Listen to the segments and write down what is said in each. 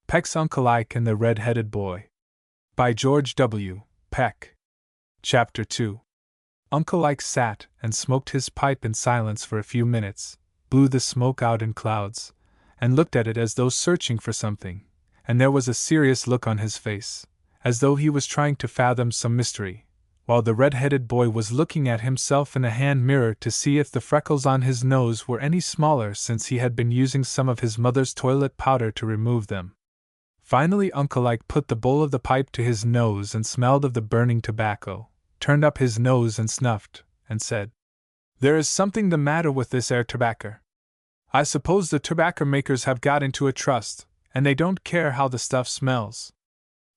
Peck's Uncle Ike and the Red-Headed Boy. By George W. Peck. Chapter 2. Uncle Ike sat and smoked his pipe in silence for a few minutes, blew the smoke out in clouds, and looked at it as though searching for something, and there was a serious look on his face, as though he was trying to fathom some mystery, while the red-headed boy was looking at himself in a hand mirror to see if the freckles on his nose were any smaller since he had been using some of his mother's toilet powder to remove them. Finally Uncle Ike put the bowl of the pipe to his nose and smelled of the burning tobacco, turned up his nose and snuffed, and said, "There is something the matter with this air tobacco. I suppose the tobacco makers have got into a trust, and they don't care how the stuff smells.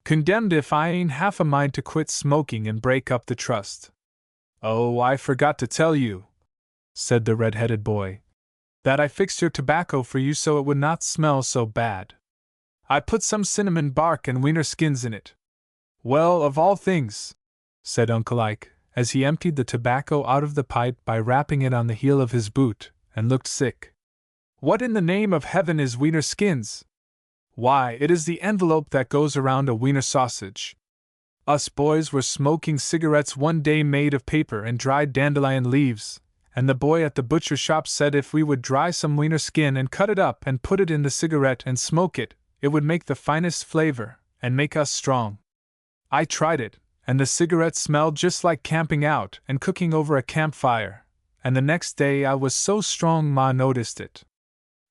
Condemned if I ain't half a mind to quit smoking and break up the trust." "Oh, I forgot to tell you," said the red-headed boy, "that I fixed your tobacco for you so it would not smell so bad. I put some cinnamon bark and wiener skins in it." "Well, of all things," said Uncle Ike, as he emptied the tobacco out of the pipe by rapping it on the heel of his boot, and looked sick. "What in the name of heaven is wiener skins?" "Why, it is the envelope that goes around a wiener sausage. Us boys were smoking cigarettes one day made of paper and dried dandelion leaves, and the boy at the butcher shop said if we would dry some wiener skin and cut it up and put it in the cigarette and smoke it, it would make the finest flavor, and make us strong. I tried it, and the cigarette smelled just like camping out and cooking over a campfire, and the next day I was so strong Ma noticed it.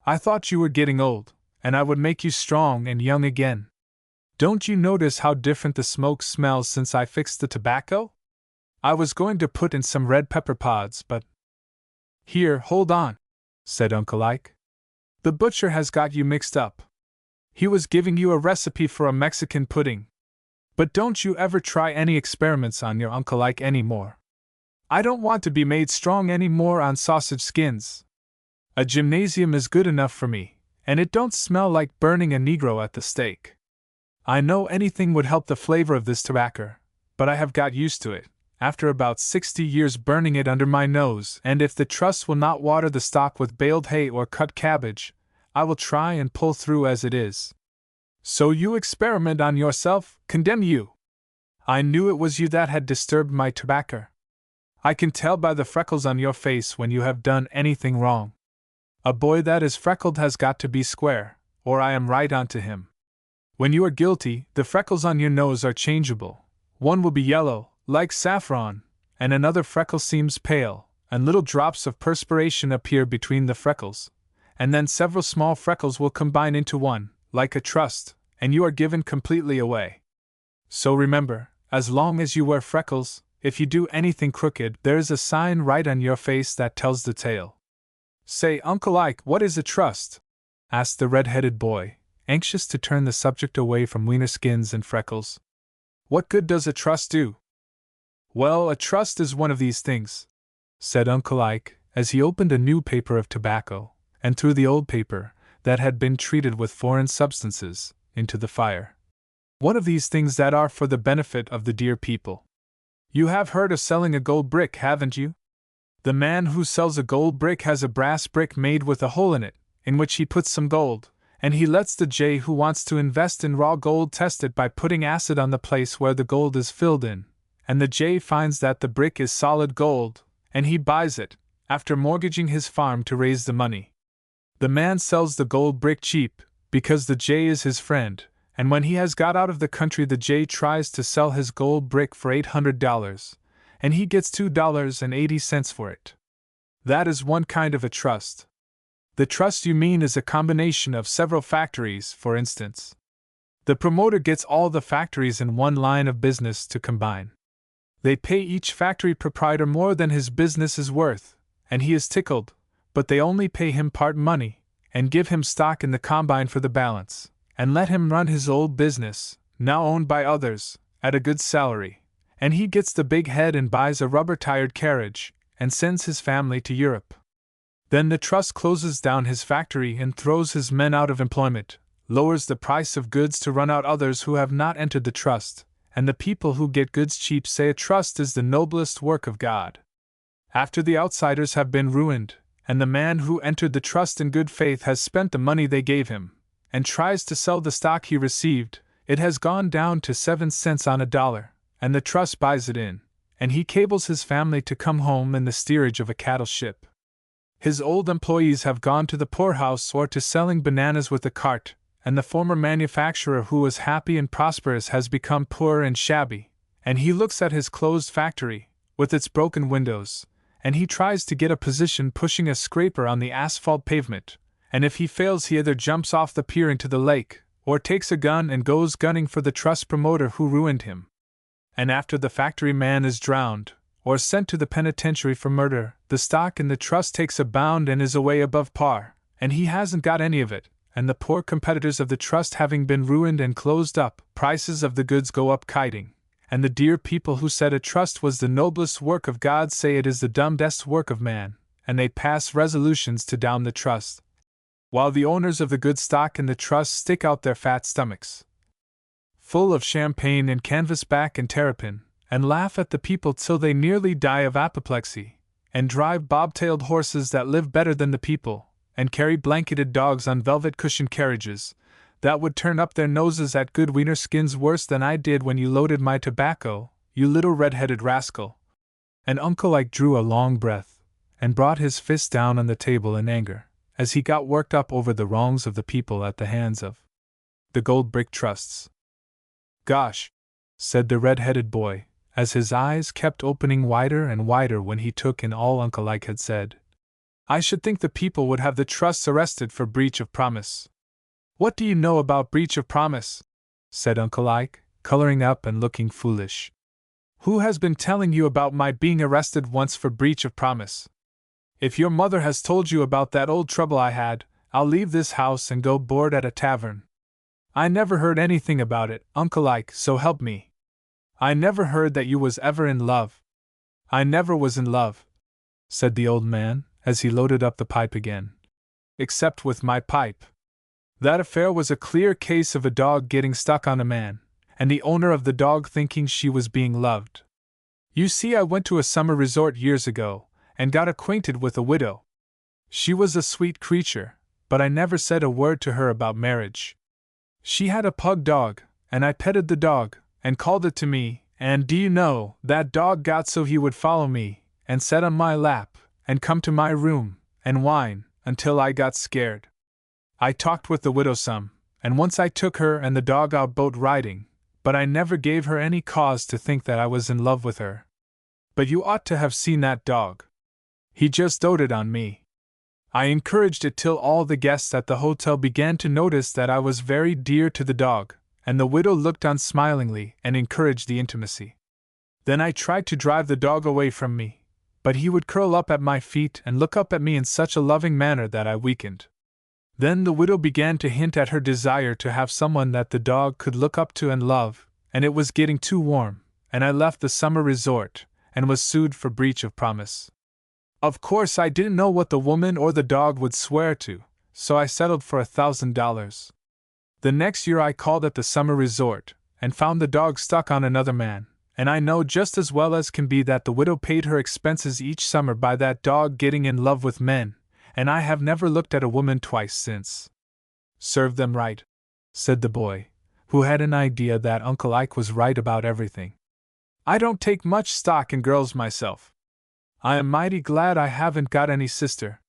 I thought you were getting old, and I would make you strong and young again. Don't you notice how different the smoke smells since I fixed the tobacco? I was going to put in some red pepper pods, but—" "Here, hold on," said Uncle Ike. "The butcher has got you mixed up. He was giving you a recipe for a Mexican pudding. But don't you ever try any experiments on your Uncle Ike any more. I don't want to be made strong any more on sausage skins. A gymnasium is good enough for me, and it don't smell like burning a Negro at the stake. I know anything would help the flavor of this tobacco, but I have got used to it, after about 60 years burning it under my nose, and if the trust will not water the stock with baled hay or cut cabbage, I will try and pull through as it is." "So you experiment on yourself, condemn you! I knew it was you that had disturbed my tobacco. I can tell by the freckles on your face when you have done anything wrong. A boy that is freckled has got to be square, or I am right onto him. When you are guilty, the freckles on your nose are changeable. One will be yellow, like saffron, and another freckle seems pale, and little drops of perspiration appear between the freckles, and then several small freckles will combine into one, like a trust, and you are given completely away. So remember, as long as you wear freckles, if you do anything crooked, there is a sign right on your face that tells the tale." "Say, Uncle Ike, what is a trust?" asked the red-headed boy, anxious to turn the subject away from wiener skins and freckles. "What good does a trust do?" "Well, a trust is one of these things," said Uncle Ike, as he opened a new paper of tobacco, and threw the old paper, that had been treated with foreign substances, into the fire. "One of these things that are for the benefit of the dear people. You have heard of selling a gold brick, haven't you? The man who sells a gold brick has a brass brick made with a hole in it, in which he puts some gold, and he lets the jay who wants to invest in raw gold test it by putting acid on the place where the gold is filled in, and the jay finds that the brick is solid gold, and he buys it, after mortgaging his farm to raise the money. The man sells the gold brick cheap, because the jay is his friend, and when he has got out of the country the jay tries to sell his gold brick for $800, and he gets $2.80 for it. That is one kind of a trust. The trust you mean is a combination of several factories, for instance. The promoter gets all the factories in one line of business to combine. They pay each factory proprietor more than his business is worth, and he is tickled, but they only pay him part money, and give him stock in the combine for the balance, and let him run his old business, now owned by others, at a good salary, and he gets the big head and buys a rubber-tired carriage, and sends his family to Europe. Then the trust closes down his factory and throws his men out of employment, lowers the price of goods to run out others who have not entered the trust, and the people who get goods cheap say a trust is the noblest work of God. After the outsiders have been ruined, and the man who entered the trust in good faith has spent the money they gave him, and tries to sell the stock he received, it has gone down to 7 cents on a dollar, and the trust buys it in, and he cables his family to come home in the steerage of a cattle ship. His old employees have gone to the poorhouse or to selling bananas with a cart, and the former manufacturer who was happy and prosperous has become poor and shabby, and he looks at his closed factory, with its broken windows, and he tries to get a position pushing a scraper on the asphalt pavement, and if he fails he either jumps off the pier into the lake, or takes a gun and goes gunning for the trust promoter who ruined him. And after the factory man is drowned, or sent to the penitentiary for murder, the stock in the trust takes a bound and is away above par, and he hasn't got any of it, and the poor competitors of the trust having been ruined and closed up, prices of the goods go up kiting, and the dear people who said a trust was the noblest work of God say it is the dumbest work of man, and they pass resolutions to down the trust, while the owners of the good stock in the trust stick out their fat stomachs, full of champagne and canvasback and terrapin, and laugh at the people till they nearly die of apoplexy, and drive bobtailed horses that live better than the people, and carry blanketed dogs on velvet cushioned carriages, that would turn up their noses at good wiener skins worse than I did when you loaded my tobacco, you little red-headed rascal. And Uncle Ike drew a long breath, and brought his fist down on the table in anger, as he got worked up over the wrongs of the people at the hands of the gold brick trusts. Gosh, said the red-headed boy, as his eyes kept opening wider and wider when he took in all Uncle Ike had said. I should think the people would have the trusts arrested for breach of promise. What do you know about breach of promise? Said Uncle Ike, coloring up and looking foolish. Who has been telling you about my being arrested once for breach of promise? If your mother has told you about that old trouble I had, I'll leave this house and go board at a tavern. I never heard anything about it, Uncle Ike, so help me. I never heard that you was ever in love. I never was in love, said the old man, as he loaded up the pipe again. Except with my pipe. That affair was a clear case of a dog getting stuck on a man, and the owner of the dog thinking she was being loved. You see, I went to a summer resort years ago, and got acquainted with a widow. She was a sweet creature, but I never said a word to her about marriage. She had a pug dog, and I petted the dog, and called it to me, and do you know, that dog got so he would follow me, and sit on my lap, and come to my room, and whine, until I got scared. I talked with the widow some, and once I took her and the dog out boat riding, but I never gave her any cause to think that I was in love with her. But you ought to have seen that dog. He just doted on me. I encouraged it till all the guests at the hotel began to notice that I was very dear to the dog, and the widow looked on smilingly and encouraged the intimacy. Then I tried to drive the dog away from me, but he would curl up at my feet and look up at me in such a loving manner that I weakened. Then the widow began to hint at her desire to have someone that the dog could look up to and love, and it was getting too warm, and I left the summer resort, and was sued for breach of promise. Of course I didn't know what the woman or the dog would swear to, so I settled for $1,000. The next year I called at the summer resort, and found the dog stuck on another man, and I know just as well as can be that the widow paid her expenses each summer by that dog getting in love with men, and I have never looked at a woman twice since. Serve them right, said the boy, who had an idea that Uncle Ike was right about everything. I don't take much stock in girls myself. I am mighty glad I haven't got any sister.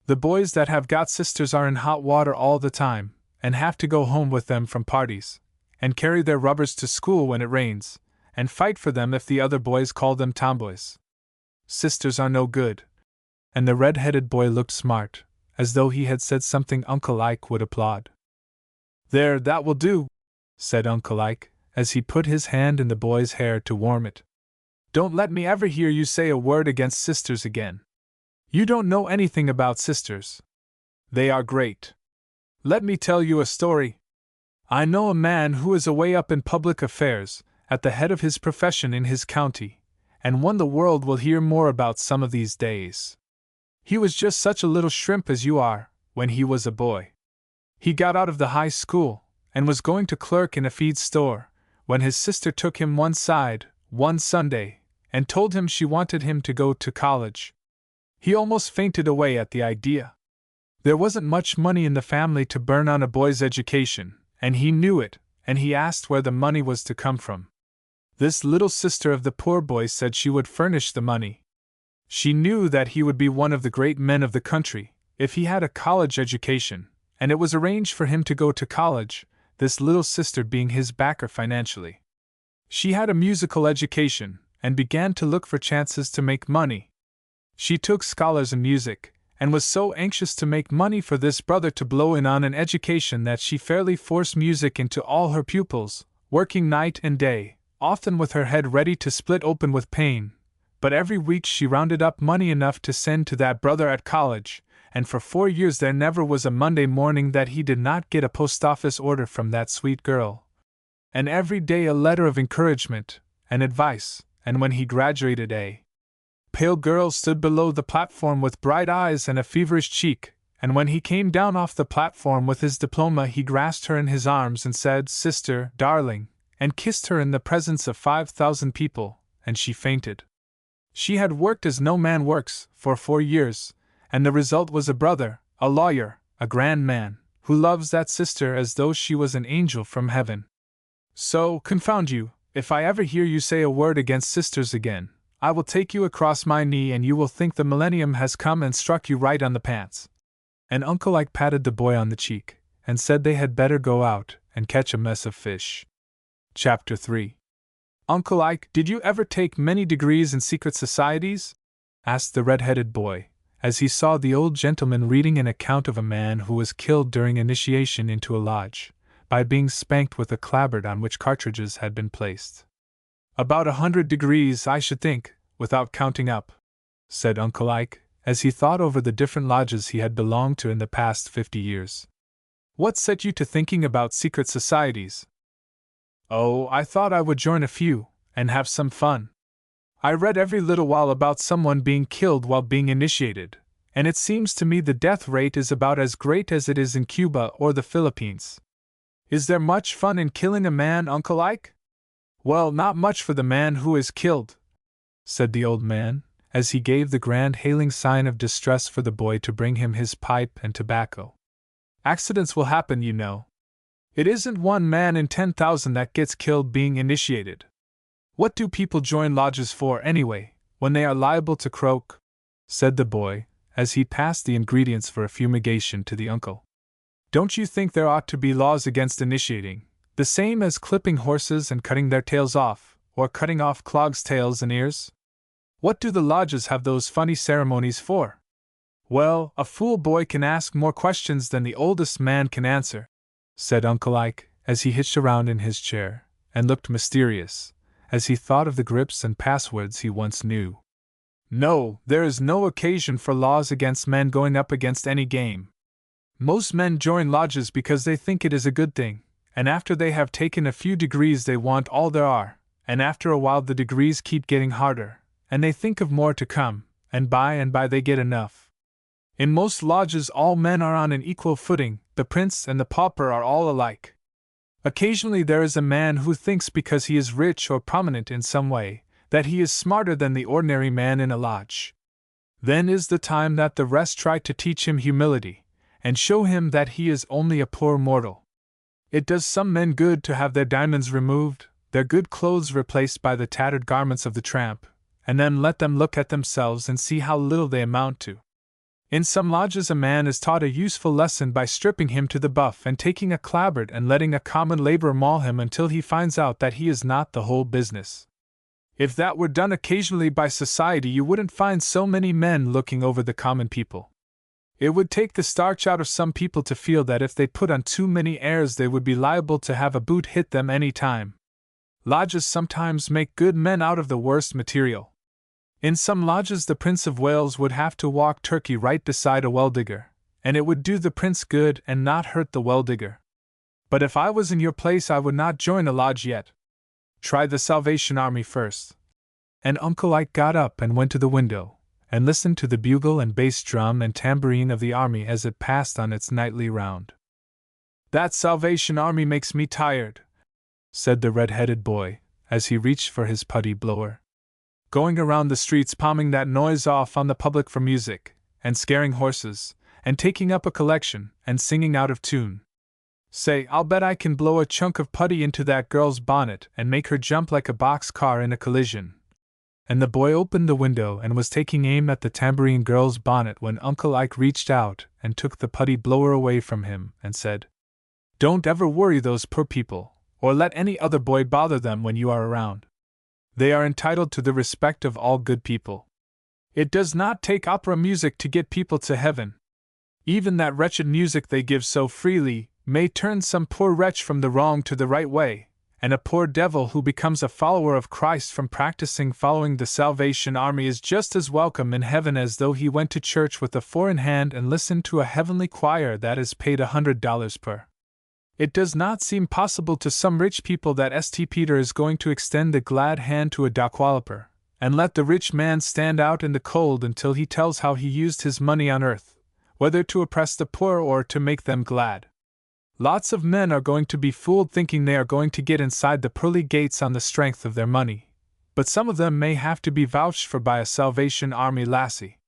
The boys that have got sisters are in hot water all the time, and have to go home with them from parties, and carry their rubbers to school when it rains, and fight for them if the other boys call them tomboys. Sisters are no good. And the red-headed boy looked smart, as though he had said something Uncle Ike would applaud. There, that will do, said Uncle Ike, as he put his hand in the boy's hair to warm it. Don't let me ever hear you say a word against sisters again. You don't know anything about sisters. They are great. Let me tell you a story. I know a man who is away up in public affairs, at the head of his profession in his county, and one the world will hear more about some of these days. He was just such a little shrimp as you are, when he was a boy. He got out of the high school, and was going to clerk in a feed store, when his sister took him one side, one Sunday, and told him she wanted him to go to college. He almost fainted away at the idea. There wasn't much money in the family to burn on a boy's education, and he knew it, and he asked where the money was to come from. This little sister of the poor boy said she would furnish the money. She knew that he would be one of the great men of the country, if he had a college education, and it was arranged for him to go to college, this little sister being his backer financially. She had a musical education, and began to look for chances to make money. She took scholars in music, and was so anxious to make money for this brother to blow in on an education that she fairly forced music into all her pupils, working night and day, often with her head ready to split open with pain, but every week she rounded up money enough to send to that brother at college, and for 4 years there never was a Monday morning that he did not get a post office order from that sweet girl. And every day a letter of encouragement and advice, and when he graduated a pale girl stood below the platform with bright eyes and a feverish cheek, and when he came down off the platform with his diploma he grasped her in his arms and said, "Sister, darling," and kissed her in the presence of 5,000 people, and she fainted. She had worked as no man works, for 4 years, and the result was a brother, a lawyer, a grand man, who loves that sister as though she was an angel from heaven. So, confound you, if I ever hear you say a word against sisters again, I will take you across my knee and you will think the millennium has come and struck you right on the pants. And Uncle Ike patted the boy on the cheek, and said they had better go out and catch a mess of fish. Chapter 3. Uncle Ike, did you ever take many degrees in secret societies? Asked the red-headed boy, as he saw the old gentleman reading an account of a man who was killed during initiation into a lodge, by being spanked with a clapboard on which cartridges had been placed. About 100 degrees, I should think, without counting up, said Uncle Ike, as he thought over the different lodges he had belonged to in the past 50 years. What set you to thinking about secret societies? Oh, I thought I would join a few, and have some fun. I read every little while about someone being killed while being initiated, and it seems to me the death rate is about as great as it is in Cuba or the Philippines. Is there much fun in killing a man, Uncle Ike? Well, not much for the man who is killed, said the old man, as he gave the grand hailing sign of distress for the boy to bring him his pipe and tobacco. Accidents will happen, you know. It isn't 1 man in 10,000 that gets killed being initiated. What do people join lodges for, anyway, when they are liable to croak? Said the boy, as he passed the ingredients for a fumigation to the uncle. Don't you think there ought to be laws against initiating, the same as clipping horses and cutting their tails off, or cutting off clogs' tails and ears? What do the lodges have those funny ceremonies for? Well, a fool boy can ask more questions than the oldest man can answer, said Uncle Ike, as he hitched around in his chair, and looked mysterious, as he thought of the grips and passwords he once knew. No, there is no occasion for laws against men going up against any game. Most men join lodges because they think it is a good thing, and after they have taken a few degrees they want all there are, and after a while the degrees keep getting harder, and they think of more to come, and by they get enough. In most lodges all men are on an equal footing, the prince and the pauper are all alike. Occasionally there is a man who thinks because he is rich or prominent in some way, that he is smarter than the ordinary man in a lodge. Then is the time that the rest try to teach him humility, and show him that he is only a poor mortal. It does some men good to have their diamonds removed, their good clothes replaced by the tattered garments of the tramp, and then let them look at themselves and see how little they amount to. In some lodges a man is taught a useful lesson by stripping him to the buff and taking a clapboard and letting a common laborer maul him until he finds out that he is not the whole business. If that were done occasionally by society you wouldn't find so many men looking over the common people. It would take the starch out of some people to feel that if they put on too many airs they would be liable to have a boot hit them any time. Lodges sometimes make good men out of the worst material. In some lodges the Prince of Wales would have to walk turkey right beside a well-digger, and it would do the prince good and not hurt the well-digger. But if I was in your place I would not join a lodge yet. Try the Salvation Army first. And Uncle Ike got up and went to the window, and listened to the bugle and bass drum and tambourine of the army as it passed on its nightly round. That Salvation Army makes me tired, said the red-headed boy, as he reached for his putty blower. Going around the streets palming that noise off on the public for music, and scaring horses, and taking up a collection, and singing out of tune. Say, I'll bet I can blow a chunk of putty into that girl's bonnet and make her jump like a box car in a collision. And the boy opened the window and was taking aim at the tambourine girl's bonnet when Uncle Ike reached out and took the putty blower away from him and said, "Don't ever worry those poor people, or let any other boy bother them when you are around. They are entitled to the respect of all good people. It does not take opera music to get people to heaven. Even that wretched music they give so freely may turn some poor wretch from the wrong to the right way, and a poor devil who becomes a follower of Christ from practicing following the Salvation Army is just as welcome in heaven as though he went to church with a four in hand and listened to a heavenly choir that is paid $100 per. It does not seem possible to some rich people that St. Peter is going to extend the glad hand to a dockwallaper, and let the rich man stand out in the cold until he tells how he used his money on earth, whether to oppress the poor or to make them glad. Lots of men are going to be fooled thinking they are going to get inside the pearly gates on the strength of their money, but some of them may have to be vouched for by a Salvation Army lassie.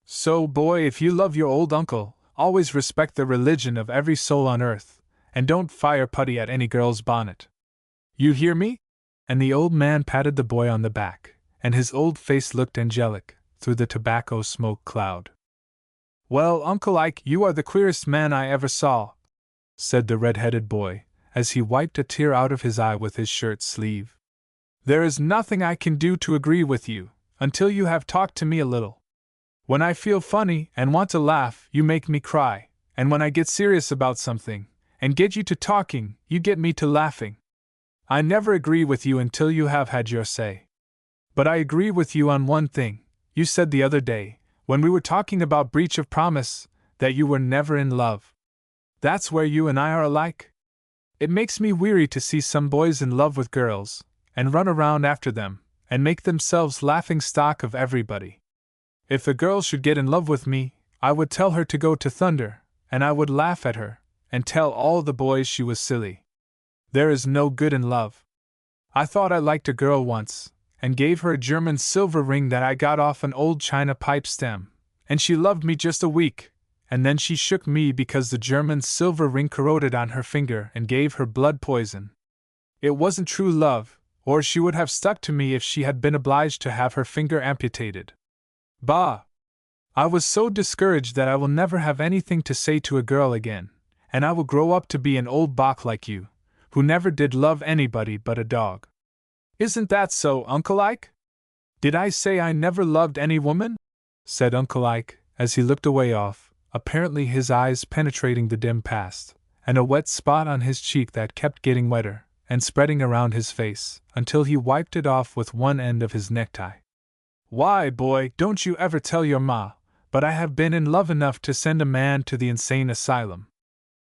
So, boy, if you love your old uncle, always respect the religion of every soul on earth, and don't fire putty at any girl's bonnet. You hear me?" And the old man patted the boy on the back, and his old face looked angelic through the tobacco smoke cloud. "Well, Uncle Ike, you are the queerest man I ever saw," said the red-headed boy, as he wiped a tear out of his eye with his shirt sleeve. "There is nothing I can do to agree with you, until you have talked to me a little. When I feel funny and want to laugh, you make me cry, and when I get serious about something, and get you to talking, you get me to laughing. I never agree with you until you have had your say. But I agree with you on one thing. You said the other day, when we were talking about breach of promise, that you were never in love. That's where you and I are alike. It makes me weary to see some boys in love with girls, and run around after them, and make themselves laughing stock of everybody. If a girl should get in love with me, I would tell her to go to thunder, and I would laugh at her, and tell all the boys she was silly. There is no good in love. I thought I liked a girl once, and gave her a German silver ring that I got off an old china pipe stem, and she loved me just a week, and then she shook me because the German silver ring corroded on her finger and gave her blood poison. It wasn't true love, or she would have stuck to me if she had been obliged to have her finger amputated. Bah! I was so discouraged that I will never have anything to say to a girl again, and I will grow up to be an old bach like you, who never did love anybody but a dog. Isn't that so, Uncle Ike?" "Did I say I never loved any woman?" said Uncle Ike, as he looked away off, apparently his eyes penetrating the dim past, and a wet spot on his cheek that kept getting wetter, and spreading around his face, until he wiped it off with one end of his necktie. "Why, boy, don't you ever tell your ma, but I have been in love enough to send a man to the insane asylum.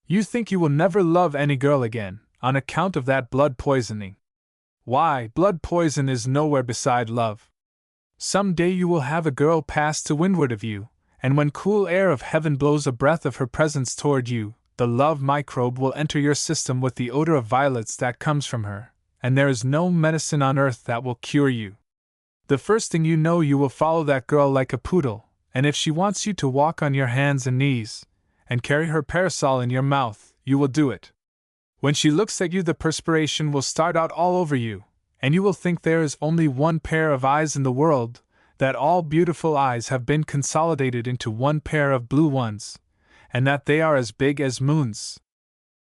You think you will never love any girl again, on account of that blood poisoning. Why, blood poison is nowhere beside love. Some day you will have a girl pass to windward of you, and when cool air of heaven blows a breath of her presence toward you, the love microbe will enter your system with the odor of violets that comes from her, and there is no medicine on earth that will cure you. The first thing you know you will follow that girl like a poodle, and if she wants you to walk on your hands and knees, and carry her parasol in your mouth, you will do it. When she looks at you the perspiration will start out all over you, and you will think there is only one pair of eyes in the world, that all beautiful eyes have been consolidated into one pair of blue ones, and that they are as big as moons.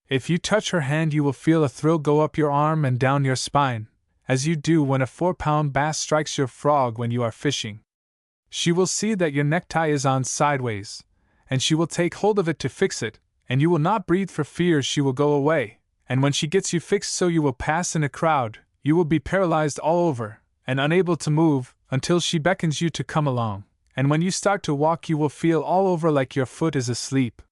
If you touch her hand you will feel a thrill go up your arm and down your spine, as you do when a 4-pound bass strikes your frog when you are fishing. She will see that your necktie is on sideways, and she will take hold of it to fix it, and you will not breathe for fear she will go away, and when she gets you fixed so you will pass in a crowd, you will be paralyzed all over, and unable to move, until she beckons you to come along, and when you start to walk you will feel all over like your foot is asleep.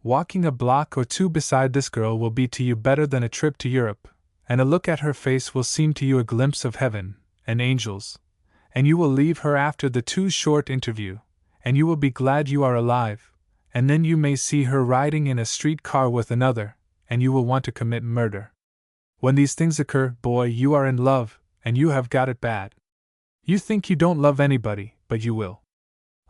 Walking a block or two beside this girl will be to you better than a trip to Europe, and a look at her face will seem to you a glimpse of heaven and angels, and you will leave her after the too short interview, and you will be glad you are alive, and then you may see her riding in a street car with another, and you will want to commit murder. When these things occur, boy, you are in love, and you have got it bad. You think you don't love anybody, but you will.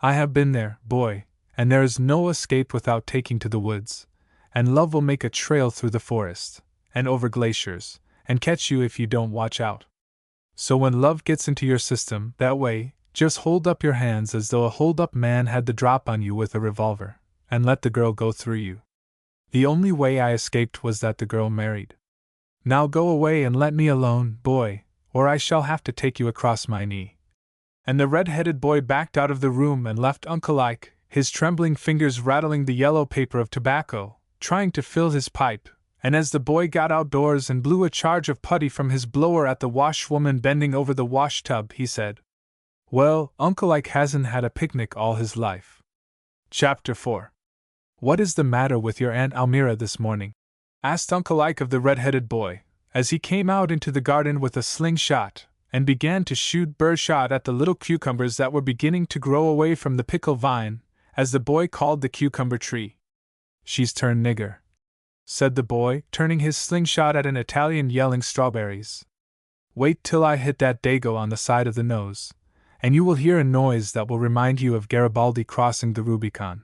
I have been there, boy, and there is no escape without taking to the woods, and love will make a trail through the forest, and over glaciers, and catch you if you don't watch out. So when love gets into your system that way, just hold up your hands as though a hold-up man had the drop on you with a revolver, and let the girl go through you. The only way I escaped was that the girl married. Now go away and let me alone, boy, or I shall have to take you across my knee." And the red-headed boy backed out of the room and left Uncle Ike, his trembling fingers rattling the yellow paper of tobacco, trying to fill his pipe, and as the boy got outdoors and blew a charge of putty from his blower at the washwoman bending over the wash-tub, he said, "Well, Uncle Ike hasn't had a picnic all his life." Chapter 4. "What is the matter with your Aunt Almira this morning?" asked Uncle Ike of the red-headed boy, as he came out into the garden with a slingshot, and began to shoot birdshot at the little cucumbers that were beginning to grow away from the pickle vine, as the boy called the cucumber tree. "She's turned nigger," said the boy, turning his slingshot at an Italian yelling strawberries. "Wait till I hit that dago on the side of the nose, and you will hear a noise that will remind you of Garibaldi crossing the Rubicon.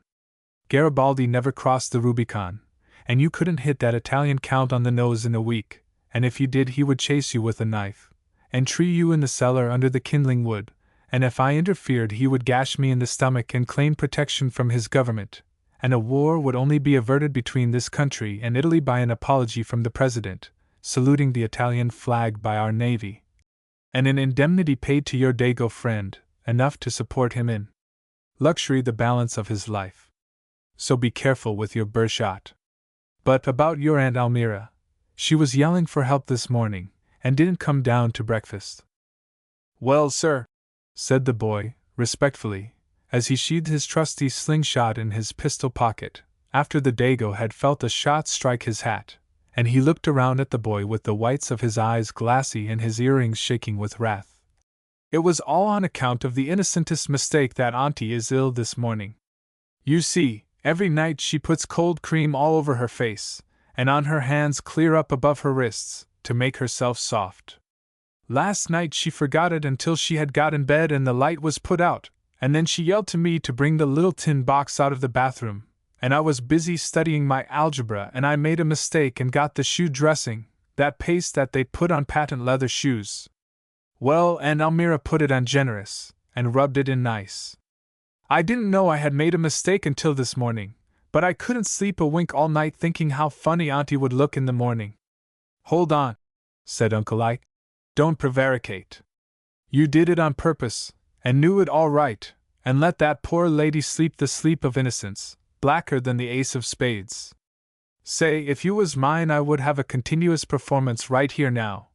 Garibaldi never crossed the Rubicon, and you couldn't hit that Italian count on the nose in a week, and if you did he would chase you with a knife, and tree you in the cellar under the kindling wood, and if I interfered he would gash me in the stomach and claim protection from his government, and a war would only be averted between this country and Italy by an apology from the President, saluting the Italian flag by our navy, and an indemnity paid to your dago friend, enough to support him in luxury the balance of his life. So be careful with your birdshot. But about your Aunt Almira, she was yelling for help this morning, and didn't come down to breakfast." "Well, sir," said the boy, respectfully, as he sheathed his trusty slingshot in his pistol pocket, after the dago had felt a shot strike his hat, and he looked around at the boy with the whites of his eyes glassy and his earrings shaking with wrath. "It was all on account of the innocentest mistake that Auntie is ill this morning. You see, every night she puts cold cream all over her face, and on her hands clear up above her wrists, to make herself soft. Last night she forgot it until she had got in bed and the light was put out, and then she yelled to me to bring the little tin box out of the bathroom, and I was busy studying my algebra and I made a mistake and got the shoe dressing, that paste that they put on patent leather shoes. Well, Aunt Almira put it on generous, and rubbed it in nice. I didn't know I had made a mistake until this morning, but I couldn't sleep a wink all night thinking how funny Auntie would look in the morning." "Hold on," said Uncle Ike. "Don't prevaricate. You did it on purpose, and knew it all right, and let that poor lady sleep the sleep of innocence, blacker than the ace of spades. Say, if you was mine I would have a continuous performance right here now."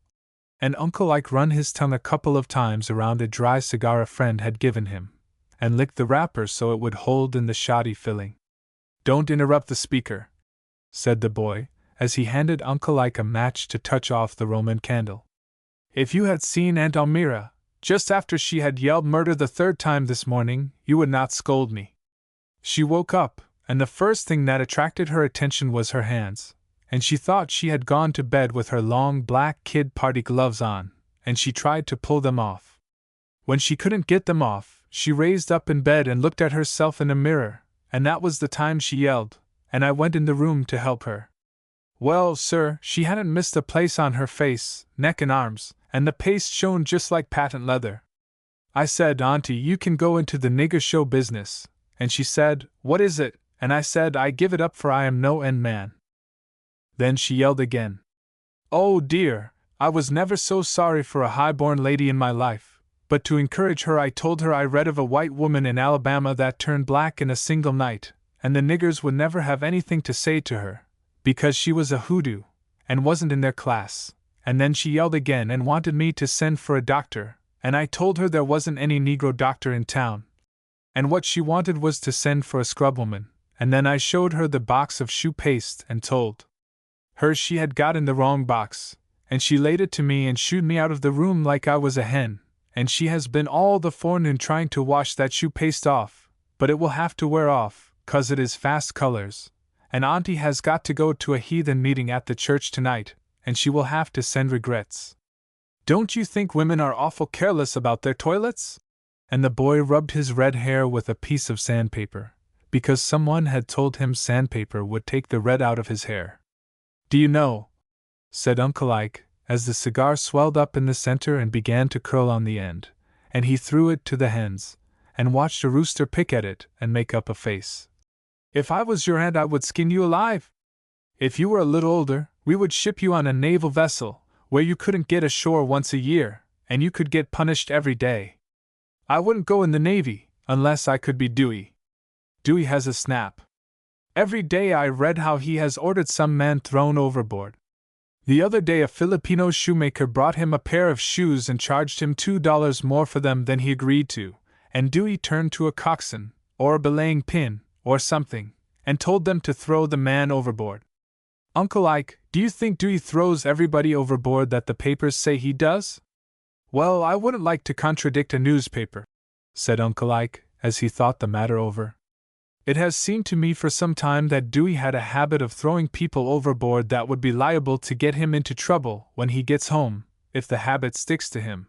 And Uncle Ike run his tongue a couple of times around a dry cigar a friend had given him, and licked the wrapper so it would hold in the shoddy filling. "Don't interrupt the speaker," said the boy, as he handed Uncle Ike a match to touch off the Roman candle. "If you had seen Aunt Almira, just after she had yelled murder the third time this morning, you would not scold me. She woke up, and the first thing that attracted her attention was her hands, and she thought she had gone to bed with her long black kid party gloves on, and she tried to pull them off. When she couldn't get them off, she raised up in bed and looked at herself in a mirror, and that was the time she yelled, and I went in the room to help her. Well, sir, she hadn't missed a place on her face, neck and arms, and the paste shone just like patent leather. I said, 'Auntie, you can go into the nigger show business,' and she said, 'What is it?' and I said, 'I give it up for I am no end man.' Then she yelled again. Oh dear, I was never so sorry for a high-born lady in my life, but to encourage her I told her I read of a white woman in Alabama that turned black in a single night, and the niggers would never have anything to say to her, because she was a hoodoo, and wasn't in their class, and then she yelled again and wanted me to send for a doctor, and I told her there wasn't any Negro doctor in town, and what she wanted was to send for a scrubwoman, and then I showed her the box of shoe paste and told her she had got in the wrong box, and she laid it to me and shooed me out of the room like I was a hen, and she has been all the forenoon trying to wash that shoe paste off, but it will have to wear off, 'cause it is fast colors, and Auntie has got to go to a heathen meeting at the church tonight, and she will have to send regrets. Don't you think women are awful careless about their toilets?" And the boy rubbed his red hair with a piece of sandpaper, because someone had told him sandpaper would take the red out of his hair. "Do you know," said Uncle Ike, as the cigar swelled up in the center and began to curl on the end, and he threw it to the hens, and watched a rooster pick at it and make up a face. "If I was your aunt, I would skin you alive. If you were a little older, we would ship you on a naval vessel, where you couldn't get ashore once a year, and you could get punished every day. I wouldn't go in the Navy, unless I could be Dewey. Dewey has a snap. Every day I read how he has ordered some man thrown overboard. The other day a Filipino shoemaker brought him a pair of shoes and charged him $2 more for them than he agreed to, and Dewey turned to a coxswain, or a belaying pin, or something, and told them to throw the man overboard. Uncle Ike, do you think Dewey throws everybody overboard that the papers say he does?" "Well, I wouldn't like to contradict a newspaper," said Uncle Ike, as he thought the matter over. "It has seemed to me for some time that Dewey had a habit of throwing people overboard that would be liable to get him into trouble when he gets home, if the habit sticks to him.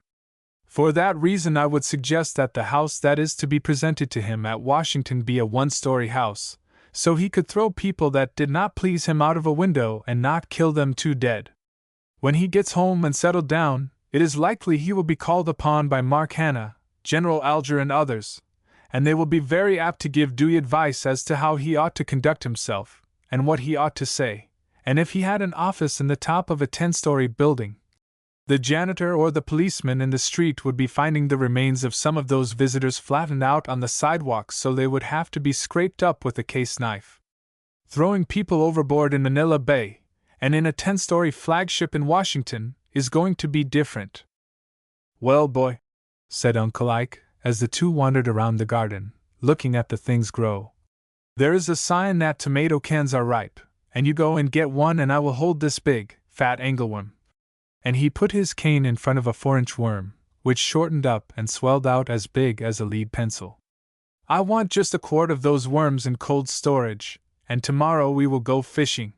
For that reason I would suggest that the house that is to be presented to him at Washington be a one-story house, so he could throw people that did not please him out of a window and not kill them too dead. When he gets home and settled down, it is likely he will be called upon by Mark Hanna, General Alger and others, and they will be very apt to give Dewey advice as to how he ought to conduct himself, and what he ought to say, and if he had an office in the top of a 10-story building, the janitor or the policeman in the street would be finding the remains of some of those visitors flattened out on the sidewalk, so they would have to be scraped up with a case knife. Throwing people overboard in Manila Bay, and in a 10-story flagship in Washington, is going to be different." "Well, boy," said Uncle Ike, as the two wandered around the garden, looking at the things grow, "there is a sign that tomato cans are ripe, and you go and get one and I will hold this big, fat angleworm." And he put his cane in front of a 4-inch worm, which shortened up and swelled out as big as a lead pencil. "I want just a quart of those worms in cold storage, and tomorrow we will go fishing.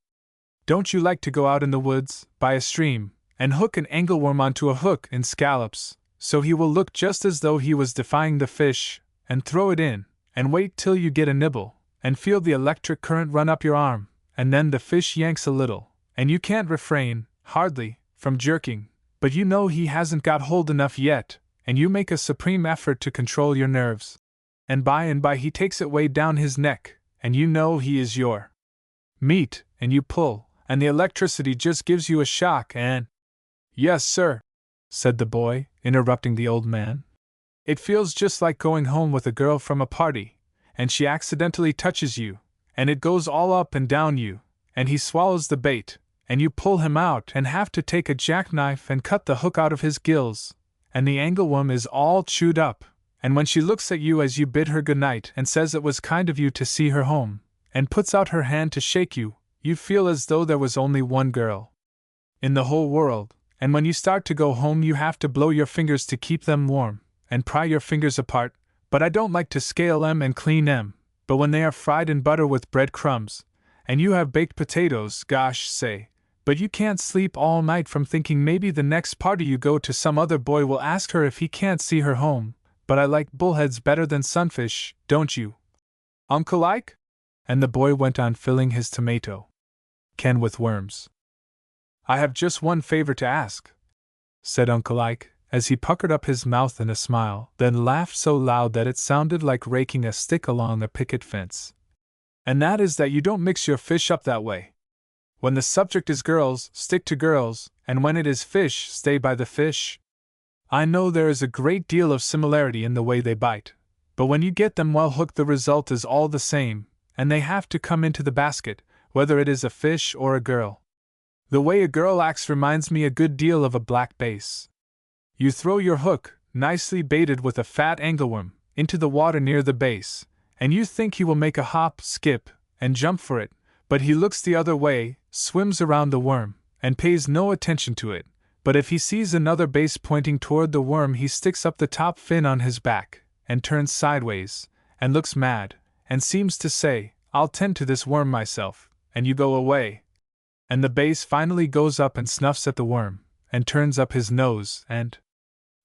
Don't you like to go out in the woods, by a stream, and hook an angleworm onto a hook in scallops, so he will look just as though he was defying the fish, and throw it in, and wait till you get a nibble, and feel the electric current run up your arm, and then the fish yanks a little, and you can't refrain, hardly, from jerking, but you know he hasn't got hold enough yet, and you make a supreme effort to control your nerves. And by he takes it way down his neck, and you know he is your meat, and you pull, and the electricity just gives you a shock and—" "Yes, sir," said the boy, interrupting the old man. "It feels just like going home with a girl from a party, and she accidentally touches you, and it goes all up and down you, and he swallows the bait, and you pull him out and have to take a jackknife and cut the hook out of his gills, and the angleworm is all chewed up, and when she looks at you as you bid her good night and says it was kind of you to see her home, and puts out her hand to shake you, you feel as though there was only one girl in the whole world, and when you start to go home you have to blow your fingers to keep them warm, and pry your fingers apart, but I don't like to scale them and clean them, but when they are fried in butter with bread crumbs, and you have baked potatoes, gosh say, but you can't sleep all night from thinking maybe the next party you go to some other boy will ask her if he can't see her home, but I like bullheads better than sunfish, don't you, Uncle Ike?" And the boy went on filling his tomato can with worms. "I have just one favor to ask," said Uncle Ike, as he puckered up his mouth in a smile, then laughed so loud that it sounded like raking a stick along a picket fence. "And that is that you don't mix your fish up that way. When the subject is girls, stick to girls, and when it is fish, stay by the fish. I know there is a great deal of similarity in the way they bite, but when you get them well hooked the result is all the same, and they have to come into the basket, whether it is a fish or a girl. The way a girl acts reminds me a good deal of a black bass. You throw your hook, nicely baited with a fat angleworm, into the water near the base, and you think he will make a hop, skip, and jump for it, but he looks the other way, swims around the worm, and pays no attention to it, but if he sees another base pointing toward the worm he sticks up the top fin on his back, and turns sideways, and looks mad, and seems to say, 'I'll tend to this worm myself,' and you go away. And the base finally goes up and snuffs at the worm, and turns up his nose, and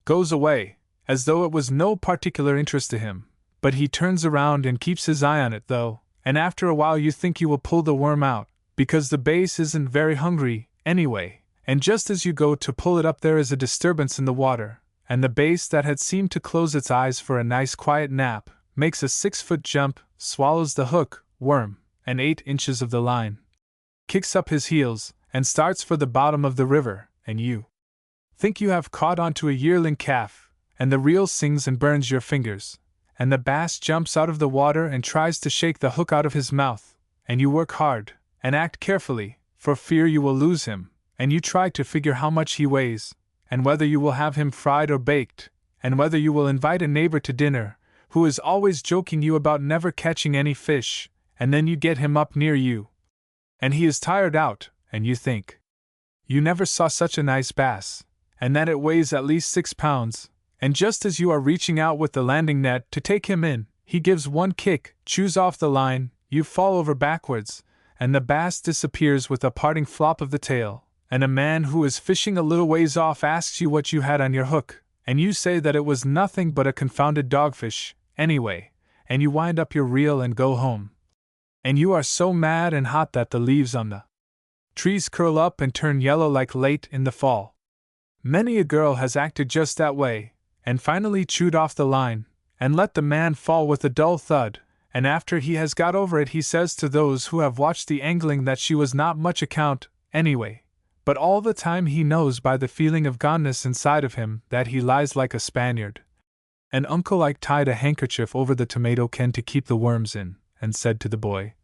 goes away, as though it was no particular interest to him, but he turns around and keeps his eye on it though, and after a while you think you will pull the worm out, because the bass isn't very hungry, anyway, and just as you go to pull it up there is a disturbance in the water, and the bass that had seemed to close its eyes for a nice quiet nap, makes a 6-foot jump, swallows the hook, worm, and 8 inches of the line, kicks up his heels, and starts for the bottom of the river, and you think you have caught onto a yearling calf, and the reel sings and burns your fingers, and the bass jumps out of the water and tries to shake the hook out of his mouth, and you work hard, and act carefully, for fear you will lose him, and you try to figure how much he weighs, and whether you will have him fried or baked, and whether you will invite a neighbor to dinner, who is always joking you about never catching any fish, and then you get him up near you, and he is tired out, and you think you never saw such a nice bass, and that it weighs at least 6 pounds, and just as you are reaching out with the landing net to take him in, he gives one kick, chews off the line, you fall over backwards, and the bass disappears with a parting flop of the tail, and a man who is fishing a little ways off asks you what you had on your hook, and you say that it was nothing but a confounded dogfish, anyway, and you wind up your reel and go home. And you are so mad and hot that the leaves on the trees curl up and turn yellow like late in the fall. Many a girl has acted just that way, and finally chewed off the line, and let the man fall with a dull thud, and after he has got over it he says to those who have watched the angling that she was not much account, anyway, but all the time he knows by the feeling of goneness inside of him that he lies like a Spaniard. And Uncle Ike tied a handkerchief over the tomato can to keep the worms in, and said to the boy,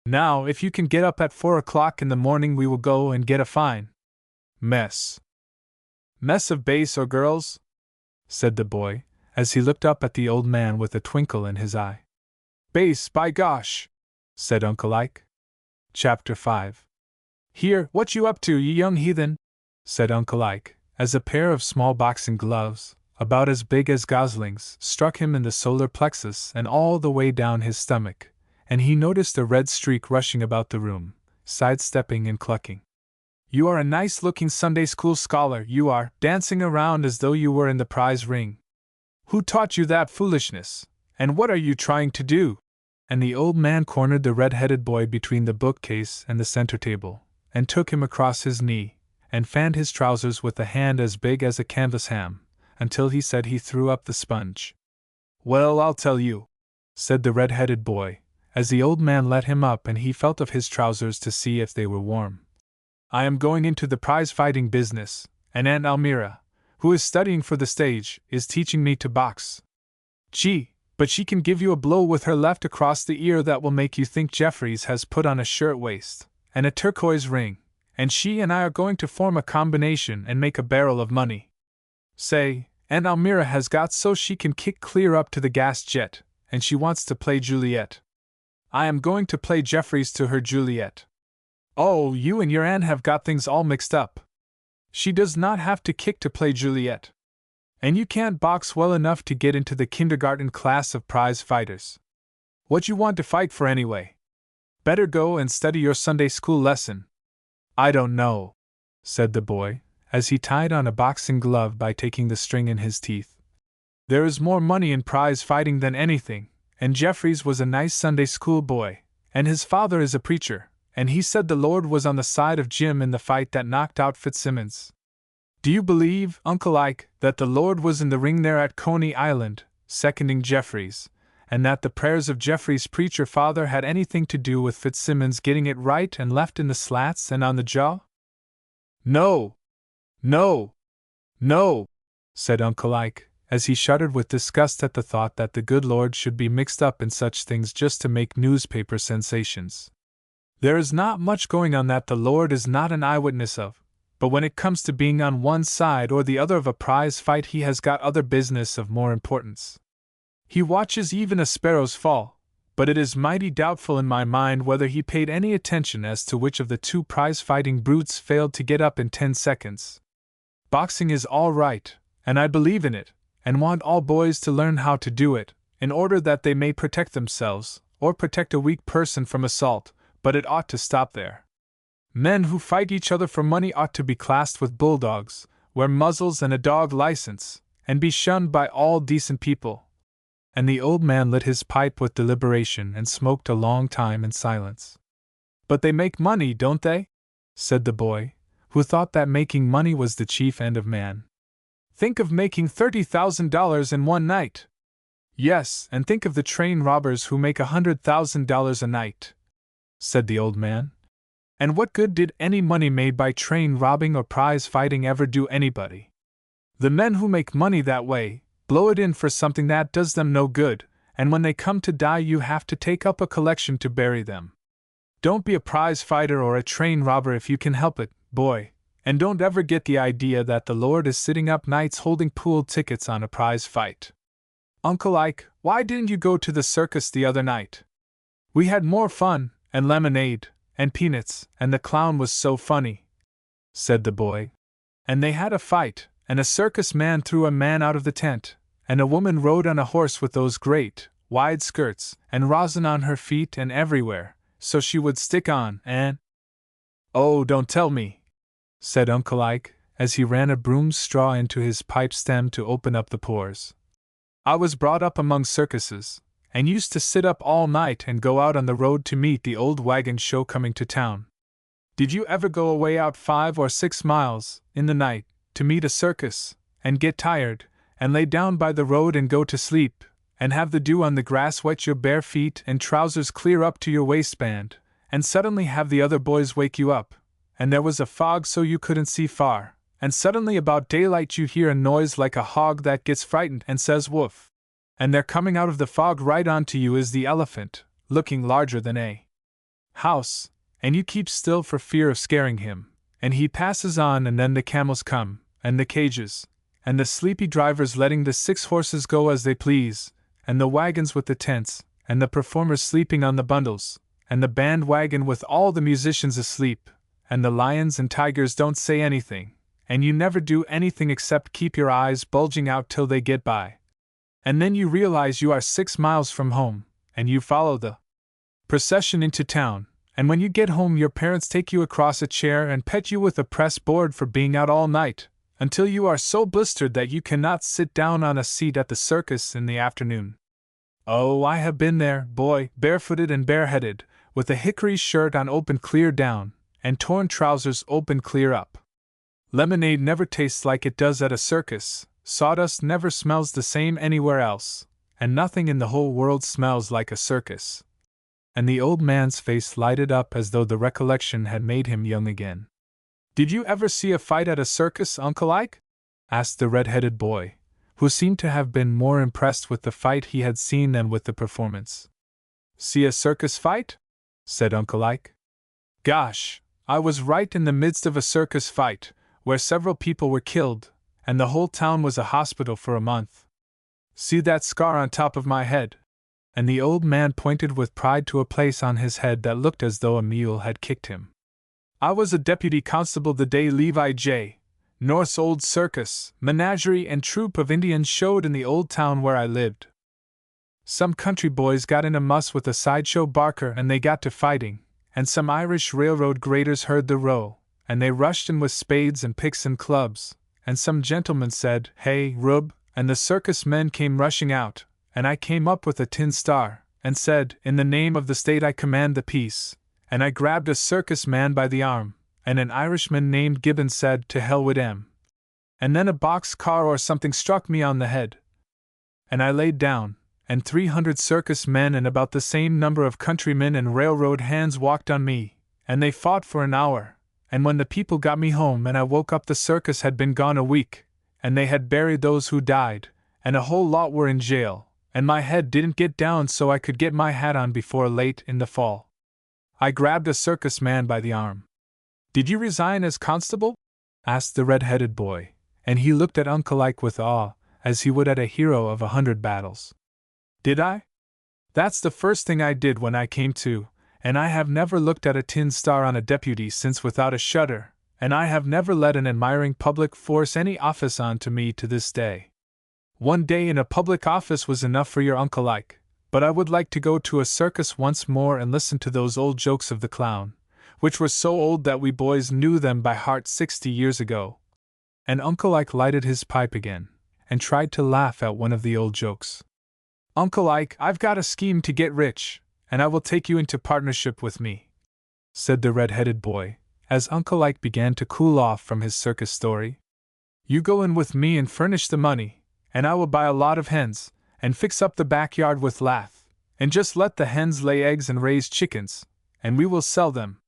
"Now, if you can get up at 4 o'clock in the morning we will go and get a fine mess of bass or girls?" said the boy, as he looked up at the old man with a twinkle in his eye. "Bass, by gosh!" said Uncle Ike. Chapter 5. "Here, what you up to, you young heathen?" said Uncle Ike, as a pair of small boxing gloves, about as big as goslings, struck him in the solar plexus and all the way down his stomach, and he noticed a red streak rushing about the room, sidestepping and clucking. "You are a nice-looking Sunday school scholar, you are, dancing around as though you were in the prize ring. Who taught you that foolishness, and what are you trying to do?" And the old man cornered the red-headed boy between the bookcase and the center table, and took him across his knee, and fanned his trousers with a hand as big as a canvas ham, until he said he threw up the sponge. "Well, I'll tell you," said the red-headed boy, as the old man let him up and he felt of his trousers to see if they were warm. "I am going into the prize-fighting business, and Aunt Almira, who is studying for the stage, is teaching me to box. Gee, but she can give you a blow with her left across the ear that will make you think Jeffries has put on a shirt-waist and a turquoise ring, and she and I are going to form a combination and make a barrel of money. Say, Aunt Almira has got so she can kick clear up to the gas jet, and she wants to play Juliet. I am going to play Jeffries to her Juliet. Oh, you and your aunt have got things all mixed up. She does not have to kick to play Juliet. And you can't box well enough to get into the kindergarten class of prize fighters. What you want to fight for anyway? Better go and study your Sunday school lesson." "I don't know," said the boy, as he tied on a boxing glove by taking the string in his teeth. "There is more money in prize fighting than anything, and Jeffries was a nice Sunday school boy, and his father is a preacher, and he said the Lord was on the side of Jim in the fight that knocked out Fitzsimmons. Do you believe, Uncle Ike, that the Lord was in the ring there at Coney Island, seconding Jeffries, and that the prayers of Jeffries' preacher father had anything to do with Fitzsimmons getting it right and left in the slats and on the jaw?" "No! No! No!" said Uncle Ike, as he shuddered with disgust at the thought that the good Lord should be mixed up in such things just to make newspaper sensations. "There is not much going on that the Lord is not an eyewitness of, but when it comes to being on one side or the other of a prize fight he has got other business of more importance. He watches even a sparrow's fall, but it is mighty doubtful in my mind whether he paid any attention as to which of the two prize-fighting brutes failed to get up in 10 seconds. Boxing is all right, and I believe in it, and want all boys to learn how to do it, in order that they may protect themselves, or protect a weak person from assault, but it ought to stop there. Men who fight each other for money ought to be classed with bulldogs, wear muzzles and a dog license, and be shunned by all decent people. And the old man lit his pipe with deliberation and smoked a long time in silence. But they make money, don't they? Said the boy, who thought that making money was the chief end of man. Think of making $30,000 in one night! Yes, and think of the train robbers who make $100,000 a night, said the old man. And what good did any money made by train robbing or prize fighting ever do anybody? The men who make money that way blow it in for something that does them no good, and when they come to die you have to take up a collection to bury them. Don't be a prize fighter or a train robber if you can help it, boy, and don't ever get the idea that the Lord is sitting up nights holding pool tickets on a prize fight. Uncle Ike, why didn't you go to the circus the other night? We had more fun, and lemonade, and peanuts, and the clown was so funny, said the boy. And they had a fight, and a circus man threw a man out of the tent, and a woman rode on a horse with those great, wide skirts, and rosin on her feet and everywhere, so she would stick on, and— Oh, don't tell me, said Uncle Ike, as he ran a broom's straw into his pipe stem to open up the pores. I was brought up among circuses, and used to sit up all night and go out on the road to meet the old wagon show coming to town. Did you ever go away out 5 or 6 miles, in the night, to meet a circus, and get tired, and lay down by the road and go to sleep, and have the dew on the grass wet your bare feet and trousers clear up to your waistband, and suddenly have the other boys wake you up, and there was a fog so you couldn't see far, and suddenly about daylight you hear a noise like a hog that gets frightened and says woof, and there coming out of the fog right onto you is the elephant, looking larger than a house, and you keep still for fear of scaring him, and he passes on, and then the camels come, and the cages, and the sleepy drivers letting the 6 horses go as they please, and the wagons with the tents, and the performers sleeping on the bundles, and the band wagon with all the musicians asleep, and the lions and tigers don't say anything, and you never do anything except keep your eyes bulging out till they get by. And then you realize you are 6 miles from home, and you follow the procession into town, and when you get home your parents take you across a chair and pet you with a press board for being out all night, until you are so blistered that you cannot sit down on a seat at the circus in the afternoon. Oh, I have been there, boy, barefooted and bareheaded, with a hickory shirt on open clear down, and torn trousers open clear up. Lemonade never tastes like it does at a circus, sawdust never smells the same anywhere else, and nothing in the whole world smells like a circus. And the old man's face lighted up as though the recollection had made him young again. Did you ever see a fight at a circus, Uncle Ike? Asked the red-headed boy, who seemed to have been more impressed with the fight he had seen than with the performance. See a circus fight? Said Uncle Ike. Gosh, I was right in the midst of a circus fight, where several people were killed, and the whole town was a hospital for a month. See that scar on top of my head? And the old man pointed with pride to a place on his head that looked as though a mule had kicked him. I was a deputy constable the day Levi J. North's old circus, menagerie and troupe of Indians showed in the old town where I lived. Some country boys got in a muss with a sideshow barker and they got to fighting, and some Irish railroad graders heard the row, and they rushed in with spades and picks and clubs, and some gentlemen said, "Hey, Rube," and the circus men came rushing out, and I came up with a tin star, and said, "In the name of the state I command the peace," and I grabbed a circus man by the arm, and an Irishman named Gibbons said, "To hell with 'em." And then a box car or something struck me on the head, and I laid down, and 300 circus men and about the same number of countrymen and railroad hands walked on me, and they fought for an hour, and when the people got me home and I woke up the circus had been gone a week, and they had buried those who died, and a whole lot were in jail, and my head didn't get down so I could get my hat on before late in the fall. I grabbed a circus man by the arm. Did you resign as constable? Asked the red-headed boy, and he looked at Uncle Ike with awe, as he would at a hero of 100 battles. Did I? That's the first thing I did when I came to, and I have never looked at a tin star on a deputy since without a shudder, and I have never let an admiring public force any office on to me to this day. One day in a public office was enough for your Uncle Ike, but I would like to go to a circus once more and listen to those old jokes of the clown, which were so old that we boys knew them by heart 60 years ago. And Uncle Ike lighted his pipe again, and tried to laugh at one of the old jokes. Uncle Ike, I've got a scheme to get rich, and I will take you into partnership with me," said the red-headed boy, as Uncle Ike began to cool off from his circus story. "You go in with me and furnish the money, and I will buy a lot of hens, and fix up the backyard with lath, and just let the hens lay eggs and raise chickens, and we will sell them.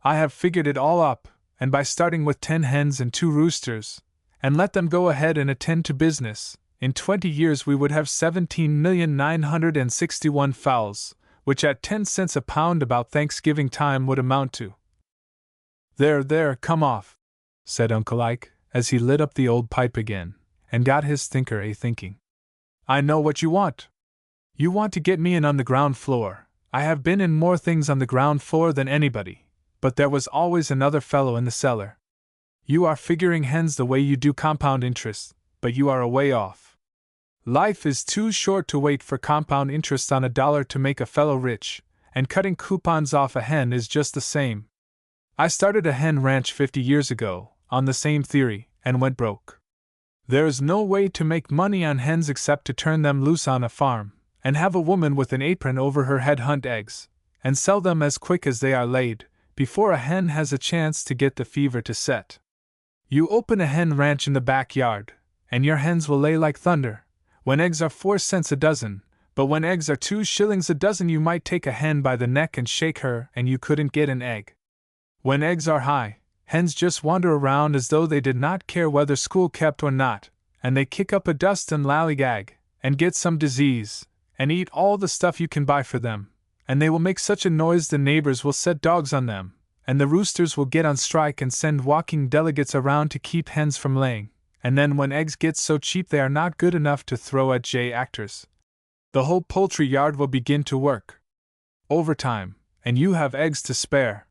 I have figured it all up, and by starting with 10 hens and 2 roosters, and let them go ahead and attend to business, in 20 years we would have 17,961 fowls, which at 10 cents a pound about Thanksgiving time would amount to—" There, come off," said Uncle Ike, as he lit up the old pipe again, and got his thinker a-thinking. "I know what you want. You want to get me in on the ground floor. I have been in more things on the ground floor than anybody, but there was always another fellow in the cellar. You are figuring hens the way you do compound interest, but you are a way off. Life is too short to wait for compound interest on $1 to make a fellow rich, and cutting coupons off a hen is just the same. I started a hen ranch 50 years ago, on the same theory, and went broke. There's no way to make money on hens except to turn them loose on a farm, and have a woman with an apron over her head hunt eggs, and sell them as quick as they are laid, before a hen has a chance to get the fever to set. You open a hen ranch in the backyard, and your hens will lay like thunder, when eggs are 4 cents a dozen, but when eggs are 2 shillings a dozen you might take a hen by the neck and shake her and you couldn't get an egg. When eggs are high, hens just wander around as though they did not care whether school kept or not, and they kick up a dust and lollygag, and get some disease, and eat all the stuff you can buy for them, and they will make such a noise the neighbors will set dogs on them, and the roosters will get on strike and send walking delegates around to keep hens from laying, and then when eggs get so cheap they are not good enough to throw at actors, the whole poultry yard will begin to work overtime, and you have eggs to spare.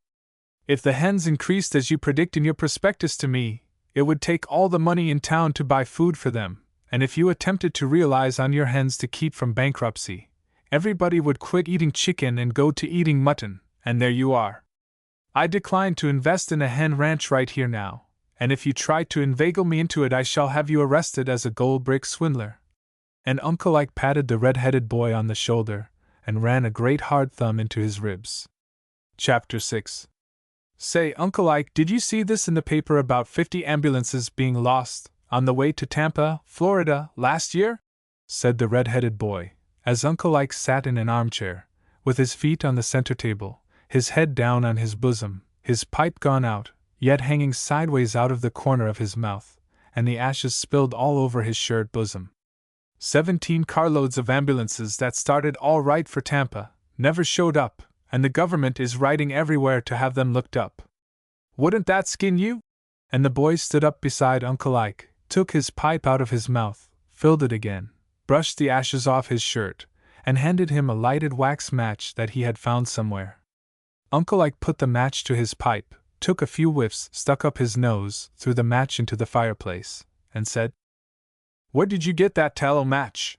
If the hens increased as you predict in your prospectus to me, it would take all the money in town to buy food for them, and if you attempted to realize on your hens to keep from bankruptcy, everybody would quit eating chicken and go to eating mutton, and there you are. I decline to invest in a hen ranch right here now, and if you try to inveigle me into it I shall have you arrested as a gold brick swindler." And Uncle Ike patted the red-headed boy on the shoulder, and ran a great hard thumb into his ribs. Chapter 6. "Say, Uncle Ike, did you see this in the paper about 50 ambulances being lost, on the way to Tampa, Florida, last year?" said the red-headed boy, as Uncle Ike sat in an armchair, with his feet on the center table, his head down on his bosom, his pipe gone out, yet hanging sideways out of the corner of his mouth, and the ashes spilled all over his shirt bosom. 17 carloads of ambulances that started all right for Tampa, never showed up, and the government is writing everywhere to have them looked up. Wouldn't that skin you?" And the boy stood up beside Uncle Ike, took his pipe out of his mouth, filled it again, brushed the ashes off his shirt, and handed him a lighted wax match that he had found somewhere. Uncle Ike put the match to his pipe, took a few whiffs, stuck up his nose, threw the match into the fireplace, and said, "Where did you get that tallow match?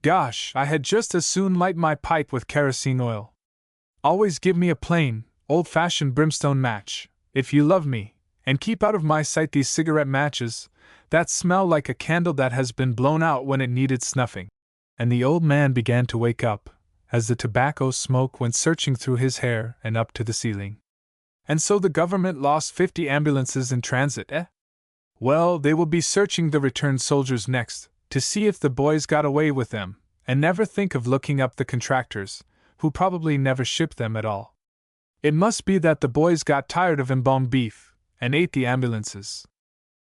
Gosh, I had just as soon light my pipe with kerosene oil. Always give me a plain, old-fashioned brimstone match, if you love me, and keep out of my sight these cigarette matches, that smell like a candle that has been blown out when it needed snuffing." And the old man began to wake up, as the tobacco smoke went searching through his hair and up to the ceiling. "And so the government lost 50 ambulances in transit, eh? Well, they will be searching the returned soldiers next, to see if the boys got away with them, and never think of looking up the contractors, who probably never shipped them at all. It must be that the boys got tired of embalmed beef, and ate the ambulances.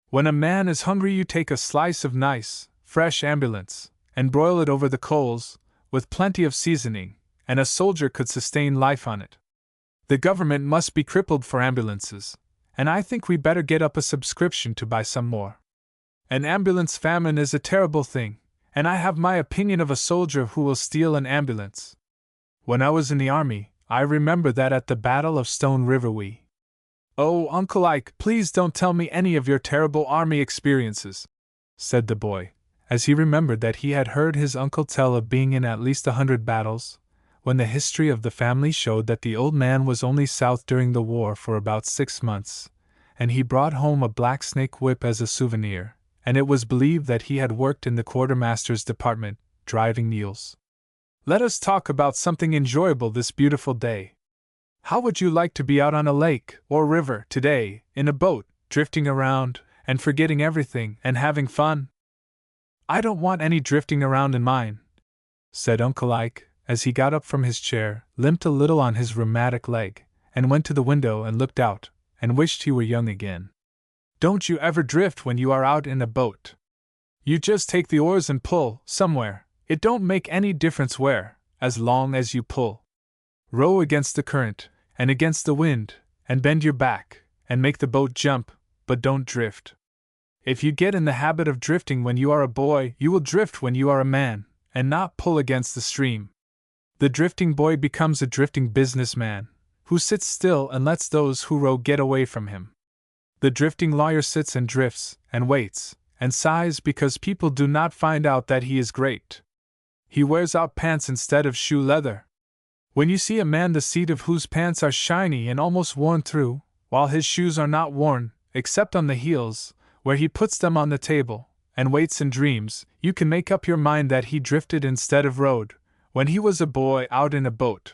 When a man is hungry you take a slice of nice, fresh ambulance, and broil it over the coals, with plenty of seasoning, and a soldier could sustain life on it. The government must be crippled for ambulances, and I think we better get up a subscription to buy some more. An ambulance famine is a terrible thing, and I have my opinion of a soldier who will steal an ambulance. When I was in the army, I remember that at the Battle of Stone River we—" "Oh, Uncle Ike, please don't tell me any of your terrible army experiences," said the boy, as he remembered that he had heard his uncle tell of being in at least 100 battles, when the history of the family showed that the old man was only south during the war for about 6 months, and he brought home a black snake whip as a souvenir, and it was believed that he had worked in the quartermaster's department, driving mules. Let us talk about something enjoyable this beautiful day. How would you like to be out on a lake or river today, in a boat, drifting around, and forgetting everything and having fun? I don't want any drifting around in mine, said Uncle Ike, as he got up from his chair, limped a little on his rheumatic leg, and went to the window and looked out, and wished he were young again. Don't you ever drift when you are out in a boat. You just take the oars and pull, somewhere, it don't make any difference where, as long as you pull. Row against the current, and against the wind, and bend your back, and make the boat jump, but don't drift. If you get in the habit of drifting when you are a boy, you will drift when you are a man, and not pull against the stream. The drifting boy becomes a drifting businessman, who sits still and lets those who row get away from him. The drifting lawyer sits and drifts, and waits, and sighs because people do not find out that he is great. He wears out pants instead of shoe leather. When you see a man the seat of whose pants are shiny and almost worn through, while his shoes are not worn, except on the heels, where he puts them on the table, and waits and dreams, you can make up your mind that he drifted instead of rowed, when he was a boy out in a boat.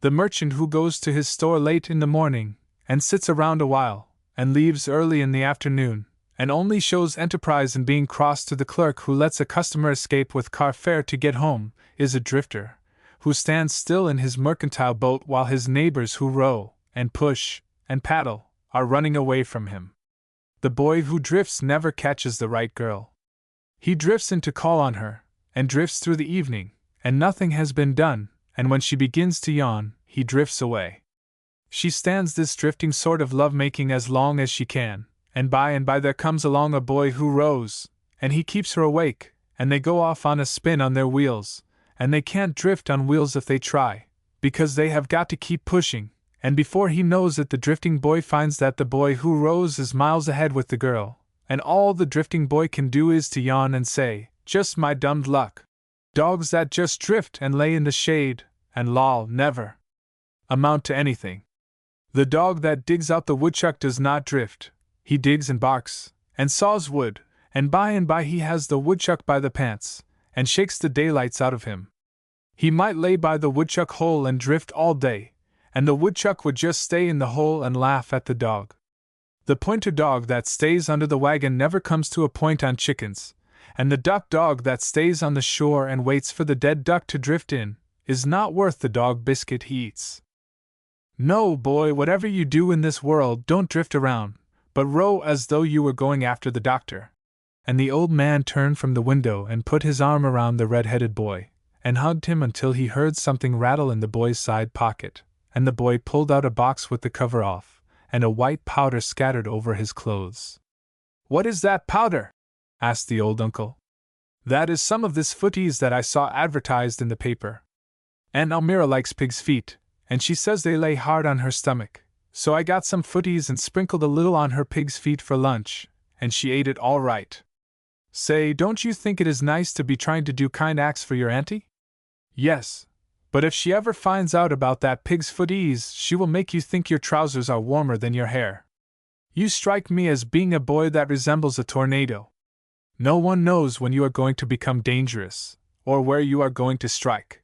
The merchant who goes to his store late in the morning, and sits around a while, and leaves early in the afternoon, and only shows enterprise in being cross to the clerk who lets a customer escape with car fare to get home, is a drifter, who stands still in his mercantile boat while his neighbors who row, and push, and paddle, are running away from him. The boy who drifts never catches the right girl. He drifts in to call on her, and drifts through the evening, and nothing has been done, and when she begins to yawn, he drifts away. She stands this drifting sort of love-making as long as she can, and by there comes along a boy who rows, and he keeps her awake, and they go off on a spin on their wheels, and they can't drift on wheels if they try, because they have got to keep pushing, and before he knows it the drifting boy finds that the boy who rows is miles ahead with the girl, and all the drifting boy can do is to yawn and say, "Just my dummed luck." Dogs that just drift and lay in the shade, and loll, never amount to anything. The dog that digs out the woodchuck does not drift. He digs and barks, and saws wood, and by he has the woodchuck by the pants, and shakes the daylights out of him. He might lay by the woodchuck hole and drift all day, and the woodchuck would just stay in the hole and laugh at the dog. The pointer dog that stays under the wagon never comes to a point on chickens, and the duck dog that stays on the shore and waits for the dead duck to drift in, is not worth the dog biscuit he eats. No, boy, whatever you do in this world, don't drift around, but row as though you were going after the doctor. And the old man turned from the window and put his arm around the red-headed boy, and hugged him until he heard something rattle in the boy's side pocket, and the boy pulled out a box with the cover off, and a white powder scattered over his clothes. "What is that powder?" asked the old uncle. "That is some of this footies that I saw advertised in the paper. Aunt Almira likes pig's feet, and she says they lay hard on her stomach, so I got some footies and sprinkled a little on her pig's feet for lunch, and she ate it all right. Say, don't you think it is nice to be trying to do kind acts for your auntie?" "Yes, but if she ever finds out about that pig's footies, she will make you think your trousers are warmer than your hair. You strike me as being a boy that resembles a tornado. No one knows when you are going to become dangerous, or where you are going to strike.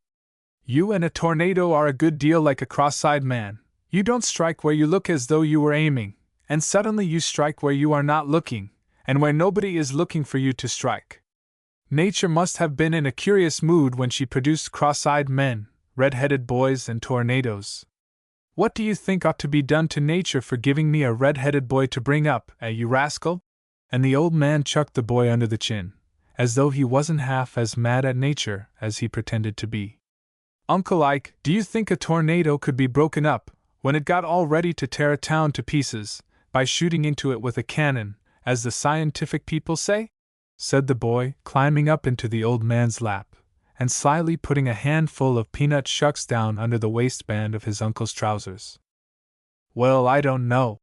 You and a tornado are a good deal like a cross-eyed man. You don't strike where you look as though you were aiming, and suddenly you strike where you are not looking, and where nobody is looking for you to strike. Nature must have been in a curious mood when she produced cross-eyed men, red-headed boys, and tornadoes. What do you think ought to be done to nature for giving me a red-headed boy to bring up, you rascal?" And the old man chucked the boy under the chin, as though he wasn't half as mad at nature as he pretended to be. "Uncle Ike, do you think a tornado could be broken up, when it got all ready to tear a town to pieces, by shooting into it with a cannon, as the scientific people say?" said the boy, climbing up into the old man's lap, and slyly putting a handful of peanut shucks down under the waistband of his uncle's trousers. "Well, I don't know,"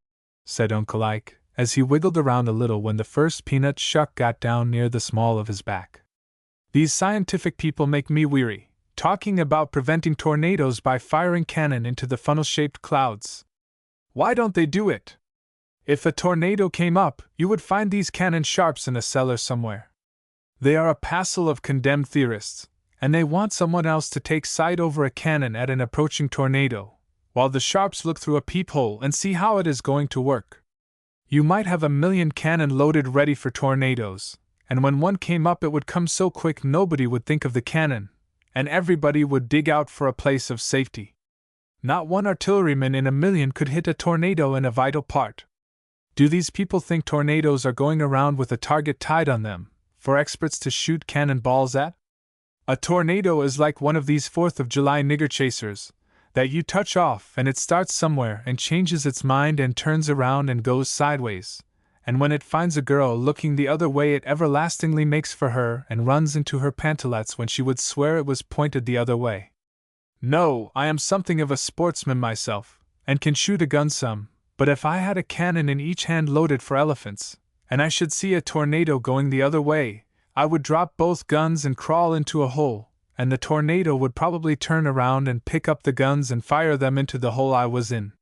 said Uncle Ike, as he wiggled around a little when the first peanut shuck got down near the small of his back. "These scientific people make me weary, talking about preventing tornadoes by firing cannon into the funnel-shaped clouds. Why don't they do it? If a tornado came up, you would find these cannon sharps in a cellar somewhere. They are a passel of condemned theorists, and they want someone else to take sight over a cannon at an approaching tornado, while the sharps look through a peephole and see how it is going to work. You might have 1,000,000 cannon loaded ready for tornadoes, and when one came up it would come so quick nobody would think of the cannon, and everybody would dig out for a place of safety. Not one artilleryman in 1,000,000 could hit a tornado in a vital part. Do these people think tornadoes are going around with a target tied on them, for experts to shoot cannon balls at? A tornado is like one of these 4th of July nigger chasers, that you touch off and it starts somewhere and changes its mind and turns around and goes sideways, and when it finds a girl looking the other way it everlastingly makes for her and runs into her pantalettes when she would swear it was pointed the other way. No, I am something of a sportsman myself, and can shoot a gun some, but if I had a cannon in each hand loaded for elephants, and I should see a tornado going the other way, I would drop both guns and crawl into a hole, and the tornado would probably turn around and pick up the guns and fire them into the hole I was in.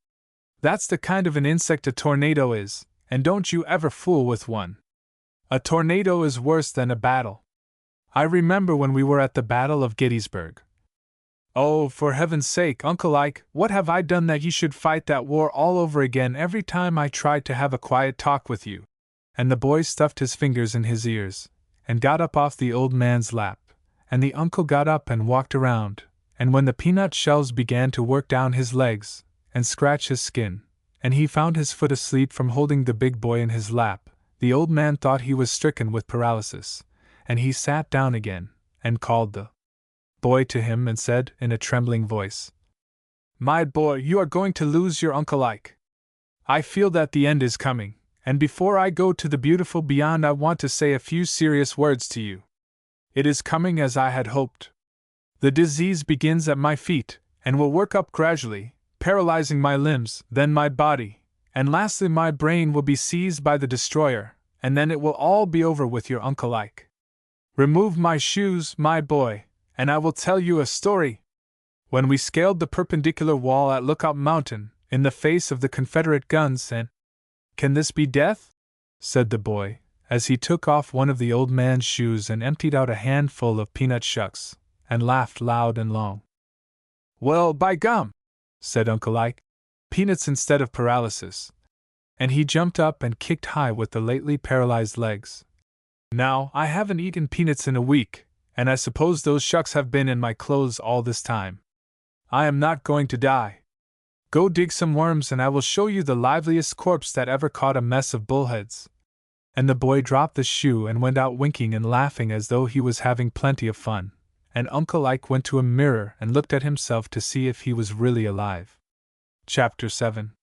That's the kind of an insect a tornado is, and don't you ever fool with one. A tornado is worse than a battle. I remember when we were at the Battle of Gettysburg. Oh, for heaven's sake, Uncle Ike, what have I done that you should fight that war all over again every time I tried to have a quiet talk with you? And the boy stuffed his fingers in his ears, and got up off the old man's lap, and the uncle got up and walked around, and when the peanut shells began to work down his legs, and scratch his skin, and he found his foot asleep from holding the big boy in his lap, the old man thought he was stricken with paralysis, and he sat down again, and called the boy to him and said in a trembling voice, "My boy, you are going to lose your Uncle Ike. I feel that the end is coming, and before I go to the beautiful beyond I want to say a few serious words to you. It is coming as I had hoped. The disease begins at my feet, and will work up gradually, paralyzing my limbs, then my body, and lastly my brain will be seized by the destroyer, and then it will all be over with your Uncle Ike. Remove my shoes, my boy, and I will tell you a story. When we scaled the perpendicular wall at Lookout Mountain, in the face of the Confederate guns, and—" "Can this be death?" said the boy, as he took off one of the old man's shoes and emptied out a handful of peanut shucks, and laughed loud and long. "Well, by gum!" said Uncle Ike. "Peanuts instead of paralysis." And he jumped up and kicked high with the lately paralyzed legs. "Now, I haven't eaten peanuts in a week, and I suppose those shucks have been in my clothes all this time. I am not going to die. Go dig some worms and I will show you the liveliest corpse that ever caught a mess of bullheads." And the boy dropped the shoe and went out winking and laughing as though he was having plenty of fun, and Uncle Ike went to a mirror and looked at himself to see if he was really alive. Chapter 7.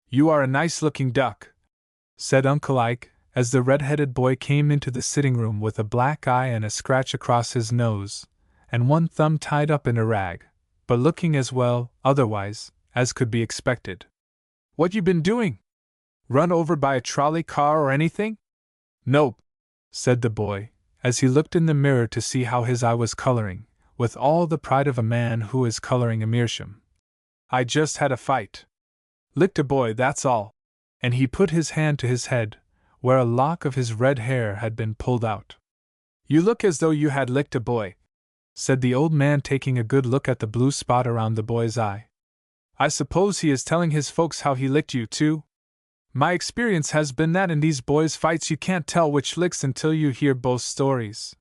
"You are a nice-looking duck," said Uncle Ike, as the red-headed boy came into the sitting room with a black eye and a scratch across his nose, and one thumb tied up in a rag, but looking as well, otherwise, as could be expected. "What you been doing? Run over by a trolley car or anything?" "Nope," said the boy, as he looked in the mirror to see how his eye was coloring, with all the pride of a man who is coloring a meerschaum. "I just had a fight. Licked a boy, that's all." And he put his hand to his head, where a lock of his red hair had been pulled out. "You look as though you had licked a boy," said the old man, taking a good look at the blue spot around the boy's eye. "I suppose he is telling his folks how he licked you, too? My experience has been that in these boys' fights you can't tell which licks until you hear both stories.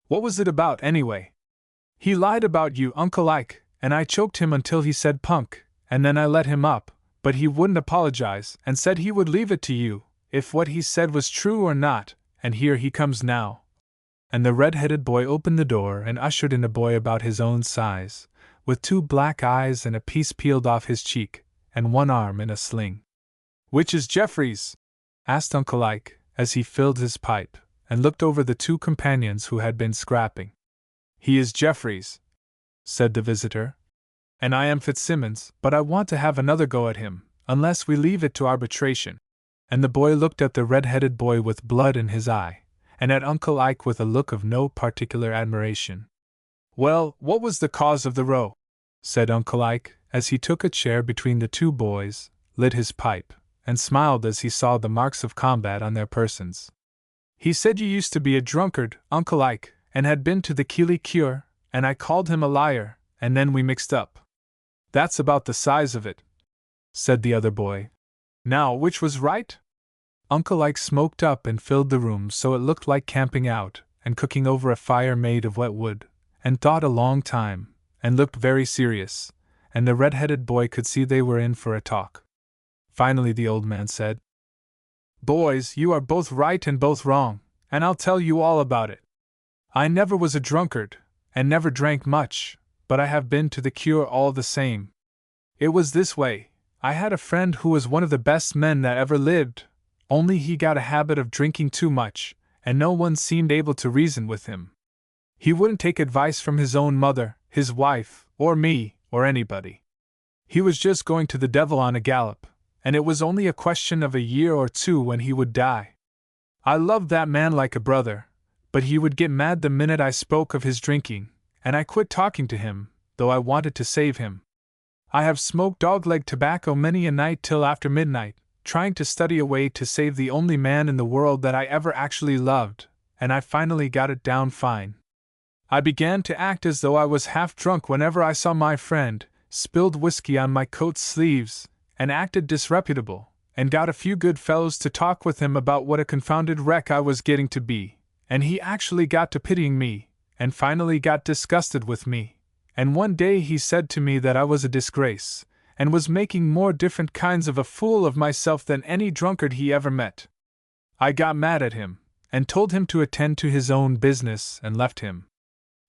What was it about, anyway?" "He lied about you, Uncle Ike, and I choked him until he said punk, and then I let him up, but he wouldn't apologize and said he would leave it to you, if what he said was true or not, and here he comes now." And the red-headed boy opened the door and ushered in a boy about his own size, with 2 black eyes and a piece peeled off his cheek, and one arm in a sling. "Which is Jeffries?" asked Uncle Ike, as he filled his pipe, and looked over the 2 companions who had been scrapping. "He is Jeffries," said the visitor. "And I am Fitzsimmons, but I want to have another go at him, unless we leave it to arbitration." And the boy looked at the red-headed boy with blood in his eye, and at Uncle Ike with a look of no particular admiration. "Well, what was the cause of the row?" said Uncle Ike, as he took a chair between the 2 boys, lit his pipe, and smiled as he saw the marks of combat on their persons. He said you used to be a drunkard, Uncle Ike, and had been to the Keeley cure, and I called him a liar, and then we mixed up. That's about the size of it, said the other boy. Now, which was right? Uncle Ike smoked up and filled the room so it looked like camping out and cooking over a fire made of wet wood, and thought a long time, and looked very serious, and the red-headed boy could see they were in for a talk. Finally the old man said, "Boys, you are both right and both wrong, and I'll tell you all about it. I never was a drunkard, and never drank much, but I have been to the cure all the same. It was this way. I had a friend who was one of the best men that ever lived, only he got a habit of drinking too much, and no one seemed able to reason with him. He wouldn't take advice from his own mother, his wife, or me, or anybody. He was just going to the devil on a gallop, and it was only a question of a year or two when he would die. I loved that man like a brother, but he would get mad the minute I spoke of his drinking, and I quit talking to him, though I wanted to save him. I have smoked dog-leg tobacco many a night till after midnight, trying to study a way to save the only man in the world that I ever actually loved, and I finally got it down fine. I began to act as though I was half drunk whenever I saw my friend, spilled whiskey on my coat sleeves, and acted disreputable, and got a few good fellows to talk with him about what a confounded wreck I was getting to be, and he actually got to pitying me, and finally got disgusted with me. And one day he said to me that I was a disgrace, and was making more different kinds of a fool of myself than any drunkard he ever met. I got mad at him, and told him to attend to his own business, and left him.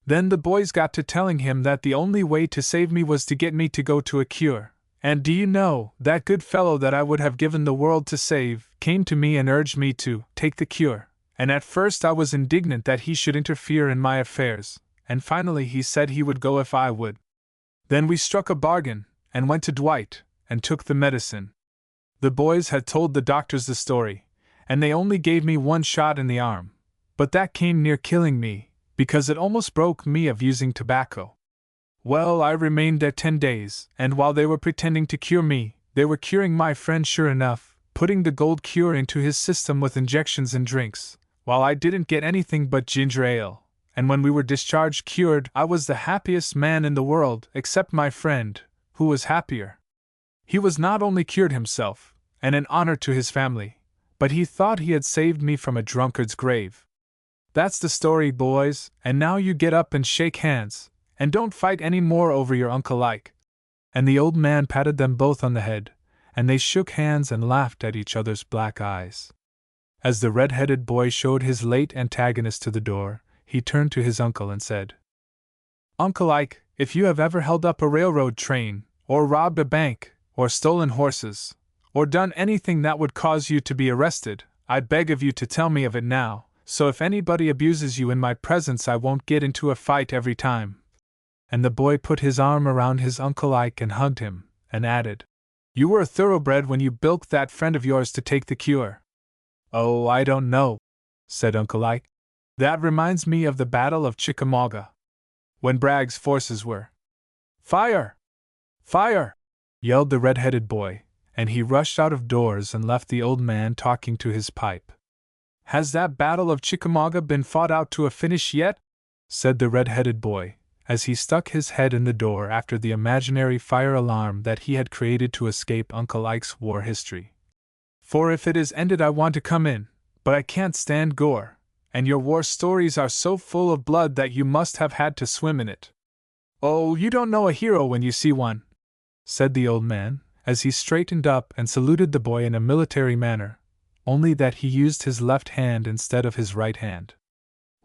Then the boys got to telling him that the only way to save me was to get me to go to a cure, and do you know, that good fellow that I would have given the world to save came to me and urged me to take the cure, and at first I was indignant that he should interfere in my affairs, and finally he said he would go if I would. Then we struck a bargain, and went to Dwight, and took the medicine. The boys had told the doctors the story, and they only gave me one shot in the arm, but that came near killing me, because it almost broke me of using tobacco. Well, I remained there 10 days, and while they were pretending to cure me, they were curing my friend sure enough, putting the gold cure into his system with injections and drinks, while I didn't get anything but ginger ale. And when we were discharged cured, I was the happiest man in the world, except my friend, who was happier. He was not only cured himself, and an honor to his family, but he thought he had saved me from a drunkard's grave. That's the story, boys, and now you get up and shake hands, and don't fight any more over your Uncle Ike. And the old man patted them both on the head, and they shook hands and laughed at each other's black eyes. As the red-headed boy showed his late antagonist to the door, he turned to his uncle and said, "Uncle Ike, if you have ever held up a railroad train, or robbed a bank, or stolen horses, or done anything that would cause you to be arrested, I beg of you to tell me of it now, so if anybody abuses you in my presence I won't get into a fight every time." And the boy put his arm around his Uncle Ike and hugged him, and added, "You were a thoroughbred when you bilked that friend of yours to take the cure." "Oh, I don't know," said Uncle Ike. "That reminds me of the Battle of Chickamauga, when Bragg's forces were—" "Fire! Fire!" yelled the red-headed boy, and he rushed out of doors and left the old man talking to his pipe. "Has that Battle of Chickamauga been fought out to a finish yet?" said the red-headed boy, as he stuck his head in the door after the imaginary fire alarm that he had created to escape Uncle Ike's war history. "For if it is ended I want to come in, but I can't stand gore. And your war stories are so full of blood that you must have had to swim in it." "Oh, you don't know a hero when you see one," said the old man, as he straightened up and saluted the boy in a military manner, only that he used his left hand instead of his right hand.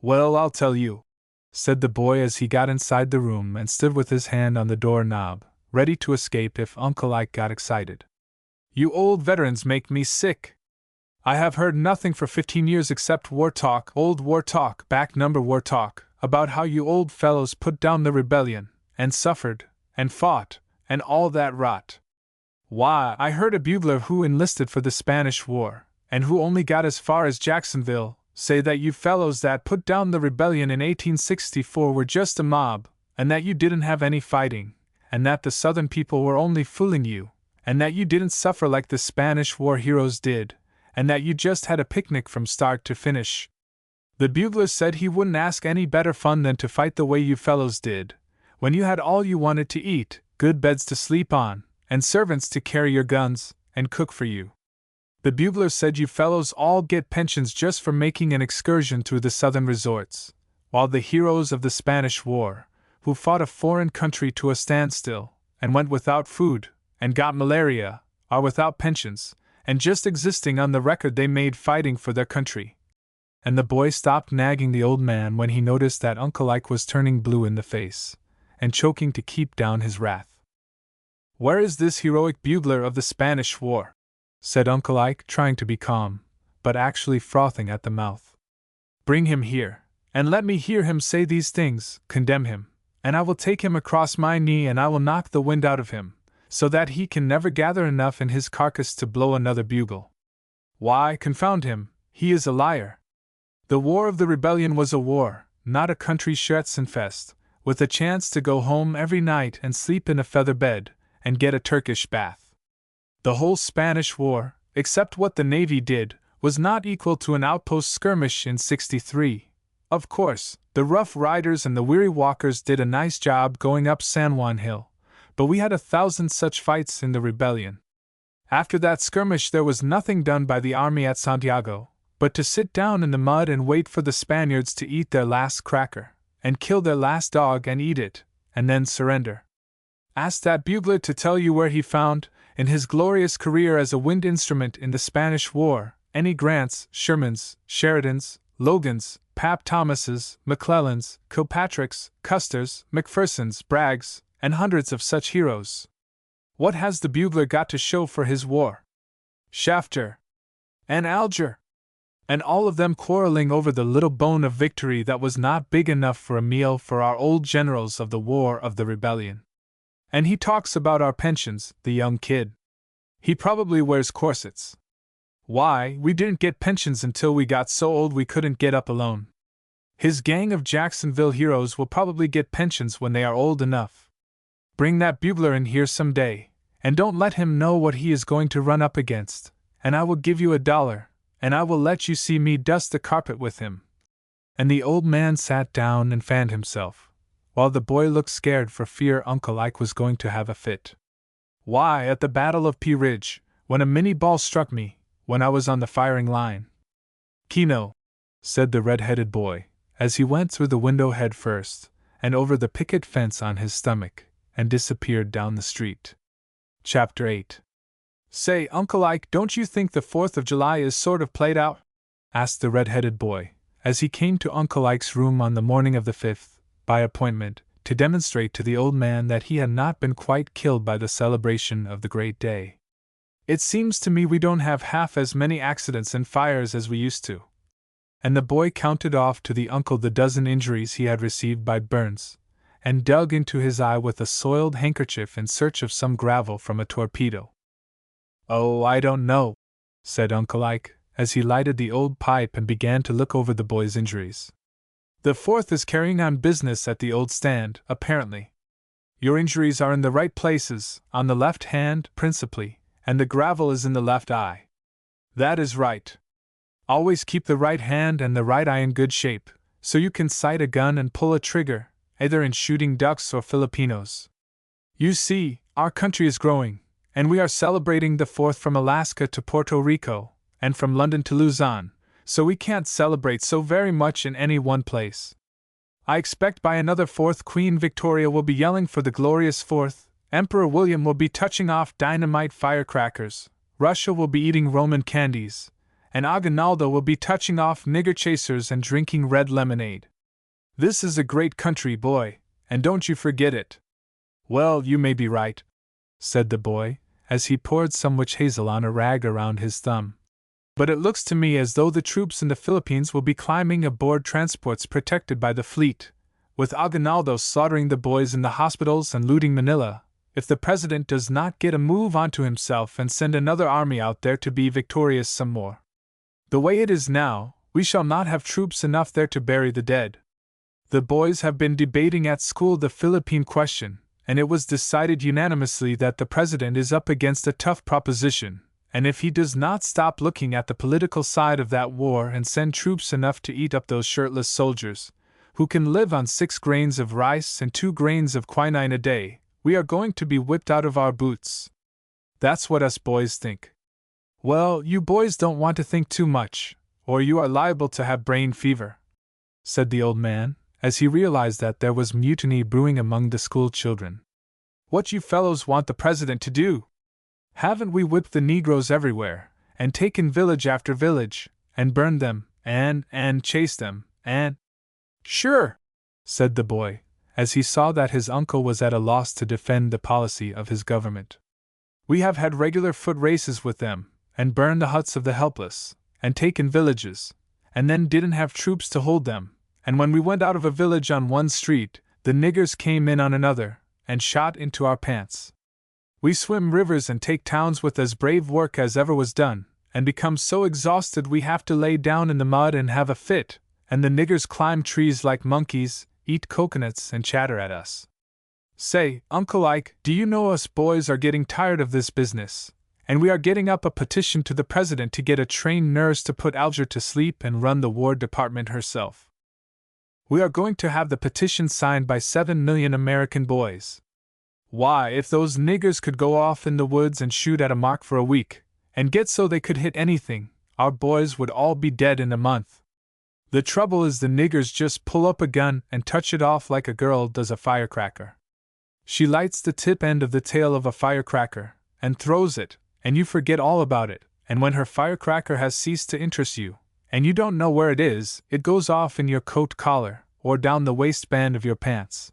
"Well, I'll tell you," said the boy as he got inside the room and stood with his hand on the door knob, ready to escape if Uncle Ike got excited. "You old veterans make me sick. I have heard nothing for 15 years except war talk, old war talk, back number war talk, about how you old fellows put down the rebellion, and suffered, and fought, and all that rot. Why, I heard a bugler who enlisted for the Spanish War, and who only got as far as Jacksonville, say that you fellows that put down the rebellion in 1864 were just a mob, and that you didn't have any fighting, and that the Southern people were only fooling you, and that you didn't suffer like the Spanish War heroes did, and that you just had a picnic from start to finish, The bugler said he wouldn't ask any better fun than to fight the way you fellows did, when you had all you wanted to eat, good beds to sleep on, and servants to carry your guns and cook for you. The bugler said you fellows all get pensions just for making an excursion through the southern resorts, while the heroes of the Spanish War, who fought a foreign country to a standstill, and went without food, and got malaria, are without pensions, and just existing on the record they made fighting for their country. And the boy stopped nagging the old man when he noticed that Uncle Ike was turning blue in the face, and choking to keep down his wrath. "Where is this heroic bugler of the Spanish War?" said Uncle Ike, trying to be calm, but actually frothing at the mouth. "Bring him here, and let me hear him say these things, condemn him, and I will take him across my knee and I will knock the wind out of him, so that he can never gather enough in his carcass to blow another bugle. Why, confound him, he is a liar. The War of the Rebellion was a war, not a country Schützenfest, with a chance to go home every night and sleep in a feather bed, and get a Turkish bath. The whole Spanish War, except what the Navy did, was not equal to an outpost skirmish in '63. Of course, the Rough Riders and the Weary Walkers did a nice job going up San Juan Hill, but we had 1,000 such fights in the rebellion. After that skirmish there was nothing done by the army at Santiago, but to sit down in the mud and wait for the Spaniards to eat their last cracker, and kill their last dog and eat it, and then surrender. Ask that bugler to tell you where he found, in his glorious career as a wind instrument in the Spanish War, any Grants, Shermans, Sheridans, Logans, Pap Thomases, McClellans, Kilpatricks, Custers, McPhersons, Braggs, and hundreds of such heroes. What has the bugler got to show for his war? Shafter and Alger, and all of them quarreling over the little bone of victory that was not big enough for a meal for our old generals of the War of the Rebellion. And he talks about our pensions, the young kid. He probably wears corsets. Why, we didn't get pensions until we got so old we couldn't get up alone. His gang of Jacksonville heroes will probably get pensions when they are old enough. Bring that bugler in here some day, and don't let him know what he is going to run up against, and I will give you $1, and I will let you see me dust the carpet with him." And the old man sat down and fanned himself, while the boy looked scared for fear Uncle Ike was going to have a fit. "Why, at the Battle of Pea Ridge, when a Minnie ball struck me, when I was on the firing line." "Kino," said the red-headed boy, as he went through the window head first, and over the picket fence on his stomach, and disappeared down the street. Chapter 8. "Say, Uncle Ike, don't you think the 4th of July is sort of played out?" asked the red-headed boy, as he came to Uncle Ike's room on the morning of the 5th, by appointment, to demonstrate to the old man that he had not been quite killed by the celebration of the great day. "It seems to me we don't have half as many accidents and fires as we used to." And the boy counted off to the uncle the dozen injuries he had received by burns, and dug into his eye with a soiled handkerchief in search of some gravel from a torpedo. "Oh, I don't know," said Uncle Ike, as he lighted the old pipe and began to look over the boy's injuries. "The 4th is carrying on business at the old stand, apparently. Your injuries are in the right places, on the left hand, principally, and the gravel is in the left eye. That is right. Always keep the right hand and the right eye in good shape, so you can sight a gun and pull a trigger, either in shooting ducks or Filipinos. You see, our country is growing, and we are celebrating the 4th from Alaska to Puerto Rico, and from London to Luzon, so we can't celebrate so very much in any one place. I expect by another 4th Queen Victoria will be yelling for the glorious 4th, Emperor William will be touching off dynamite firecrackers, Russia will be eating Roman candies, and Aguinaldo will be touching off nigger chasers and drinking red lemonade. This is a great country, boy, and don't you forget it." "Well, you may be right," said the boy, as he poured some witch hazel on a rag around his thumb. "But it looks to me as though the troops in the Philippines will be climbing aboard transports protected by the fleet, with Aguinaldo slaughtering the boys in the hospitals and looting Manila, if the president does not get a move onto himself and send another army out there to be victorious some more. The way it is now, we shall not have troops enough there to bury the dead. The boys have been debating at school the Philippine question, and it was decided unanimously that the president is up against a tough proposition, and if he does not stop looking at the political side of that war and send troops enough to eat up those shirtless soldiers, who can live on 6 grains of rice and 2 grains of quinine a day, we are going to be whipped out of our boots. That's what us boys think. Well, you boys don't want to think too much, or you are liable to have brain fever, said the old man, as he realized that there was mutiny brewing among the school children. What you fellows want the president to do? Haven't we whipped the Negroes everywhere, and taken village after village, and burned them, and chased them, and— Sure, said the boy, as he saw that his uncle was at a loss to defend the policy of his government. We have had regular foot races with them, and burned the huts of the helpless, and taken villages, and then didn't have troops to hold them, and when we went out of a village on one street, the niggers came in on another, and shot into our pants. We swim rivers and take towns with as brave work as ever was done, and become so exhausted we have to lay down in the mud and have a fit, and the niggers climb trees like monkeys, eat coconuts, and chatter at us. Say, Uncle Ike, do you know us boys are getting tired of this business, and we are getting up a petition to the president to get a trained nurse to put Alger to sleep and run the War Department herself. We are going to have the petition signed by 7 million American boys. Why, if those niggers could go off in the woods and shoot at a mark for a week, and get so they could hit anything, our boys would all be dead in a month. The trouble is the niggers just pull up a gun and touch it off like a girl does a firecracker. She lights the tip end of the tail of a firecracker, and throws it, and you forget all about it, and when her firecracker has ceased to interest you, and you don't know where it is, it goes off in your coat collar, or down the waistband of your pants.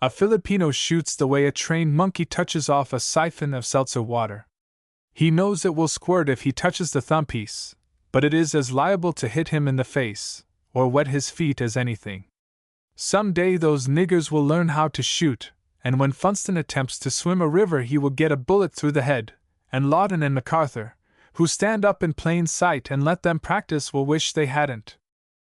A Filipino shoots the way a trained monkey touches off a siphon of seltzer water. He knows it will squirt if he touches the thumbpiece, but it is as liable to hit him in the face, or wet his feet as anything. Some day those niggers will learn how to shoot, and when Funston attempts to swim a river he will get a bullet through the head, and Lawton and MacArthur, who stand up in plain sight and let them practice, will wish they hadn't.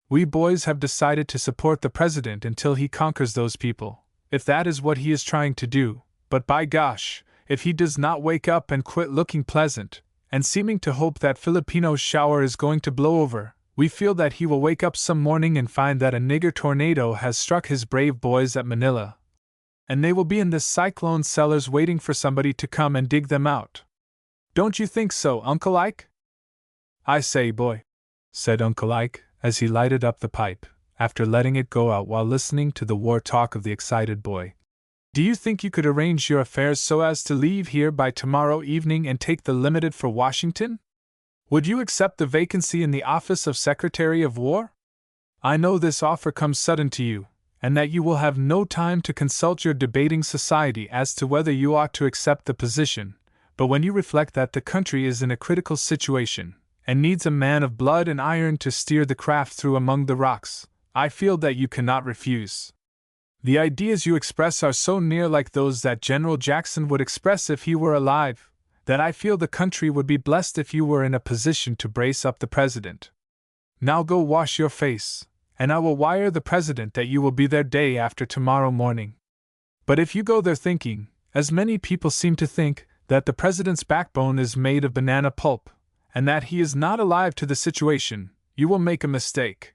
We boys have decided to support the president until he conquers those people, if that is what he is trying to do, but by gosh, if he does not wake up and quit looking pleasant, and seeming to hope that Filipino shower is going to blow over, we feel that he will wake up some morning and find that a nigger tornado has struck his brave boys at Manila, and they will be in the cyclone cellars waiting for somebody to come and dig them out. Don't you think so, Uncle Ike? I say, boy, said Uncle Ike, as he lighted up the pipe, after letting it go out while listening to the war talk of the excited boy. Do you think you could arrange your affairs so as to leave here by tomorrow evening and take the Limited for Washington? Would you accept the vacancy in the office of Secretary of War? I know this offer comes sudden to you, and that you will have no time to consult your debating society as to whether you ought to accept the position, but when you reflect that the country is in a critical situation, and needs a man of blood and iron to steer the craft through among the rocks, I feel that you cannot refuse. The ideas you express are so near like those that General Jackson would express if he were alive, that I feel the country would be blessed if you were in a position to brace up the president. Now go wash your face, and I will wire the president that you will be there day after tomorrow morning. But if you go there thinking, as many people seem to think, that the president's backbone is made of banana pulp, and that he is not alive to the situation, you will make a mistake.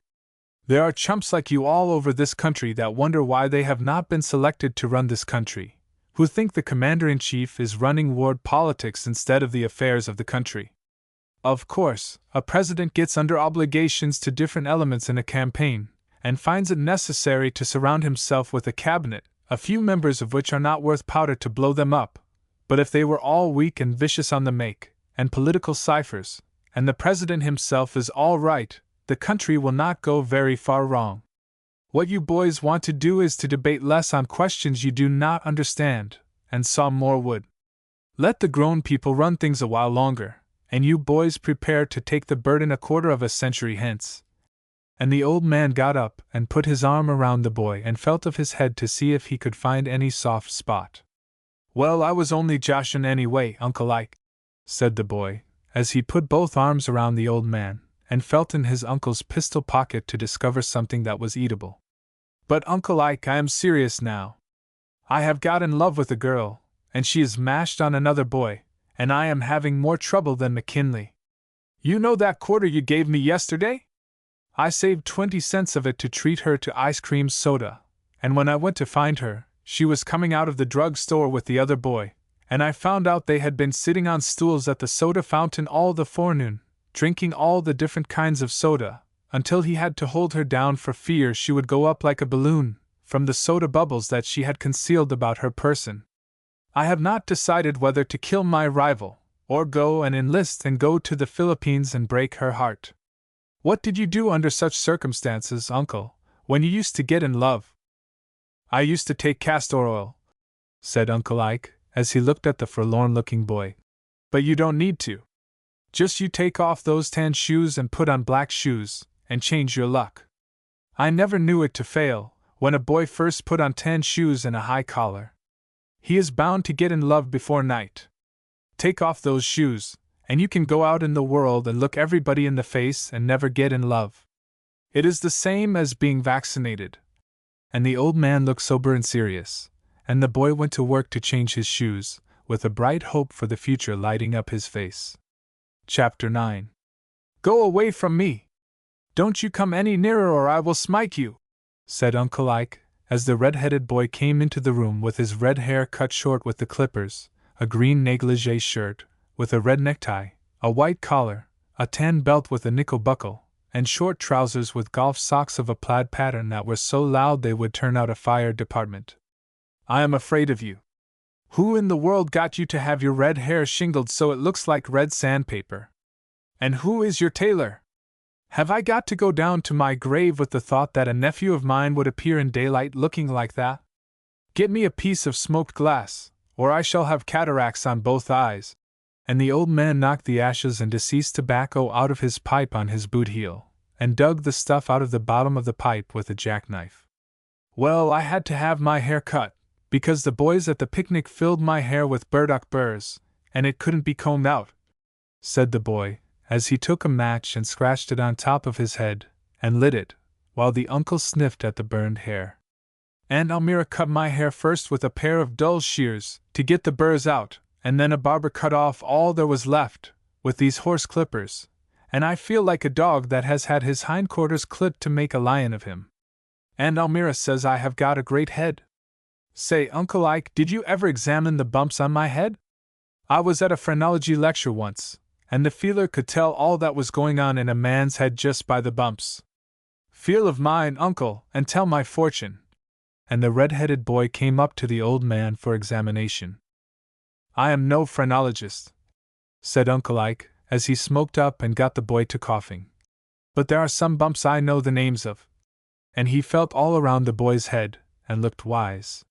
There are chumps like you all over this country that wonder why they have not been selected to run this country, who think the commander-in-chief is running ward politics instead of the affairs of the country. Of course, a president gets under obligations to different elements in a campaign, and finds it necessary to surround himself with a cabinet, a few members of which are not worth powder to blow them up, but if they were all weak and vicious on the make, and political ciphers, and the president himself is all right, the country will not go very far wrong. What you boys want to do is to debate less on questions you do not understand, and saw more wood. Let the grown people run things a while longer, and you boys prepare to take the burden a quarter of a century hence. And the old man got up and put his arm around the boy and felt of his head to see if he could find any soft spot. Well, I was only joshin' anyway, Uncle Ike, said the boy, as he put both arms around the old man, and felt in his uncle's pistol pocket to discover something that was eatable. But Uncle Ike, I am serious now. I have got in love with a girl, and she is mashed on another boy, and I am having more trouble than McKinley. You know that quarter you gave me yesterday? I saved 20 cents of it to treat her to ice cream soda, and when I went to find her, she was coming out of the drug store with the other boy, and I found out they had been sitting on stools at the soda fountain all the forenoon, drinking all the different kinds of soda, until he had to hold her down for fear she would go up like a balloon, from the soda bubbles that she had concealed about her person. I have not decided whether to kill my rival, or go and enlist and go to the Philippines and break her heart. What did you do under such circumstances, Uncle, when you used to get in love? I used to take castor oil, said Uncle Ike, as he looked at the forlorn-looking boy. But you don't need to. Just you take off those tan shoes and put on black shoes, and change your luck. I never knew it to fail, when a boy first put on tan shoes and a high collar. He is bound to get in love before night. Take off those shoes, and you can go out in the world and look everybody in the face and never get in love. It is the same as being vaccinated. And the old man looked sober and serious, and the boy went to work to change his shoes, with a bright hope for the future lighting up his face. Chapter 9. Go away from me! Don't you come any nearer or I will smite you, said Uncle Ike, as the red-headed boy came into the room with his red hair cut short with the clippers, a green negligee shirt, with a red necktie, a white collar, a tan belt with a nickel buckle, and short trousers with golf socks of a plaid pattern that were so loud they would turn out a fire department. I am afraid of you. Who in the world got you to have your red hair shingled so it looks like red sandpaper? And who is your tailor? Have I got to go down to my grave with the thought that a nephew of mine would appear in daylight looking like that? Get me a piece of smoked glass, or I shall have cataracts on both eyes. And the old man knocked the ashes and deceased tobacco out of his pipe on his boot heel, and dug the stuff out of the bottom of the pipe with a jackknife. Well, I had to have my hair cut, because the boys at the picnic filled my hair with burdock burrs, and it couldn't be combed out, said the boy, as he took a match and scratched it on top of his head, and lit it, while the uncle sniffed at the burned hair. Aunt Almira cut my hair first with a pair of dull shears, to get the burrs out, and then a barber cut off all there was left, with these horse clippers, and I feel like a dog that has had his hindquarters clipped to make a lion of him. Aunt Almira says I have got a great head. Say, Uncle Ike, did you ever examine the bumps on my head? I was at a phrenology lecture once, and the feeler could tell all that was going on in a man's head just by the bumps. Feel of mine, Uncle, and tell my fortune. And the red-headed boy came up to the old man for examination. I am no phrenologist, said Uncle Ike, as he smoked up and got the boy to coughing. But there are some bumps I know the names of. And he felt all around the boy's head, and looked wise.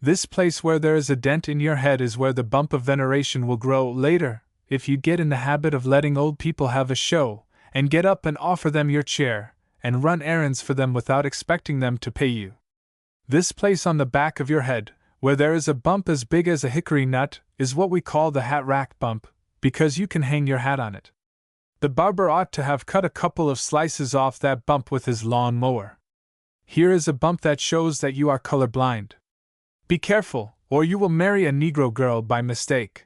This place where there is a dent in your head is where the bump of veneration will grow later, if you get in the habit of letting old people have a show, and get up and offer them your chair, and run errands for them without expecting them to pay you. This place on the back of your head, where there is a bump as big as a hickory nut, is what we call the hat rack bump, because you can hang your hat on it. The barber ought to have cut a couple of slices off that bump with his lawn mower. Here is a bump that shows that you are colorblind. Be careful, or you will marry a Negro girl by mistake.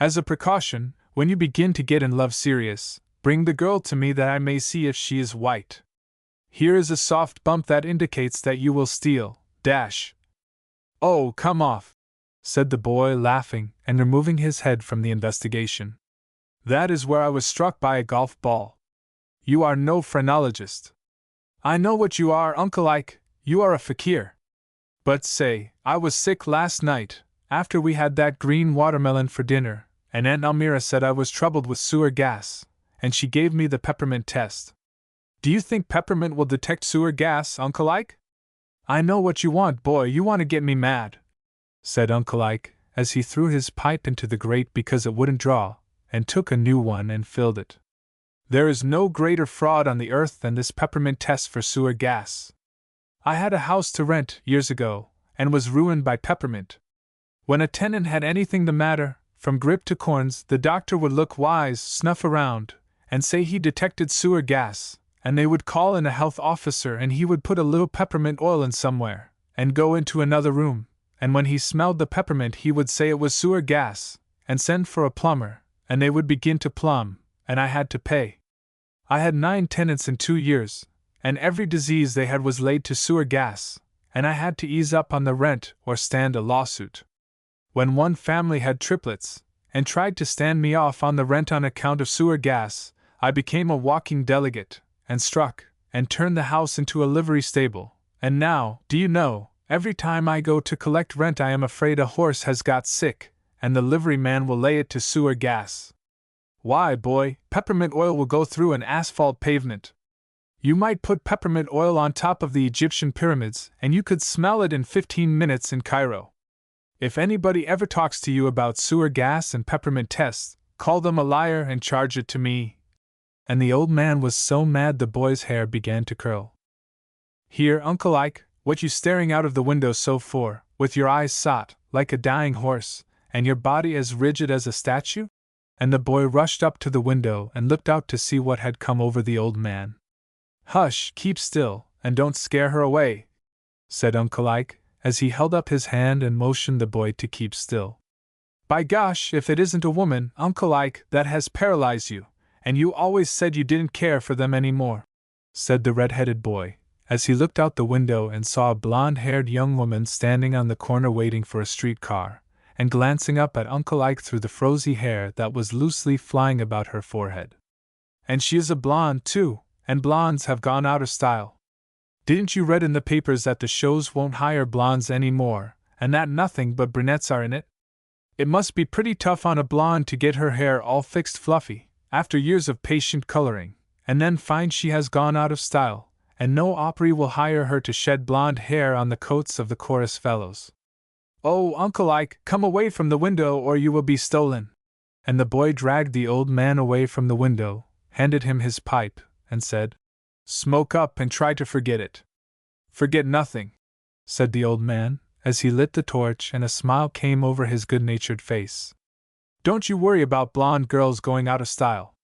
As a precaution, when you begin to get in love serious, bring the girl to me that I may see if she is white. Here is a soft bump that indicates that you will steal, dash. Oh, come off, said the boy, laughing and removing his head from the investigation. That is where I was struck by a golf ball. You are no phrenologist. I know what you are, Uncle Ike, you are a fakir. But say, I was sick last night, after we had that green watermelon for dinner, and Aunt Almira said I was troubled with sewer gas, and she gave me the peppermint test. Do you think peppermint will detect sewer gas, Uncle Ike? I know what you want, boy, you want to get me mad, said Uncle Ike, as he threw his pipe into the grate because it wouldn't draw, and took a new one and filled it. There is no greater fraud on the earth than this peppermint test for sewer gas. I had a house to rent years ago, and was ruined by peppermint. When a tenant had anything the matter, from grip to corns, the doctor would look wise, snuff around, and say he detected sewer gas, and they would call in a health officer and he would put a little peppermint oil in somewhere, and go into another room, and when he smelled the peppermint he would say it was sewer gas, and send for a plumber, and they would begin to plumb, and I had to pay. I had 9 tenants in 2 years, and every disease they had was laid to sewer gas, and I had to ease up on the rent or stand a lawsuit. When one family had triplets, and tried to stand me off on the rent on account of sewer gas, I became a walking delegate, and struck, and turned the house into a livery stable, and now, do you know, every time I go to collect rent I am afraid a horse has got sick, and the liveryman will lay it to sewer gas. Why, boy, peppermint oil will go through an asphalt pavement. You might put peppermint oil on top of the Egyptian pyramids, and you could smell it in 15 minutes in Cairo. If anybody ever talks to you about sewer gas and peppermint tests, call them a liar and charge it to me. And the old man was so mad the boy's hair began to curl. Here, Uncle Ike, what you staring out of the window so for, with your eyes sot, like a dying horse, and your body as rigid as a statue? And the boy rushed up to the window and looked out to see what had come over the old man. Hush, keep still, and don't scare her away, said Uncle Ike, as he held up his hand and motioned the boy to keep still. By gosh, if it isn't a woman, Uncle Ike, that has paralyzed you, and you always said you didn't care for them any more, said the red-headed boy, as he looked out the window and saw a blonde-haired young woman standing on the corner waiting for a streetcar, and glancing up at Uncle Ike through the frosy hair that was loosely flying about her forehead. And she is a blonde, too, and blondes have gone out of style. Didn't you read in the papers that the shows won't hire blondes any more, and that nothing but brunettes are in it? It must be pretty tough on a blonde to get her hair all fixed fluffy, after years of patient coloring, and then find she has gone out of style, and no Opry will hire her to shed blonde hair on the coats of the chorus fellows. Oh, Uncle Ike, come away from the window or you will be stolen. And the boy dragged the old man away from the window, handed him his pipe, and said, Smoke up and try to forget it. Forget nothing, said the old man, as he lit the torch and a smile came over his good-natured face. Don't you worry about blonde girls going out of style.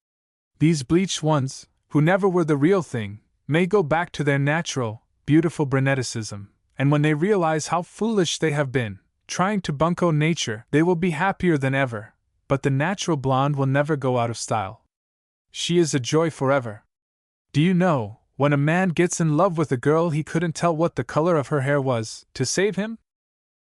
These bleached ones, who never were the real thing, may go back to their natural, beautiful brunetticism, and when they realize how foolish they have been, trying to bunko nature, they will be happier than ever, but the natural blonde will never go out of style. She is a joy forever. Do you know, when a man gets in love with a girl he couldn't tell what the color of her hair was, to save him?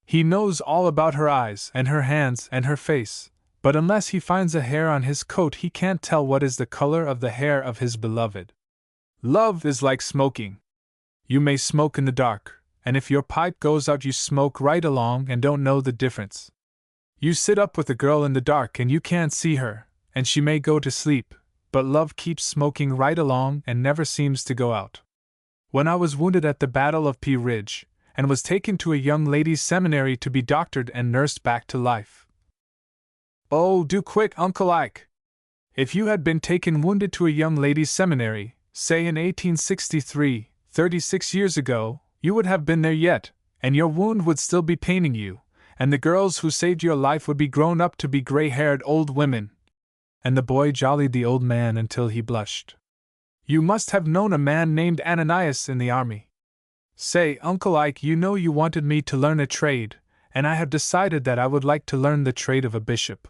He knows all about her eyes and her hands and her face, but unless he finds a hair on his coat he can't tell what is the color of the hair of his beloved. Love is like smoking. You may smoke in the dark, and if your pipe goes out you smoke right along and don't know the difference. You sit up with a girl in the dark and you can't see her, and she may go to sleep, but love keeps smoking right along and never seems to go out. When I was wounded at the Battle of Pea Ridge, and was taken to a young ladies' seminary to be doctored and nursed back to life. Oh, do quick, Uncle Ike! If you had been taken wounded to a young ladies' seminary, say in 1863, 36 years ago, you would have been there yet, and your wound would still be paining you, and the girls who saved your life would be grown up to be gray-haired old women. And the boy jollied the old man until he blushed. You must have known a man named Ananias in the army. Say, Uncle Ike, you know you wanted me to learn a trade, and I have decided that I would like to learn the trade of a bishop.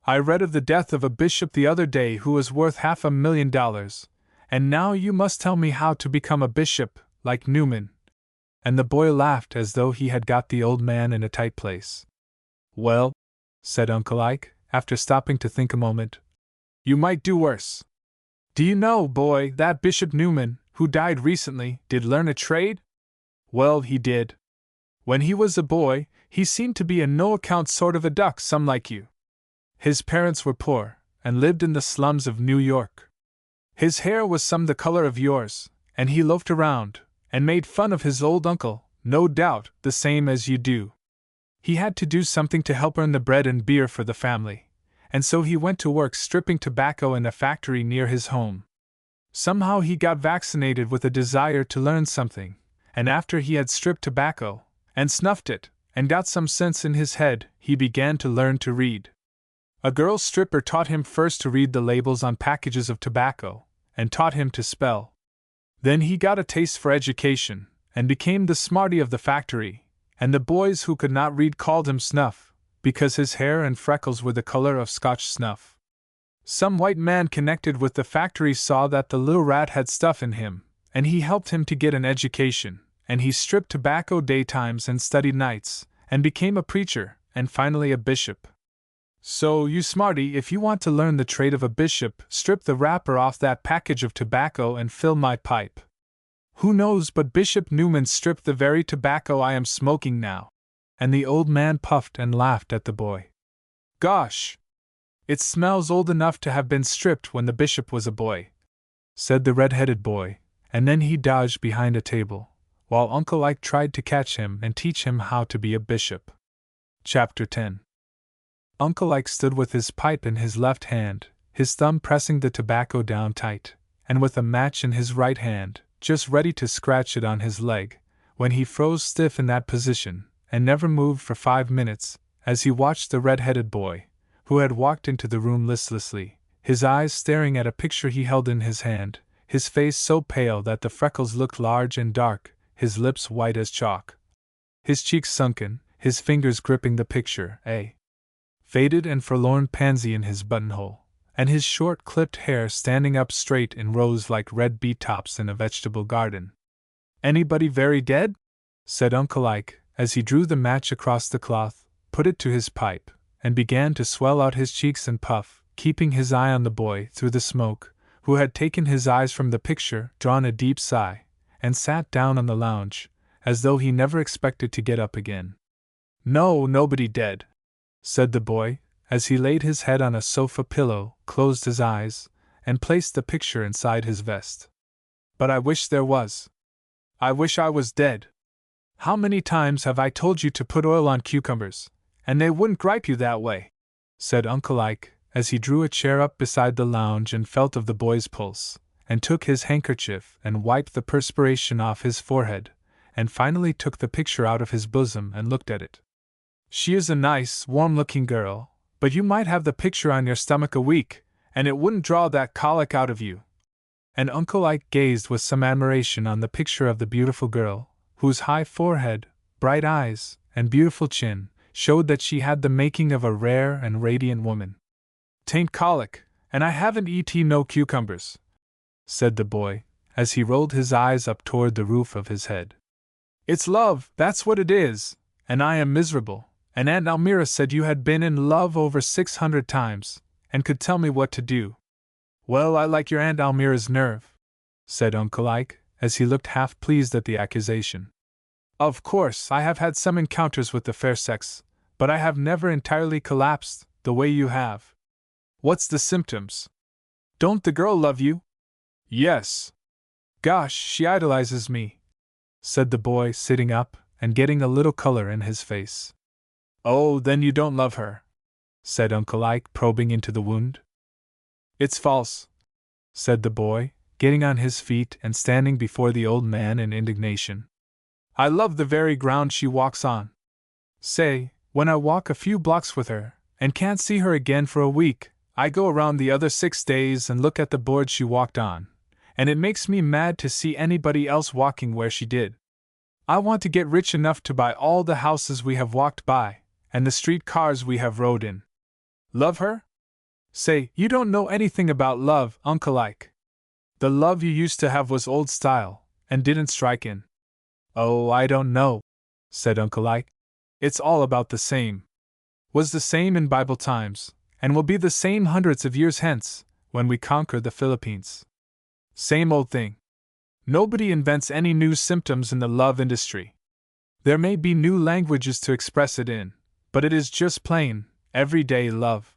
I read of the death of a bishop the other day who was worth $500,000, and now you must tell me how to become a bishop, like Newman. And the boy laughed as though he had got the old man in a tight place. Well, said Uncle Ike, after stopping to think a moment, you might do worse. Do you know, boy, that Bishop Newman, who died recently, did learn a trade? Well, he did. When he was a boy, he seemed to be a no-account sort of a duck, some like you. His parents were poor, and lived in the slums of New York. His hair was some the color of yours, and he loafed around, and made fun of his old uncle, no doubt, the same as you do. He had to do something to help earn the bread and beer for the family, and so he went to work stripping tobacco in a factory near his home. Somehow he got vaccinated with a desire to learn something, and after he had stripped tobacco, and snuffed it, and got some sense in his head, he began to learn to read. A girl stripper taught him first to read the labels on packages of tobacco, and taught him to spell. Then he got a taste for education, and became the smarty of the factory, and the boys who could not read called him Snuff, because his hair and freckles were the color of Scotch snuff. Some white man connected with the factory saw that the little rat had stuff in him, and he helped him to get an education, and he stripped tobacco daytimes and studied nights, and became a preacher, and finally a bishop. So, you smarty, if you want to learn the trade of a bishop, strip the wrapper off that package of tobacco and fill my pipe. Who knows but Bishop Newman stripped the very tobacco I am smoking now? And the old man puffed and laughed at the boy. Gosh! It smells old enough to have been stripped when the bishop was a boy, said the red-headed boy, and then he dodged behind a table, while Uncle Ike tried to catch him and teach him how to be a bishop. Chapter 10. Uncle Ike stood with his pipe in his left hand, his thumb pressing the tobacco down tight, and with a match in his right hand, just ready to scratch it on his leg, when he froze stiff in that position, and never moved for 5 minutes, as he watched the red-headed boy, who had walked into the room listlessly, his eyes staring at a picture he held in his hand, his face so pale that the freckles looked large and dark, his lips white as chalk, his cheeks sunken, his fingers gripping the picture, a faded and forlorn pansy in his buttonhole, and his short clipped hair standing up straight in rows like red beet tops in a vegetable garden. Anybody very dead? Said Uncle Ike, as he drew the match across the cloth, put it to his pipe, and began to swell out his cheeks and puff, keeping his eye on the boy through the smoke, who had taken his eyes from the picture, drawn a deep sigh, and sat down on the lounge, as though he never expected to get up again. No, nobody dead, said the boy, as he laid his head on a sofa pillow, closed his eyes, and placed the picture inside his vest. But I wish there was. I wish I was dead. How many times have I told you to put oil on cucumbers, and they wouldn't gripe you that way, said Uncle Ike, as he drew a chair up beside the lounge and felt of the boy's pulse, and took his handkerchief and wiped the perspiration off his forehead, and finally took the picture out of his bosom and looked at it. She is a nice, warm-looking girl, but you might have the picture on your stomach a week, and it wouldn't draw that colic out of you. And Uncle Ike gazed with some admiration on the picture of the beautiful girl, whose high forehead, bright eyes, and beautiful chin showed that she had the making of a rare and radiant woman. "'Tain't colic, and I haven't eaten no cucumbers," said the boy, as he rolled his eyes up toward the roof of his head. "It's love, that's what it is, and I am miserable, and Aunt Almira said you had been in love over 600 times, and could tell me what to do." "Well, I like your Aunt Almira's nerve," said Uncle Ike, as he looked half pleased at the accusation. "Of course, I have had some encounters with the fair sex, but I have never entirely collapsed, the way you have. What's the symptoms? Don't the girl love you?" "Yes." "Gosh, she idolizes me," said the boy, sitting up and getting a little color in his face. "Oh, then you don't love her," said Uncle Ike, probing into the wound. "It's false," said the boy, getting on his feet and standing before the old man in indignation. "I love the very ground she walks on. Say, when I walk a few blocks with her, and can't see her again for a week, I go around the other 6 days and look at the board she walked on, and it makes me mad to see anybody else walking where she did. I want to get rich enough to buy all the houses we have walked by, and the street cars we have rode in. Love her? Say, you don't know anything about love, Uncle Ike. The love you used to have was old style, and didn't strike in." "Oh, I don't know," said Uncle Ike. "It's all about the same. Was the same in Bible times, and will be the same hundreds of years hence, when we conquer the Philippines. Same old thing. Nobody invents any new symptoms in the love industry. There may be new languages to express it in, but it is just plain, everyday love.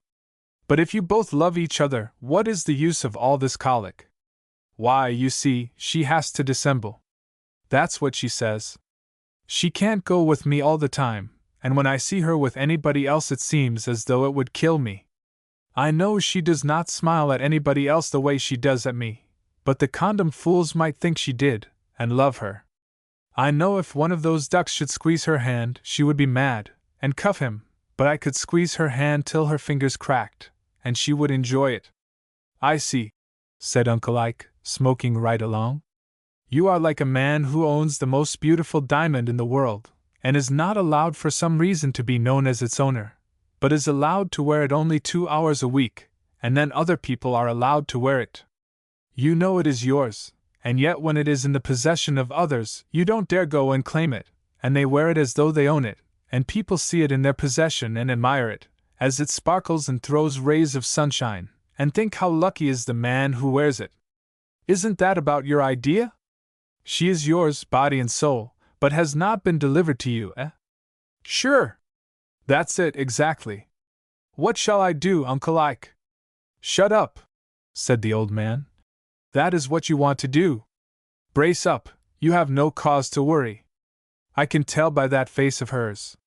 But if you both love each other, what is the use of all this colic? Why, you see, she has to dissemble. That's what she says. She can't go with me all the time, and when I see her with anybody else it seems as though it would kill me. I know she does not smile at anybody else the way she does at me, but the condom fools might think she did, and love her. I know if one of those ducks should squeeze her hand, she would be mad, and cuff him, but I could squeeze her hand till her fingers cracked, and she would enjoy it." "I see," said Uncle Ike, smoking right along. "You are like a man who owns the most beautiful diamond in the world, and is not allowed for some reason to be known as its owner, but is allowed to wear it only 2 hours a week, and then other people are allowed to wear it. You know it is yours, and yet when it is in the possession of others, you don't dare go and claim it, and they wear it as though they own it, and people see it in their possession and admire it, as it sparkles and throws rays of sunshine, and think how lucky is the man who wears it. Isn't that about your idea? She is yours, body and soul, but has not been delivered to you, eh? Sure. That's it, exactly. What shall I do, Uncle Ike? Shut up, said the old man. That is what you want to do. Brace up, you have no cause to worry. I can tell by that face of hers.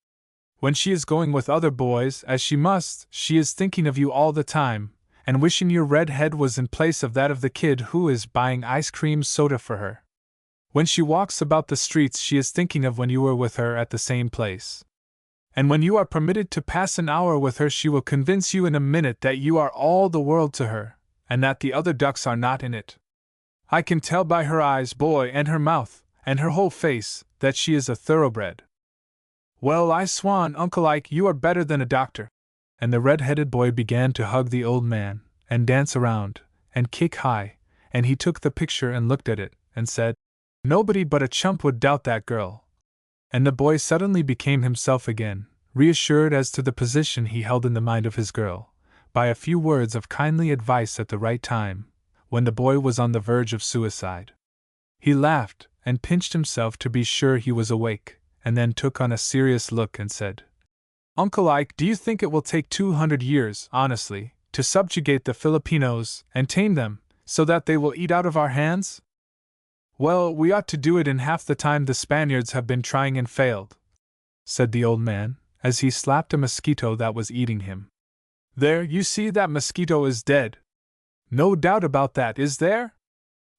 When she is going with other boys, as she must, she is thinking of you all the time, and wishing your red head was in place of that of the kid who is buying ice cream soda for her. When she walks about the streets, she is thinking of when you were with her at the same place. And when you are permitted to pass an hour with her, she will convince you in a minute that you are all the world to her, and that the other ducks are not in it. I can tell by her eyes, boy, and her mouth, and her whole face, that she is a thoroughbred. Well, I swan, Uncle Ike, you are better than a doctor. And the red-headed boy began to hug the old man, and dance around, and kick high, and he took the picture and looked at it, and said, Nobody but a chump would doubt that girl. And the boy suddenly became himself again, reassured as to the position he held in the mind of his girl, by a few words of kindly advice at the right time, when the boy was on the verge of suicide. He laughed, and pinched himself to be sure he was awake, and then took on a serious look and said, Uncle Ike, do you think it will take 200 years, honestly, to subjugate the Filipinos and tame them, so that they will eat out of our hands? Well, we ought to do it in half the time the Spaniards have been trying and failed, said the old man, as he slapped a mosquito that was eating him. There, you see, that mosquito is dead. No doubt about that, is there?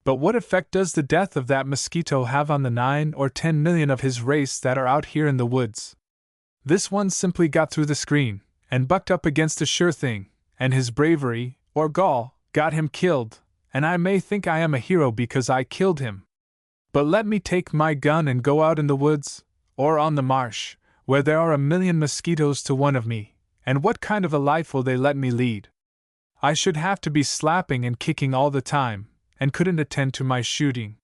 But what effect does the death of that mosquito have on the 9 or 10 million of his race that are out here in the woods? This one simply got through the screen, and bucked up against a sure thing, and his bravery, or gall, got him killed, and I may think I am a hero because I killed him. But let me take my gun and go out in the woods, or on the marsh, where there are 1,000,000 mosquitoes to one of me, and what kind of a life will they let me lead? I should have to be slapping and kicking all the time, and couldn't attend to my shooting.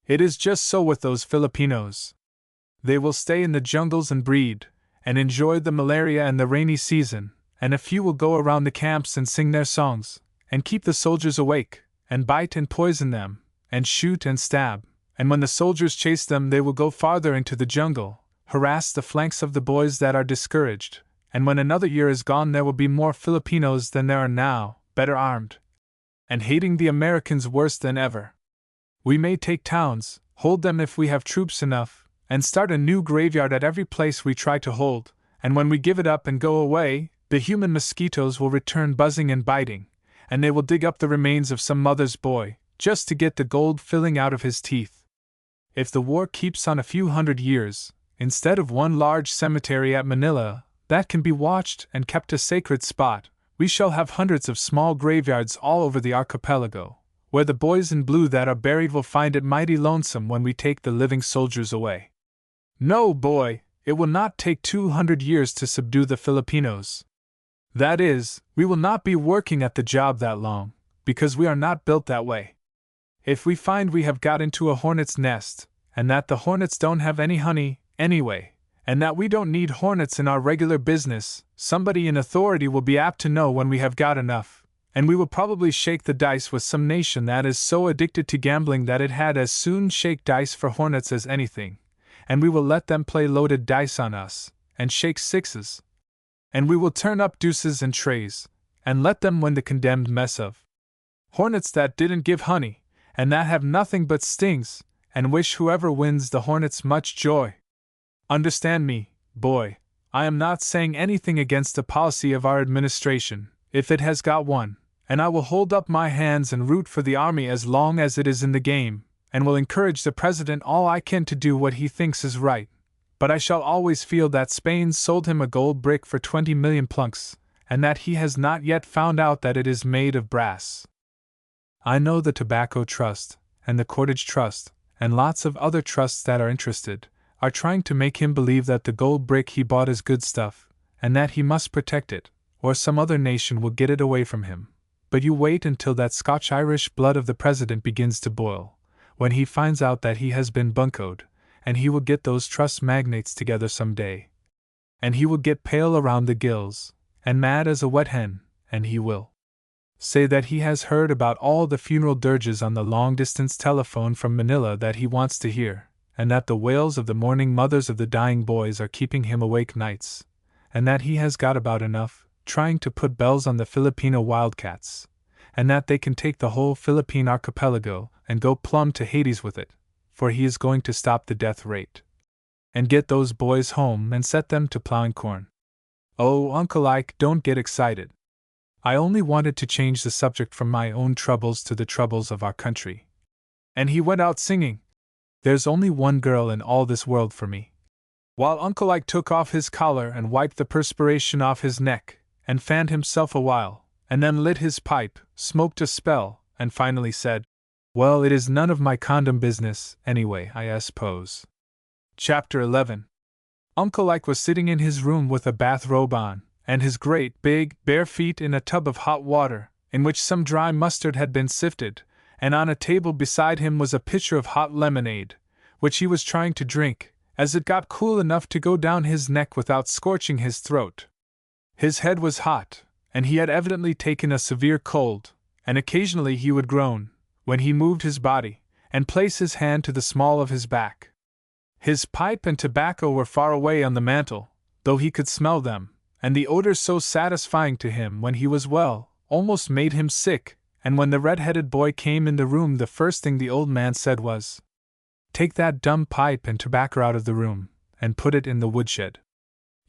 It is just so with those Filipinos. They will stay in the jungles and breed, and enjoy the malaria and the rainy season, and a few will go around the camps and sing their songs, and keep the soldiers awake, and bite and poison them, and shoot and stab, and when the soldiers chase them they will go farther into the jungle, harass the flanks of the boys that are discouraged, and when another year is gone there will be more Filipinos than there are now, better armed, and hating the Americans worse than ever. We may take towns, hold them if we have troops enough, and start a new graveyard at every place we try to hold, and when we give it up and go away, the human mosquitoes will return buzzing and biting, and they will dig up the remains of some mother's boy, just to get the gold filling out of his teeth. If the war keeps on a few 100 years, instead of one large cemetery at Manila, that can be watched and kept a sacred spot, we shall have hundreds of small graveyards all over the archipelago, where the boys in blue that are buried will find it mighty lonesome when we take the living soldiers away. No, boy, it will not take 200 years to subdue the Filipinos. That is, we will not be working at the job that long, because we are not built that way. If we find we have got into a hornet's nest, and that the hornets don't have any honey, anyway, and that we don't need hornets in our regular business, somebody in authority will be apt to know when we have got enough, and we will probably shake the dice with some nation that is so addicted to gambling that it had as soon shake dice for hornets as anything, and we will let them play loaded dice on us, and shake sixes, and we will turn up deuces and trays, and let them win the condemned mess of hornets that didn't give honey, and that have nothing but stings, and wish whoever wins the hornets much joy. Understand me, boy, I am not saying anything against the policy of our administration, if it has got one, and I will hold up my hands and root for the army as long as it is in the game, and will encourage the president all I can to do what he thinks is right, but I shall always feel that Spain sold him a gold brick for 20 million plunks, and that he has not yet found out that it is made of brass. I know the Tobacco Trust, and the Cordage Trust, and lots of other trusts that are interested, are trying to make him believe that the gold brick he bought is good stuff, and that he must protect it, or some other nation will get it away from him. But you wait until that Scotch-Irish blood of the president begins to boil, when he finds out that he has been buncoed, and he will get those trust magnates together some day. And he will get pale around the gills, and mad as a wet hen, and he will say that he has heard about all the funeral dirges on the long-distance telephone from Manila that he wants to hear, and that the wails of the mourning mothers of the dying boys are keeping him awake nights, and that he has got about enough, trying to put bells on the Filipino wildcats, and that they can take the whole Philippine archipelago and go plumb to Hades with it, for he is going to stop the death rate, and get those boys home and set them to plowing corn. Oh, Uncle Ike, don't get excited. I only wanted to change the subject from my own troubles to the troubles of our country. And he went out singing, "There's only one girl in all this world for me," while Uncle Ike took off his collar and wiped the perspiration off his neck, and fanned himself a while, and then lit his pipe, smoked a spell, and finally said, "Well, it is none of my condom business, anyway, I suppose." Chapter 11. Uncle Ike was sitting in his room with a bathrobe on, and his great, big, bare feet in a tub of hot water, in which some dry mustard had been sifted, and on a table beside him was a pitcher of hot lemonade, which he was trying to drink, as it got cool enough to go down his neck without scorching his throat. His head was hot, and he had evidently taken a severe cold, and occasionally he would groan, when he moved his body, and place his hand to the small of his back. His pipe and tobacco were far away on the mantel, though he could smell them, and the odor so satisfying to him when he was well, almost made him sick, and when the red-headed boy came in the room the first thing the old man said was, "Take that dumb pipe and tobacco out of the room, and put it in the woodshed.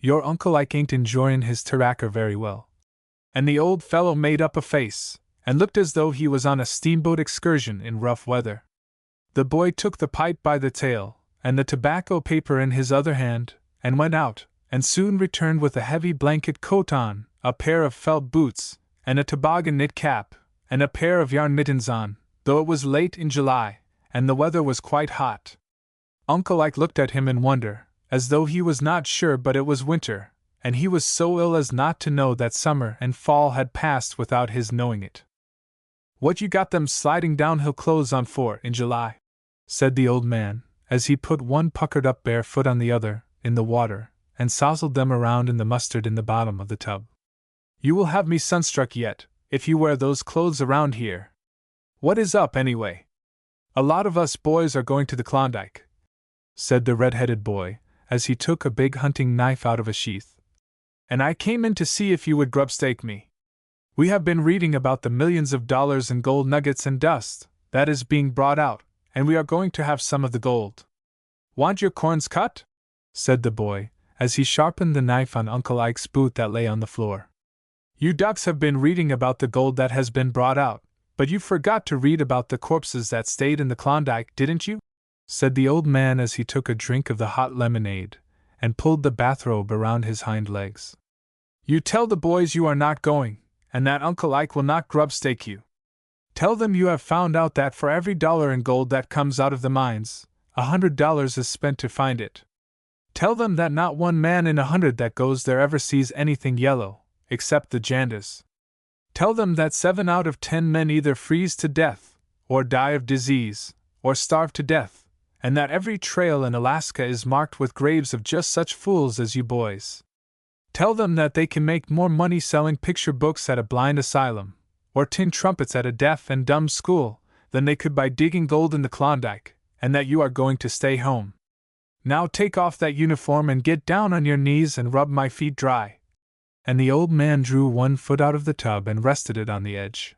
Your Uncle Ike ain't enjoyin' his tobacco very well." And the old fellow made up a face, and looked as though he was on a steamboat excursion in rough weather. The boy took the pipe by the tail, and the tobacco paper in his other hand, and went out, and soon returned with a heavy blanket coat on, a pair of felt boots, and a toboggan knit cap, and a pair of yarn mittens on, though it was late in July, and the weather was quite hot. Uncle Ike looked at him in wonder, as though he was not sure but it was winter, and he was so ill as not to know that summer and fall had passed without his knowing it. "What you got them sliding downhill clothes on for in July?" said the old man, as he put one puckered-up bare foot on the other, in the water, and soused them around in the mustard in the bottom of the tub. "You will have me sunstruck yet, if you wear those clothes around here. What is up, anyway?" "A lot of us boys are going to the Klondike," said the red-headed boy, as he took a big hunting knife out of a sheath. "And I came in to see if you would grubstake me. We have been reading about the millions of dollars in gold nuggets and dust that is being brought out, and we are going to have some of the gold." "Want your corns cut?" said the boy, as he sharpened the knife on Uncle Ike's boot that lay on the floor. "You ducks have been reading about the gold that has been brought out, but you forgot to read about the corpses that stayed in the Klondike, didn't you?" said the old man as he took a drink of the hot lemonade, and pulled the bathrobe around his hind legs. "You tell the boys you are not going, and that Uncle Ike will not grubstake you. Tell them you have found out that for every dollar in gold that comes out of the mines, $100 is spent to find it. Tell them that not one man in 100 that goes there ever sees anything yellow, except the jandas. Tell them that 7 out of 10 men either freeze to death, or die of disease, or starve to death, and that every trail in Alaska is marked with graves of just such fools as you boys. Tell them that they can make more money selling picture books at a blind asylum, or tin trumpets at a deaf and dumb school, than they could by digging gold in the Klondike, and that you are going to stay home. Now take off that uniform and get down on your knees and rub my feet dry." And the old man drew one foot out of the tub and rested it on the edge,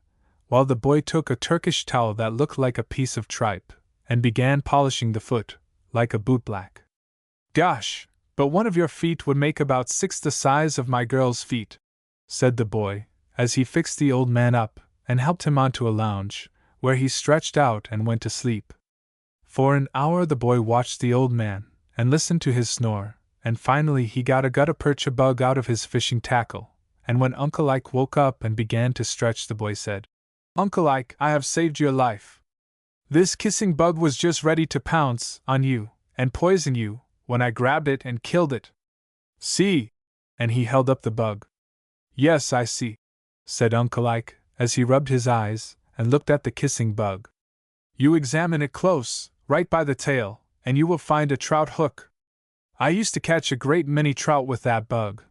while the boy took a Turkish towel that looked like a piece of tripe, and began polishing the foot, like a bootblack. "Gosh, but one of your feet would make about 6 the size of my girl's feet," said the boy, as he fixed the old man up, and helped him onto a lounge, where he stretched out and went to sleep. For an hour the boy watched the old man, and listened to his snore, and finally he got a gutta-percha bug out of his fishing tackle, and when Uncle Ike woke up and began to stretch the boy said, "Uncle Ike, I have saved your life. This kissing bug was just ready to pounce on you, and poison you, when I grabbed it and killed it. See!" and he held up the bug. Yes, I see, said Uncle Ike, as he rubbed his eyes and looked at the kissing bug. You examine it close, right by the tail, and you will find a trout hook. I used to catch a great many trout with that bug.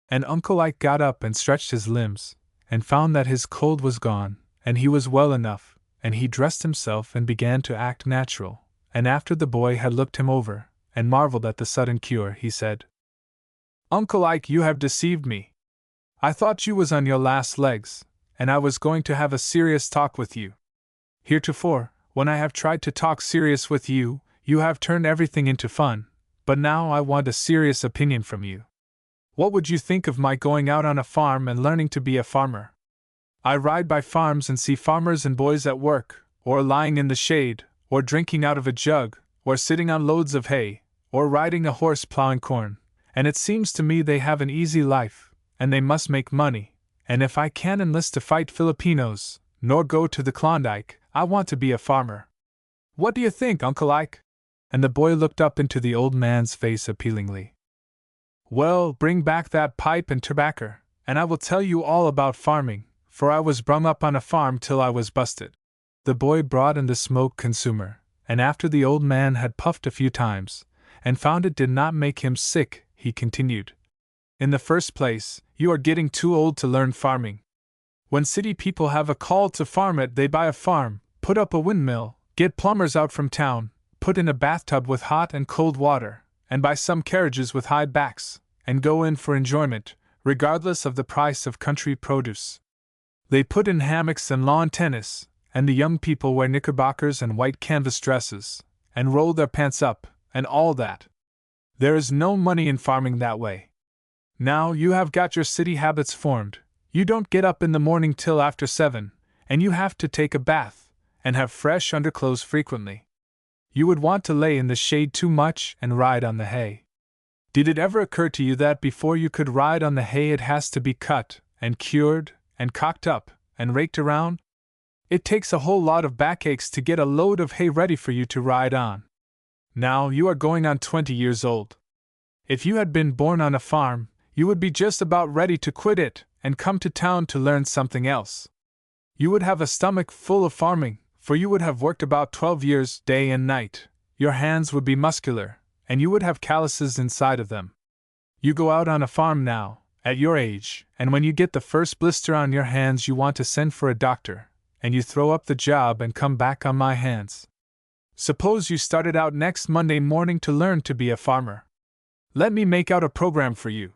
And Uncle Ike got up and stretched his limbs, and found that his cold was gone, and he was well enough, and he dressed himself and began to act natural, and after the boy had looked him over, and marveled at the sudden cure, he said, Uncle Ike, you have deceived me. I thought you was on your last legs, and I was going to have a serious talk with you. Heretofore, when I have tried to talk serious with you, you have turned everything into fun, but now I want a serious opinion from you. What would you think of my going out on a farm and learning to be a farmer? I ride by farms and see farmers and boys at work, or lying in the shade, or drinking out of a jug, or sitting on loads of hay, or riding a horse plowing corn, and it seems to me they have an easy life, and they must make money, and if I can enlist to fight Filipinos, nor go to the Klondike, I want to be a farmer. What do you think, Uncle Ike? And the boy looked up into the old man's face appealingly. Well, bring back that pipe and tobacco, and I will tell you all about farming, for I was brung up on a farm till I was busted. The boy brought in the smoke consumer, and after the old man had puffed a few times, and found it did not make him sick, he continued. In the first place, you are getting too old to learn farming. When city people have a call to farm it, they buy a farm, put up a windmill, get plumbers out from town, put in a bathtub with hot and cold water, and buy some carriages with high backs, and go in for enjoyment, regardless of the price of country produce. They put in hammocks and lawn tennis, and the young people wear knickerbockers and white canvas dresses, and roll their pants up, and all that. There is no money in farming that way. Now you have got your city habits formed. You don't get up in the morning till after 7, and you have to take a bath, and have fresh underclothes frequently. You would want to lay in the shade too much and ride on the hay. Did it ever occur to you that before you could ride on the hay it has to be cut, and cured, and cocked up, and raked around? It takes a whole lot of backaches to get a load of hay ready for you to ride on. Now you are going on 20 years old. If you had been born on a farm, you would be just about ready to quit it and come to town to learn something else. You would have a stomach full of farming, for you would have worked about 12 years, day and night. Your hands would be muscular, and you would have calluses inside of them. You go out on a farm now, at your age, and when you get the first blister on your hands you want to send for a doctor, and you throw up the job and come back on my hands. Suppose you started out next Monday morning to learn to be a farmer. Let me make out a program for you.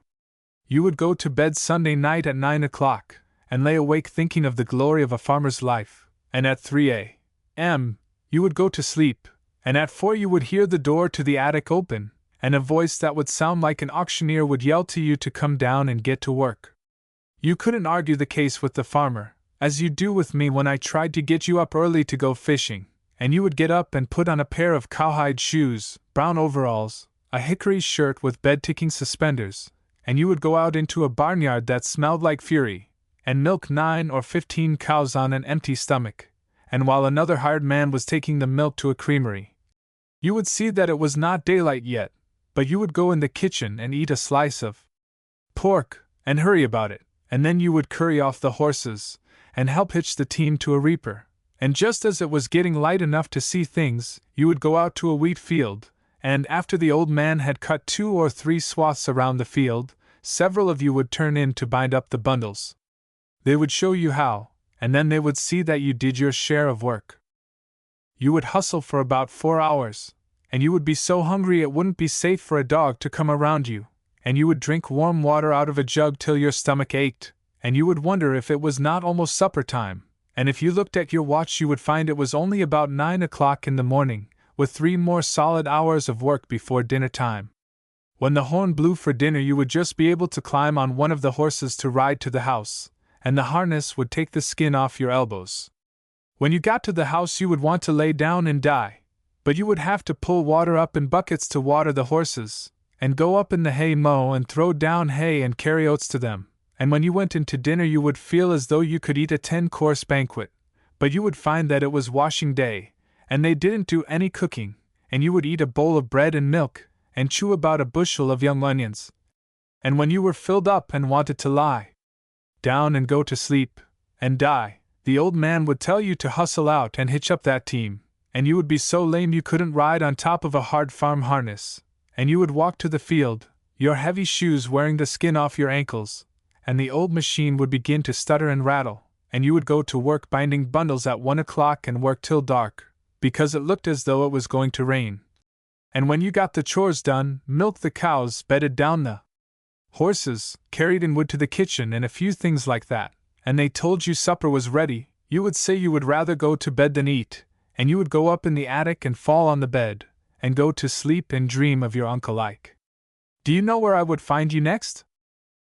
You would go to bed Sunday night at 9 o'clock, and lay awake thinking of the glory of a farmer's life, and at 3 a.m. you would go to sleep, and at 4 you would hear the door to the attic open, and a voice that would sound like an auctioneer would yell to you to come down and get to work. You couldn't argue the case with the farmer, as you do with me when I tried to get you up early to go fishing, and you would get up and put on a pair of cowhide shoes, brown overalls, a hickory shirt with bed-ticking suspenders, and you would go out into a barnyard that smelled like fury, and milk 9 or 15 cows on an empty stomach, and while another hired man was taking the milk to a creamery. You would see that it was not daylight yet, but you would go in the kitchen and eat a slice of pork, and hurry about it, and then you would curry off the horses, and help hitch the team to a reaper, and just as it was getting light enough to see things, you would go out to a wheat field, and after the old man had cut 2 or 3 swaths around the field, several of you would turn in to bind up the bundles. They would show you how, and then they would see that you did your share of work. You would hustle for about 4 hours, and you would be so hungry it wouldn't be safe for a dog to come around you, and you would drink warm water out of a jug till your stomach ached, and you would wonder if it was not almost supper time, and if you looked at your watch you would find it was only about 9 o'clock in the morning, with 3 more solid hours of work before dinner time. When the horn blew for dinner you would just be able to climb on one of the horses to ride to the house, and the harness would take the skin off your elbows. When you got to the house you would want to lay down and die, but you would have to pull water up in buckets to water the horses, and go up in the hay mow and throw down hay and carry oats to them, and when you went into dinner you would feel as though you could eat a 10-course banquet, but you would find that it was washing day, and they didn't do any cooking, and you would eat a bowl of bread and milk, and chew about a bushel of young onions. And when you were filled up and wanted to lie down and go to sleep and die, the old man would tell you to hustle out and hitch up that team, and you would be so lame you couldn't ride on top of a hard farm harness, and you would walk to the field, your heavy shoes wearing the skin off your ankles, and the old machine would begin to stutter and rattle, and you would go to work binding bundles at 1 o'clock and work till dark, because it looked as though it was going to rain. And when you got the chores done, milked the cows, bedded down the horses, carried in wood to the kitchen, and a few things like that, and they told you supper was ready, you would say you would rather go to bed than eat, and you would go up in the attic and fall on the bed, and go to sleep and dream of your Uncle Ike. Do you know where I would find you next?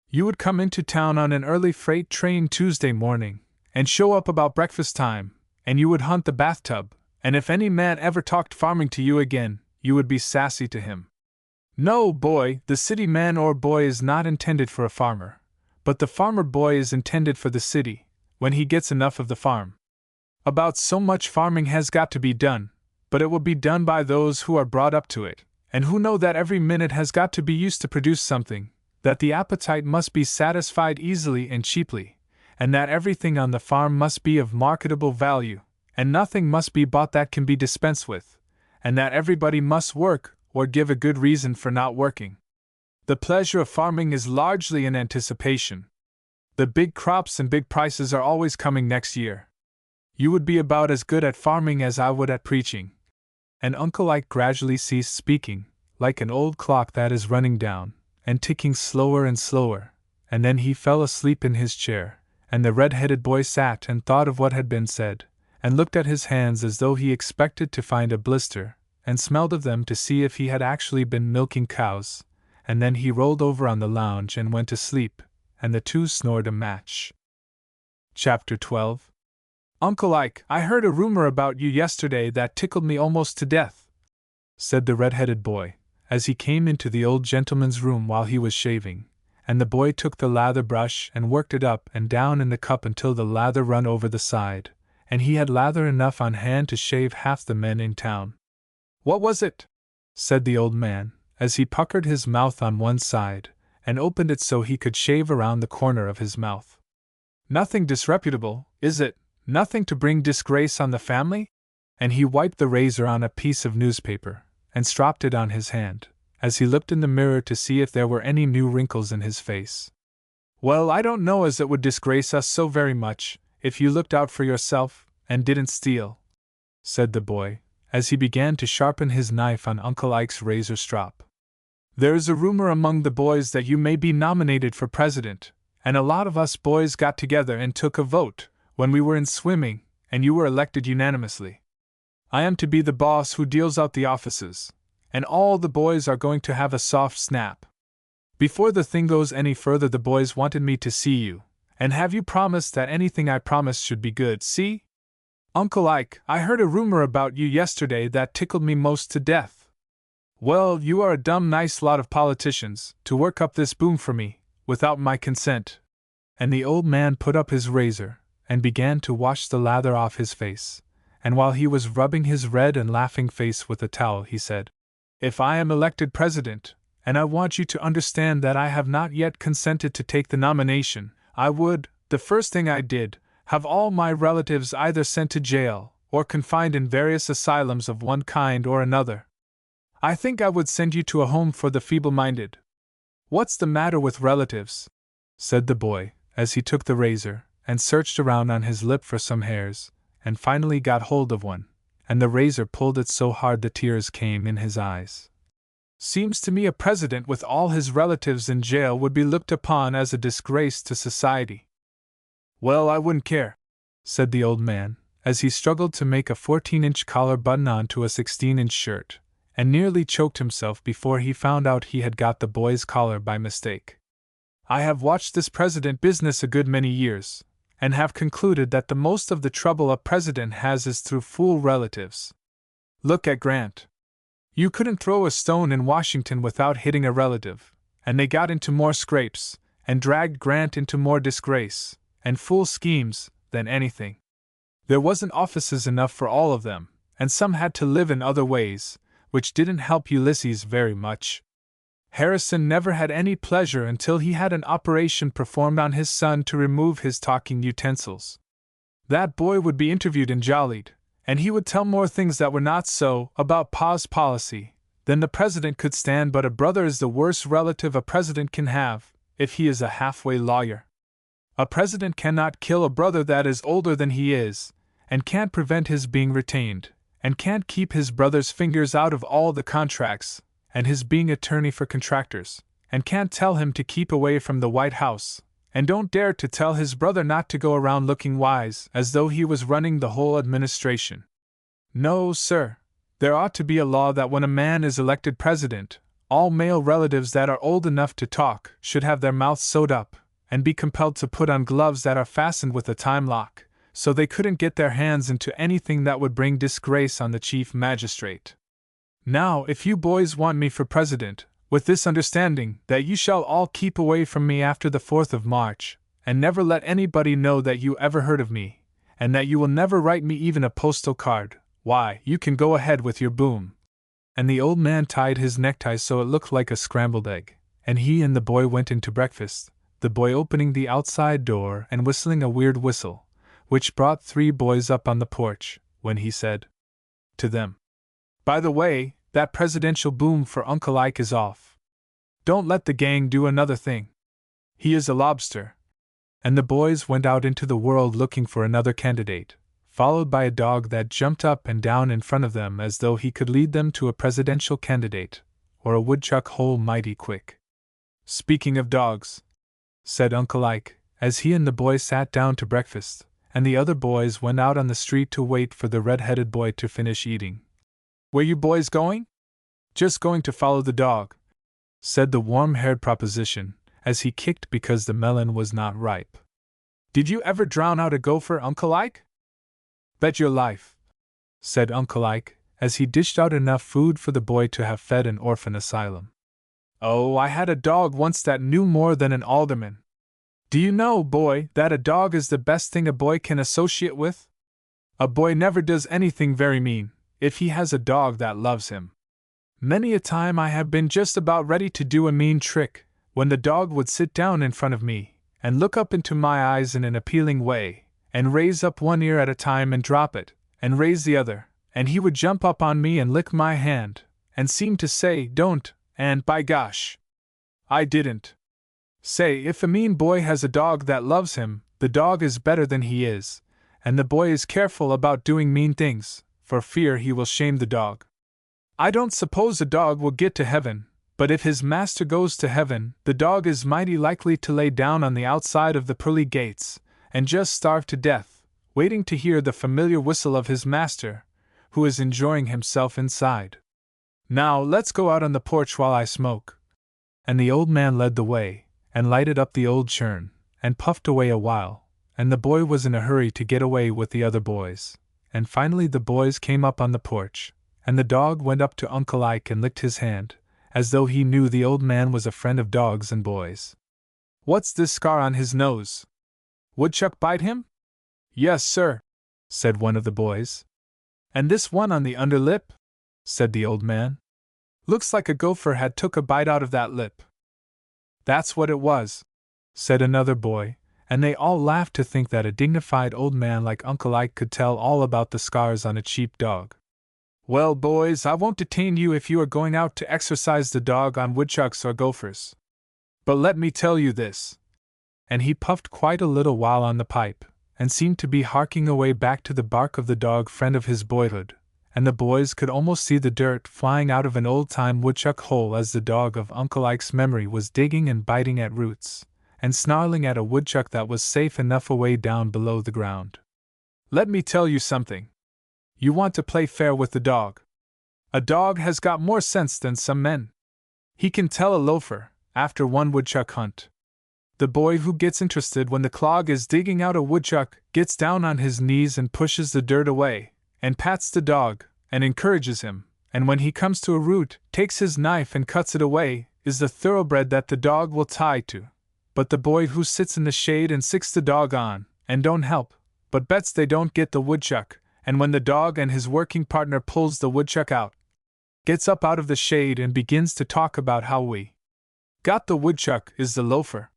You would come into town on an early freight train Tuesday morning, and show up about breakfast time, and you would hunt the bathtub, and if any man ever talked farming to you again, you would be sassy to him. No, boy, the city man or boy is not intended for a farmer, but the farmer boy is intended for the city, when he gets enough of the farm. About so much farming has got to be done, but it will be done by those who are brought up to it, and who know that every minute has got to be used to produce something, that the appetite must be satisfied easily and cheaply, and that everything on the farm must be of marketable value, and nothing must be bought that can be dispensed with, and that everybody must work or give a good reason for not working. The pleasure of farming is largely in anticipation. The big crops and big prices are always coming next year. You would be about as good at farming as I would at preaching. And Uncle Ike gradually ceased speaking, like an old clock that is running down, and ticking slower and slower, and then he fell asleep in his chair, and the red-headed boy sat and thought of what had been said, and looked at his hands as though he expected to find a blister, and smelled of them to see if he had actually been milking cows, and then he rolled over on the lounge and went to sleep, and the two snored a match. Chapter 12. Uncle Ike, I heard a rumor about you yesterday that tickled me almost to death, said the red-headed boy, as he came into the old gentleman's room while he was shaving, and the boy took the lather brush and worked it up and down in the cup until the lather run over the side, and he had lather enough on hand to shave half the men in town. What was it? Said the old man, as he puckered his mouth on one side, and opened it so he could shave around the corner of his mouth. Nothing disreputable, is it? Nothing to bring disgrace on the family? And he wiped the razor on a piece of newspaper, and stropped it on his hand, as he looked in the mirror to see if there were any new wrinkles in his face. Well, I don't know as it would disgrace us so very much, if you looked out for yourself, and didn't steal, said the boy, as he began to sharpen his knife on Uncle Ike's razor strop. There is a rumor among the boys that you may be nominated for president, and a lot of us boys got together and took a vote, when we were in swimming, and you were elected unanimously. I am to be the boss who deals out the offices, and all the boys are going to have a soft snap. Before the thing goes any further, the boys wanted me to see you, and have you promised that anything I promised should be good, see? Uncle Ike, I heard a rumor about you yesterday that tickled me most to death. Well, you are a dumb nice lot of politicians, to work up this boom for me, without my consent. And the old man put up his razor, and began to wash the lather off his face, and while he was rubbing his red and laughing face with a towel, he said, If I am elected president, and I want you to understand that I have not yet consented to take the nomination, I would, the first thing I did, have all my relatives either sent to jail, or confined in various asylums of one kind or another. I think I would send you to a home for the feeble-minded. What's the matter with relatives? Said the boy, as he took the razor, and searched around on his lip for some hairs, and finally got hold of one, and the razor pulled it so hard the tears came in his eyes. Seems to me a president with all his relatives in jail would be looked upon as a disgrace to society. Well, I wouldn't care, said the old man, as he struggled to make a 14-inch collar button on to a 16-inch shirt, and nearly choked himself before he found out he had got the boy's collar by mistake. I have watched this president business a good many years, and have concluded that the most of the trouble a president has is through fool relatives. Look at Grant. You couldn't throw a stone in Washington without hitting a relative, and they got into more scrapes, and dragged Grant into more disgrace, and fool schemes, than anything. There wasn't offices enough for all of them, and some had to live in other ways, which didn't help Ulysses very much. Harrison never had any pleasure until he had an operation performed on his son to remove his talking utensils. That boy would be interviewed and jollied, and he would tell more things that were not so about Pa's policy than the president could stand. But a brother is the worst relative a president can have, if he is a halfway lawyer. A president cannot kill a brother that is older than he is, and can't prevent his being retained, and can't keep his brother's fingers out of all the contracts, and his being attorney for contractors, and can't tell him to keep away from the White House, and don't dare to tell his brother not to go around looking wise as though he was running the whole administration. No, sir. There ought to be a law that when a man is elected president, all male relatives that are old enough to talk should have their mouths sewed up, and be compelled to put on gloves that are fastened with a time lock, so they couldn't get their hands into anything that would bring disgrace on the chief magistrate. Now, if you boys want me for president, with this understanding that you shall all keep away from me after the 4th of March, and never let anybody know that you ever heard of me, and that you will never write me even a postal card, why, you can go ahead with your boom. And the old man tied his necktie so it looked like a scrambled egg, and he and the boy went into breakfast, the boy opening the outside door and whistling a weird whistle, which brought 3 boys up on the porch, when he said to them, "By the way, that presidential boom for Uncle Ike is off. Don't let the gang do another thing. He is a lobster." And the boys went out into the world looking for another candidate, followed by a dog that jumped up and down in front of them as though he could lead them to a presidential candidate, or a woodchuck hole mighty quick. "Speaking of dogs," said Uncle Ike, as he and the boy sat down to breakfast, and the other boys went out on the street to wait for the red-headed boy to finish eating. "Where you boys going?" "Just going to follow the dog," said the warm-haired proposition, as he kicked because the melon was not ripe. "Did you ever drown out a gopher, Uncle Ike?" "Bet your life," said Uncle Ike, as he dished out enough food for the boy to have fed an orphan asylum. "Oh, I had a dog once that knew more than an alderman. Do you know, boy, that a dog is the best thing a boy can associate with? A boy never does anything very mean, if he has a dog that loves him. Many a time I have been just about ready to do a mean trick, when the dog would sit down in front of me, and look up into my eyes in an appealing way, and raise up one ear at a time and drop it, and raise the other, and he would jump up on me and lick my hand, and seem to say, 'Don't,' and by gosh, I didn't. Say, if a mean boy has a dog that loves him, the dog is better than he is, and the boy is careful about doing mean things, for fear he will shame the dog. I don't suppose a dog will get to heaven, but if his master goes to heaven, the dog is mighty likely to lay down on the outside of the pearly gates, and just starve to death, waiting to hear the familiar whistle of his master, who is enjoying himself inside. Now let's go out on the porch while I smoke." And the old man led the way, and lighted up the old churn, and puffed away a while, and the boy was in a hurry to get away with the other boys, and finally the boys came up on the porch, and the dog went up to Uncle Ike and licked his hand, as though he knew the old man was a friend of dogs and boys. "What's this scar on his nose? Woodchuck bite him?" "Yes, sir," said one of the boys. "And this one on the under lip?" said the old man. "Looks like a gopher had took a bite out of that lip." "That's what it was," said another boy, and they all laughed to think that a dignified old man like Uncle Ike could tell all about the scars on a cheap dog. "Well, boys, I won't detain you if you are going out to exercise the dog on woodchucks or gophers. But let me tell you this." And he puffed quite a little while on the pipe, and seemed to be harking away back to the bark of the dog friend of his boyhood, and the boys could almost see the dirt flying out of an old-time woodchuck hole as the dog of Uncle Ike's memory was digging and biting at roots, and snarling at a woodchuck that was safe enough away down below the ground. "Let me tell you something. You want to play fair with the dog. A dog has got more sense than some men. He can tell a loafer, after one woodchuck hunt. The boy who gets interested when the clog is digging out a woodchuck gets down on his knees and pushes the dirt away, and pats the dog, and encourages him, and when he comes to a root, takes his knife and cuts it away, is the thoroughbred that the dog will tie to. But the boy who sits in the shade and sicks the dog on, and don't help, but bets they don't get the woodchuck, and when the dog and his working partner pulls the woodchuck out, gets up out of the shade and begins to talk about how we Got the woodchuck is the loafer.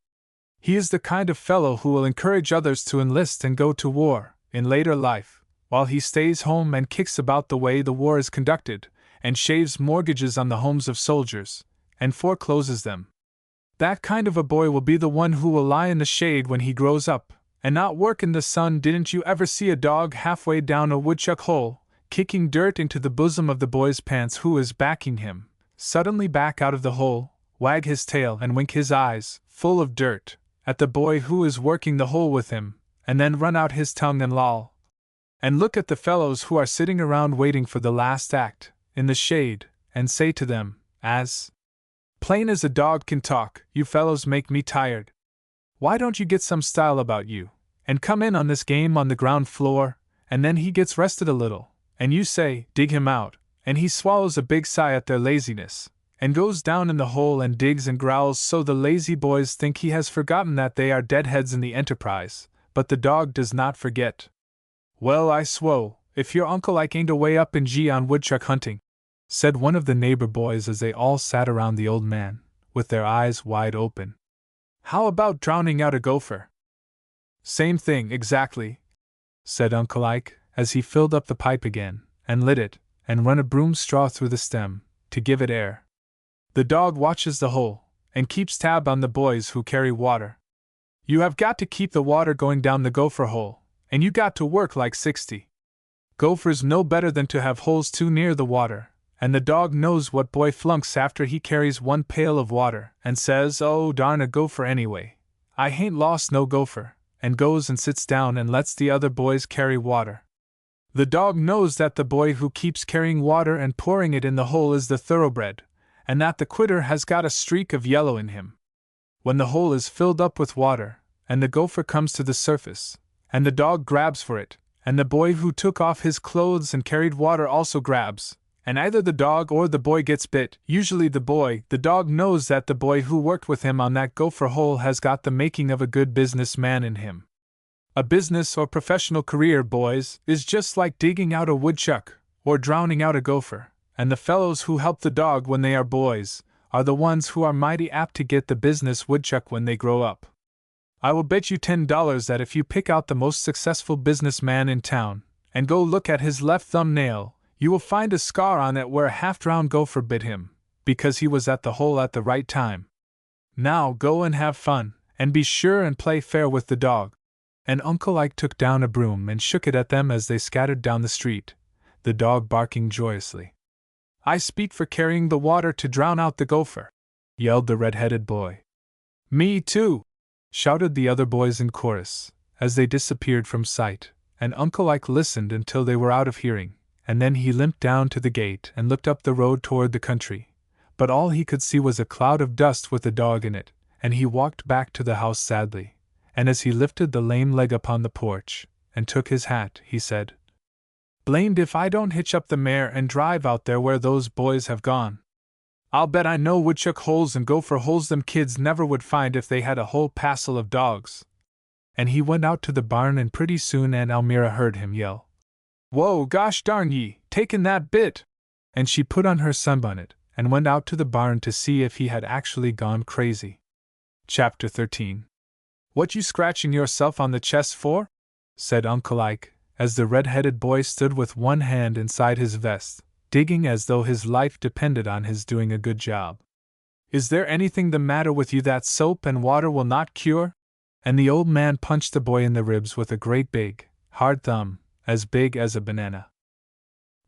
He is the kind of fellow who will encourage others to enlist and go to war, in later life, while he stays home and kicks about the way the war is conducted, and shaves mortgages on the homes of soldiers, and forecloses them. That kind of a boy will be the one who will lie in the shade when he grows up, and not work in the sun. Didn't you ever see a dog halfway down a woodchuck hole, kicking dirt into the bosom of the boy's pants who is backing him, suddenly back out of the hole, wag his tail and wink his eyes, full of dirt, at the boy who is working the hole with him, and then run out his tongue and loll? And look at the fellows who are sitting around waiting for the last act, in the shade, and say to them, as plain as a dog can talk, "You fellows make me tired. Why don't you get some style about you, and come in on this game on the ground floor?" And then he gets rested a little, and you say, "Dig him out," and he swallows a big sigh at their laziness, and goes down in the hole and digs and growls so the lazy boys think he has forgotten that they are deadheads in the enterprise, but the dog does not forget. "Well, I swow, if your uncle Ike ain't away up in G on woodchuck hunting," said one of the neighbor boys as they all sat around the old man, with their eyes wide open. "How about drowning out a gopher?" "Same thing, exactly," said Uncle Ike, as he filled up the pipe again, and lit it, and run a broom straw through the stem, to give it air. "The dog watches the hole, and keeps tab on the boys who carry water. You have got to keep the water going down the gopher hole, and you got to work like 60. Gophers know better than to have holes too near the water, and the dog knows what boy flunks after he carries one pail of water, and says, 'Oh, darn a gopher anyway, I hain't lost no gopher,' and goes and sits down and lets the other boys carry water. The dog knows that the boy who keeps carrying water and pouring it in the hole is the thoroughbred, and that the quitter has got a streak of yellow in him. When the hole is filled up with water, and the gopher comes to the surface, and the dog grabs for it, and the boy who took off his clothes and carried water also grabs, and either the dog or the boy gets bit, usually the boy, the dog knows that the boy who worked with him on that gopher hole has got the making of a good businessman in him. A business or professional career, boys, is just like digging out a woodchuck, or drowning out a gopher, and the fellows who help the dog when they are boys are the ones who are mighty apt to get the business woodchuck when they grow up. I will bet you $10 that if you pick out the most successful businessman in town, and go look at his left thumbnail, you will find a scar on it where a half-drowned gopher bit him, because he was at the hole at the right time. Now go and have fun, and be sure and play fair with the dog." And Uncle Ike took down a broom and shook it at them as they scattered down the street, the dog barking joyously. "I speak for carrying the water to drown out the gopher," yelled the red-headed boy. "Me too," shouted the other boys in chorus, as they disappeared from sight, and Uncle Ike listened until they were out of hearing, and then he limped down to the gate and looked up the road toward the country, but all he could see was a cloud of dust with the dog in it, and he walked back to the house sadly, and as he lifted the lame leg upon the porch, and took his hat, he said, "Blamed if I don't hitch up the mare and drive out there where those boys have gone. I'll bet I know woodchuck holes and gopher holes them kids never would find if they had a whole passel of dogs." And he went out to the barn, and pretty soon Aunt Almira heard him yell, "Whoa, gosh darn ye, takin' that bit!" And she put on her sunbonnet, and went out to the barn to see if he had actually gone crazy. Chapter 13. "What you scratching yourself on the chest for?" said Uncle Ike, as the red-headed boy stood with one hand inside his vest, digging as though his life depended on his doing a good job. "Is there anything the matter with you that soap and water will not cure?" And the old man punched the boy in the ribs with a great big, hard thumb, as big as a banana.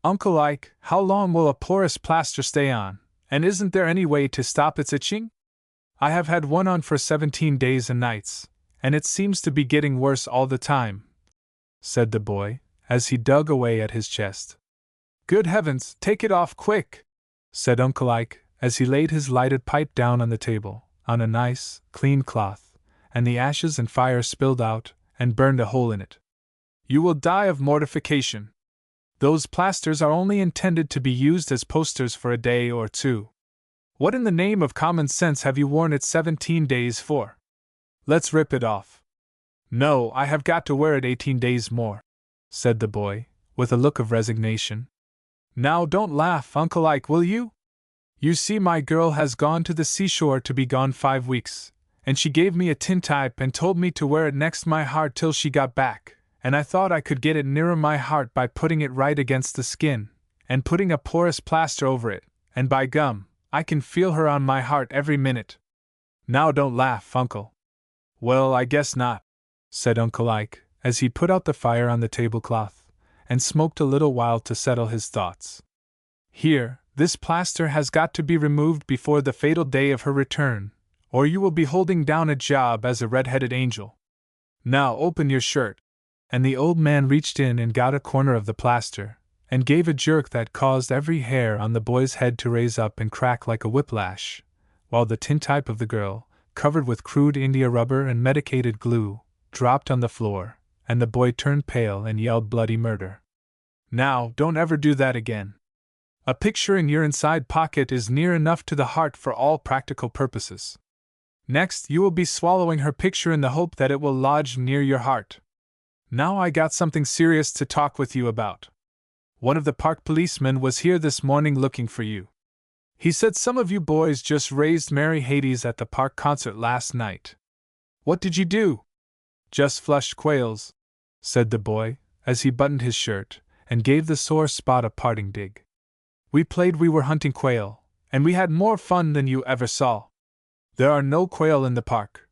"Uncle Ike, how long will a porous plaster stay on, and isn't there any way to stop its itching? I have had one on for 17 days and nights, and it seems to be getting worse all the time," said the boy, as he dug away at his chest. "Good heavens, take it off quick," said Uncle Ike, as he laid his lighted pipe down on the table, on a nice, clean cloth, and the ashes and fire spilled out, and burned a hole in it. "You will die of mortification. Those plasters are only intended to be used as posters for a day or two. What in the name of common sense have you worn it 17 days for? Let's rip it off." "No, I have got to wear it 18 days more," said the boy, with a look of resignation. "Now don't laugh, Uncle Ike, will you? You see, my girl has gone to the seashore to be gone 5 weeks, and she gave me a tintype and told me to wear it next my heart till she got back, and I thought I could get it nearer my heart by putting it right against the skin, and putting a porous plaster over it, and by gum, I can feel her on my heart every minute. Now don't laugh, Uncle. Well, I guess not, said Uncle Ike, as he put out the fire on the tablecloth, and smoked a little while to settle his thoughts. Here, this plaster has got to be removed before the fatal day of her return, or you will be holding down a job as a red-headed angel. Now open your shirt. And the old man reached in and got a corner of the plaster, and gave a jerk that caused every hair on the boy's head to raise up and crack like a whiplash, while the tintype of the girl, covered with crude India rubber and medicated glue, dropped on the floor, and the boy turned pale and yelled bloody murder. Now, don't ever do that again. A picture in your inside pocket is near enough to the heart for all practical purposes. Next, you will be swallowing her picture in the hope that it will lodge near your heart. Now I got something serious to talk with you about. One of the park policemen was here this morning looking for you. He said some of you boys just raised Mary Hades at the park concert last night. What did you do? Just flushed quails, said the boy, as he buttoned his shirt, and gave the sore spot a parting dig. We played we were hunting quail, and we had more fun than you ever saw. There are no quail in the park,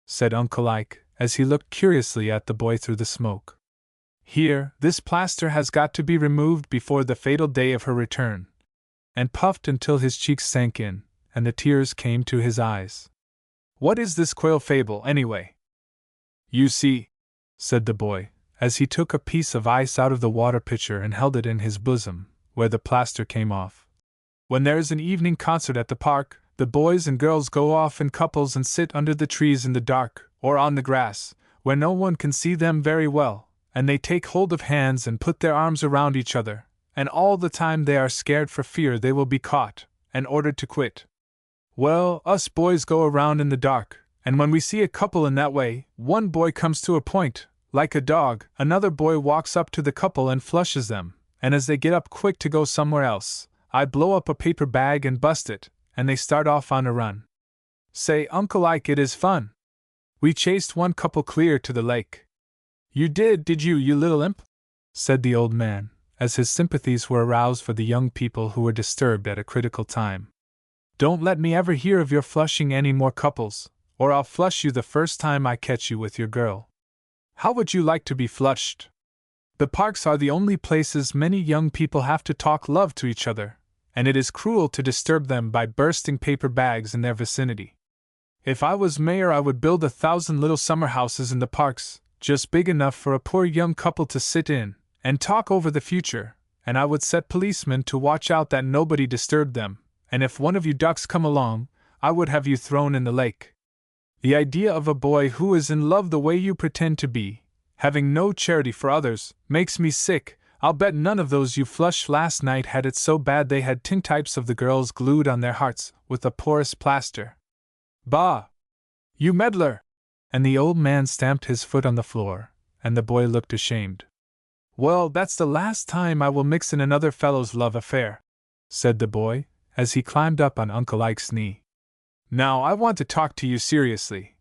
said Uncle Ike, as he looked curiously at the boy through the smoke. Here, this plaster has got to be removed before the fatal day of her return, and puffed until his cheeks sank in, and the tears came to his eyes. What is this quail fable, anyway? You see, said the boy, as he took a piece of ice out of the water pitcher and held it in his bosom, where the plaster came off. When there is an evening concert at the park, the boys and girls go off in couples and sit under the trees in the dark, or on the grass, where no one can see them very well, and they take hold of hands and put their arms around each other, and all the time they are scared for fear they will be caught, and ordered to quit. Well, us boys go around in the dark, and when we see a couple in that way, one boy comes to a point, like a dog, another boy walks up to the couple and flushes them, and as they get up quick to go somewhere else, I blow up a paper bag and bust it, and they start off on a run. Say, Uncle Ike, it is fun. We chased one couple clear to the lake. You did you, you little imp? Said the old man, as his sympathies were aroused for the young people who were disturbed at a critical time. Don't let me ever hear of your flushing any more couples, or I'll flush you the first time I catch you with your girl. How would you like to be flushed? The parks are the only places many young people have to talk love to each other, and it is cruel to disturb them by bursting paper bags in their vicinity. If I was mayor, I would build 1,000 little summer houses in the parks, just big enough for a poor young couple to sit in, and talk over the future, and I would set policemen to watch out that nobody disturbed them, and if one of you ducks come along, I would have you thrown in the lake. The idea of a boy who is in love the way you pretend to be, having no charity for others, makes me sick. I'll bet none of those you flushed last night had it so bad they had tintypes of the girls glued on their hearts with a porous plaster. Bah! You meddler! And the old man stamped his foot on the floor, and the boy looked ashamed. Well, that's the last time I will mix in another fellow's love affair, said the boy, as he climbed up on Uncle Ike's knee. Now I want to talk to you seriously,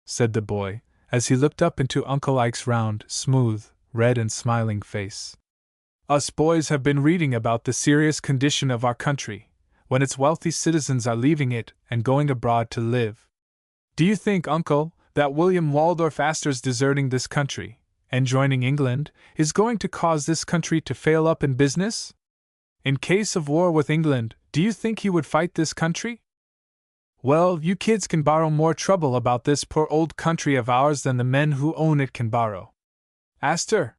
said the boy, as he looked up into Uncle Ike's round, smooth, red and smiling face. Us boys have been reading about the serious condition of our country, when its wealthy citizens are leaving it and going abroad to live. Do you think, Uncle, that William Waldorf Astor's deserting this country, and joining England, is going to cause this country to fail up in business? In case of war with England, do you think he would fight this country? Well, you kids can borrow more trouble about this poor old country of ours than the men who own it can borrow. Astor?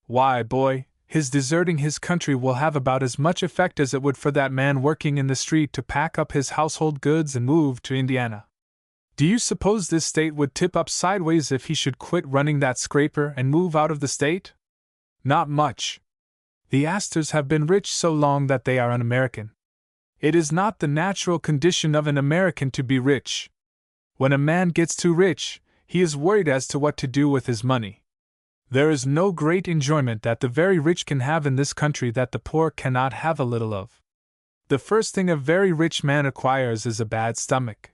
Why, boy, his deserting his country will have about as much effect as it would for that man working in the street to pack up his household goods and move to Indiana. Do you suppose this state would tip up sideways if he should quit running that scraper and move out of the state? Not much. The Astors have been rich so long that they are un-American. It is not the natural condition of an American to be rich. When a man gets too rich, he is worried as to what to do with his money. There is no great enjoyment that the very rich can have in this country that the poor cannot have a little of. The first thing a very rich man acquires is a bad stomach.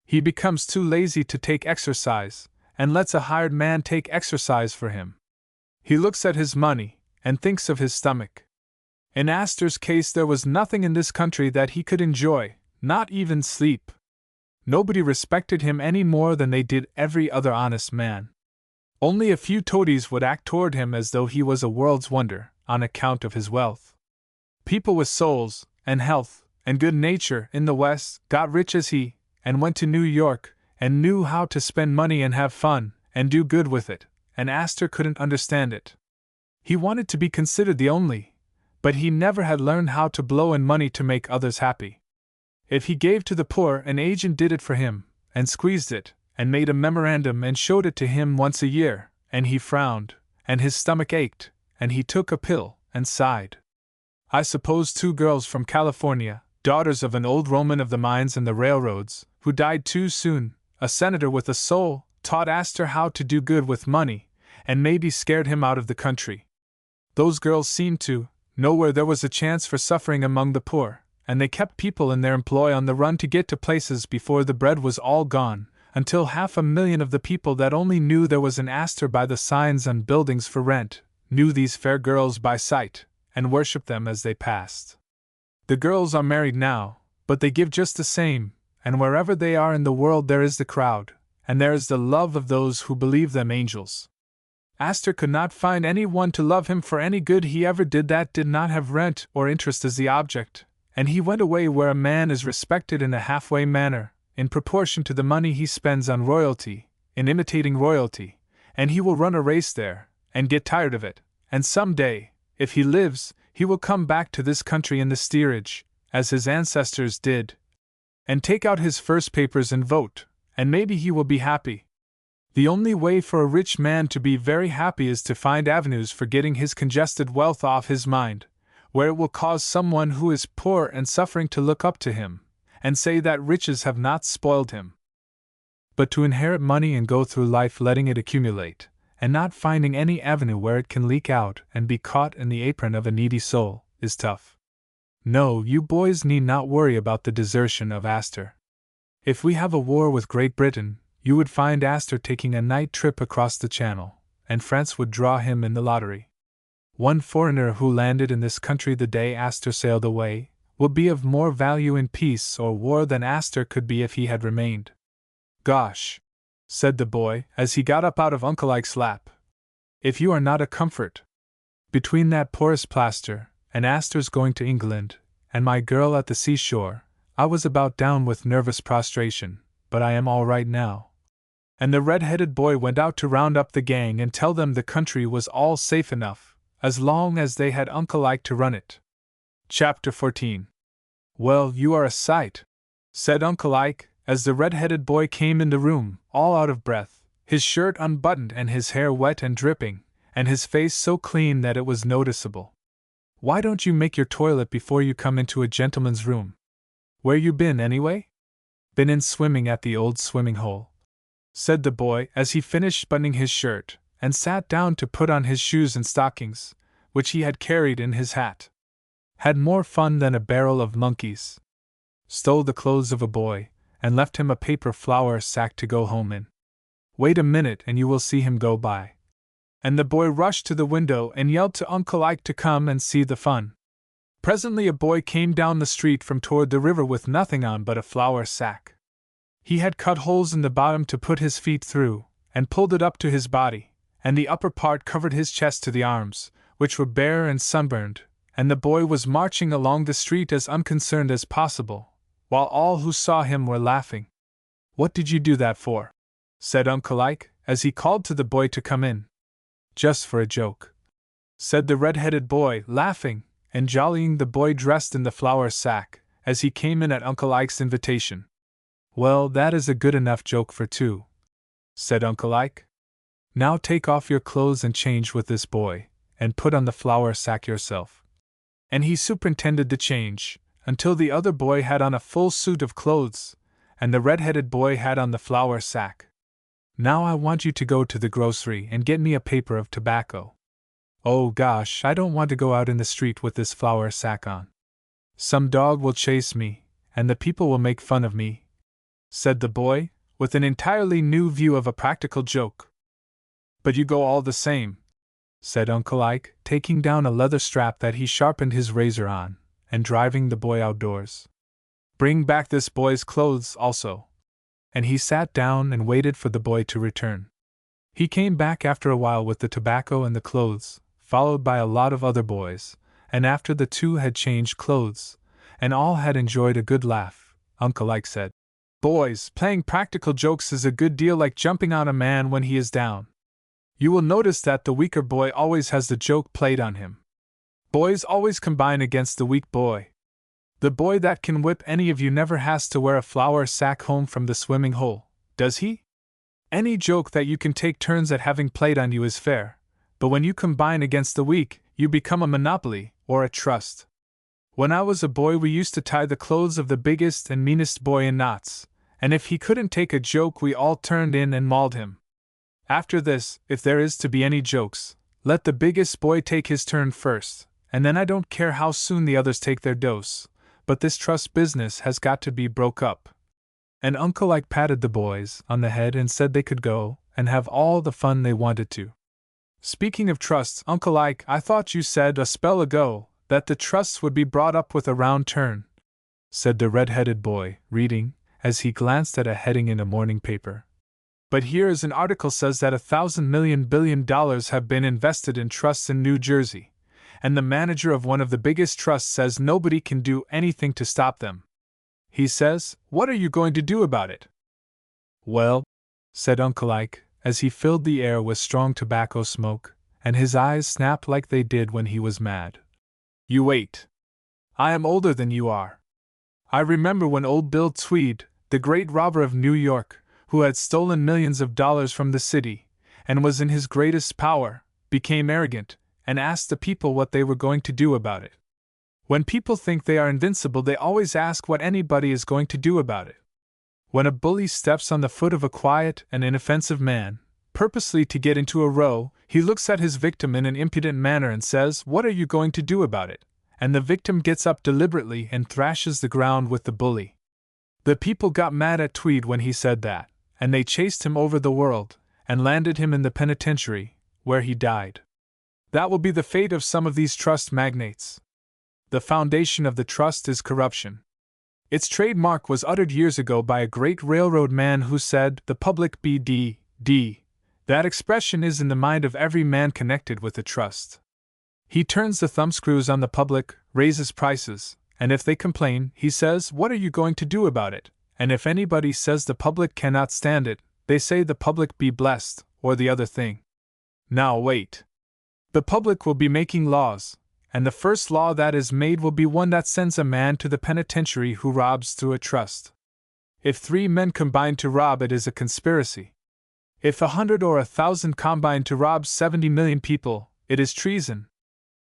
He becomes too lazy to take exercise, and lets a hired man take exercise for him. He looks at his money, and thinks of his stomach. In Astor's case, there was nothing in this country that he could enjoy, not even sleep. Nobody respected him any more than they did every other honest man. Only a few toadies would act toward him as though he was a world's wonder, on account of his wealth. People with souls, and health, and good nature in the West got rich as he, and went to New York, and knew how to spend money and have fun, and do good with it, and Astor couldn't understand it. He wanted to be considered the only, but he never had learned how to blow in money to make others happy. If he gave to the poor, an agent did it for him, and squeezed it, and made a memorandum and showed it to him once a year, and he frowned, and his stomach ached, and he took a pill, and sighed. I suppose 2 girls from California, daughters of an old Roman of the mines and the railroads, who died too soon, a senator with a soul, taught Astor how to do good with money, and maybe scared him out of the country. Those girls seemed to know where there was a chance for suffering among the poor, and they kept people in their employ on the run to get to places before the bread was all gone, until 500,000 of the people that only knew there was an Astor by the signs on buildings for rent, knew these fair girls by sight, and worshipped them as they passed. The girls are married now, but they give just the same, and wherever they are in the world there is the crowd, and there is the love of those who believe them angels. Astor could not find any one to love him for any good he ever did that did not have rent or interest as the object, and he went away where a man is respected in a halfway manner, in proportion to the money he spends on royalty, in imitating royalty, and he will run a race there, and get tired of it, and some day, if he lives, he will come back to this country in the steerage, as his ancestors did, and take out his first papers and vote, and maybe he will be happy. The only way for a rich man to be very happy is to find avenues for getting his congested wealth off his mind, where it will cause someone who is poor and suffering to look up to him, and say that riches have not spoiled him. But to inherit money and go through life letting it accumulate, and not finding any avenue where it can leak out and be caught in the apron of a needy soul, is tough. No, you boys need not worry about the desertion of Astor. If we have a war with Great Britain, you would find Astor taking a night trip across the Channel, and France would draw him in the lottery. One foreigner who landed in this country the day Astor sailed away will be of more value in peace or war than Astor could be if he had remained. Gosh, said the boy as he got up out of Uncle Ike's lap, if you are not a comfort. Between that porous plaster, and Astor's going to England, and my girl at the seashore, I was about down with nervous prostration, but I am all right now. And the red-headed boy went out to round up the gang and tell them the country was all safe enough, as long as they had Uncle Ike to run it. Chapter 14. Well, you are a sight, said Uncle Ike, as the red-headed boy came in the room, all out of breath, his shirt unbuttoned and his hair wet and dripping, and his face so clean that it was noticeable. Why don't you make your toilet before you come into a gentleman's room? Where you been, anyway? Been in swimming at the old swimming hole, said the boy as he finished buttoning his shirt, and sat down to put on his shoes and stockings, which he had carried in his hat. Had more fun than a barrel of monkeys. Stole the clothes of a boy, and left him a paper flour sack to go home in. Wait a minute and you will see him go by. And the boy rushed to the window and yelled to Uncle Ike to come and see the fun. Presently a boy came down the street from toward the river with nothing on but a flour sack. He had cut holes in the bottom to put his feet through, and pulled it up to his body, and the upper part covered his chest to the arms, which were bare and sunburned, and the boy was marching along the street as unconcerned as possible, while all who saw him were laughing. What did you do that for? Said Uncle Ike, as he called to the boy to come in. Just for a joke, said the red-headed boy, laughing, and jollying the boy dressed in the flour sack, as he came in at Uncle Ike's invitation. Well, that is a good enough joke for two, said Uncle Ike. Now take off your clothes and change with this boy, and put on the flour sack yourself. And he superintended the change, until the other boy had on a full suit of clothes, and the red-headed boy had on the flour sack. Now I want you to go to the grocery and get me a paper of tobacco. Oh gosh, I don't want to go out in the street with this flour sack on. Some dog will chase me, and the people will make fun of me," said the boy, with an entirely new view of a practical joke. "But you go all the same," said Uncle Ike, taking down a leather strap that he sharpened his razor on, and driving the boy outdoors. "Bring back this boy's clothes also." And he sat down and waited for the boy to return. He came back after a while with the tobacco and the clothes, followed by a lot of other boys, and after the two had changed clothes, and all had enjoyed a good laugh, Uncle Ike said, "Boys, playing practical jokes is a good deal like jumping on a man when he is down. You will notice that the weaker boy always has the joke played on him. Boys always combine against the weak boy. The boy that can whip any of you never has to wear a flour sack home from the swimming hole, does he? Any joke that you can take turns at having played on you is fair, but when you combine against the weak, you become a monopoly, or a trust. When I was a boy, we used to tie the clothes of the biggest and meanest boy in knots, and if he couldn't take a joke, we all turned in and mauled him. After this, if there is to be any jokes, let the biggest boy take his turn first, and then I don't care how soon the others take their dose, but this trust business has got to be broke up." And Uncle Ike patted the boys on the head and said they could go and have all the fun they wanted to. "Speaking of trusts, Uncle Ike, I thought you said a spell ago that the trusts would be brought up with a round turn," said the red-headed boy, reading, as he glanced at a heading in a morning paper. "But here is an article says that $1,000 billion have been invested in trusts in New Jersey, and the manager of one of the biggest trusts says nobody can do anything to stop them. He says, what are you going to do about it?" "Well," said Uncle Ike, as he filled the air with strong tobacco smoke, and his eyes snapped like they did when he was mad. "You wait. I am older than you are. I remember when old Bill Tweed, the great robber of New York, who had stolen millions of dollars from the city, and was in his greatest power, became arrogant, and asked the people what they were going to do about it. When people think they are invincible, they always ask what anybody is going to do about it. When a bully steps on the foot of a quiet and inoffensive man, purposely to get into a row, he looks at his victim in an impudent manner and says, what are you going to do about it? And the victim gets up deliberately and thrashes the ground with the bully. The people got mad at Tweed when he said that, and they chased him over the world, and landed him in the penitentiary, where he died. That will be the fate of some of these trust magnates. The foundation of the trust is corruption. Its trademark was uttered years ago by a great railroad man who said, the public BD. That expression is in the mind of every man connected with the trust. He turns the thumbscrews on the public, raises prices, and if they complain, he says, what are you going to do about it? And if anybody says the public cannot stand it, they say the public be blessed, or the other thing. Now wait. The public will be making laws, and the first law that is made will be one that sends a man to the penitentiary who robs through a trust. If 3 men combine to rob, it is a conspiracy. If 100 or 1,000 combine to rob 70 million people, it is treason.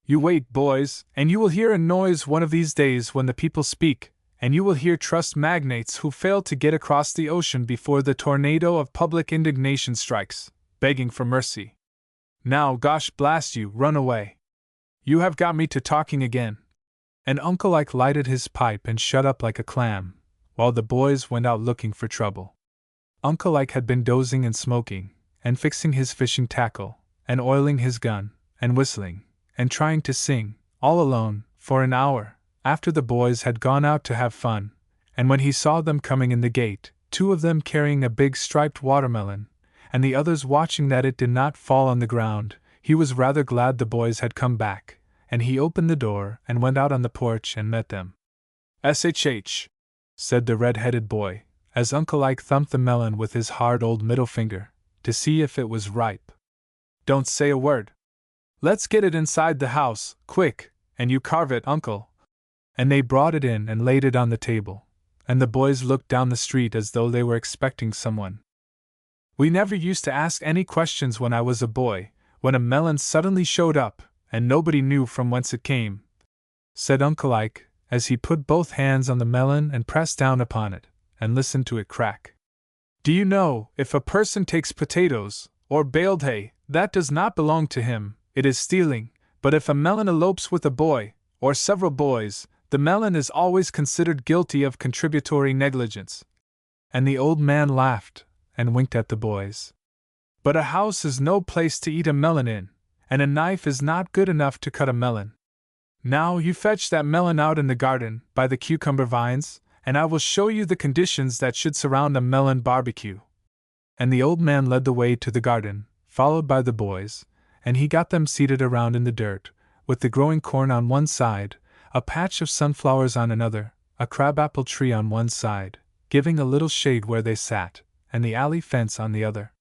You wait, boys, and you will hear a noise one of these days when the people speak, and you will hear trust magnates who fail to get across the ocean before the tornado of public indignation strikes, begging for mercy. Now, gosh blast you, run away. You have got me to talking again." And Uncle Ike lighted his pipe and shut up like a clam, while the boys went out looking for trouble. Uncle Ike had been dozing and smoking, and fixing his fishing tackle, and oiling his gun, and whistling, and trying to sing, all alone, for an hour, after the boys had gone out to have fun, and when he saw them coming in the gate, 2 of them carrying a big striped watermelon, and the others watching that it did not fall on the ground, he was rather glad the boys had come back, and he opened the door and went out on the porch and met them. "SHH," said the red-headed boy, as Uncle Ike thumped the melon with his hard old middle finger, to see if it was ripe. "Don't say a word. Let's get it inside the house, quick, and you carve it, Uncle." And they brought it in and laid it on the table, and the boys looked down the street as though they were expecting someone. "We never used to ask any questions when I was a boy, when a melon suddenly showed up, and nobody knew from whence it came," said Uncle Ike, as he put both hands on the melon and pressed down upon it, and listened to it crack. "Do you know, if a person takes potatoes, or baled hay, that does not belong to him, it is stealing, but if a melon elopes with a boy, or several boys, the melon is always considered guilty of contributory negligence. And the old man laughed and winked at the boys. But a house is no place to eat a melon in, and a knife is not good enough to cut a melon. Now you fetch that melon out in the garden, by the cucumber vines, and I will show you the conditions that should surround a melon barbecue. And the old man led the way to the garden, followed by the boys, and he got them seated around in the dirt, with the growing corn on one side, a patch of sunflowers on another, a crabapple tree on one side, giving a little shade where they sat, and the alley fence on the other.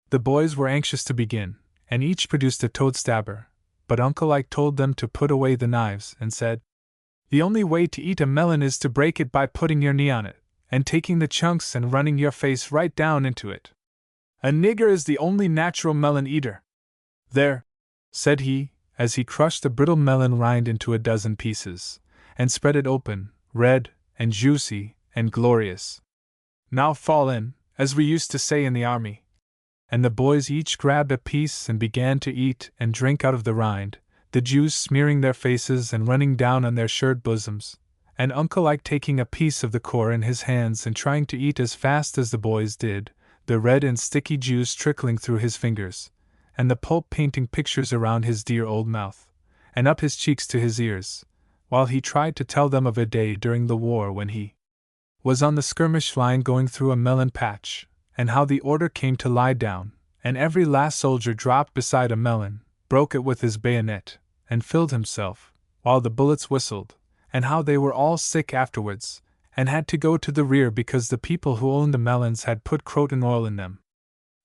The boys were anxious to begin, and each produced a toad stabber, but Uncle Ike told them to put away the knives and said, "The only way to eat a melon is to break it by putting your knee on it, and taking the chunks and running your face right down into it. A nigger is the only natural melon eater. There," said he, as he crushed a brittle melon rind into a dozen pieces, and spread it open, red, and juicy, and glorious. "Now fall in, as we used to say in the army." And the boys each grabbed a piece and began to eat and drink out of the rind, the juice smearing their faces and running down on their shirt bosoms, and Uncle Ike taking a piece of the core in his hands and trying to eat as fast as the boys did, the red and sticky juice trickling through his fingers, and the pulp painting pictures around his dear old mouth, and up his cheeks to his ears, while he tried to tell them of a day during the war when he was on the skirmish line going through a melon patch, and how the order came to lie down, and every last soldier dropped beside a melon, broke it with his bayonet, and filled himself, while the bullets whistled, and how they were all sick afterwards, and had to go to the rear because the people who owned the melons had put croton oil in them.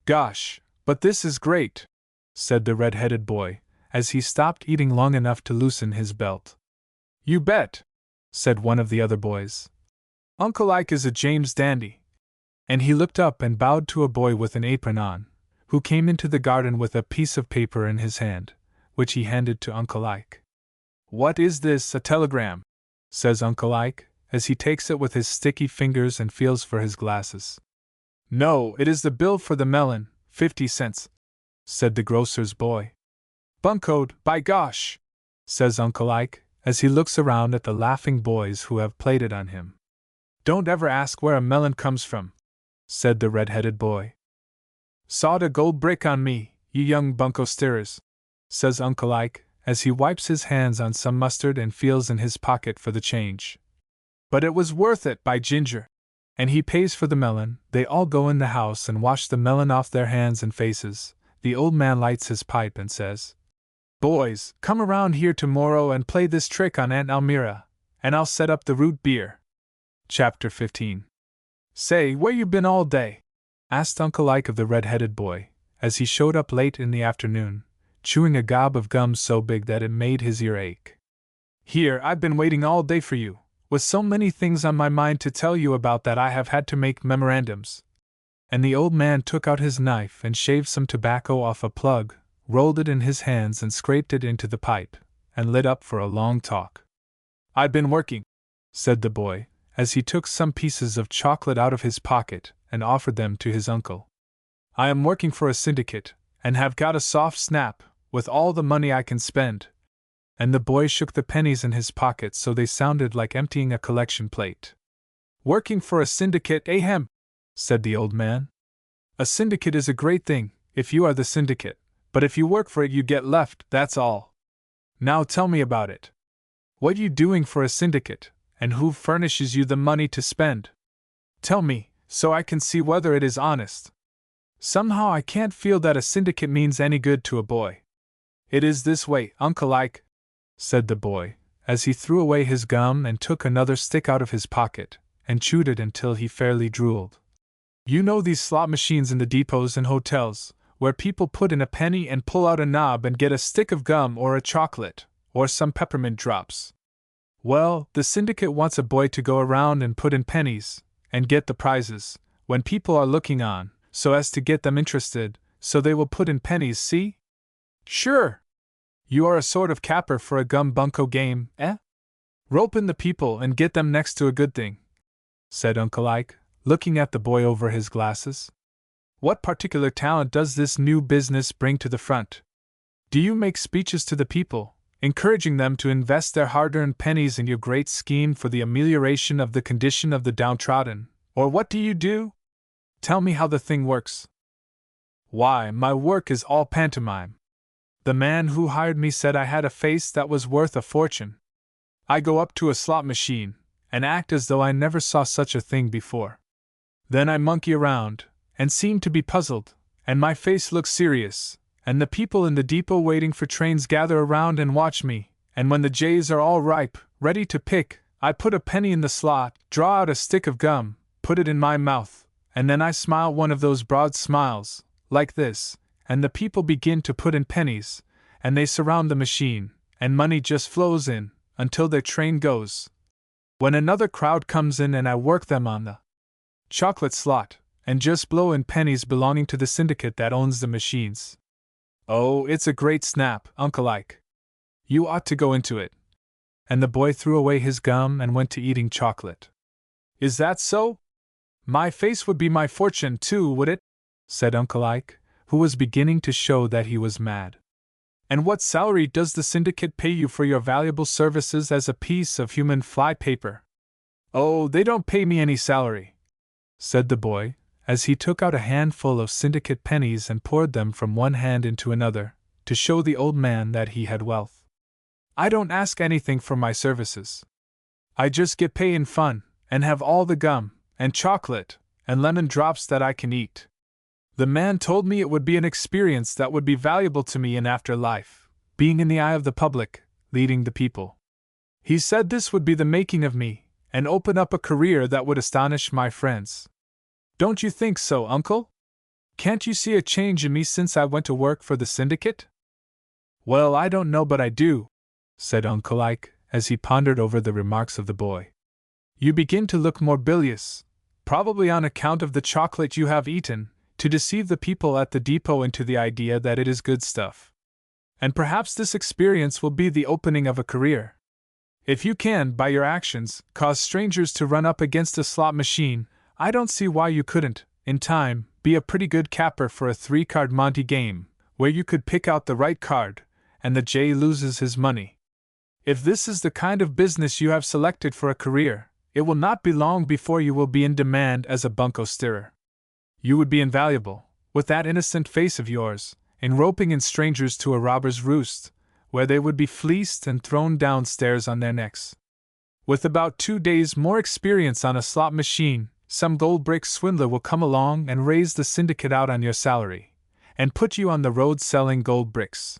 "Gosh, but this is great," said the red-headed boy, as he stopped eating long enough to loosen his belt. "You bet," said one of the other boys. "Uncle Ike is a James dandy." And he looked up and bowed to a boy with an apron on, who came into the garden with a piece of paper in his hand, which he handed to Uncle Ike. "What is this, a telegram?" says Uncle Ike, as he takes it with his sticky fingers and feels for his glasses. "No, it is the bill for the melon, 50 cents, said the grocer's boy. "Buncoed, by gosh!" says Uncle Ike, as he looks around at the laughing boys who have played it on him. "Don't ever ask where a melon comes from," said the red-headed boy. "Sawed a gold brick on me, you young bunco steerers," says Uncle Ike, as he wipes his hands on some mustard and feels in his pocket for the change. "But it was worth it, by ginger!" And he pays for the melon. They all go in the house and wash the melon off their hands and faces. The old man lights his pipe and says, "Boys, come around here tomorrow and play this trick on Aunt Almira, and I'll set up the root beer." Chapter 15. "Say, where you been all day?" asked Uncle Ike of the red-headed boy, as he showed up late in the afternoon, chewing a gob of gum so big that it made his ear ache. "Here, I've been waiting all day for you, with so many things on my mind to tell you about that I have had to make memorandums." And the old man took out his knife and shaved some tobacco off a plug, rolled it in his hands and scraped it into the pipe, and lit up for a long talk. "I've been working," said the boy, as he took some pieces of chocolate out of his pocket and offered them to his uncle. "I am working for a syndicate, and have got a soft snap, with all the money I can spend." And the boy shook the pennies in his pocket so they sounded like emptying a collection plate. "Working for a syndicate, ahem," said the old man. "A syndicate is a great thing, if you are the syndicate, but if you work for it you get left, that's all. Now tell me about it. What you doing for a syndicate, and who furnishes you the money to spend? Tell me, so I can see whether it is honest. Somehow I can't feel that a syndicate means any good to a boy." "It is this way, Uncle Ike," said the boy, as he threw away his gum and took another stick out of his pocket, and chewed it until he fairly drooled. "You know these slot machines in the depots and hotels, where people put in a penny and pull out a knob and get a stick of gum or a chocolate, or some peppermint drops? Well, the syndicate wants a boy to go around and put in pennies, and get the prizes, when people are looking on, so as to get them interested, so they will put in pennies, see? Sure! You are a sort of capper for a gum bunco game, eh? Rope in the people and get them next to a good thing," said Uncle Ike, looking at the boy over his glasses. "What particular talent does this new business bring to the front? Do you make speeches to the people, encouraging them to invest their hard-earned pennies in your great scheme for the amelioration of the condition of the downtrodden. Or what do you do? Tell me how the thing works. Why, my work is all pantomime. The man who hired me said I had a face that was worth a fortune. I go up to a slot machine and act as though I never saw such a thing before. Then I monkey around and seem to be puzzled, and my face looks serious, and the people in the depot waiting for trains gather around and watch me, and when the jays are all ripe, ready to pick, I put a penny in the slot, draw out a stick of gum, put it in my mouth, and then I smile one of those broad smiles, like this, and the people begin to put in pennies, and they surround the machine, and money just flows in, until their train goes. When another crowd comes in and I work them on the chocolate slot, and just blow in pennies belonging to the syndicate that owns the machines. Oh, it's a great snap, Uncle Ike. You ought to go into it. And the boy threw away his gum and went to eating chocolate. Is that so? My face would be my fortune too, would it? Said Uncle Ike, who was beginning to show that he was mad. And what salary does the syndicate pay you for your valuable services as a piece of human fly paper? Oh, they don't pay me any salary, said the boy, as he took out a handful of syndicate pennies and poured them from one hand into another, to show the old man that he had wealth. I don't ask anything for my services. I just get pay in fun, and have all the gum, and chocolate, and lemon drops that I can eat. The man told me it would be an experience that would be valuable to me in after life, being in the eye of the public, leading the people. He said this would be the making of me, and open up a career that would astonish my friends. Don't you think so, Uncle? Can't you see a change in me since I went to work for the syndicate? Well, I don't know, but I do, said Uncle Ike, as he pondered over the remarks of the boy. You begin to look more bilious, probably on account of the chocolate you have eaten, to deceive the people at the depot into the idea that it is good stuff. And perhaps this experience will be the opening of a career. If you can, by your actions, cause strangers to run up against a slot machine, I don't see why you couldn't, in time, be a pretty good capper for a 3-card Monte game, where you could pick out the right card, and the jay loses his money. If this is the kind of business you have selected for a career, it will not be long before you will be in demand as a bunco stirrer. You would be invaluable, with that innocent face of yours, in roping in strangers to a robber's roost, where they would be fleeced and thrown downstairs on their necks. With about 2 days more experience on a slot machine, some gold brick swindler will come along and raise the syndicate out on your salary, and put you on the road selling gold bricks.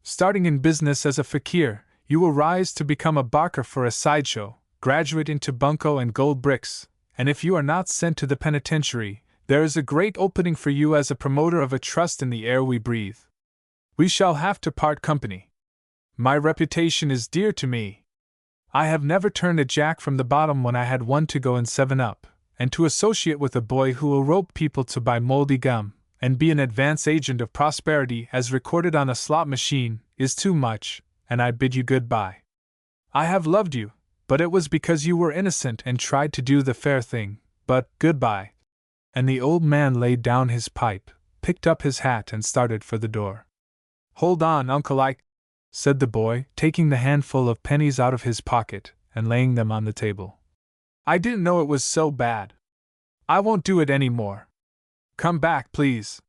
Starting in business as a fakir, you will rise to become a barker for a sideshow, graduate into bunco and gold bricks, and if you are not sent to the penitentiary, there is a great opening for you as a promoter of a trust in the air we breathe. We shall have to part company. My reputation is dear to me. I have never turned a jack from the bottom when I had one to go in 7-Up, and to associate with a boy who will rope people to buy moldy gum, and be an advance agent of prosperity as recorded on a slot machine, is too much, and I bid you goodbye. I have loved you, but it was because you were innocent and tried to do the fair thing, but goodbye. And the old man laid down his pipe, picked up his hat and started for the door. Hold on, Uncle Ike, said the boy, taking the handful of pennies out of his pocket and laying them on the table. I didn't know it was so bad. I won't do it any more. Come back, please.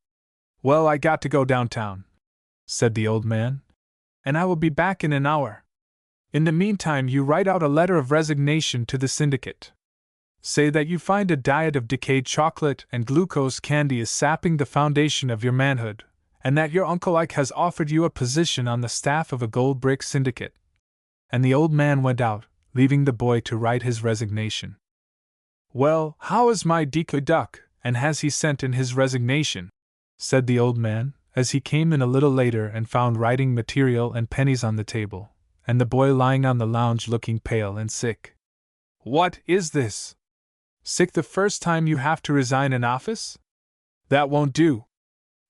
Well, I got to go downtown, said the old man, and I will be back in an hour. In the meantime, you write out a letter of resignation to the syndicate. Say that you find a diet of decayed chocolate and glucose candy is sapping the foundation of your manhood, and that your Uncle Ike has offered you a position on the staff of a gold brick syndicate. And the old man went out, leaving the boy to write his resignation. Well, how is my decoy duck, and has he sent in his resignation? Said the old man, as he came in a little later and found writing material and pennies on the table, and the boy lying on the lounge looking pale and sick. What is this? Sick the first time you have to resign an office? That won't do.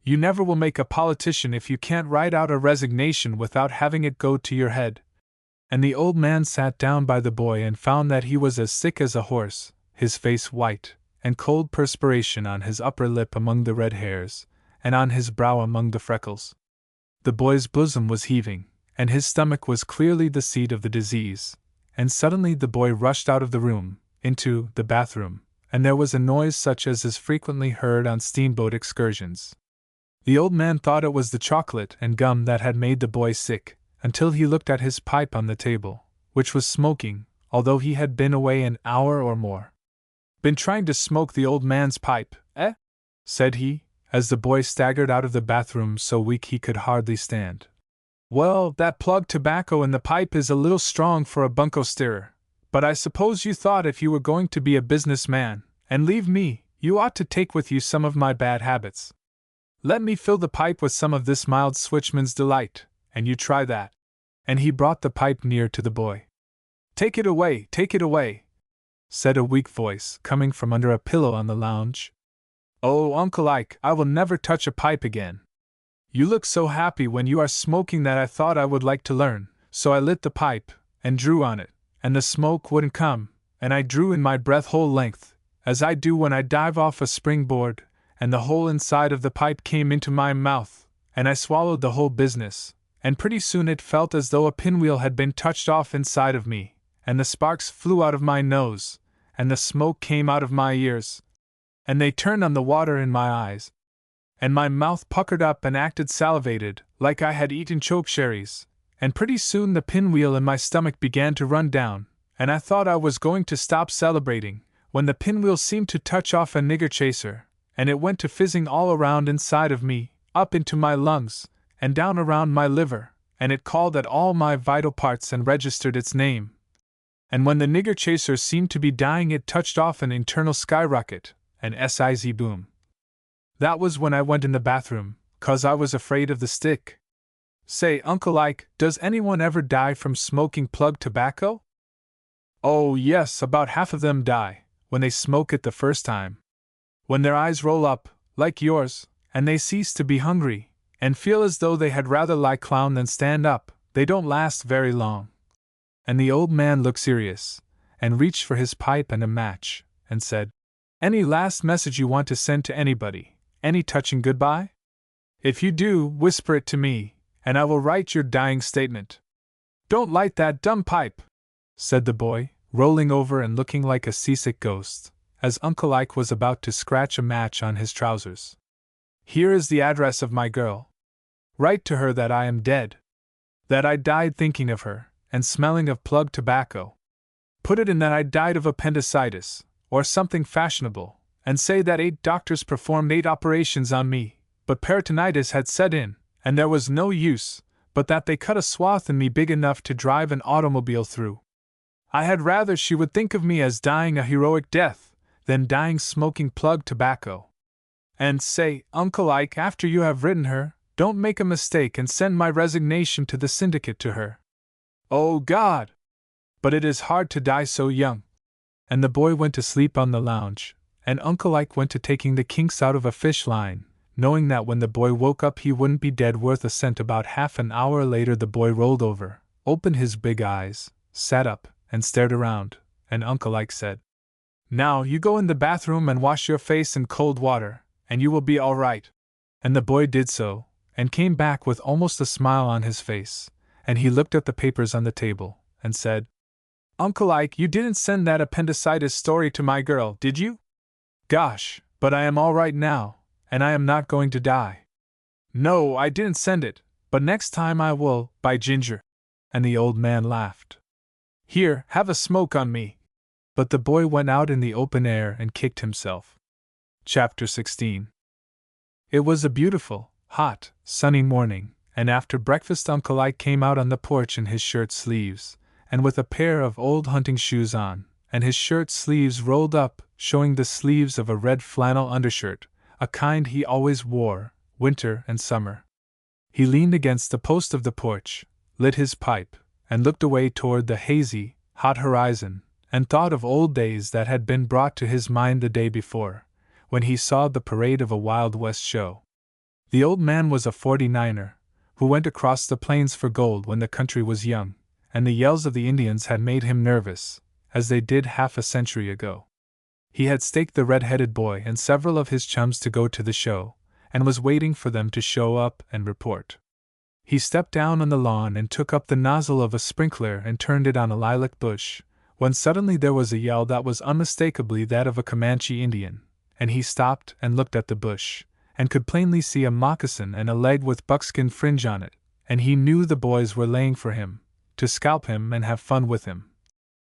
You never will make a politician if you can't write out a resignation without having it go to your head. And the old man sat down by the boy and found that he was as sick as a horse, his face white, and cold perspiration on his upper lip among the red hairs, and on his brow among the freckles. The boy's bosom was heaving, and his stomach was clearly the seat of the disease. And suddenly the boy rushed out of the room, into the bathroom, and there was a noise such as is frequently heard on steamboat excursions. The old man thought it was the chocolate and gum that had made the boy sick, until he looked at his pipe on the table, which was smoking, although he had been away an hour or more. "Been trying to smoke the old man's pipe, eh?" said he, as the boy staggered out of the bathroom so weak he could hardly stand. "Well, that plug tobacco in the pipe is a little strong for a bunco stirrer, but I suppose you thought if you were going to be a business man, and leave me, you ought to take with you some of my bad habits. Let me fill the pipe with some of this mild switchman's delight, and you try that." And he brought the pipe near to the boy. Take it away," said a weak voice, coming from under a pillow on the lounge. "Oh, Uncle Ike, I will never touch a pipe again. You look so happy when you are smoking that I thought I would like to learn, so I lit the pipe, and drew on it, and the smoke wouldn't come, and I drew in my breath whole length, as I do when I dive off a springboard, and the whole inside of the pipe came into my mouth, and I swallowed the whole business, and pretty soon it felt as though a pinwheel had been touched off inside of me, and the sparks flew out of my nose, and the smoke came out of my ears, and they turned on the water in my eyes, and my mouth puckered up and acted salivated, like I had eaten chokecherries, and pretty soon the pinwheel in my stomach began to run down, and I thought I was going to stop celebrating, when the pinwheel seemed to touch off a nigger chaser, and it went to fizzing all around inside of me, up into my lungs, and down around my liver, and it called at all my vital parts and registered its name. And when the nigger chaser seemed to be dying, it touched off an internal skyrocket, an siz boom. That was when I went in the bathroom, 'cause I was afraid of the stick. Say, Uncle Ike, does anyone ever die from smoking plug tobacco? Oh, yes, about half of them die, when they smoke it the first time. When their eyes roll up, like yours, and they cease to be hungry, and feel as though they had rather lie clown than stand up, they don't last very long." And the old man looked serious, and reached for his pipe and a match, and said, "Any last message you want to send to anybody? Any touching goodbye? If you do, whisper it to me, and I will write your dying statement." "Don't light that dumb pipe," said the boy, rolling over and looking like a seasick ghost, as Uncle Ike was about to scratch a match on his trousers. "Here is the address of my girl. Write to her that I am dead. That I died thinking of her, and smelling of plug tobacco. Put it in that I died of appendicitis, or something fashionable, and say that 8 doctors performed 8 operations on me, but peritonitis had set in, and there was no use, but that they cut a swath in me big enough to drive an automobile through. I had rather she would think of me as dying a heroic death, than dying smoking plug tobacco. And say, Uncle Ike, after you have written her, don't make a mistake and send my resignation to the syndicate to her. Oh God! But it is hard to die so young." And the boy went to sleep on the lounge, and Uncle Ike went to taking the kinks out of a fish line, knowing that when the boy woke up he wouldn't be dead worth a cent. About half an hour later the boy rolled over, opened his big eyes, sat up, and stared around, and Uncle Ike said, "Now you go in the bathroom and wash your face in cold water, and you will be all right." And the boy did so, and came back with almost a smile on his face, and he looked at the papers on the table, and said, "Uncle Ike, you didn't send that appendicitis story to my girl, did you? Gosh, but I am all right now, and I am not going to die." "No, I didn't send it, but next time I will, by ginger." And the old man laughed. "Here, have a smoke on me." But the boy went out in the open air and kicked himself. Chapter 16. It was a beautiful, hot, sunny morning, and after breakfast Uncle Ike came out on the porch in his shirt sleeves, and with a pair of old hunting shoes on, and his shirt sleeves rolled up, showing the sleeves of a red flannel undershirt, a kind he always wore, winter and summer. He leaned against the post of the porch, lit his pipe, and looked away toward the hazy, hot horizon, and thought of old days that had been brought to his mind the day before, when he saw the parade of a Wild West show. The old man was a 49er, who went across the plains for gold when the country was young, and the yells of the Indians had made him nervous, as they did half a century ago. He had staked the red-headed boy and several of his chums to go to the show, and was waiting for them to show up and report. He stepped down on the lawn and took up the nozzle of a sprinkler and turned it on a lilac bush, when suddenly there was a yell that was unmistakably that of a Comanche Indian, and he stopped and looked at the bush, and could plainly see a moccasin and a leg with buckskin fringe on it, and he knew the boys were laying for him, to scalp him and have fun with him.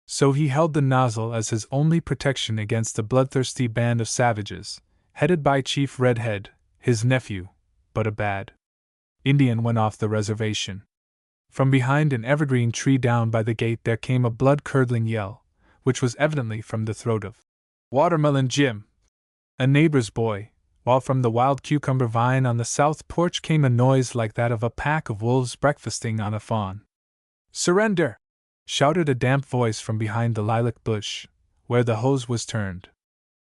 So he held the nozzle as his only protection against the bloodthirsty band of savages, headed by Chief Redhead, his nephew, but a bad Indian went off the reservation. From behind an evergreen tree down by the gate there came a blood-curdling yell, which was evidently from the throat of Watermelon Jim, a neighbor's boy, while from the wild cucumber vine on the south porch came a noise like that of a pack of wolves breakfasting on a fawn. "Surrender!" shouted a damp voice from behind the lilac bush, where the hose was turned.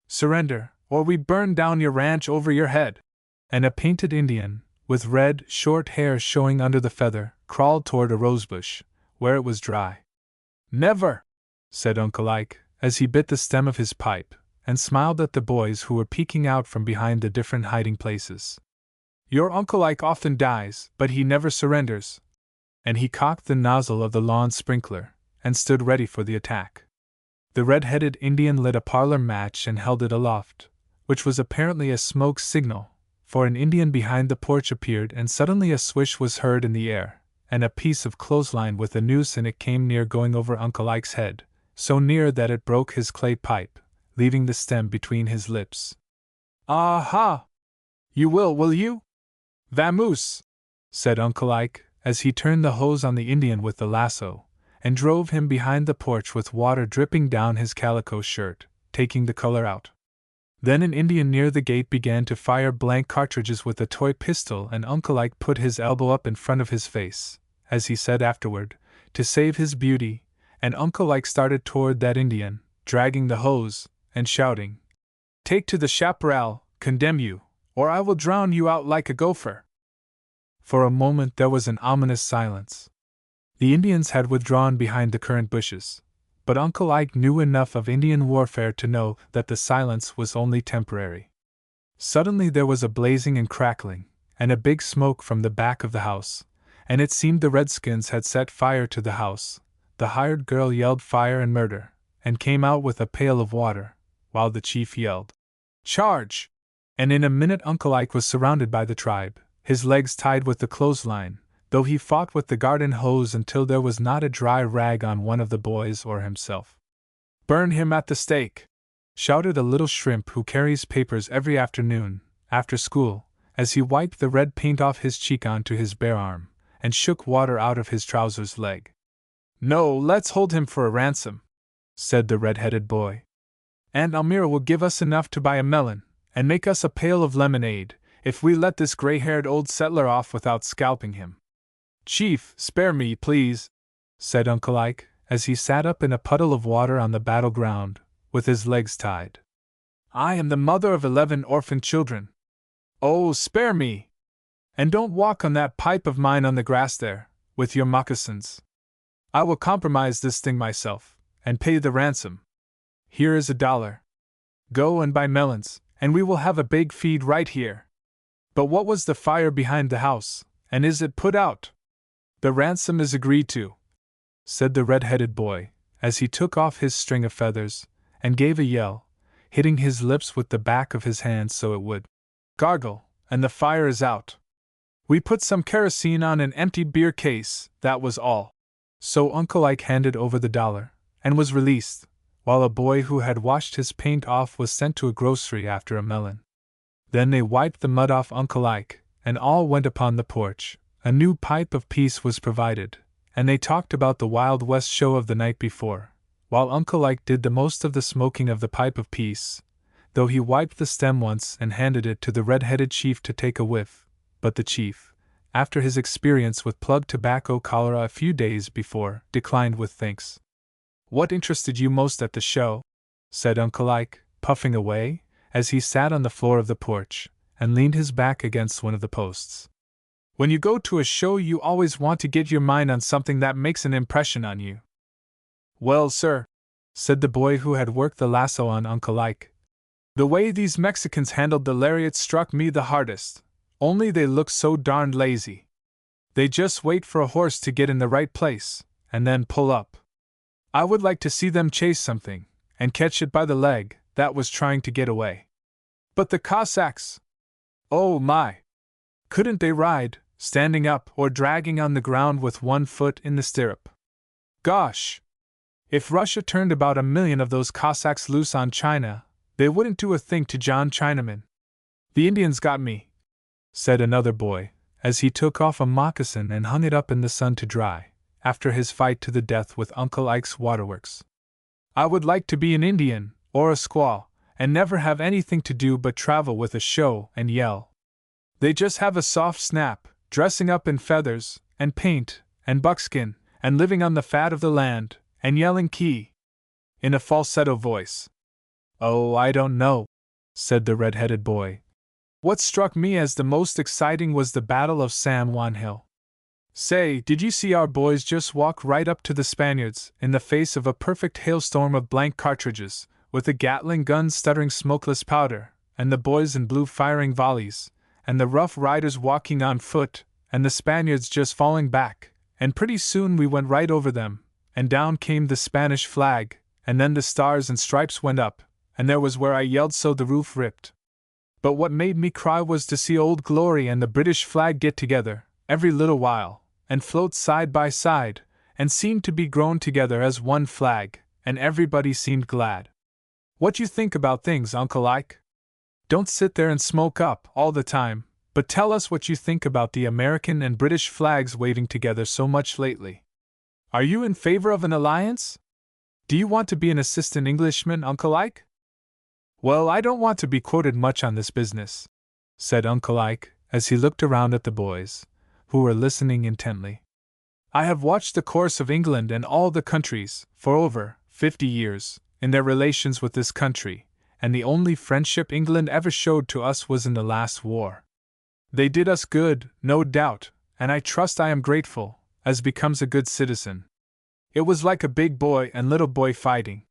"Surrender, or we burn down your ranch over your head!" And a painted Indian, with red, short hair showing under the feather, crawled toward a rosebush, where it was dry. "Never!" said Uncle Ike, as he bit the stem of his pipe, and smiled at the boys who were peeking out from behind the different hiding places. "Your Uncle Ike often dies, but he never surrenders." And he cocked the nozzle of the lawn sprinkler, and stood ready for the attack. The red-headed Indian lit a parlor match and held it aloft, which was apparently a smoke signal, for an Indian behind the porch appeared and suddenly a swish was heard in the air, and a piece of clothesline with a noose in it came near going over Uncle Ike's head, so near that it broke his clay pipe, leaving the stem between his lips. "Ah-ha! You will you? Vamoose!" said Uncle Ike, as he turned the hose on the Indian with the lasso, and drove him behind the porch with water dripping down his calico shirt, taking the color out. Then an Indian near the gate began to fire blank cartridges with a toy pistol, and Uncle Ike put his elbow up in front of his face, as he said afterward, to save his beauty, and Uncle Ike started toward that Indian, dragging the hose, and shouting, "Take to the chaparral, condemn you, or I will drown you out like a gopher." For a moment there was an ominous silence. The Indians had withdrawn behind the currant bushes, but Uncle Ike knew enough of Indian warfare to know that the silence was only temporary. Suddenly there was a blazing and crackling, and a big smoke from the back of the house, and it seemed the redskins had set fire to the house. The hired girl yelled fire and murder, and came out with a pail of water, while the chief yelled, "Charge!" And in a minute Uncle Ike was surrounded by the tribe, his legs tied with the clothesline, though he fought with the garden hose until there was not a dry rag on one of the boys or himself. "Burn him at the stake!" shouted a little shrimp who carries papers every afternoon, after school, as he wiped the red paint off his cheek onto his bare arm, and shook water out of his trousers leg. "No, let's hold him for a ransom," said the red-headed boy. "Aunt Almira will give us enough to buy a melon, and make us a pail of lemonade, if we let this gray-haired old settler off without scalping him." "Chief, spare me, please," said Uncle Ike, as he sat up in a puddle of water on the battleground, with his legs tied. "I am the mother of 11 orphan children. Oh, spare me! And don't walk on that pipe of mine on the grass there, with your moccasins. I will compromise this thing myself, and pay the ransom. Here is $1. Go and buy melons, and we will have a big feed right here. But what was the fire behind the house, and is it put out?" "The ransom is agreed to," said the red-headed boy, as he took off his string of feathers, and gave a yell, hitting his lips with the back of his hand so it would gargle, "and the fire is out. We put some kerosene on an empty beer case, that was all." So Uncle Ike handed over the $1, and was released, while a boy who had washed his paint off was sent to a grocery after a melon. Then they wiped the mud off Uncle Ike, and all went upon the porch. A new pipe of peace was provided, and they talked about the Wild West show of the night before, while Uncle Ike did the most of the smoking of the pipe of peace, though he wiped the stem once and handed it to the red-headed chief to take a whiff, but the chief, after his experience with plug tobacco cholera a few days before, declined with thanks. "What interested you most at the show?" said Uncle Ike, puffing away, as he sat on the floor of the porch, and leaned his back against one of the posts. "When you go to a show you always want to get your mind on something that makes an impression on you." "Well, sir," said the boy who had worked the lasso on Uncle Ike, "the way these Mexicans handled the lariat struck me the hardest, only they looked so darned lazy. They just wait for a horse to get in the right place, and then pull up. I would like to see them chase something, and catch it by the leg, that was trying to get away. But the Cossacks! Oh my! Couldn't they ride, standing up or dragging on the ground with one foot in the stirrup? Gosh! If Russia turned about 1,000,000 of those Cossacks loose on China, they wouldn't do a thing to John Chinaman. The Indians got me, said another boy, as he took off a moccasin and hung it up in the sun to dry, after his fight to the death with Uncle Ike's waterworks. I would like to be an Indian, or a squaw, and never have anything to do but travel with a show and yell. They just have a soft snap, dressing up in feathers, and paint, and buckskin, and living on the fat of the land, and yelling key, in a falsetto voice. Oh, I don't know, said the red-headed boy. What struck me as the most exciting was the Battle of San Juan Hill. Say, did you see our boys just walk right up to the Spaniards, in the face of a perfect hailstorm of blank cartridges, with the Gatling guns stuttering smokeless powder, and the boys in blue firing volleys, and the Rough Riders walking on foot, and the Spaniards just falling back, and pretty soon we went right over them, and down came the Spanish flag, and then the stars and stripes went up, and there was where I yelled so the roof ripped. But what made me cry was to see Old Glory and the British flag get together, every little while, and float side by side, and seem to be grown together as one flag, and everybody seemed glad. What you think about things, Uncle Ike? Don't sit there and smoke up all the time, but tell us what you think about the American and British flags waving together so much lately. Are you in favor of an alliance? Do you want to be an assistant Englishman, Uncle Ike? Well, I don't want to be quoted much on this business, said Uncle Ike, as he looked around at the boys, who were listening intently. I have watched the course of England and all the countries, for over 50 years, in their relations with this country, and the only friendship England ever showed to us was in the last war. They did us good, no doubt, and I trust I am grateful, as becomes a good citizen. It was like a big boy and little boy fighting.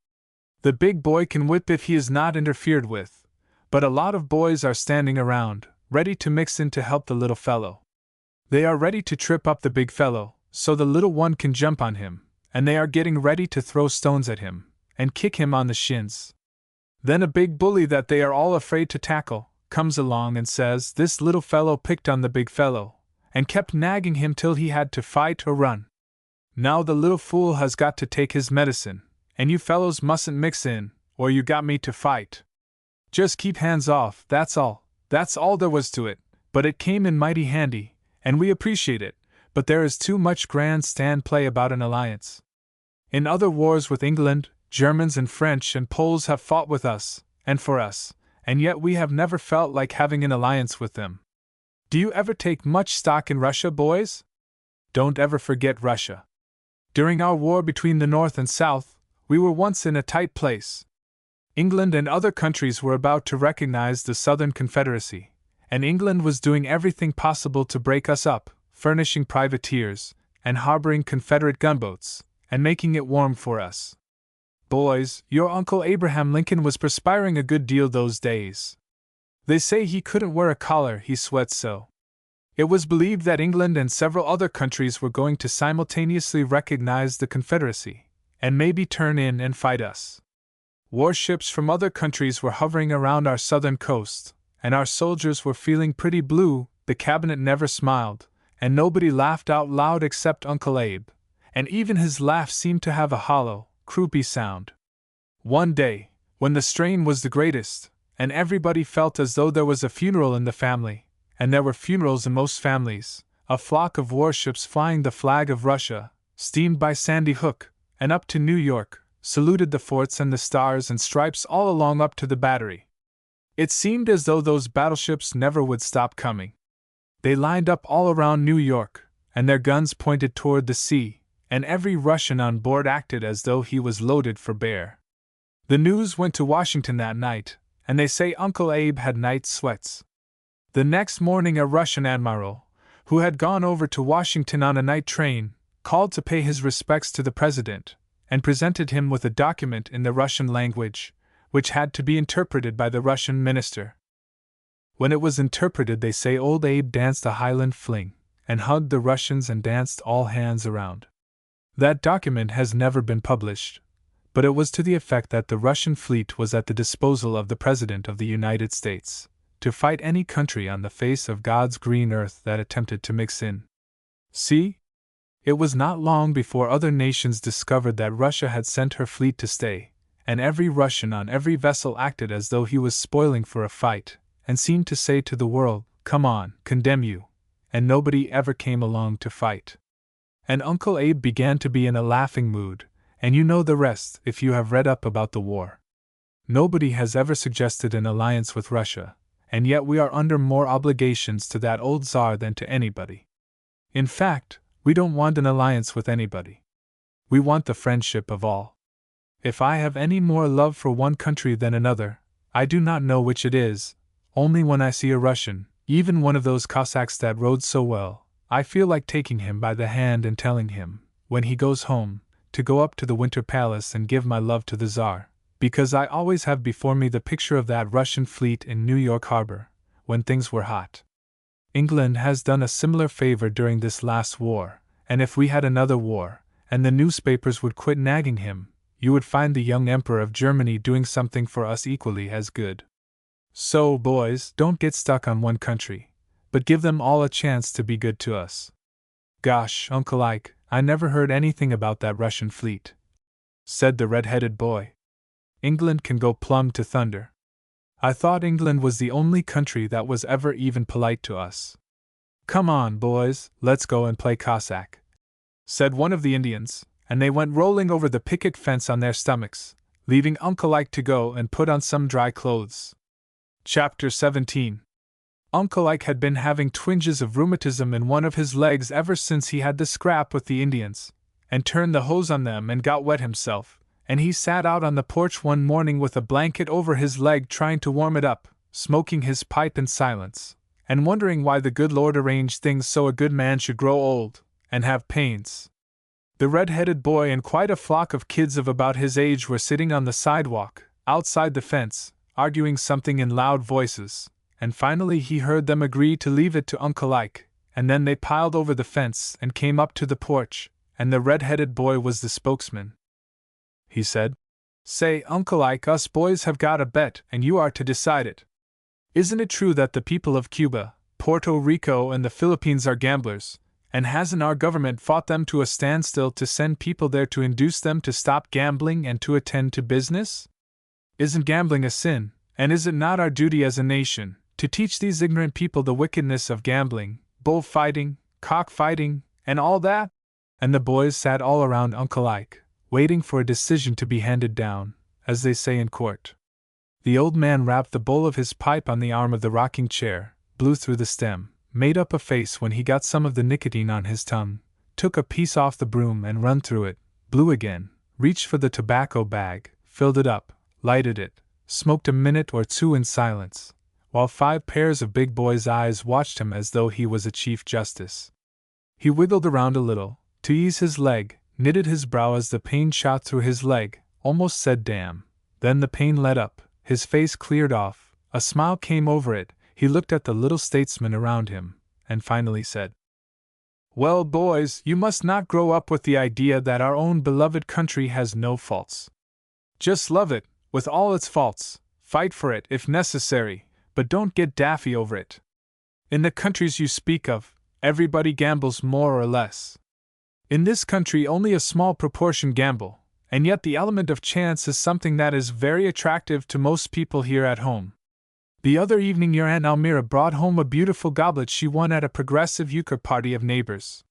The big boy can whip if he is not interfered with, but a lot of boys are standing around, ready to mix in to help the little fellow. They are ready to trip up the big fellow, so the little one can jump on him, and they are getting ready to throw stones at him, and kick him on the shins. Then a big bully that they are all afraid to tackle comes along and says this little fellow picked on the big fellow, and kept nagging him till he had to fight or run. Now the little fool has got to take his medicine, and you fellows mustn't mix in, or you got me to fight. Just keep hands off, that's all there was to it, but it came in mighty handy, and we appreciate it, but there is too much grandstand play about an alliance. In other wars with England, Germans and French and Poles have fought with us, and for us, and yet we have never felt like having an alliance with them. Do you ever take much stock in Russia, boys? Don't ever forget Russia. During our war between the North and South, we were once in a tight place. England and other countries were about to recognize the Southern Confederacy, and England was doing everything possible to break us up, furnishing privateers, and harboring Confederate gunboats, and making it warm for us. Boys, your Uncle Abraham Lincoln was perspiring a good deal those days. They say he couldn't wear a collar, he sweat so. It was believed that England and several other countries were going to simultaneously recognize the Confederacy, and maybe turn in and fight us. Warships from other countries were hovering around our southern coast, and our soldiers were feeling pretty blue. The cabinet never smiled, and nobody laughed out loud except Uncle Abe, and even his laugh seemed to have a hollow, croupy sound. One day, when the strain was the greatest, and everybody felt as though there was a funeral in the family, and there were funerals in most families, a flock of warships flying the flag of Russia, steamed by Sandy Hook, and up to New York, saluted the forts and the stars and stripes all along up to the battery. It seemed as though those battleships never would stop coming. They lined up all around New York, and their guns pointed toward the sea, and every Russian on board acted as though he was loaded for bear. The news went to Washington that night, and they say Uncle Abe had night sweats. The next morning a Russian admiral, who had gone over to Washington on a night train, called to pay his respects to the president, and presented him with a document in the Russian language, which had to be interpreted by the Russian minister. When it was interpreted, they say old Abe danced a Highland fling, and hugged the Russians and danced all hands around. That document has never been published, but it was to the effect that the Russian fleet was at the disposal of the President of the United States, to fight any country on the face of God's green earth that attempted to mix in. See? It was not long before other nations discovered that Russia had sent her fleet to stay, and every Russian on every vessel acted as though he was spoiling for a fight, and seemed to say to the world, "Come on, condemn you," and nobody ever came along to fight. And Uncle Abe began to be in a laughing mood, and you know the rest if you have read up about the war. Nobody has ever suggested an alliance with Russia, and yet we are under more obligations to that old Tsar than to anybody. In fact, we don't want an alliance with anybody. We want the friendship of all. If I have any more love for one country than another, I do not know which it is. Only when I see a Russian, even one of those Cossacks that rode so well, I feel like taking him by the hand and telling him, when he goes home, to go up to the Winter Palace and give my love to the Tsar, because I always have before me the picture of that Russian fleet in New York Harbor, when things were hot. England has done a similar favor during this last war, and if we had another war, and the newspapers would quit nagging him, you would find the young Emperor of Germany doing something for us equally as good. So, boys, don't get stuck on one country, but give them all a chance to be good to us. Gosh, Uncle Ike, I never heard anything about that Russian fleet, said the red-headed boy. England can go plumb to thunder. I thought England was the only country that was ever even polite to us. Come on, boys, let's go and play Cossack, said one of the Indians, and they went rolling over the picket fence on their stomachs, leaving Uncle Ike to go and put on some dry clothes. Chapter 17. Uncle Ike had been having twinges of rheumatism in one of his legs ever since he had the scrap with the Indians, and turned the hose on them and got wet himself, and he sat out on the porch one morning with a blanket over his leg trying to warm it up, smoking his pipe in silence, and wondering why the good Lord arranged things so a good man should grow old, and have pains. The red-headed boy and quite a flock of kids of about his age were sitting on the sidewalk, outside the fence, arguing something in loud voices, and finally he heard them agree to leave it to Uncle Ike, and then they piled over the fence and came up to the porch, and the red-headed boy was the spokesman. He said, "Say, Uncle Ike, us boys have got a bet, and you are to decide it. Isn't it true that the people of Cuba, Puerto Rico, and the Philippines are gamblers, and hasn't our government fought them to a standstill to send people there to induce them to stop gambling and to attend to business? Isn't gambling a sin, and is it not our duty as a nation to teach these ignorant people the wickedness of gambling, bullfighting, cockfighting, and all that?" And the boys sat all around Uncle Ike, waiting for a decision to be handed down, as they say in court. The old man rapped the bowl of his pipe on the arm of the rocking chair, blew through the stem, made up a face when he got some of the nicotine on his tongue, took a piece off the broom and run through it, blew again, reached for the tobacco bag, filled it up, lighted it, smoked a minute or two in silence, while 5 pairs of big boys' eyes watched him as though he was a Chief Justice. He wiggled around a little, to ease his leg, knitted his brow as the pain shot through his leg, almost said damn. Then the pain let up, his face cleared off, a smile came over it, he looked at the little statesmen around him, and finally said, "Well, boys, you must not grow up with the idea that our own beloved country has no faults. Just love it, with all its faults, fight for it if necessary, but don't get daffy over it. In the countries you speak of, everybody gambles more or less. In this country only a small proportion gamble, and yet the element of chance is something that is very attractive to most people here at home. The other evening your Aunt Almira brought home a beautiful goblet she won at a progressive euchre party of neighbors.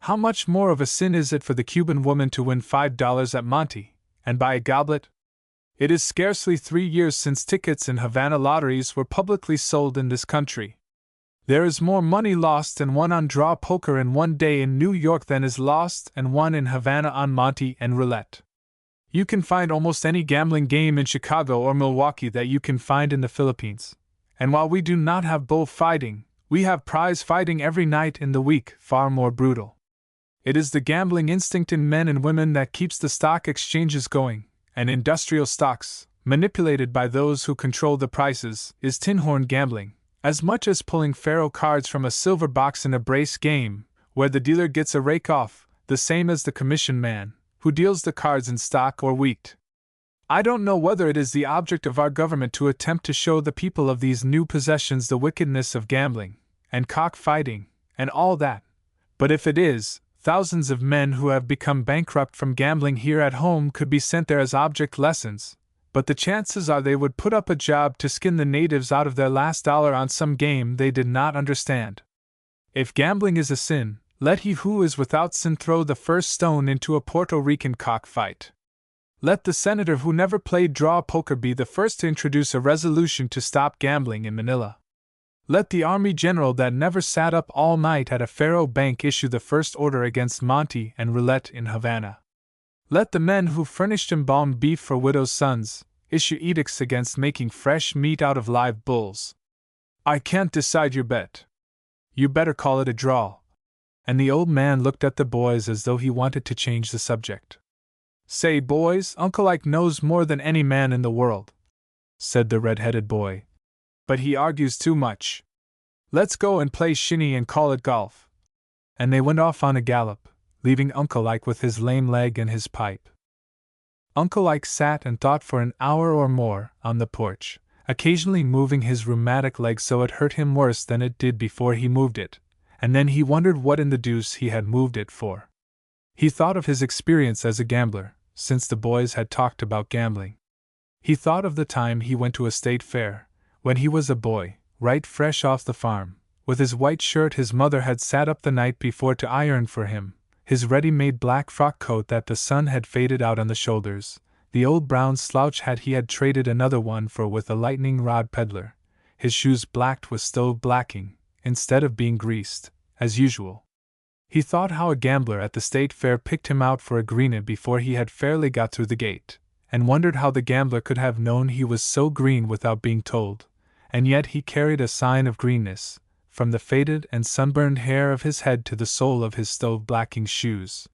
How much more of a sin is it for the Cuban woman to win $5 at Monte, and buy a goblet? It is scarcely 3 years since tickets in Havana lotteries were publicly sold in this country. There is more money lost and won on draw poker in one day in New York than is lost and won in Havana on Monte and roulette. You can find almost any gambling game in Chicago or Milwaukee that you can find in the Philippines. And while we do not have bullfighting, we have prize fighting every night in the week, far more brutal. It is the gambling instinct in men and women that keeps the stock exchanges going, and industrial stocks, manipulated by those who control the prices, is tin horn gambling, As much as pulling faro cards from a silver box in a brace game, where the dealer gets a rake off, the same as the commission man, who deals the cards in stock or wheat. I don't know whether it is the object of our government to attempt to show the people of these new possessions the wickedness of gambling, and cockfighting, and all that, but if it is, thousands of men who have become bankrupt from gambling here at home could be sent there as object lessons, but the chances are they would put up a job to skin the natives out of their last dollar on some game they did not understand. If gambling is a sin, let he who is without sin throw the first stone into a Puerto Rican cockfight. Let the senator who never played draw poker be the first to introduce a resolution to stop gambling in Manila. Let the army general that never sat up all night at a faro bank issue the first order against Monte and roulette in Havana. Let the men who furnished embalmed beef for widows' sons issue edicts against making fresh meat out of live bulls. I can't decide your bet. You better call it a draw. And the old man looked at the boys as though he wanted to change the subject. Say, boys, Uncle Ike knows more than any man in the world, said the red-headed boy. But he argues too much. Let's go and play shinny and call it golf. And they went off on a gallop, leaving Uncle Ike with his lame leg and his pipe. Uncle Ike sat and thought for an hour or more on the porch, occasionally moving his rheumatic leg so it hurt him worse than it did before he moved it, and then he wondered what in the deuce he had moved it for. He thought of his experience as a gambler, since the boys had talked about gambling. He thought of the time he went to a state fair, when he was a boy, right fresh off the farm, with his white shirt his mother had sat up the night before to iron for him, his ready-made black frock coat that the sun had faded out on the shoulders, the old brown slouch hat he had traded another one for with a lightning rod peddler, his shoes blacked with stove blacking, instead of being greased, as usual. He thought how a gambler at the state fair picked him out for a greena before he had fairly got through the gate, and wondered how the gambler could have known he was so green without being told, and yet he carried a sign of greenness, from the faded and sunburned hair of his head to the sole of his stove-blacking shoes.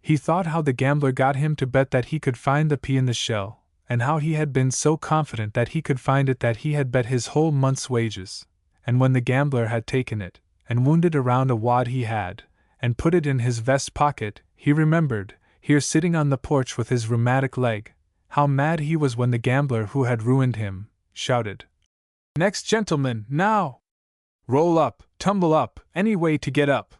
He thought how the gambler got him to bet that he could find the pea in the shell, and how he had been so confident that he could find it that he had bet his whole month's wages, and when the gambler had taken it, and wound it around a wad he had, and put it in his vest pocket, he remembered, here sitting on the porch with his rheumatic leg, how mad he was when the gambler who had ruined him shouted, "Next gentleman, now! Roll up, tumble up, any way to get up!"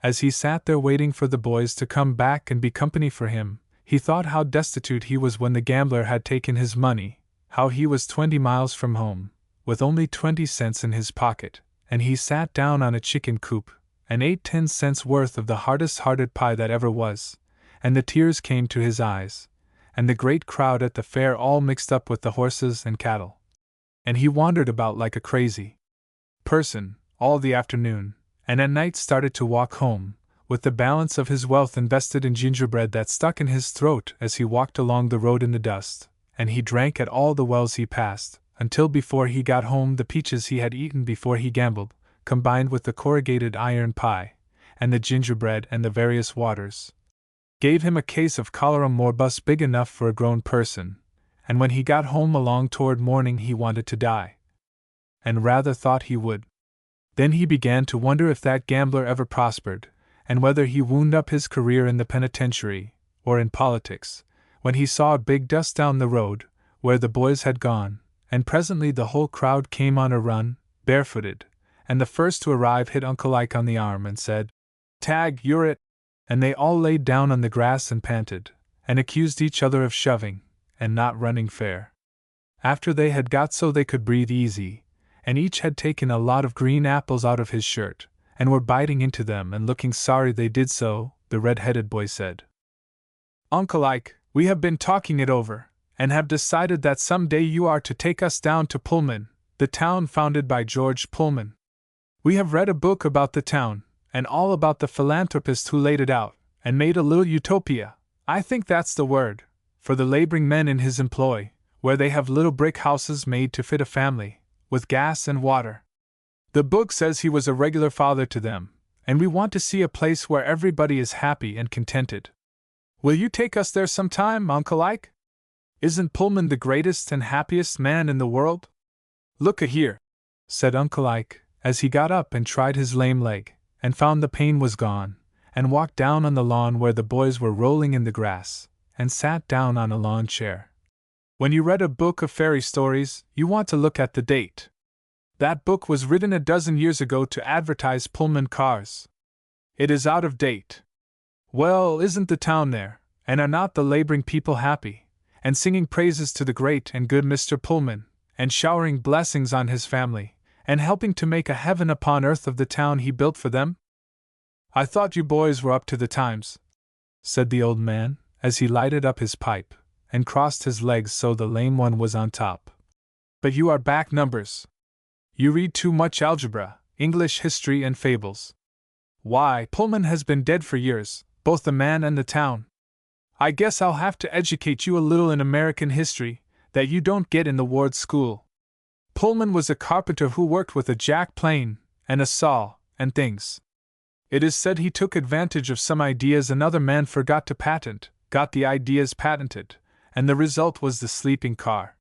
As he sat there waiting for the boys to come back and be company for him, he thought how destitute he was when the gambler had taken his money, how he was 20 miles from home, with only 20 cents in his pocket, and he sat down on a chicken coop, and ate 10 cents worth of the hardest-hearted pie that ever was, and the tears came to his eyes, and the great crowd at the fair all mixed up with the horses and cattle. And he wandered about like a crazy person all the afternoon, and at night started to walk home, with the balance of his wealth invested in gingerbread that stuck in his throat as he walked along the road in the dust, and he drank at all the wells he passed, until before he got home the peaches he had eaten before he gambled, combined with the corrugated iron pie, and the gingerbread and the various waters, gave him a case of cholera morbus big enough for a grown person, and when he got home along toward morning he wanted to die. And rather thought he would. Then he began to wonder if that gambler ever prospered, and whether he wound up his career in the penitentiary, or in politics, when he saw a big dust down the road, where the boys had gone, and presently the whole crowd came on a run, barefooted, and the first to arrive hit Uncle Ike on the arm and said, "Tag, you're it!" And they all laid down on the grass and panted, and accused each other of shoving, and not running fair. After they had got so they could breathe easy, and each had taken a lot of green apples out of his shirt, and were biting into them and looking sorry they did so, the red-headed boy said, "Uncle Ike, we have been talking it over, and have decided that some day you are to take us down to Pullman, the town founded by George Pullman. We have read a book about the town, and all about the philanthropist who laid it out, and made a little utopia, I think that's the word, for the laboring men in his employ, where they have little brick houses made to fit a family, with gas and water. The book says he was a regular father to them, and we want to see a place where everybody is happy and contented. Will you take us there sometime, Uncle Ike? Isn't Pullman the greatest and happiest man in the world? Look-a-here. said Uncle Ike, as he got up and tried his lame leg, and found the pain was gone, and walked down on the lawn where the boys were rolling in the grass, and sat down on a lawn chair. When you read a book of fairy stories, you want to look at the date. That book was written a dozen years ago to advertise Pullman cars. It is out of date. Well, isn't the town there, and are not the laboring people happy, and singing praises to the great and good Mr. Pullman, and showering blessings on his family, and helping to make a heaven upon earth of the town he built for them? I thought you boys were up to the times, said the old man, as he lighted up his pipe, and crossed his legs so the lame one was on top. But you are back numbers. You read too much algebra, English history and fables. Why, Pullman has been dead for years, both the man and the town. I guess I'll have to educate you a little in American history, that you don't get in the Ward School. Pullman was a carpenter who worked with a jack plane, and a saw, and things. It is said he took advantage of some ideas another man forgot to patent, got the ideas patented, and the result was the sleeping car.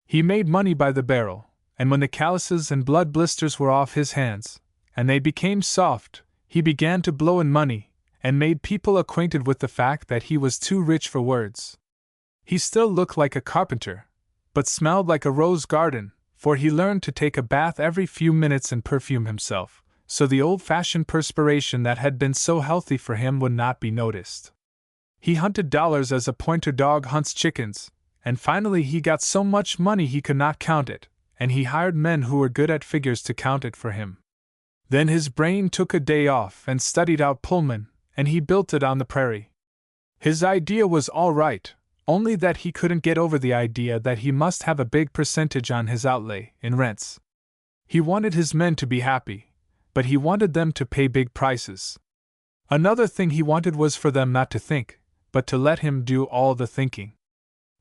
He made money by the barrel, and when the calluses and blood blisters were off his hands, and they became soft, he began to blow in money, and made people acquainted with the fact that he was too rich for words. He still looked like a carpenter, but smelled like a rose garden, for he learned to take a bath every few minutes and perfume himself, so the old-fashioned perspiration that had been so healthy for him would not be noticed. He hunted dollars as a pointer dog hunts chickens, and finally he got so much money he could not count it, and he hired men who were good at figures to count it for him. Then his brain took a day off and studied out Pullman, and he built it on the prairie. His idea was all right, only that he couldn't get over the idea that he must have a big percentage on his outlay in rents. He wanted his men to be happy, but he wanted them to pay big prices. Another thing he wanted was for them not to think, but to let him do all the thinking.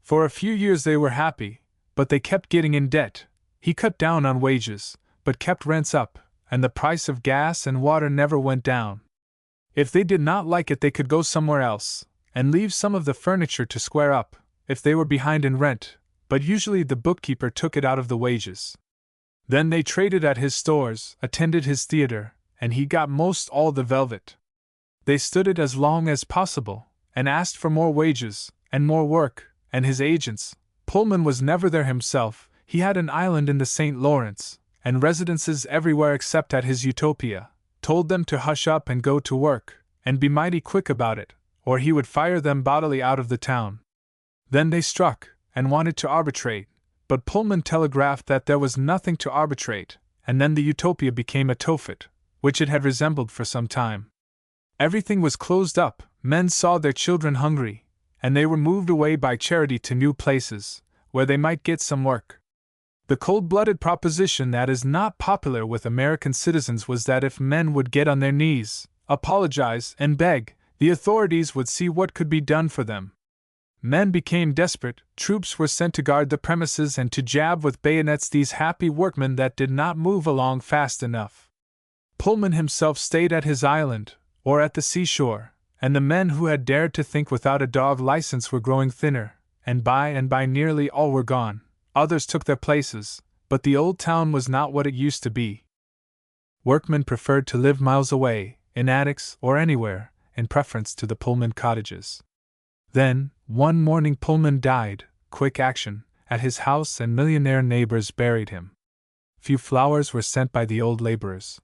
For a few years they were happy, but they kept getting in debt. He cut down on wages, but kept rents up, and the price of gas and water never went down. If they did not like it, they could go somewhere else, and leave some of the furniture to square up, if they were behind in rent, but usually the bookkeeper took it out of the wages. Then they traded at his stores, attended his theater, and he got most all the velvet. They stood it as long as possible, and asked for more wages, and more work, and his agents, Pullman was never there himself, he had an island in the St. Lawrence, and residences everywhere except at his Utopia, told them to hush up and go to work, and be mighty quick about it, or he would fire them bodily out of the town. Then they struck, and wanted to arbitrate, but Pullman telegraphed that there was nothing to arbitrate, and then the Utopia became a Tophet, which it had resembled for some time. Everything was closed up, men saw their children hungry, and they were moved away by charity to new places, where they might get some work. The cold-blooded proposition that is not popular with American citizens was that if men would get on their knees, apologize, and beg, the authorities would see what could be done for them. Men became desperate, troops were sent to guard the premises and to jab with bayonets these happy workmen that did not move along fast enough. Pullman himself stayed at his island, or at the seashore, and the men who had dared to think without a dog license were growing thinner, and by nearly all were gone. Others took their places, but the old town was not what it used to be. Workmen preferred to live miles away, in attics or anywhere, in preference to the Pullman cottages. Then, one morning Pullman died, quick action, at his house, and millionaire neighbors buried him. Few flowers were sent by the old laborers.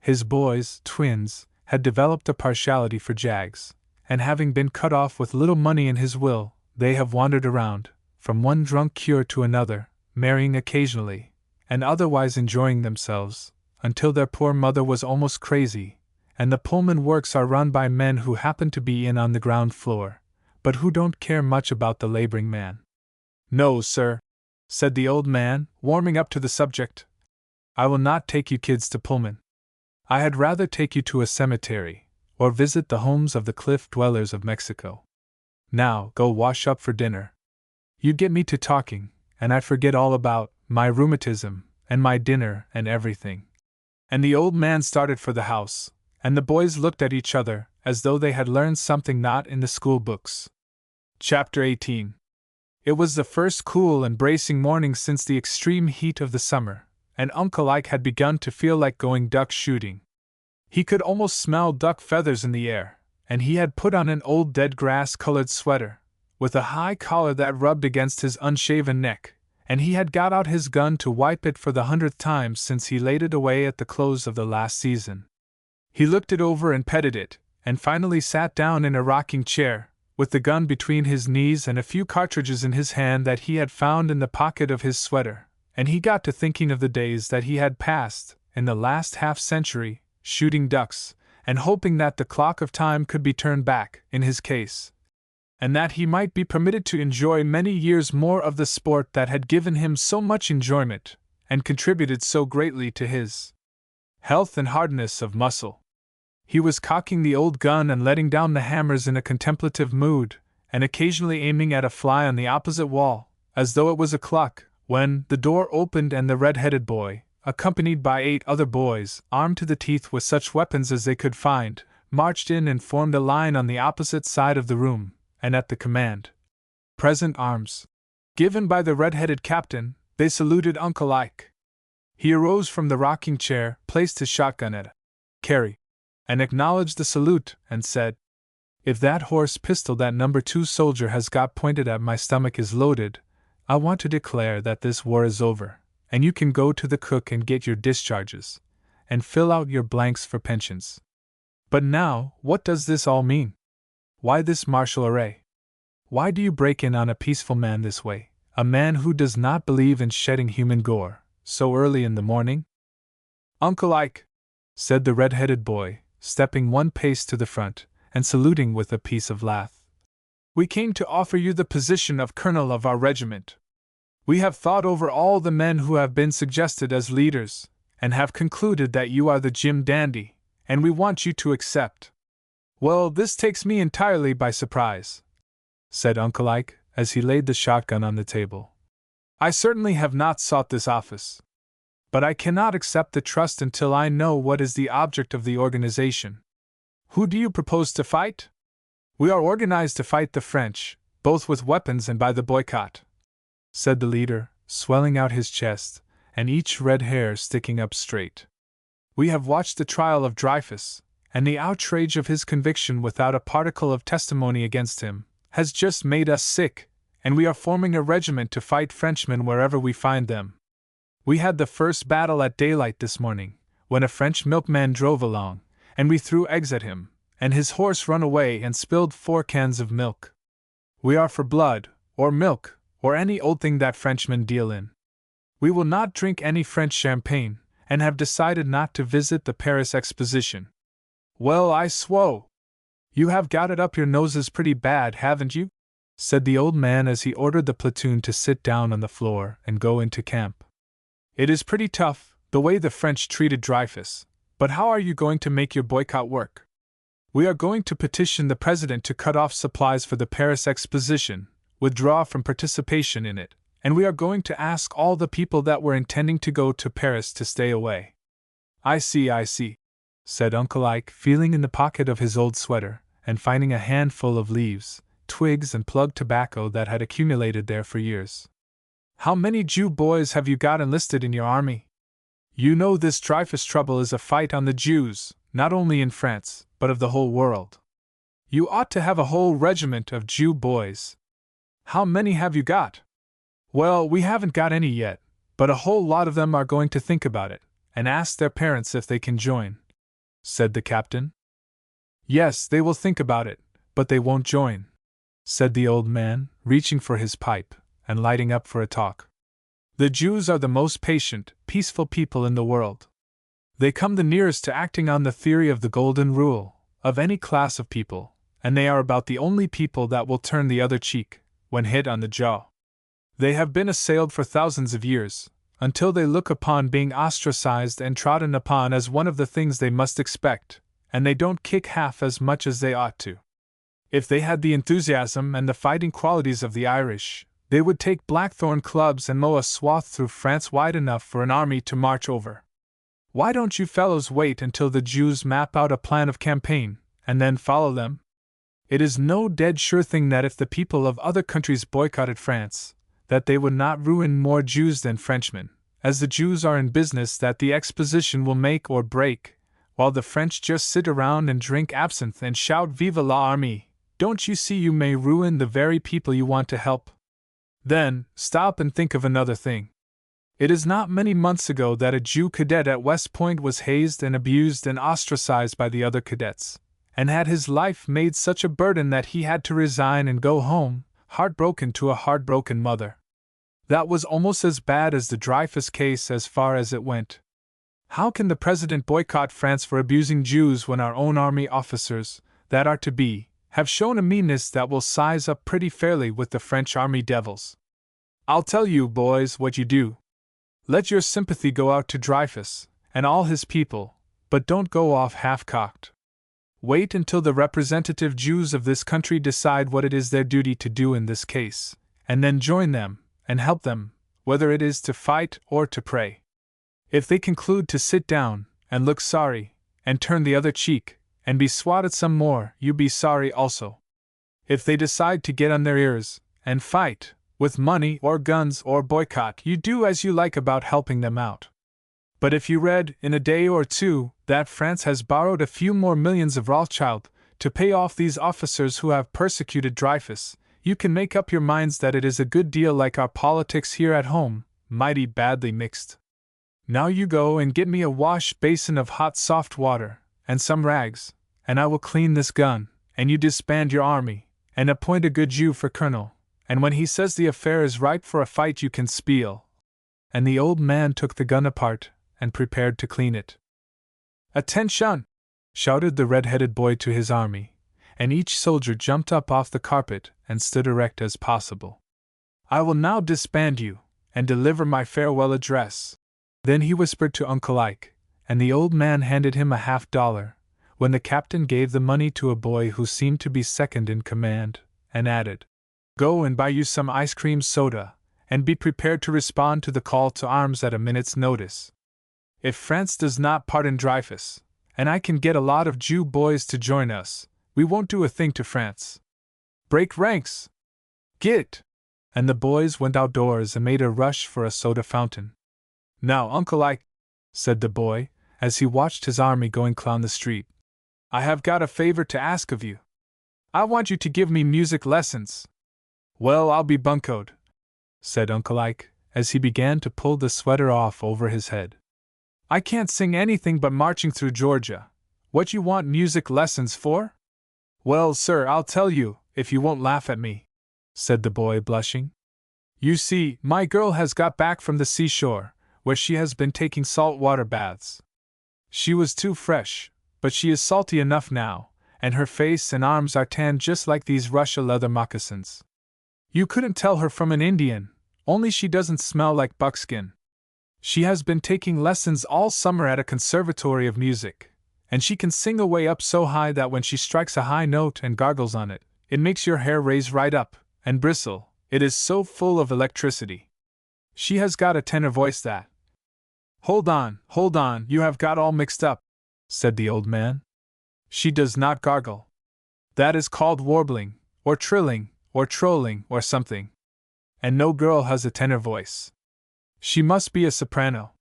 His boys, twins, had developed a partiality for jags, and having been cut off with little money in his will, they have wandered around, from one drunk cure to another, marrying occasionally, and otherwise enjoying themselves, until their poor mother was almost crazy, and the Pullman works are run by men who happen to be in on the ground floor, but who don't care much about the laboring man. No, sir, said the old man, warming up to the subject. I will not take you kids to Pullman. I had rather take you to a cemetery, or visit the homes of the cliff dwellers of Mexico. Now, go wash up for dinner. You get me to talking, and I forget all about my rheumatism, and my dinner, and everything. And the old man started for the house, and the boys looked at each other, as though they had learned something not in the school books. Chapter 18. It was the first cool and bracing morning since the extreme heat of the summer, and Uncle Ike had begun to feel like going duck shooting. He could almost smell duck feathers in the air, and he had put on an old dead grass-colored sweater, with a high collar that rubbed against his unshaven neck, and he had got out his gun to wipe it for the 100th time since he laid it away at the close of the last season. He looked it over and petted it, and finally sat down in a rocking chair, with the gun between his knees and a few cartridges in his hand that he had found in the pocket of his sweater, and he got to thinking of the days that he had passed, in the last half-century, shooting ducks, and hoping that the clock of time could be turned back, in his case, and that he might be permitted to enjoy many years more of the sport that had given him so much enjoyment, and contributed so greatly to his health and hardness of muscle. He was cocking the old gun and letting down the hammers in a contemplative mood, and occasionally aiming at a fly on the opposite wall, as though it was a clock, when the door opened and the red-headed boy, accompanied by 8 other boys, armed to the teeth with such weapons as they could find, marched in and formed a line on the opposite side of the room, and at the command, "Present arms," given by the red-headed captain, they saluted Uncle Ike. He arose from the rocking chair, placed his shotgun at a carry, and acknowledged the salute, and said, "If that horse pistol that number 2 soldier has got pointed at my stomach is loaded, I want to declare that this war is over, and you can go to the cook and get your discharges, and fill out your blanks for pensions. But now, what does this all mean? Why this martial array? Why do you break in on a peaceful man this way, a man who does not believe in shedding human gore, so early in the morning?" "Uncle Ike," said the red-headed boy, stepping 1 pace to the front, and saluting with a piece of lath, "we came to offer you the position of colonel of our regiment. We have thought over all the men who have been suggested as leaders, and have concluded that you are the Jim Dandy, and we want you to accept." "Well, this takes me entirely by surprise," said Uncle Ike, as he laid the shotgun on the table. "I certainly have not sought this office. But I cannot accept the trust until I know what is the object of the organization. Who do you propose to fight?" "We are organized to fight the French, both with weapons and by the boycott," said the leader, swelling out his chest, and each red hair sticking up straight. "We have watched the trial of Dreyfus, and the outrage of his conviction without a particle of testimony against him has just made us sick, and we are forming a regiment to fight Frenchmen wherever we find them. We had the first battle at daylight this morning, when a French milkman drove along, and we threw eggs at him, and his horse run away and spilled 4 cans of milk. We are for blood, or milk, or any old thing that Frenchmen deal in. We will not drink any French champagne, and have decided not to visit the Paris Exposition." "Well, I swow! You have got it up your noses pretty bad, haven't you?" said the old man as he ordered the platoon to sit down on the floor and go into camp. "It is pretty tough, the way the French treated Dreyfus, but how are you going to make your boycott work?" "We are going to petition the President to cut off supplies for the Paris Exposition, withdraw from participation in it, and we are going to ask all the people that were intending to go to Paris to stay away." I see, said Uncle Ike, feeling in the pocket of his old sweater, and finding a handful of leaves, twigs and plug tobacco that had accumulated there for years. "How many Jew boys have you got enlisted in your army? You know this Dreyfus trouble is a fight on the Jews, not only in France, but of the whole world. You ought to have a whole regiment of Jew boys. How many have you got?" "Well, we haven't got any yet, but a whole lot of them are going to think about it, and ask their parents if they can join," said the captain. "Yes, they will think about it, but they won't join," said the old man, reaching for his pipe, and lighting up for a talk. "The Jews are the most patient, peaceful people in the world. They come the nearest to acting on the theory of the Golden Rule, of any class of people, and they are about the only people that will turn the other cheek, when hit on the jaw. They have been assailed for thousands of years, until they look upon being ostracized and trodden upon as one of the things they must expect, and they don't kick half as much as they ought to. If they had the enthusiasm and the fighting qualities of the Irish, they would take blackthorn clubs and mow a swath through France wide enough for an army to march over. Why don't you fellows wait until the Jews map out a plan of campaign, and then follow them? It is no dead sure thing that if the people of other countries boycotted France, that they would not ruin more Jews than Frenchmen, as the Jews are in business that the exposition will make or break, while the French just sit around and drink absinthe and shout Vive l'Armée. Don't you see you may ruin the very people you want to help? Then, stop and think of another thing. It is not many months ago that a Jew cadet at West Point was hazed and abused and ostracized by the other cadets, and had his life made such a burden that he had to resign and go home, heartbroken to a heartbroken mother. That was almost as bad as the Dreyfus case as far as it went. How can the president boycott France for abusing Jews when our own army officers, that are to be, have shown a meanness that will size up pretty fairly with the French army devils? I'll tell you, boys, what you do. Let your sympathy go out to Dreyfus and all his people, but don't go off half-cocked. Wait until the representative Jews of this country decide what it is their duty to do in this case, and then join them and help them, whether it is to fight or to pray. If they conclude to sit down and look sorry and turn the other cheek and be swatted some more, you be sorry also. If they decide to get on their ears and fight, with money or guns or boycott, you do as you like about helping them out. But if you read, in a day or two, that France has borrowed a few more millions of Rothschild to pay off these officers who have persecuted Dreyfus, you can make up your minds that it is a good deal like our politics here at home, mighty badly mixed. Now you go and get me a wash basin of hot soft water, and some rags, and I will clean this gun, and you disband your army, and appoint a good Jew for colonel, and when he says the affair is ripe for a fight you can spiel. And the old man took the gun apart, and prepared to clean it. "Attention!" shouted the red-headed boy to his army, and each soldier jumped up off the carpet and stood erect as possible. "I will now disband you, and deliver my farewell address." Then he whispered to Uncle Ike, and the old man handed him a $50, when the captain gave the money to a boy who seemed to be second in command, and added, "Go and buy you some ice cream soda, and be prepared to respond to the call to arms at a minute's notice. If France does not pardon Dreyfus, and I can get a lot of Jew boys to join us, we won't do a thing to France. Break ranks! Git!" And the boys went outdoors and made a rush for a soda fountain. "Now, Uncle Ike," said the boy, as he watched his army going down the street, "I have got a favor to ask of you. I want you to give me music lessons." "Well, I'll be buncoed," said Uncle Ike, as he began to pull the sweater off over his head. "I can't sing anything but Marching Through Georgia. What you want music lessons for?" "Well, sir, I'll tell you, if you won't laugh at me," said the boy, blushing. "You see, my girl has got back from the seashore, where she has been taking salt water baths. She was too fresh, but she is salty enough now, and her face and arms are tanned just like these Russia leather moccasins. You couldn't tell her from an Indian, only she doesn't smell like buckskin. She has been taking lessons all summer at a conservatory of music, and she can sing away up so high that when she strikes a high note and gargles on it, it makes your hair raise right up and bristle, it is so full of electricity. She has got a tenor voice that—" Hold on, you have got all mixed up," said the old man. "She does not gargle. That is called warbling, or trilling, or trolling, or something. And no girl has a tenor voice. She must be a soprano.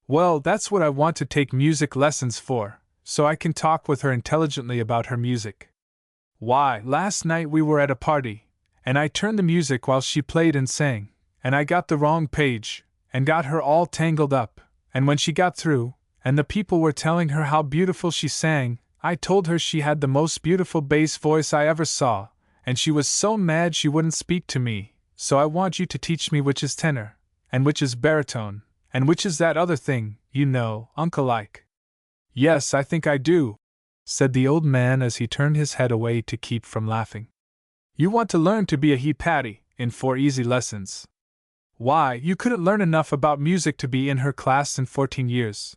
Well, that's what I want to take music lessons for, so I can talk with her intelligently about her music. Why, last night we were at a party, and I turned the music while she played and sang, and I got the wrong page, and got her all tangled up, and when she got through, and the people were telling her how beautiful she sang, I told her she had the most beautiful bass voice I ever saw, and she was so mad she wouldn't speak to me, so I want you to teach me which is tenor, and which is baritone, and which is that other thing, you know, Uncle Ike." "Yes, I think I do," said the old man as he turned his head away to keep from laughing. "You want to learn to be a he-patty, in 4 easy lessons. Why, you couldn't learn enough about music to be in her class in 14 years.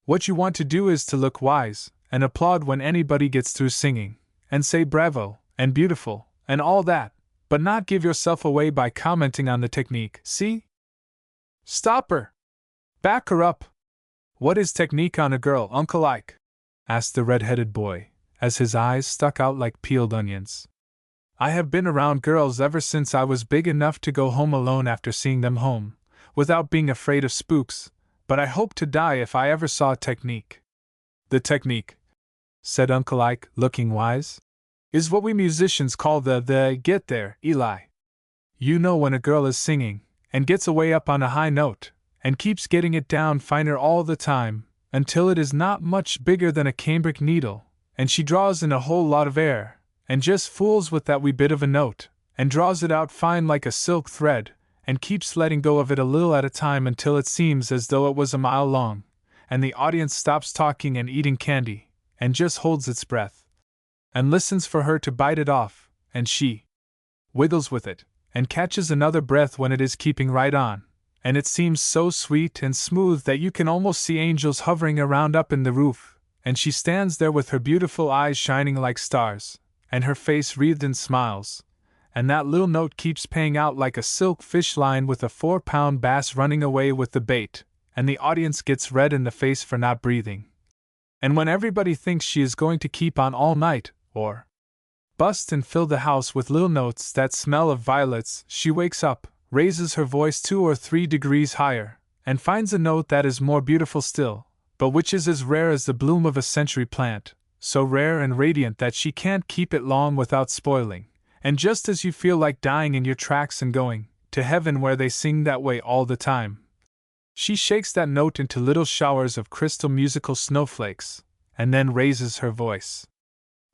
What you want to do is to look wise, and applaud when anybody gets through singing, and say bravo, and beautiful, and all that, but not give yourself away by commenting on the technique, see? Stop her! Back her up! What is technique on a girl, Uncle Ike?" asked the red-headed boy, as his eyes stuck out like peeled onions. "I have been around girls ever since I was big enough to go home alone after seeing them home, without being afraid of spooks, but I hope to die if I ever saw a technique. The technique, said Uncle Ike, looking wise, is what we musicians call the get there, Eli. You know when a girl is singing, and gets away up on a high note, and keeps getting it down finer all the time, until it is not much bigger than a cambric needle, and she draws in a whole lot of air, and just fools with that wee bit of a note, and draws it out fine like a silk thread, and keeps letting go of it a little at a time until it seems as though it was a mile long, and the audience stops talking and eating candy, and just holds its breath, and listens for her to bite it off, and she wiggles with it, and catches another breath when it is keeping right on, and it seems so sweet and smooth that you can almost see angels hovering around up in the roof, and she stands there with her beautiful eyes shining like stars, and her face wreathed in smiles, and that little note keeps paying out like a silk fish line with a 4-pound bass running away with the bait, and the audience gets red in the face for not breathing. And when everybody thinks she is going to keep on all night, or bust and fill the house with little notes that smell of violets, she wakes up, raises her voice 2 or 3 degrees higher, and finds a note that is more beautiful still, but which is as rare as the bloom of a century plant, so rare and radiant that she can't keep it long without spoiling, and just as you feel like dying in your tracks and going to heaven where they sing that way all the time, she shakes that note into little showers of crystal musical snowflakes, and then raises her voice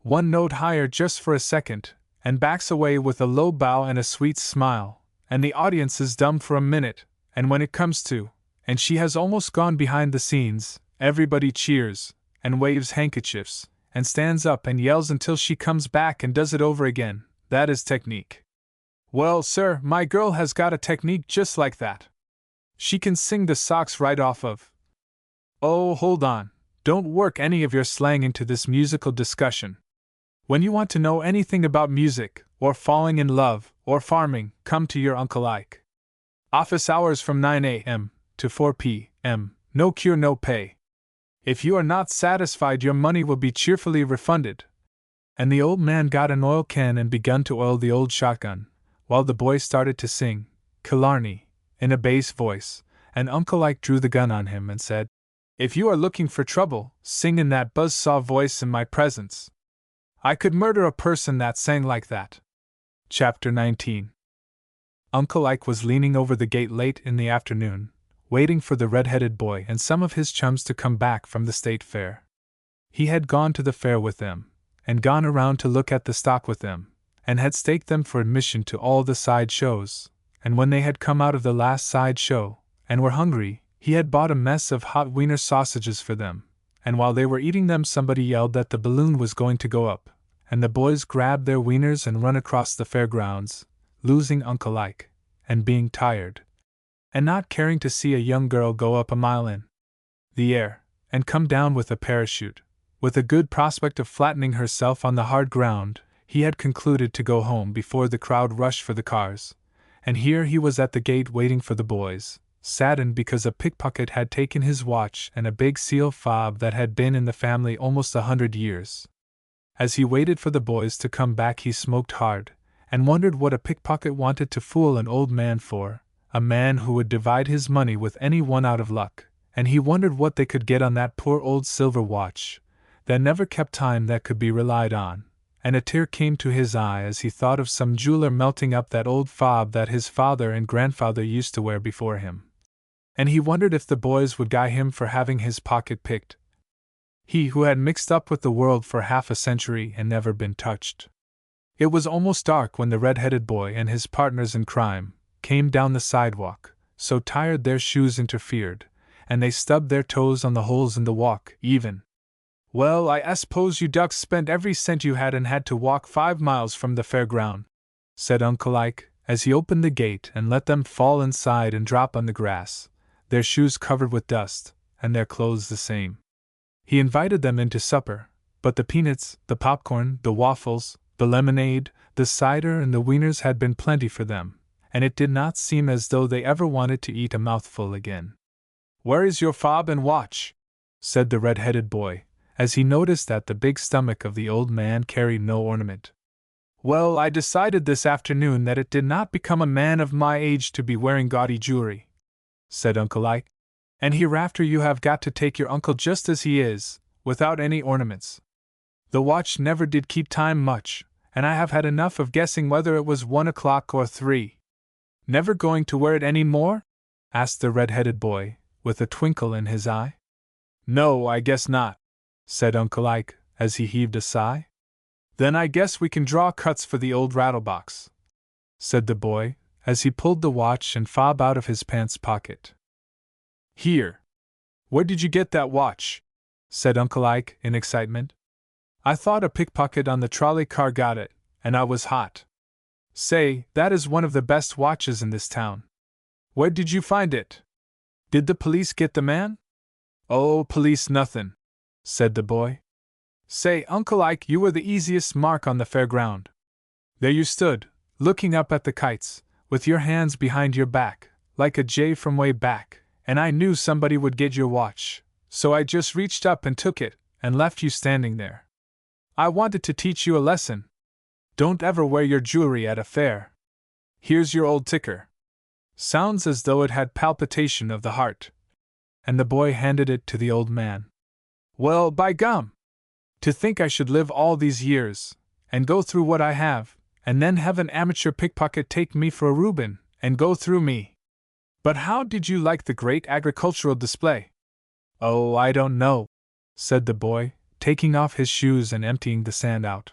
1 note higher just for a second, and backs away with a low bow and a sweet smile, and the audience is dumb for a minute, and when it comes to, and she has almost gone behind the scenes, everybody cheers, and waves handkerchiefs, and stands up and yells until she comes back and does it over again. That is technique. Well, sir, my girl has got a technique just like that. She can sing the socks right off of. Oh, hold on, don't work any of your slang into this musical discussion. When you want to know anything about music, or falling in love, or farming, come to your Uncle Ike. Office hours from 9 a.m. to 4 p.m., no cure, no pay. If you are not satisfied, your money will be cheerfully refunded. And the old man got an oil can and begun to oil the old shotgun, while the boy started to sing Killarney in a bass voice, and Uncle Ike drew the gun on him and said, "If you are looking for trouble, sing in that buzzsaw voice in my presence. I could murder a person that sang like that." Chapter 19. Uncle Ike was leaning over the gate late in the afternoon, waiting for the red-headed boy and some of his chums to come back from the state fair. He had gone to the fair with them, and gone around to look at the stock with them, and had staked them for admission to all the side shows, and when they had come out of the last side show, and were hungry, he had bought a mess of hot wiener sausages for them, and while they were eating them somebody yelled that the balloon was going to go up, and the boys grabbed their wieners and run across the fairgrounds, losing Uncle Ike, and being tired, and not caring to see a young girl go up a mile in the air, and come down with a parachute, with a good prospect of flattening herself on the hard ground. He had concluded to go home before the crowd rushed for the cars, and here he was at the gate waiting for the boys, saddened because a pickpocket had taken his watch and a big seal fob that had been in the family almost 100 years. As he waited for the boys to come back, he smoked hard, and wondered what a pickpocket wanted to fool an old man for, a man who would divide his money with any one out of luck, and he wondered what they could get on that poor old silver watch, that never kept time, that could be relied on, and a tear came to his eye as he thought of some jeweler melting up that old fob that his father and grandfather used to wear before him. And he wondered if the boys would guy him for having his pocket picked. He who had mixed up with the world for half a century and never been touched. It was almost dark when the red-headed boy and his partners in crime came down the sidewalk, so tired their shoes interfered, and they stubbed their toes on the holes in the walk, even. "Well, I suppose you ducks spent every cent you had and had to walk 5 miles from the fairground," said Uncle Ike, as he opened the gate and let them fall inside and drop on the grass, their shoes covered with dust, and their clothes the same. He invited them into supper, but the peanuts, the popcorn, the waffles, the lemonade, the cider, and the wieners had been plenty for them, and it did not seem as though they ever wanted to eat a mouthful again. "Where is your fob and watch?" said the red-headed boy, as he noticed that the big stomach of the old man carried no ornament. "Well, I decided this afternoon that it did not become a man of my age to be wearing gaudy jewelry," said Uncle Ike. And hereafter you have got to take your uncle just as he is, without any ornaments. The watch never did keep time much, and I have had enough of guessing whether it was 1 o'clock or 3. Never going to wear it any more? Asked the red-headed boy, with a twinkle in his eye. No, I guess not, said Uncle Ike, as he heaved a sigh. Then I guess we can draw cuts for the old rattlebox, said the boy, as he pulled the watch and fob out of his pants pocket. Here! Where did you get that watch? Said Uncle Ike, in excitement. I thought a pickpocket on the trolley car got it, and I was hot. Say, that is one of the best watches in this town. Where did you find it? Did the police get the man? Oh, police nothin', said the boy. Say, Uncle Ike, you were the easiest mark on the fair ground. There you stood, looking up at the kites, with your hands behind your back, like a jay from way back, and I knew somebody would get your watch, so I just reached up and took it, and left you standing there. I wanted to teach you a lesson. Don't ever wear your jewelry at a fair. Here's your old ticker. Sounds as though it had palpitation of the heart. And the boy handed it to the old man. Well, by gum! To think I should live all these years, and go through what I have, and then have an amateur pickpocket take me for a Reuben, and go through me. But how did you like the great agricultural display? Oh, I don't know, said the boy, taking off his shoes and emptying the sand out.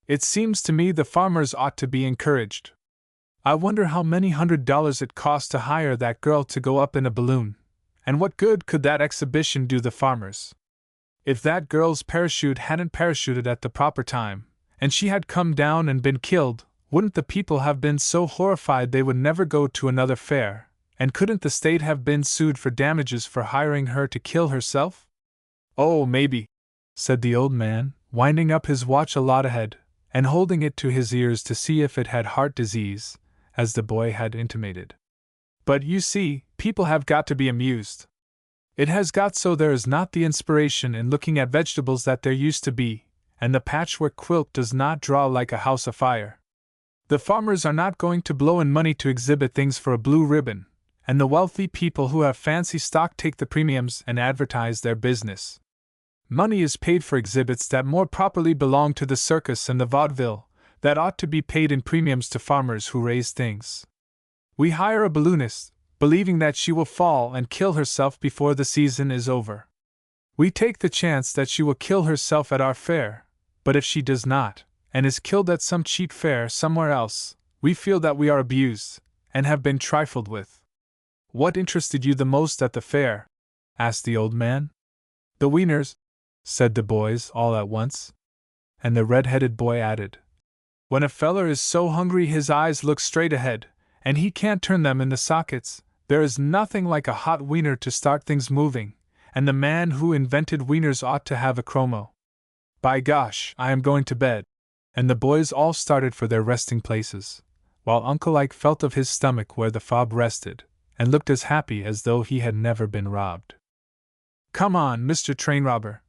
It seems to me the farmers ought to be encouraged. I wonder how many $100s it cost to hire that girl to go up in a balloon, and what good could that exhibition do the farmers? If that girl's parachute hadn't parachuted at the proper time, and she had come down and been killed, wouldn't the people have been so horrified they would never go to another fair, and couldn't the state have been sued for damages for hiring her to kill herself? Oh, maybe, said the old man, winding up his watch a lot ahead, and holding it to his ears to see if it had heart disease, as the boy had intimated. But you see, people have got to be amused. It has got so there is not the inspiration in looking at vegetables that there used to be, and the patchwork quilt does not draw like a house afire. The farmers are not going to blow in money to exhibit things for a blue ribbon, and the wealthy people who have fancy stock take the premiums and advertise their business. Money is paid for exhibits that more properly belong to the circus and the vaudeville, that ought to be paid in premiums to farmers who raise things. We hire a balloonist, believing that she will fall and kill herself before the season is over. We take the chance that she will kill herself at our fair, but if she does not, and is killed at some cheap fair somewhere else, we feel that we are abused, and have been trifled with. What interested you the most at the fair? Asked the old man. The wieners, said the boys all at once. And the red-headed boy added, when a feller is so hungry his eyes look straight ahead, and he can't turn them in the sockets, there is nothing like a hot wiener to start things moving, and the man who invented wieners ought to have a chromo. By gosh, I am going to bed. And the boys all started for their resting places, while Uncle Ike felt of his stomach where the fob rested, and looked as happy as though he had never been robbed. Come on, Mr. Train Robber,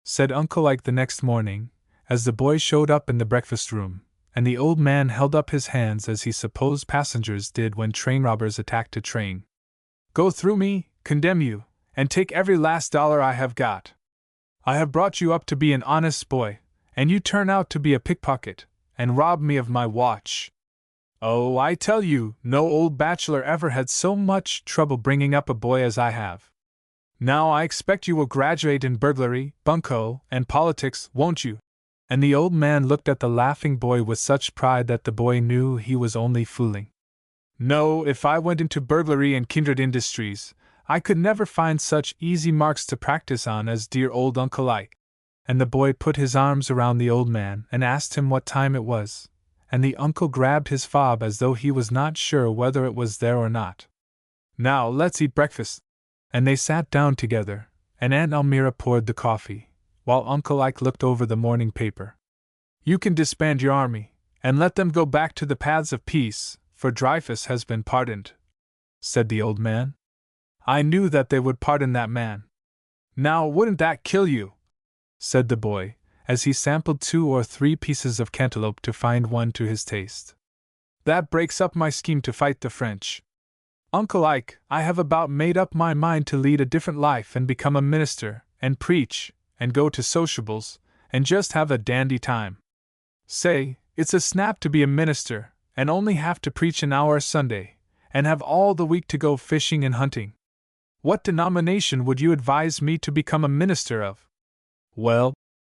said Uncle Ike the next morning, as the boy showed up in the breakfast room, and the old man held up his hands as he supposed passengers did when train robbers attacked a train. Go through me, condemn you, and take every last dollar I have got. I have brought you up to be an honest boy, and you turn out to be a pickpocket, and rob me of my watch. Oh, I tell you, no old bachelor ever had so much trouble bringing up a boy as I have. Now I expect you will graduate in burglary, bunco, and politics, won't you? And the old man looked at the laughing boy with such pride that the boy knew he was only fooling. No, if I went into burglary and kindred industries, I could never find such easy marks to practice on as dear old Uncle Ike. And the boy put his arms around the old man and asked him what time it was, and the uncle grabbed his fob as though he was not sure whether it was there or not. Now let's eat breakfast. And they sat down together, and Aunt Almira poured the coffee, while Uncle Ike looked over the morning paper. You can disband your army, and let them go back to the paths of peace, for Dreyfus has been pardoned, said the old man. I knew that they would pardon that man. Now wouldn't that kill you? Said the boy, as he sampled 2 or 3 pieces of cantaloupe to find one to his taste. That breaks up my scheme to fight the French. Uncle Ike, I have about made up my mind to lead a different life and become a minister, and preach, and go to sociables, and just have a dandy time. Say, it's a snap to be a minister, and only have to preach an hour Sunday, and have all the week to go fishing and hunting. What denomination would you advise me to become a minister of? Well,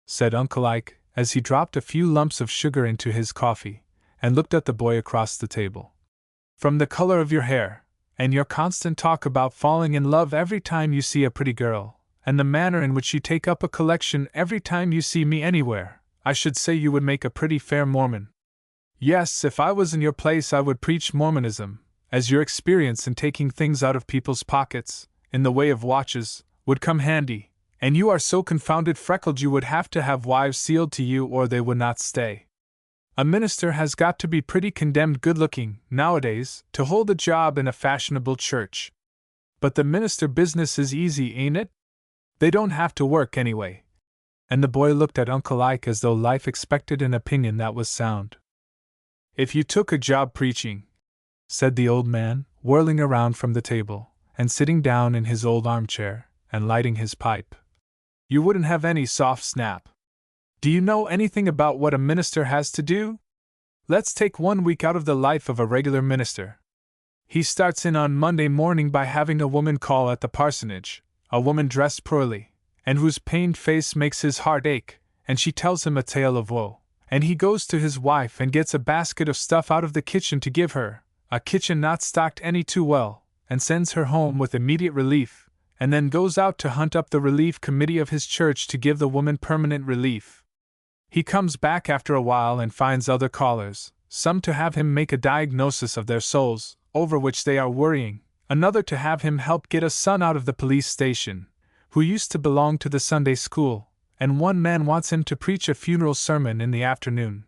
said Uncle Ike, as he dropped a few lumps of sugar into his coffee, and looked at the boy across the table. From the color of your hair, and your constant talk about falling in love every time you see a pretty girl, and the manner in which you take up a collection every time you see me anywhere, I should say you would make a pretty fair Mormon. Yes, if I was in your place I would preach Mormonism, as your experience in taking things out of people's pockets, in the way of watches, would come handy, and you are so confounded freckled you would have to have wives sealed to you or they would not stay. A minister has got to be pretty condemned good-looking, nowadays, to hold a job in a fashionable church. But the minister business is easy, ain't it? They don't have to work anyway. And the boy looked at Uncle Ike as though life expected an opinion that was sound. If you took a job preaching, said the old man, whirling around from the table, and sitting down in his old armchair, and lighting his pipe, you wouldn't have any soft snap. Do you know anything about what a minister has to do? Let's take 1 week out of the life of a regular minister. He starts in on Monday morning by having a woman call at the parsonage, a woman dressed poorly, and whose pained face makes his heart ache, and she tells him a tale of woe, and he goes to his wife and gets a basket of stuff out of the kitchen to give her, a kitchen not stocked any too well, and sends her home with immediate relief, and then goes out to hunt up the relief committee of his church to give the woman permanent relief. He comes back after a while and finds other callers, some to have him make a diagnosis of their souls, over which they are worrying, another to have him help get a son out of the police station, who used to belong to the Sunday school, and one man wants him to preach a funeral sermon in the afternoon.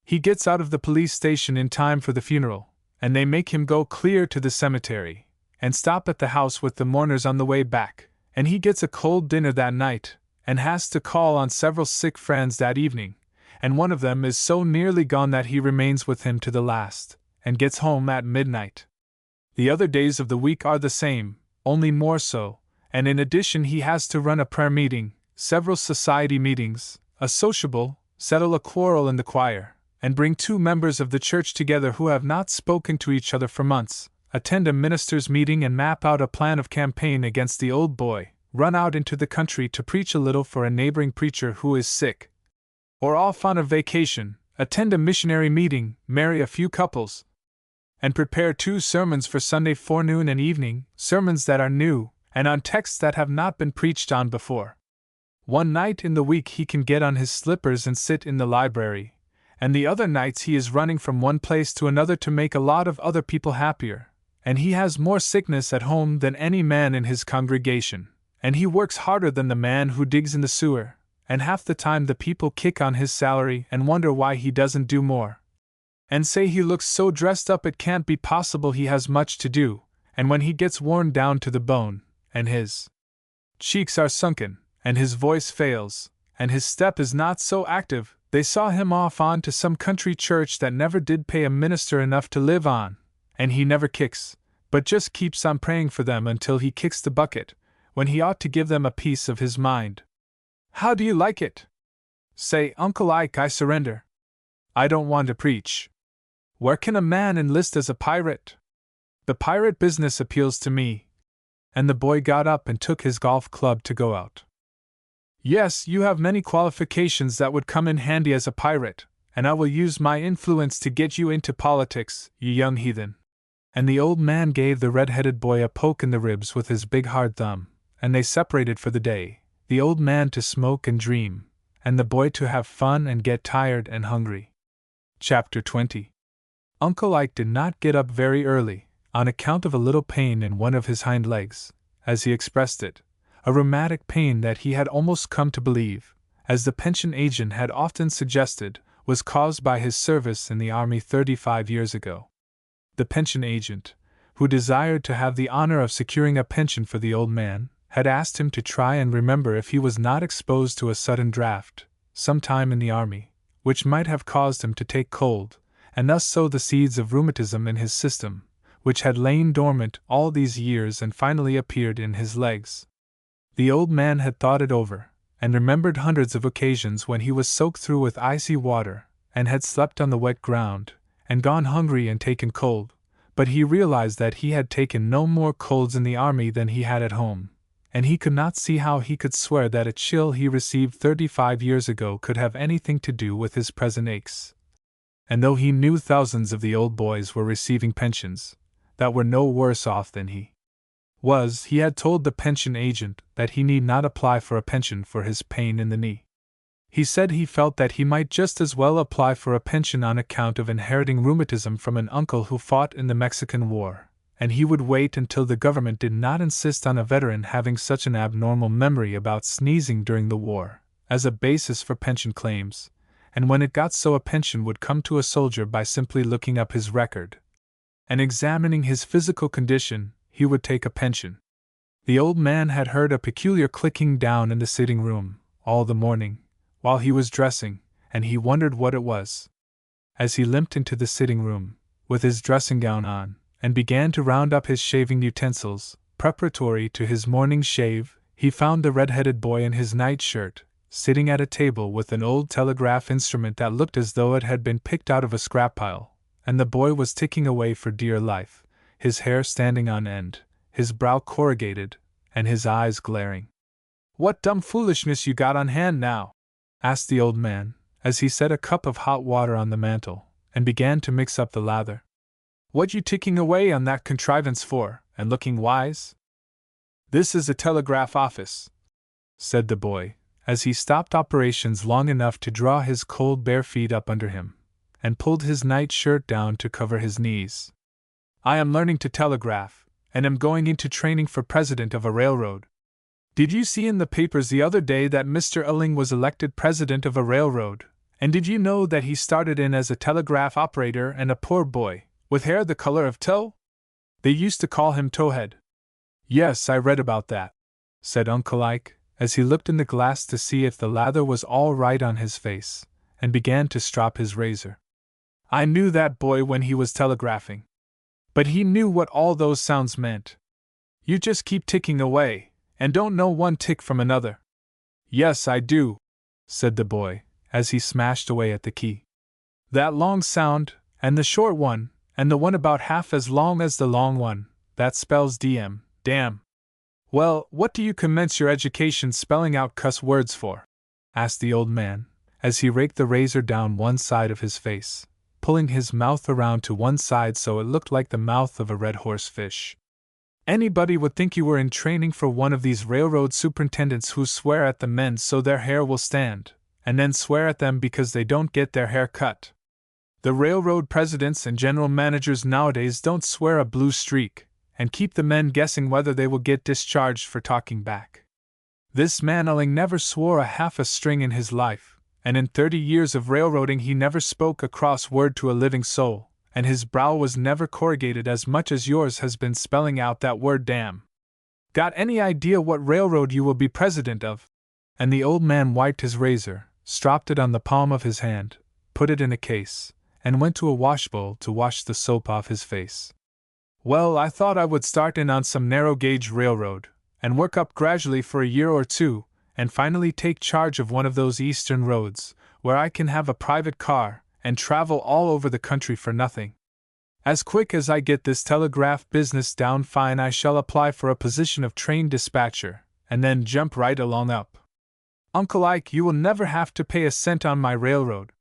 He gets out of the police station in time for the funeral, and they make him go clear to the cemetery, and stop at the house with the mourners on the way back, and he gets a cold dinner that night, and has to call on several sick friends that evening, and one of them is so nearly gone that he remains with him to the last, and gets home at midnight. The other days of the week are the same, only more so, and in addition he has to run a prayer meeting, several society meetings, a sociable, settle a quarrel in the choir, and bring 2 members of the church together who have not spoken to each other for months, attend a ministers' meeting and map out a plan of campaign against the old boy, run out into the country to preach a little for a neighboring preacher who is sick, or off on a vacation, attend a missionary meeting, marry a few couples, and prepare 2 sermons for Sunday forenoon and evening, sermons that are new, and on texts that have not been preached on before. One night in the week he can get on his slippers and sit in the library, and the other nights he is running from one place to another to make a lot of other people happier, and he has more sickness at home than any man in his congregation. And he works harder than the man who digs in the sewer, and half the time the people kick on his salary and wonder why he doesn't do more, and say he looks so dressed up it can't be possible he has much to do, and when he gets worn down to the bone, and his cheeks are sunken, and his voice fails, and his step is not so active, they saw him off on to some country church that never did pay a minister enough to live on, and he never kicks, but just keeps on praying for them until he kicks the bucket, when he ought to give them a piece of his mind. How do you like it? Say, Uncle Ike, I surrender. I don't want to preach. Where can a man enlist as a pirate? The pirate business appeals to me. And the boy got up and took his golf club to go out. Yes, you have many qualifications that would come in handy as a pirate, and I will use my influence to get you into politics, you young heathen. And the old man gave the red-headed boy a poke in the ribs with his big hard thumb, and they separated for the day, the old man to smoke and dream, and the boy to have fun and get tired and hungry. Chapter 20. Uncle Ike did not get up very early, on account of a little pain in one of his hind legs, as he expressed it, a rheumatic pain that he had almost come to believe, as the pension agent had often suggested, was caused by his service in the army 35 years ago. The pension agent, who desired to have the honor of securing a pension for the old man, had asked him to try and remember if he was not exposed to a sudden draft, some time in the army, which might have caused him to take cold, and thus sow the seeds of rheumatism in his system, which had lain dormant all these years and finally appeared in his legs. The old man had thought it over, and remembered hundreds of occasions when he was soaked through with icy water, and had slept on the wet ground, and gone hungry and taken cold, but he realized that he had taken no more colds in the army than he had at home, and he could not see how he could swear that a chill he received 35 years ago could have anything to do with his present aches. And though he knew thousands of the old boys were receiving pensions that were no worse off than he was, he had told the pension agent that he need not apply for a pension for his pain in the knee. He said he felt that he might just as well apply for a pension on account of inheriting rheumatism from an uncle who fought in the Mexican War, and he would wait until the government did not insist on a veteran having such an abnormal memory about sneezing during the war as a basis for pension claims, and when it got so a pension would come to a soldier by simply looking up his record and examining his physical condition, he would take a pension. The old man had heard a peculiar clicking down in the sitting room all the morning, while he was dressing, and he wondered what it was. As he limped into the sitting room, with his dressing gown on, and began to round up his shaving utensils, preparatory to his morning shave, he found the red-headed boy in his nightshirt, sitting at a table with an old telegraph instrument that looked as though it had been picked out of a scrap pile, and the boy was ticking away for dear life, his hair standing on end, his brow corrugated, and his eyes glaring. "What dumb foolishness you got on hand now?" asked the old man, as he set a cup of hot water on the mantel, and began to mix up the lather. "What you ticking away on that contrivance for, and looking wise?" "This is a telegraph office," said the boy, as he stopped operations long enough to draw his cold bare feet up under him, and pulled his nightshirt down to cover his knees. "I am learning to telegraph, and am going into training for president of a railroad. Did you see in the papers the other day that Mr. Ulling was elected president of a railroad, and did you know that he started in as a telegraph operator and a poor boy, with hair the color of tow? They used to call him Towhead." "Yes, I read about that," said Uncle Ike, as he looked in the glass to see if the lather was all right on his face, and began to strop his razor. "I knew that boy when he was telegraphing. But he knew what all those sounds meant. You just keep ticking away, and don't know one tick from another." "Yes, I do," said the boy, as he smashed away at the key. "That long sound, and the short one, and the one about half as long as the long one, that spells DM, damn." "Well, what do you commence your education spelling out cuss words for?" asked the old man, as he raked the razor down one side of his face, pulling his mouth around to one side so it looked like the mouth of a red horsefish. "Anybody would think you were in training for one of these railroad superintendents who swear at the men so their hair will stand, and then swear at them because they don't get their hair cut. The railroad presidents and general managers nowadays don't swear a blue streak, and keep the men guessing whether they will get discharged for talking back. This man Ulling never swore a half a string in his life, and in 30 years of railroading he never spoke a cross word to a living soul, and his brow was never corrugated as much as yours has been spelling out that word damn. Got any idea what railroad you will be president of?" And the old man wiped his razor, stropped it on the palm of his hand, put it in a case, and went to a washbowl to wash the soap off his face. "Well, I thought I would start in on some narrow-gauge railroad, and work up gradually for a year or two, and finally take charge of one of those eastern roads, where I can have a private car, and travel all over the country for nothing. As quick as I get this telegraph business down fine I shall apply for a position of train dispatcher, and then jump right along up. Uncle Ike, you will never have to pay a cent on my railroad.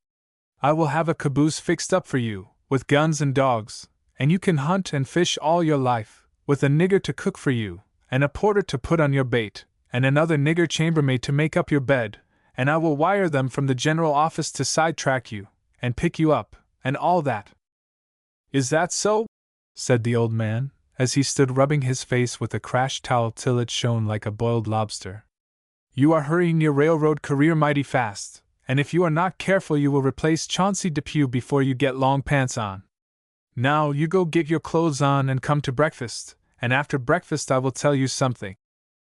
I will have a caboose fixed up for you, with guns and dogs, and you can hunt and fish all your life, with a nigger to cook for you, and a porter to put on your bait, and another nigger chambermaid to make up your bed, and I will wire them from the general office to sidetrack you, and pick you up, and all that." "Is that so?" said the old man, as he stood rubbing his face with a crash towel till it shone like a boiled lobster. "You are hurrying your railroad career mighty fast, and if you are not careful you will replace Chauncey Depew before you get long pants on. Now you go get your clothes on and come to breakfast, and after breakfast I will tell you something."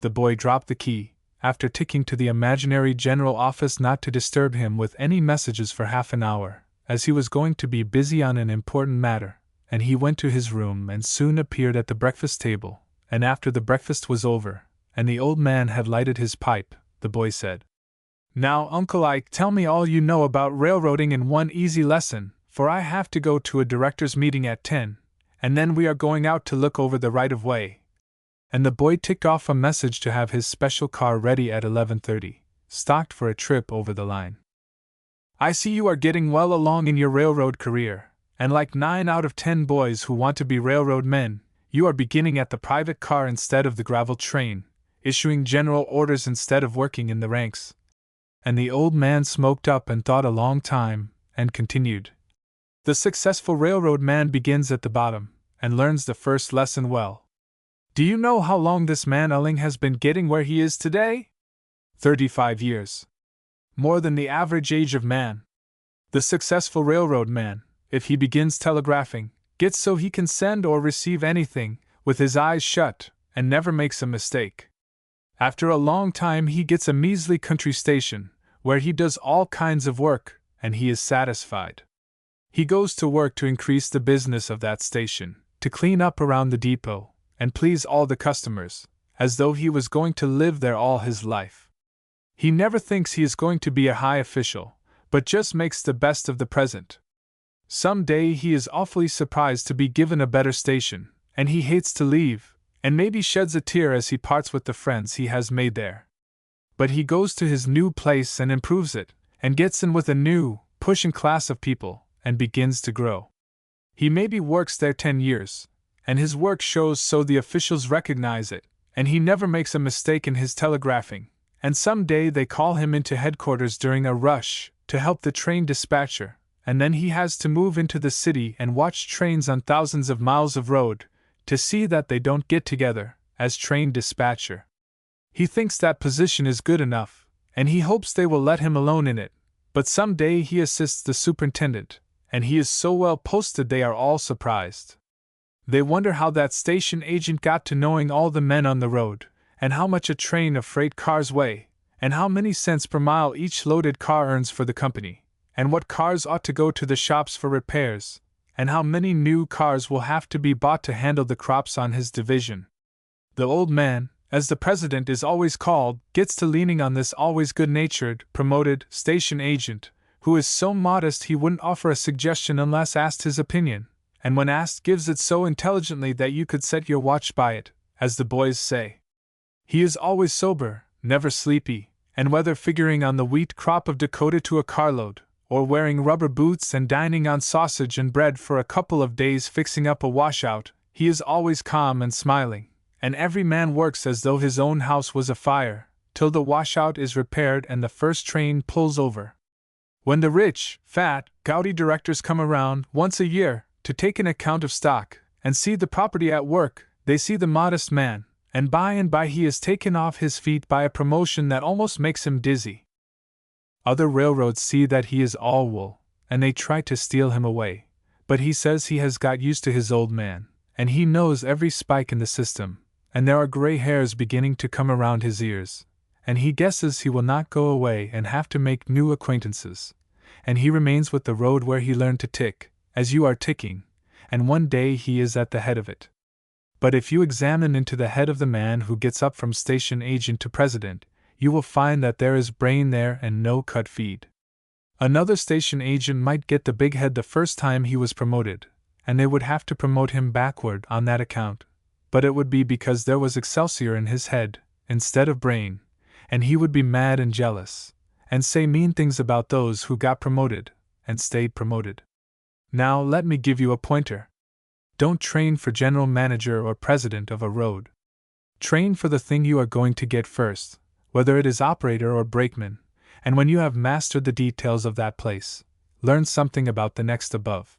The boy dropped the key, after ticking to the imaginary general office not to disturb him with any messages for half an hour, as he was going to be busy on an important matter, and he went to his room and soon appeared at the breakfast table, and after the breakfast was over, and the old man had lighted his pipe, the boy said, "Now, Uncle Ike, tell me all you know about railroading in one easy lesson, for I have to go to a directors' meeting at 10, and then we are going out to look over the right-of-way." And the boy ticked off a message to have his special car ready at 11:30, stocked for a trip over the line. "I see you are getting well along in your railroad career, and like 9 out of 10 boys who want to be railroad men, you are beginning at the private car instead of the gravel train, issuing general orders instead of working in the ranks." And the old man smoked up and thought a long time, and continued, "The successful railroad man begins at the bottom, and learns the first lesson well. Do you know how long this man Elling has been getting where he is today? 35 years. More than the average age of man. The successful railroad man, if he begins telegraphing, gets so he can send or receive anything, with his eyes shut, and never makes a mistake. After a long time he gets a measly country station, where he does all kinds of work, and he is satisfied. He goes to work to increase the business of that station, to clean up around the depot, and please all the customers, as though he was going to live there all his life. He never thinks he is going to be a high official, but just makes the best of the present. Some day he is awfully surprised to be given a better station, and he hates to leave, and maybe sheds a tear as he parts with the friends he has made there. But he goes to his new place and improves it, and gets in with a new, pushing class of people, and begins to grow. He maybe works there 10 years, and his work shows so the officials recognize it, and he never makes a mistake in his telegraphing, and some day they call him into headquarters during a rush to help the train dispatcher, and then he has to move into the city and watch trains on thousands of miles of road, to see that they don't get together, as train dispatcher. He thinks that position is good enough, and he hopes they will let him alone in it, but some day he assists the superintendent, and he is so well posted they are all surprised. They wonder how that station agent got to knowing all the men on the road, and how much a train of freight cars weigh, and how many cents per mile each loaded car earns for the company, and what cars ought to go to the shops for repairs, and how many new cars will have to be bought to handle the crops on his division. The old man, as the president is always called, gets to leaning on this always good-natured, promoted station agent, who is so modest he wouldn't offer a suggestion unless asked his opinion, and when asked gives it so intelligently that you could set your watch by it, as the boys say. He is always sober, never sleepy, and whether figuring on the wheat crop of Dakota to a carload, or wearing rubber boots and dining on sausage and bread for a couple of days fixing up a washout, he is always calm and smiling, and every man works as though his own house was afire, till the washout is repaired and the first train pulls over. When the rich, fat, gouty directors come around once a year to take an account of stock and see the property at work, they see the modest man, and by he is taken off his feet by a promotion that almost makes him dizzy. Other railroads see that he is all wool, and they try to steal him away, but he says he has got used to his old man, and he knows every spike in the system, and there are gray hairs beginning to come around his ears, and he guesses he will not go away and have to make new acquaintances, and he remains with the road where he learned to tick, as you are ticking, and one day he is at the head of it. But if you examine into the head of the man who gets up from station agent to president, you will find that there is brain there and no cut feed. Another station agent might get the big head the first time he was promoted, and they would have to promote him backward on that account, but it would be because there was excelsior in his head, instead of brain, and he would be mad and jealous, and say mean things about those who got promoted, and stayed promoted. Now let me give you a pointer. Don't train for general manager or president of a road. Train for the thing you are going to get first, whether it is operator or brakeman, and when you have mastered the details of that place, learn something about the next above.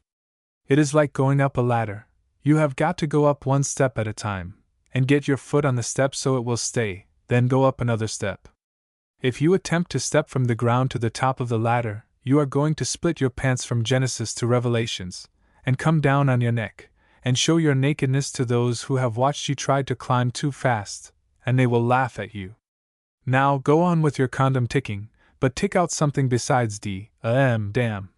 It is like going up a ladder. You have got to go up one step at a time, and get your foot on the step so it will stay, then go up another step. If you attempt to step from the ground to the top of the ladder, you are going to split your pants from Genesis to Revelations, and come down on your neck, and show your nakedness to those who have watched you try to climb too fast, and they will laugh at you. Now go on with your condom ticking, but tick out something besides damn.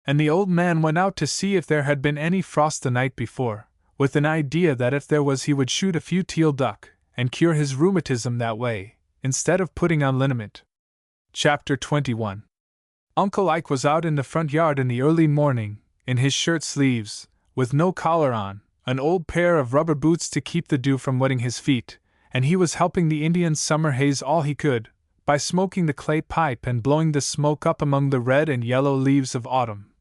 And the old man went out to see if there had been any frost the night before, with an idea that if there was he would shoot a few teal duck, and cure his rheumatism that way, instead of putting on liniment. Chapter 21. Uncle Ike was out in the front yard in the early morning, in his shirt sleeves, with no collar on, an old pair of rubber boots to keep the dew from wetting his feet, and he was helping the Indian summer haze all he could, by smoking the clay pipe and blowing the smoke up among the red and yellow leaves of autumn.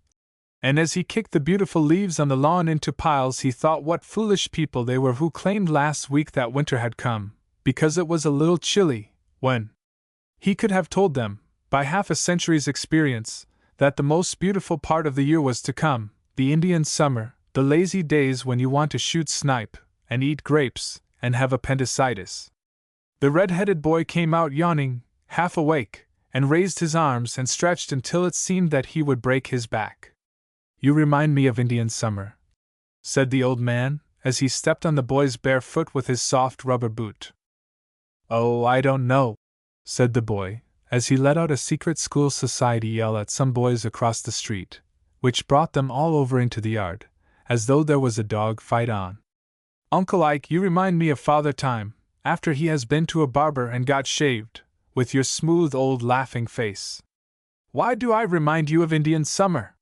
And as he kicked the beautiful leaves on the lawn into piles, he thought what foolish people they were who claimed last week that winter had come, because it was a little chilly, when he could have told them, by half a century's experience, that the most beautiful part of the year was to come, the Indian summer, the lazy days when you want to shoot snipe, and eat grapes, and have appendicitis. The red-headed boy came out yawning, half awake, and raised his arms and stretched until it seemed that he would break his back. "You remind me of Indian summer," said the old man, as he stepped on the boy's bare foot with his soft rubber boot. "Oh, I don't know," said the boy, as he let out a secret school society yell at some boys across the street, which brought them all over into the yard, as though there was a dog fight on. "Uncle Ike, you remind me of Father Time, after he has been to a barber and got shaved, with your smooth old laughing face." "Why do I remind you of Indian summer?"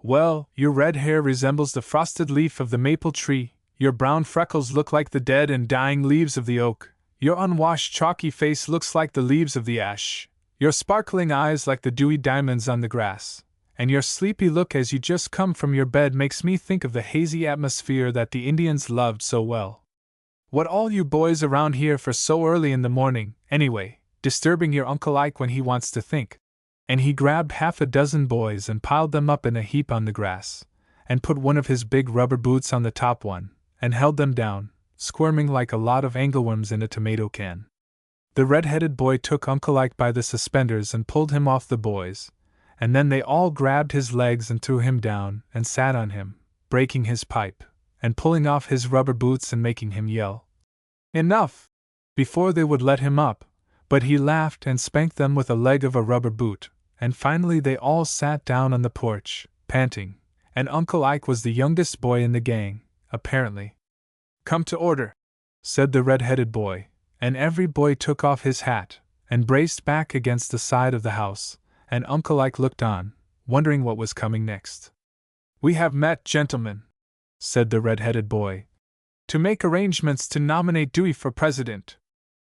"Well, your red hair resembles the frosted leaf of the maple tree, your brown freckles look like the dead and dying leaves of the oak, your unwashed chalky face looks like the leaves of the ash, your sparkling eyes like the dewy diamonds on the grass, and your sleepy look as you just come from your bed makes me think of the hazy atmosphere that the Indians loved so well. What all you boys around here for so early in the morning, anyway, disturbing your Uncle Ike when he wants to think?" And he grabbed half a dozen boys and piled them up in a heap on the grass, and put one of his big rubber boots on the top one, and held them down, squirming like a lot of angleworms in a tomato can. The red-headed boy took Uncle Ike by the suspenders and pulled him off the boys, and then they all grabbed his legs and threw him down and sat on him, breaking his pipe, and pulling off his rubber boots and making him yell, "Enough!" before they would let him up, but he laughed and spanked them with a leg of a rubber boot, and finally they all sat down on the porch, panting, and Uncle Ike was the youngest boy in the gang, apparently. "Come to order," said the red-headed boy, and every boy took off his hat, and braced back against the side of the house, and Uncle Ike looked on, wondering what was coming next. "We have met, gentlemen," said the red-headed boy, "to make arrangements to nominate Dewey for president.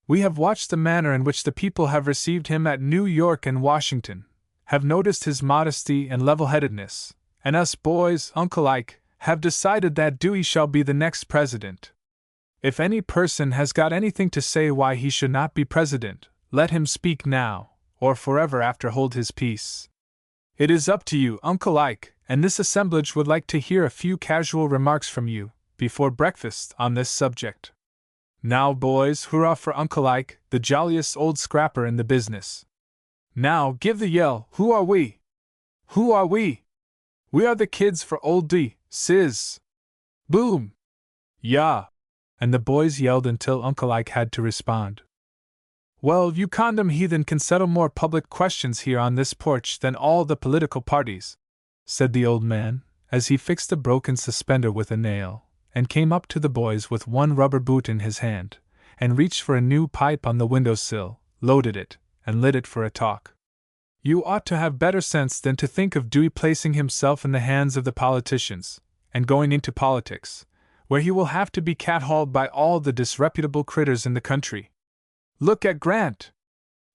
We have watched the manner in which the people have received him at New York and Washington, have noticed his modesty and level-headedness, and us boys, Uncle Ike, have decided that Dewey shall be the next president. If any person has got anything to say why he should not be president, let him speak now, or forever after hold his peace. It is up to you, Uncle Ike, and this assemblage would like to hear a few casual remarks from you, before breakfast, on this subject. Now, boys, hurrah for Uncle Ike, the jolliest old scrapper in the business. Now, give the yell, who are we? Who are we? We are the kids for old D, Sizz. Boom! Yah! And the boys yelled until Uncle Ike had to respond. Well, you condom heathen can settle more public questions here on this porch than all the political parties, said the old man, as he fixed a broken suspender with a nail, and came up to the boys with one rubber boot in his hand, and reached for a new pipe on the windowsill, loaded it, and lit it for a talk. You ought to have better sense than to think of Dewey placing himself in the hands of the politicians, and going into politics, where he will have to be cat-hauled by all the disreputable critters in the country. Look at Grant.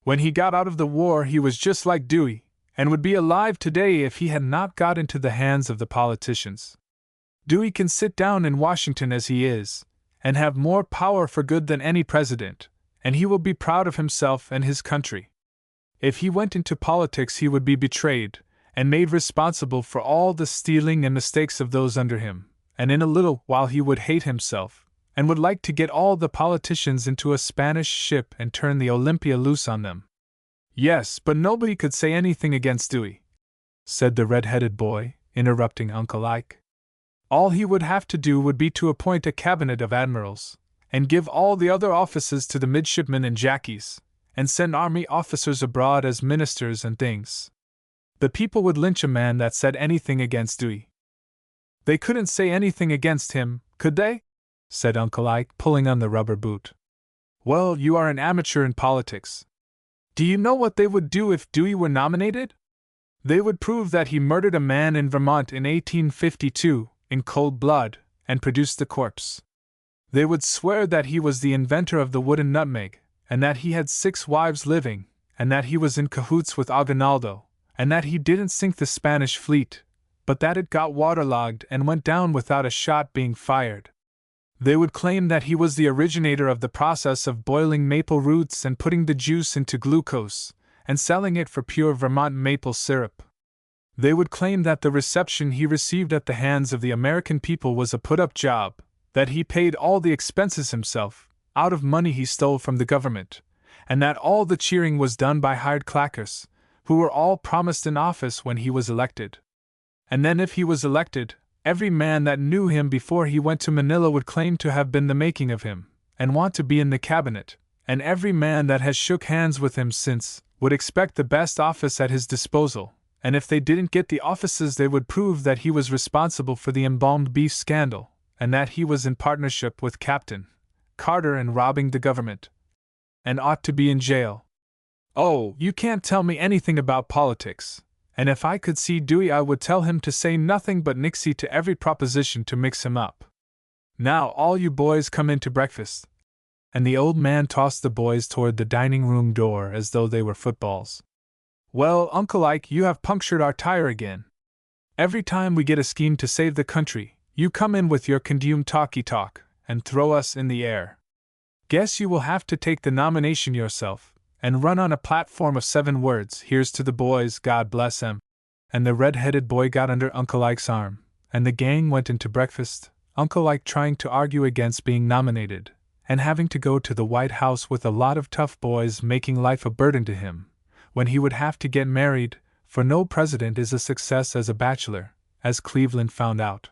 When he got out of the war he was just like Dewey, and would be alive today if he had not got into the hands of the politicians. Dewey can sit down in Washington as he is, and have more power for good than any president, and he will be proud of himself and his country. If he went into politics he would be betrayed, and made responsible for all the stealing and mistakes of those under him, and in a little while he would hate himself, and would like to get all the politicians into a Spanish ship and turn the Olympia loose on them. Yes, but nobody could say anything against Dewey, said the red-headed boy, interrupting Uncle Ike. All he would have to do would be to appoint a cabinet of admirals, and give all the other offices to the midshipmen and jackies, and send army officers abroad as ministers and things. The people would lynch a man that said anything against Dewey. They couldn't say anything against him, could they? Said Uncle Ike, pulling on the rubber boot. Well, you are an amateur in politics. Do you know what they would do if Dewey were nominated? They would prove that he murdered a man in Vermont in 1852, in cold blood, and produced the corpse. They would swear that he was the inventor of the wooden nutmeg, and that he had 6 wives living, and that he was in cahoots with Aguinaldo, and that he didn't sink the Spanish fleet, but that it got waterlogged and went down without a shot being fired. They would claim that he was the originator of the process of boiling maple roots and putting the juice into glucose, and selling it for pure Vermont maple syrup. They would claim that the reception he received at the hands of the American people was a put-up job, that he paid all the expenses himself, out of money he stole from the government, and that all the cheering was done by hired clackers, who were all promised an office when he was elected. And then if he was elected, every man that knew him before he went to Manila would claim to have been the making of him, and want to be in the cabinet, and every man that has shook hands with him since would expect the best office at his disposal, and if they didn't get the offices they would prove that he was responsible for the embalmed beef scandal, and that he was in partnership with Captain Carter in robbing the government, and ought to be in jail. Oh, you can't tell me anything about politics, and if I could see Dewey I would tell him to say nothing but nixie to every proposition to mix him up. Now all you boys come in to breakfast. And the old man tossed the boys toward the dining room door as though they were footballs. Well, Uncle Ike, you have punctured our tire again. Every time we get a scheme to save the country, you come in with your consumed talky-talk, and throw us in the air. Guess you will have to take the nomination yourself, and run on a platform of 7 words, here's to the boys, God bless 'em. And the red-headed boy got under Uncle Ike's arm, and the gang went into breakfast, Uncle Ike trying to argue against being nominated, and having to go to the White House with a lot of tough boys making life a burden to him, when he would have to get married, for no president is a success as a bachelor, as Cleveland found out.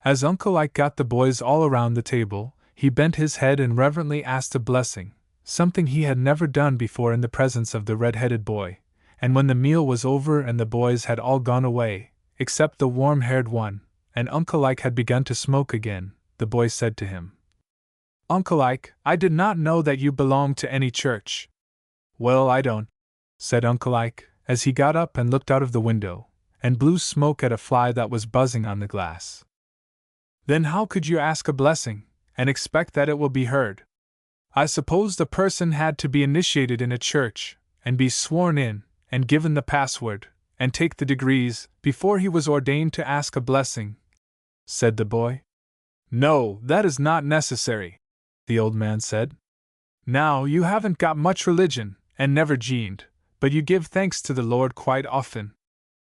As Uncle Ike got the boys all around the table, he bent his head and reverently asked a blessing, something he had never done before in the presence of the red-headed boy, and when the meal was over and the boys had all gone away, except the warm-haired one, and Uncle Ike had begun to smoke again, the boy said to him, Uncle Ike, I did not know that you belonged to any church. Well, I don't, said Uncle Ike, as he got up and looked out of the window, and blew smoke at a fly that was buzzing on the glass. Then how could you ask a blessing, and expect that it will be heard? I suppose the person had to be initiated in a church, and be sworn in, and given the password, and take the degrees, before he was ordained to ask a blessing, said the boy. No, that is not necessary, the old man said. Now, you haven't got much religion, and never gened, but you give thanks to the Lord quite often.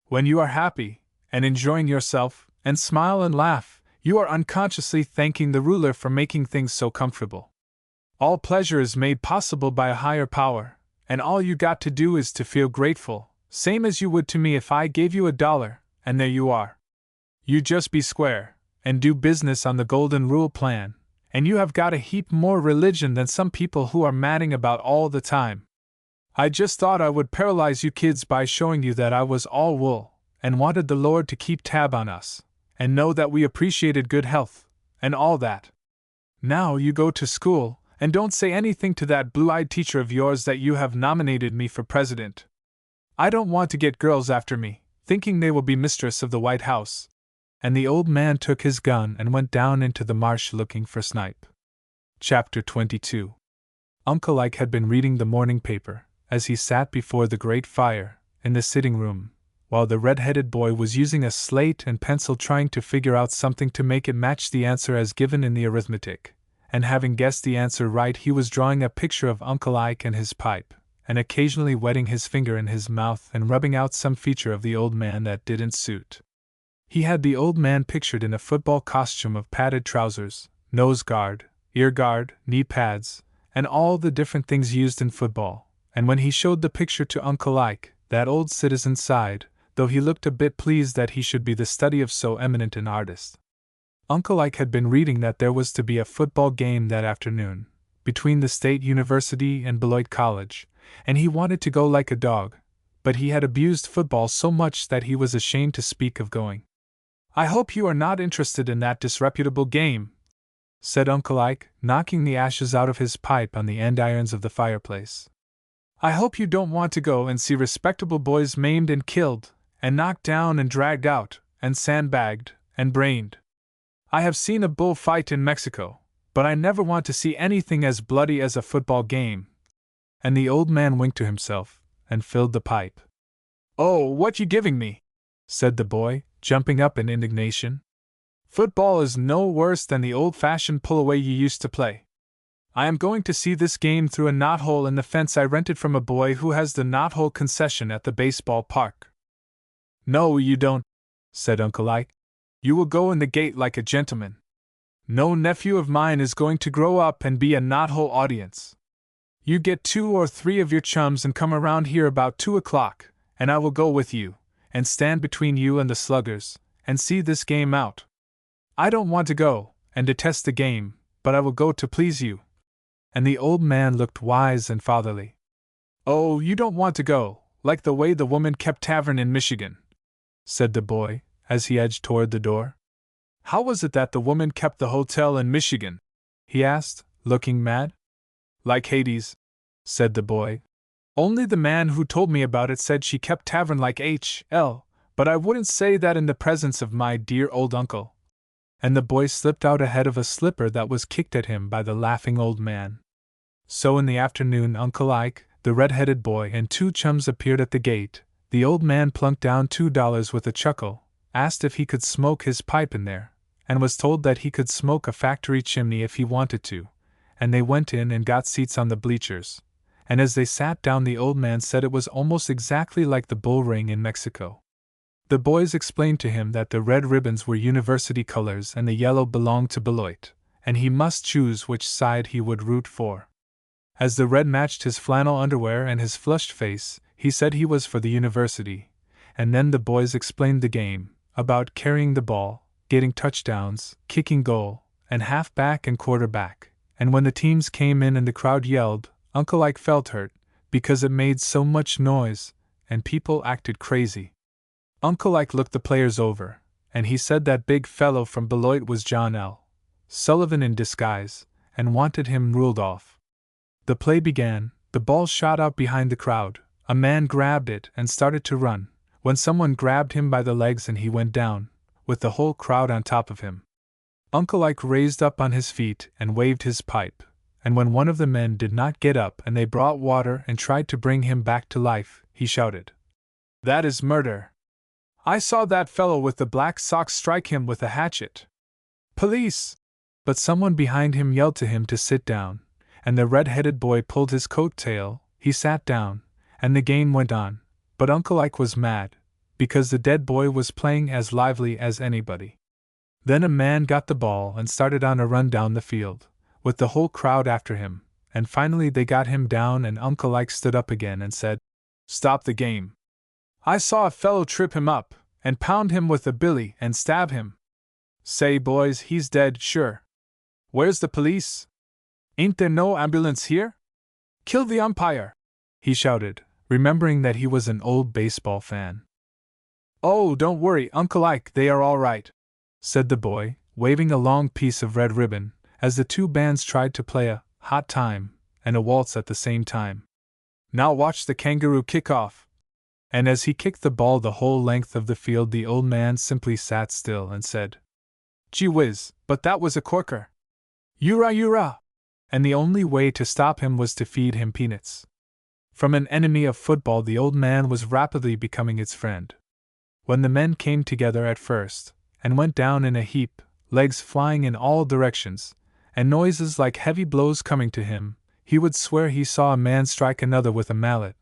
When you are happy, and enjoying yourself, and smile and laugh, you are unconsciously thanking the ruler for making things so comfortable. All pleasure is made possible by a higher power, and all you got to do is to feel grateful, same as you would to me if I gave you $1, and there you are. You just be square, and do business on the Golden Rule plan, and you have got a heap more religion than some people who are madding about all the time. I just thought I would paralyze you kids by showing you that I was all wool, and wanted the Lord to keep tab on us, and know that we appreciated good health, and all that. Now you go to school, and don't say anything to that blue-eyed teacher of yours that you have nominated me for president. I don't want to get girls after me, thinking they will be mistress of the White House. And the old man took his gun and went down into the marsh looking for snipe. Chapter 22. Uncle Ike had been reading the morning paper, as he sat before the great fire, in the sitting room, while the red-headed boy was using a slate and pencil trying to figure out something to make it match the answer as given in the arithmetic, and having guessed the answer right he was drawing a picture of Uncle Ike and his pipe, and occasionally wetting his finger in his mouth and rubbing out some feature of the old man that didn't suit. He had the old man pictured in a football costume of padded trousers, nose guard, ear guard, knee pads, and all the different things used in football, and when he showed the picture to Uncle Ike, that old citizen sighed, though he looked a bit pleased that he should be the study of so eminent an artist. Uncle Ike had been reading that there was to be a football game that afternoon, between the State University and Beloit College, and he wanted to go like a dog, but he had abused football so much that he was ashamed to speak of going. "I hope you are not interested in that disreputable game," said Uncle Ike, knocking the ashes out of his pipe on the andirons of the fireplace. "I hope you don't want to go and see respectable boys maimed and killed, and knocked down and dragged out, and sandbagged, and brained. I have seen a bull fight in Mexico, but I never want to see anything as bloody as a football game." And the old man winked to himself, and filled the pipe. "Oh, what you giving me?" said the boy, jumping up in indignation. "Football is no worse than the old-fashioned pull-away you used to play. I am going to see this game through a knothole in the fence I rented from a boy who has the knothole concession at the baseball park." "No, you don't," said Uncle Ike. "You will go in the gate like a gentleman. No nephew of mine is going to grow up and be a knothole audience. You get 2 or 3 of your chums and come around here about 2 o'clock, and I will go with you, and stand between you and the sluggers, and see this game out. I don't want to go, and detest the game, but I will go to please you." And the old man looked wise and fatherly. "Oh, you don't want to go, like the way the woman kept tavern in Michigan," said the boy, as he edged toward the door. "How was it that the woman kept the hotel in Michigan?" he asked, looking mad. "Like Hades," said the boy. "Only the man who told me about it said she kept tavern like H.L., but I wouldn't say that in the presence of my dear old uncle." And the boy slipped out ahead of a slipper that was kicked at him by the laughing old man. So in the afternoon Uncle Ike, the red-headed boy, and 2 chums appeared at the gate. The old man plunked down $2 with a chuckle, asked if he could smoke his pipe in there, and was told that he could smoke a factory chimney if he wanted to, and they went in and got seats on the bleachers. And as they sat down the old man said it was almost exactly like the bull ring in Mexico. The boys explained to him that the red ribbons were university colors and the yellow belonged to Beloit, and he must choose which side he would root for. As the red matched his flannel underwear and his flushed face, he said he was for the university, and then the boys explained the game, about carrying the ball, getting touchdowns, kicking goal, and halfback and quarterback, and when the teams came in and the crowd yelled, Uncle Ike felt hurt, because it made so much noise, and people acted crazy. Uncle Ike looked the players over, and he said that big fellow from Beloit was John L. Sullivan in disguise, and wanted him ruled off. The play began, the ball shot out behind the crowd, a man grabbed it and started to run, when someone grabbed him by the legs and he went down, with the whole crowd on top of him. Uncle Ike raised up on his feet and waved his pipe, and when one of the men did not get up and they brought water and tried to bring him back to life, he shouted, "That is murder! I saw that fellow with the black socks strike him with a hatchet. Police!" But someone behind him yelled to him to sit down, and the red-headed boy pulled his coat tail, he sat down, and the game went on, but Uncle Ike was mad, because the dead boy was playing as lively as anybody. Then a man got the ball and started on a run down the field, with the whole crowd after him, and finally they got him down and Uncle Ike stood up again and said, "Stop the game. I saw a fellow trip him up, and pound him with a billy and stab him. Say, boys, he's dead, sure. Where's the police? Ain't there no ambulance here? Kill the umpire!" he shouted, remembering that he was an old baseball fan. "Oh, don't worry, Uncle Ike, they are all right," said the boy, waving a long piece of red ribbon, as the 2 bands tried to play a hot time and a waltz at the same time. "Now watch the kangaroo kick off." And as he kicked the ball the whole length of the field, the old man simply sat still and said, "Gee whiz, but that was a corker! Yura yura!" And the only way to stop him was to feed him peanuts. From an enemy of football, the old man was rapidly becoming its friend. When the men came together at first, and went down in a heap, legs flying in all directions, and noises like heavy blows coming to him, he would swear he saw a man strike another with a mallet,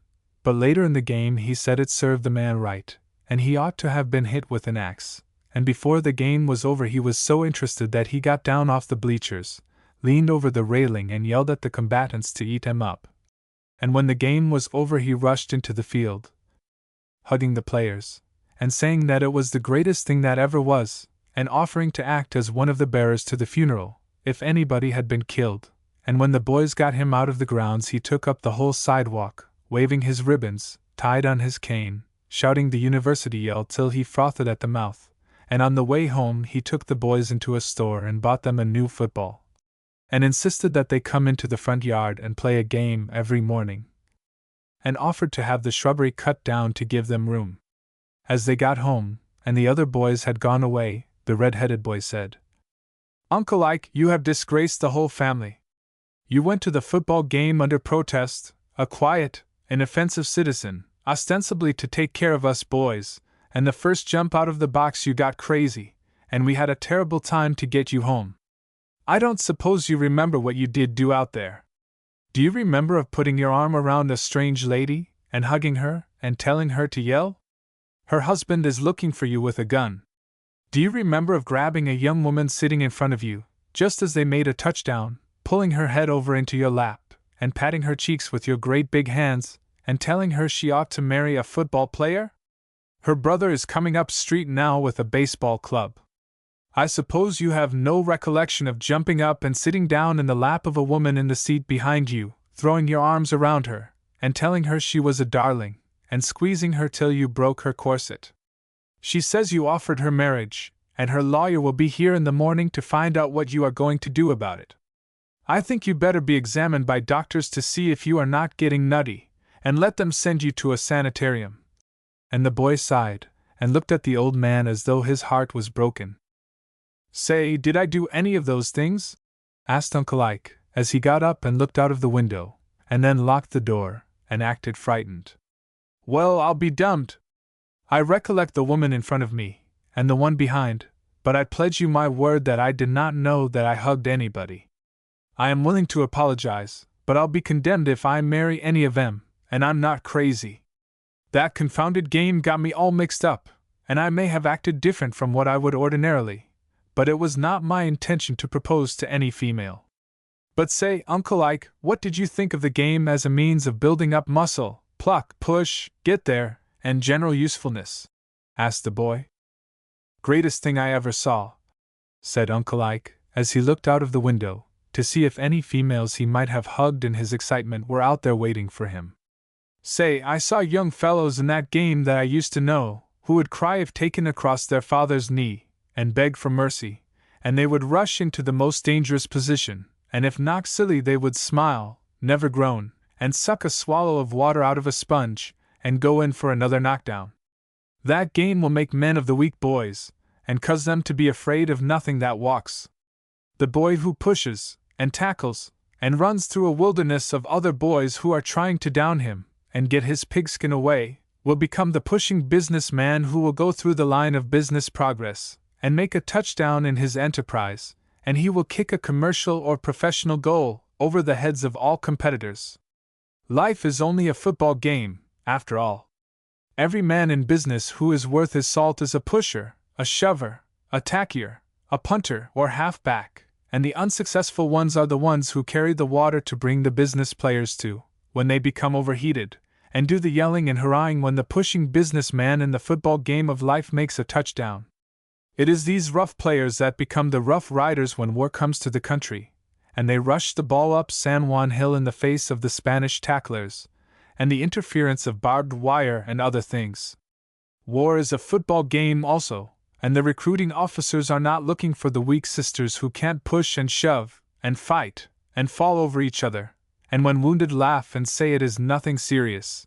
but later in the game he said it served the man right, and he ought to have been hit with an axe, and before the game was over he was so interested that he got down off the bleachers, leaned over the railing and yelled at the combatants to eat him up. And when the game was over he rushed into the field, hugging the players, and saying that it was the greatest thing that ever was, and offering to act as one of the bearers to the funeral, if anybody had been killed. And when the boys got him out of the grounds he took up the whole sidewalk, waving his ribbons, tied on his cane, shouting the university yell till he frothed at the mouth, and on the way home he took the boys into a store and bought them a new football, and insisted that they come into the front yard and play a game every morning, and offered to have the shrubbery cut down to give them room. As they got home, and the other boys had gone away, the red-headed boy said, "Uncle Ike, you have disgraced the whole family. You went to the football game under protest, a quiet, inoffensive citizen, ostensibly to take care of us boys, and the first jump out of the box you got crazy, and we had a terrible time to get you home. I don't suppose you remember what you did do out there. Do you remember of putting your arm around a strange lady, and hugging her, and telling her to yell? Her husband is looking for you with a gun. Do you remember of grabbing a young woman sitting in front of you, just as they made a touchdown, pulling her head over into your lap, and patting her cheeks with your great big hands, and telling her she ought to marry a football player? Her brother is coming up street now with a baseball club. I suppose you have no recollection of jumping up and sitting down in the lap of a woman in the seat behind you, throwing your arms around her, and telling her she was a darling, and squeezing her till you broke her corset. She says you offered her marriage, and her lawyer will be here in the morning to find out what you are going to do about it. I think you better be examined by doctors to see if you are not getting nutty, and let them send you to a sanitarium." And the boy sighed, and looked at the old man as though his heart was broken. "Say, did I do any of those things?" asked Uncle Ike, as he got up and looked out of the window, and then locked the door, and acted frightened. "Well, I'll be dummed! I recollect the woman in front of me, and the one behind, but I pledge you my word that I did not know that I hugged anybody. I am willing to apologize, but I'll be condemned if I marry any of 'em, and I'm not crazy. That confounded game got me all mixed up, and I may have acted different from what I would ordinarily, but it was not my intention to propose to any female. But say, Uncle Ike, what did you think of the game as a means of building up muscle, pluck, push, get there, and general usefulness?" asked the boy. "Greatest thing I ever saw," said Uncle Ike, as he looked out of the window, to see if any females he might have hugged in his excitement were out there waiting for him. "Say, I saw young fellows in that game that I used to know, who would cry if taken across their father's knee, and beg for mercy, and they would rush into the most dangerous position, and if knocked silly they would smile, never groan, and suck a swallow of water out of a sponge, and go in for another knockdown. That game will make men of the weak boys, and cause them to be afraid of nothing that walks. The boy who pushes, and tackles, and runs through a wilderness of other boys who are trying to down him, and get his pigskin away, will become the pushing business man who will go through the line of business progress, and make a touchdown in his enterprise, and he will kick a commercial or professional goal over the heads of all competitors. Life is only a football game, after all. Every man in business who is worth his salt is a pusher, a shover, a tackier, a punter or halfback, and the unsuccessful ones are the ones who carry the water to bring the business players to, when they become overheated, and do the yelling and hurrahing when the pushing businessman in the football game of life makes a touchdown. It is these rough players that become the rough riders when war comes to the country, and they rush the ball up San Juan Hill in the face of the Spanish tacklers, and the interference of barbed wire and other things. War is a football game also, and the recruiting officers are not looking for the weak sisters who can't push and shove, and fight, and fall over each other, and when wounded laugh and say it is nothing serious.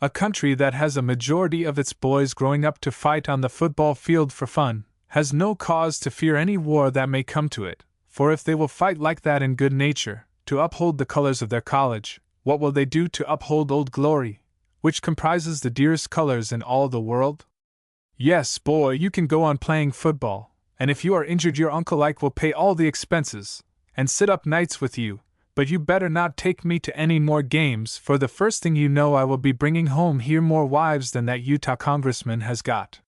A country that has a majority of its boys growing up to fight on the football field for fun has no cause to fear any war that may come to it, for if they will fight like that in good nature, to uphold the colors of their college, what will they do to uphold Old Glory, which comprises the dearest colors in all the world? Yes, boy, you can go on playing football, and if you are injured your Uncle Ike will pay all the expenses, and sit up nights with you, but you better not take me to any more games, for the first thing you know I will be bringing home here more wives than that Utah congressman has got.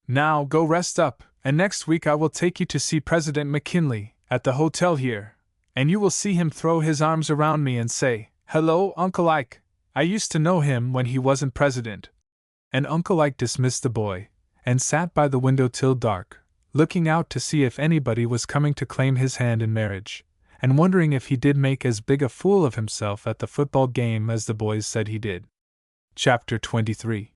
Now go rest up, and next week I will take you to see President McKinley, at the hotel here, and you will see him throw his arms around me and say, 'Hello, Uncle Ike, I used to know him when he wasn't president.'" And Uncle Ike dismissed the boy, and sat by the window till dark, looking out to see if anybody was coming to claim his hand in marriage, and wondering if he did make as big a fool of himself at the football game as the boys said he did. Chapter 23.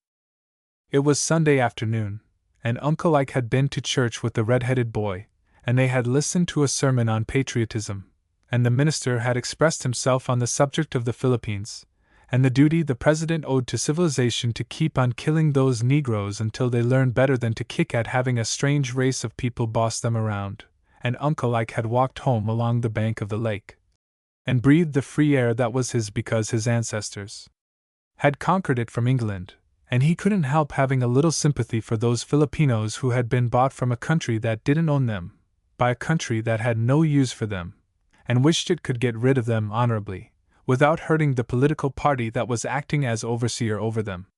It was Sunday afternoon, and Uncle Ike had been to church with the red-headed boy, and they had listened to a sermon on patriotism, and the minister had expressed himself on the subject of the Philippines, and the duty the president owed to civilization to keep on killing those Negroes until they learned better than to kick at having a strange race of people boss them around, and Uncle Ike had walked home along the bank of the lake, and breathed the free air that was his because his ancestors had conquered it from England, and he couldn't help having a little sympathy for those Filipinos who had been bought from a country that didn't own them, by a country that had no use for them, and wished it could get rid of them honorably, without hurting the political party that was acting as overseer over them.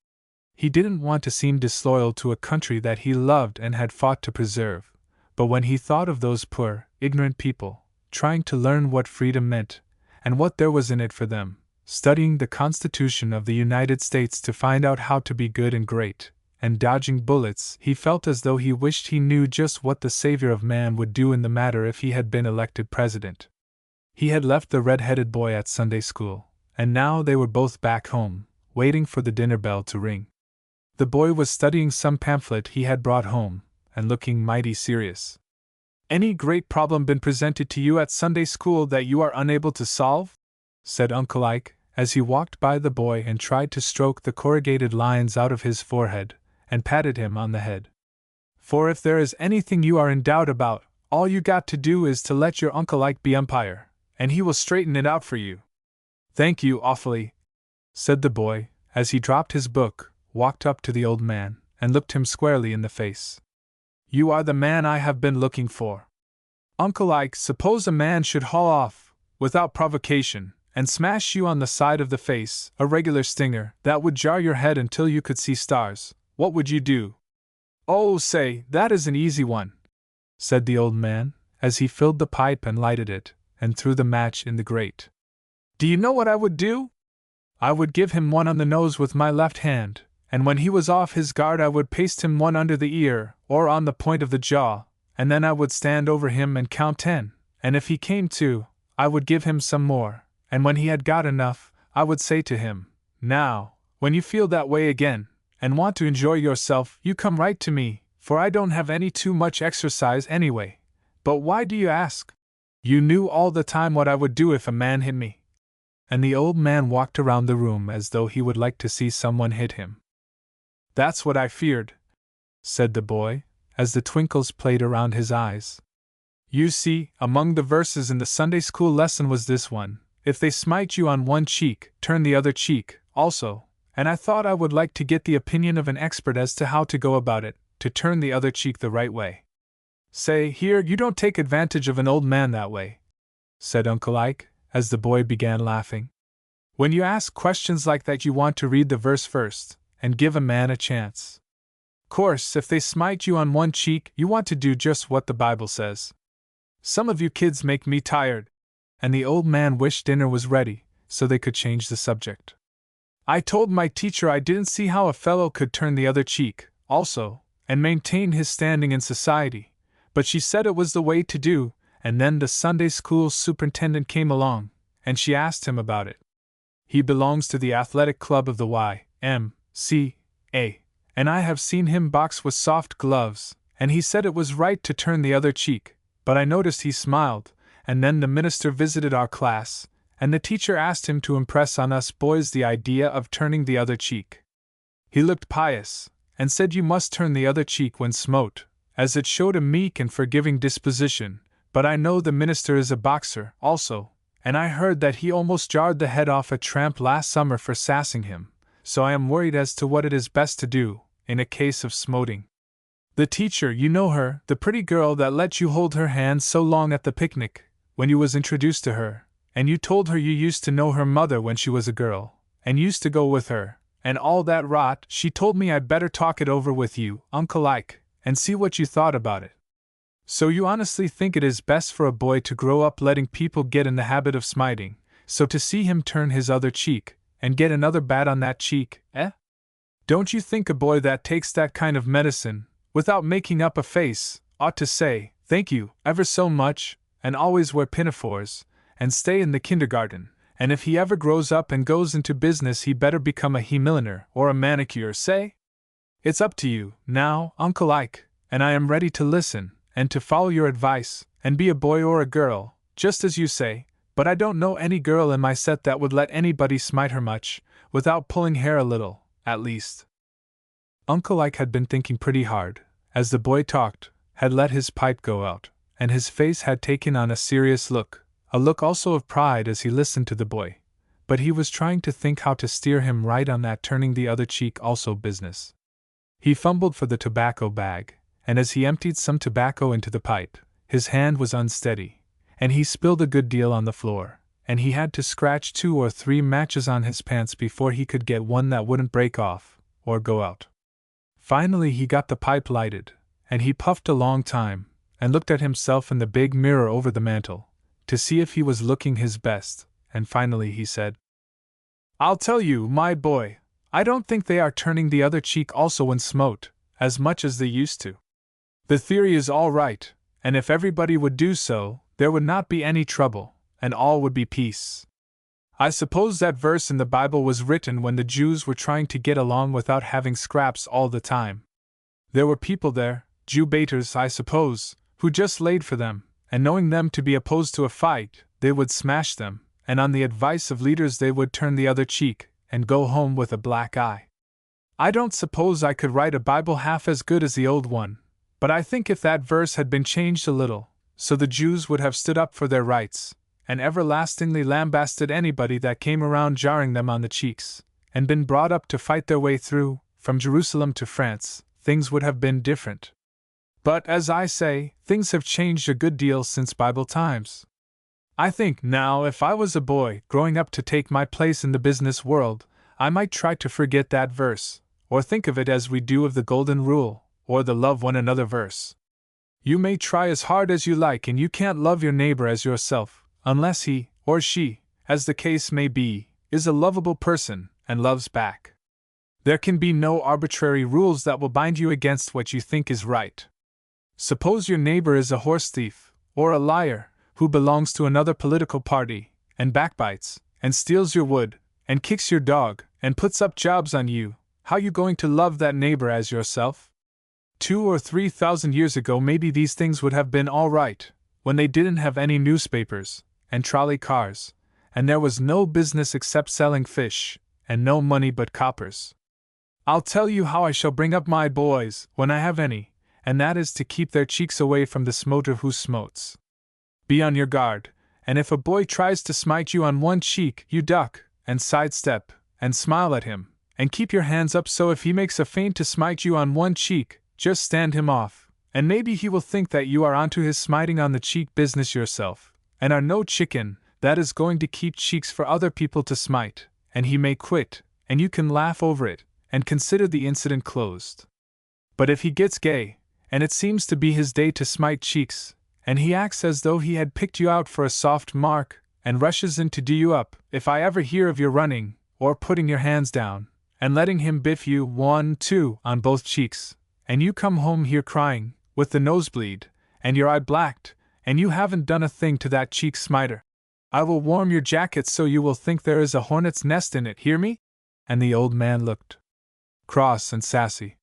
He didn't want to seem disloyal to a country that he loved and had fought to preserve, but when he thought of those poor, ignorant people, trying to learn what freedom meant, and what there was in it for them, studying the Constitution of the United States to find out how to be good and great, and dodging bullets, he felt as though he wished he knew just what the Savior of man would do in the matter if he had been elected president. He had left the red-headed boy at Sunday school, and now they were both back home, waiting for the dinner bell to ring. The boy was studying some pamphlet he had brought home, and looking mighty serious. "Any great problem been presented to you at Sunday school that you are unable to solve?" said Uncle Ike, as he walked by the boy and tried to stroke the corrugated lines out of his forehead, and patted him on the head. "For if there is anything you are in doubt about, all you got to do is to let your Uncle Ike be umpire, and he will straighten it out for you." "Thank you awfully," said the boy, as he dropped his book, walked up to the old man, and looked him squarely in the face. "You are the man I have been looking for. Uncle Ike, suppose a man should haul off, without provocation, and smash you on the side of the face, a regular stinger, that would jar your head until you could see stars, what would you do?" "Oh, say, that is an easy one," said the old man, as he filled the pipe and lighted it, and threw the match in the grate. "Do you know what I would do? I would give him one on the nose with my left hand, and when he was off his guard I would paste him one under the ear, or on the point of the jaw, and then I would stand over him and count 10, and if he came to, I would give him some more, and when he had got enough, I would say to him, 'Now, when you feel that way again, and want to enjoy yourself, you come right to me, for I don't have any too much exercise anyway. But why do you ask? You knew all the time what I would do if a man hit me." And the old man walked around the room as though he would like to see someone hit him. "That's what I feared," said the boy, as the twinkles played around his eyes. "You see, among the verses in the Sunday school lesson was this one, 'If they smite you on one cheek, turn the other cheek,' also, and I thought I would like to get the opinion of an expert as to how to go about it, to turn the other cheek the right way." "Say, here, you don't take advantage of an old man that way," said Uncle Ike, as the boy began laughing. "When you ask questions like that you want to read the verse first, and give a man a chance. Course, if they smite you on one cheek, you want to do just what the Bible says. Some of you kids make me tired." And the old man wished dinner was ready, so they could change the subject. "I told my teacher I didn't see how a fellow could turn the other cheek, also, and maintain his standing in society, but she said it was the way to do, and then the Sunday school superintendent came along, and she asked him about it. He belongs to the athletic club of the Y.M.C.A., and I have seen him box with soft gloves, and he said it was right to turn the other cheek, but I noticed he smiled, and then the minister visited our class, and the teacher asked him to impress on us boys the idea of turning the other cheek. He looked pious, and said you must turn the other cheek when smote, as it showed a meek and forgiving disposition, but I know the minister is a boxer, also, and I heard that he almost jarred the head off a tramp last summer for sassing him, so I am worried as to what it is best to do, in a case of smoting. The teacher, you know her, the pretty girl that let you hold her hand so long at the picnic, when you was introduced to her, and you told her you used to know her mother when she was a girl, and used to go with her, and all that rot, she told me I'd better talk it over with you, Uncle Ike, and see what you thought about it. So you honestly think it is best for a boy to grow up letting people get in the habit of smiting, so to see him turn his other cheek, and get another bat on that cheek, eh? Don't you think a boy that takes that kind of medicine, without making up a face, ought to say, 'Thank you, ever so much,' and always wear pinafores, and stay in the kindergarten, And if he ever grows up and goes into business, he better become a he-milliner or a manicure, say? It's up to you, now, Uncle Ike, and I am ready to listen, and to follow your advice, and be a boy or a girl, just as you say, but I don't know any girl in my set that would let anybody smite her much, without pulling hair a little, at least. Uncle Ike had been thinking pretty hard, as the boy talked, had let his pipe go out, and his face had taken on a serious look, a look also of pride as he listened to the boy, but he was trying to think how to steer him right on that turning the other cheek also business. He fumbled for the tobacco bag, and as he emptied some tobacco into the pipe, his hand was unsteady, and he spilled a good deal on the floor, and he had to scratch 2 or 3 matches on his pants before he could get one that wouldn't break off, or go out. Finally he got the pipe lighted, and he puffed a long time, and looked at himself in the big mirror over the mantel, to see if he was looking his best, and finally he said, "I'll tell you, my boy, I don't think they are turning the other cheek also when smote, as much as they used to. The theory is all right, and if everybody would do so, there would not be any trouble, and all would be peace. I suppose that verse in the Bible was written when the Jews were trying to get along without having scraps all the time. There were people there, Jew-baiters I suppose, who just laid for them, and knowing them to be opposed to a fight, they would smash them, and on the advice of leaders they would turn the other cheek, and go home with a black eye. I don't suppose I could write a Bible half as good as the old one, but I think if that verse had been changed a little, so the Jews would have stood up for their rights, and everlastingly lambasted anybody that came around jarring them on the cheeks, and been brought up to fight their way through, from Jerusalem to France, things would have been different. But, as I say, things have changed a good deal since Bible times. I think, now, if I was a boy growing up to take my place in the business world, I might try to forget that verse, or think of it as we do of the Golden Rule, or the Love One Another verse. You may try as hard as you like, and you can't love your neighbor as yourself, unless he, or she, as the case may be, is a lovable person, and loves back. There can be no arbitrary rules that will bind you against what you think is right. Suppose your neighbor is a horse thief, or a liar, who belongs to another political party, and backbites, and steals your wood, and kicks your dog, and puts up jobs on you, how you going to love that neighbor as yourself? 2,000 or 3,000 years ago maybe these things would have been all right, when they didn't have any newspapers, and trolley cars, and there was no business except selling fish, and no money but coppers. I'll tell you how I shall bring up my boys, when I have any, and that is to keep their cheeks away from the smoter who smotes. Be on your guard, and if a boy tries to smite you on one cheek, you duck, and sidestep, and smile at him, and keep your hands up so if he makes a feint to smite you on one cheek, just stand him off, and maybe he will think that you are onto his smiting on the cheek business yourself, and are no chicken that is going to keep cheeks for other people to smite, and he may quit, and you can laugh over it, and consider the incident closed. But if he gets gay, and it seems to be his day to smite cheeks, and he acts as though he had picked you out for a soft mark, and rushes in to do you up, if I ever hear of your running, or putting your hands down, and letting him biff you 1, 2 on both cheeks, and you come home here crying, with the nosebleed, and your eye blacked, and you haven't done a thing to that cheek smiter, I will warm your jacket so you will think there is a hornet's nest in it, hear me? And the old man looked cross and sassy.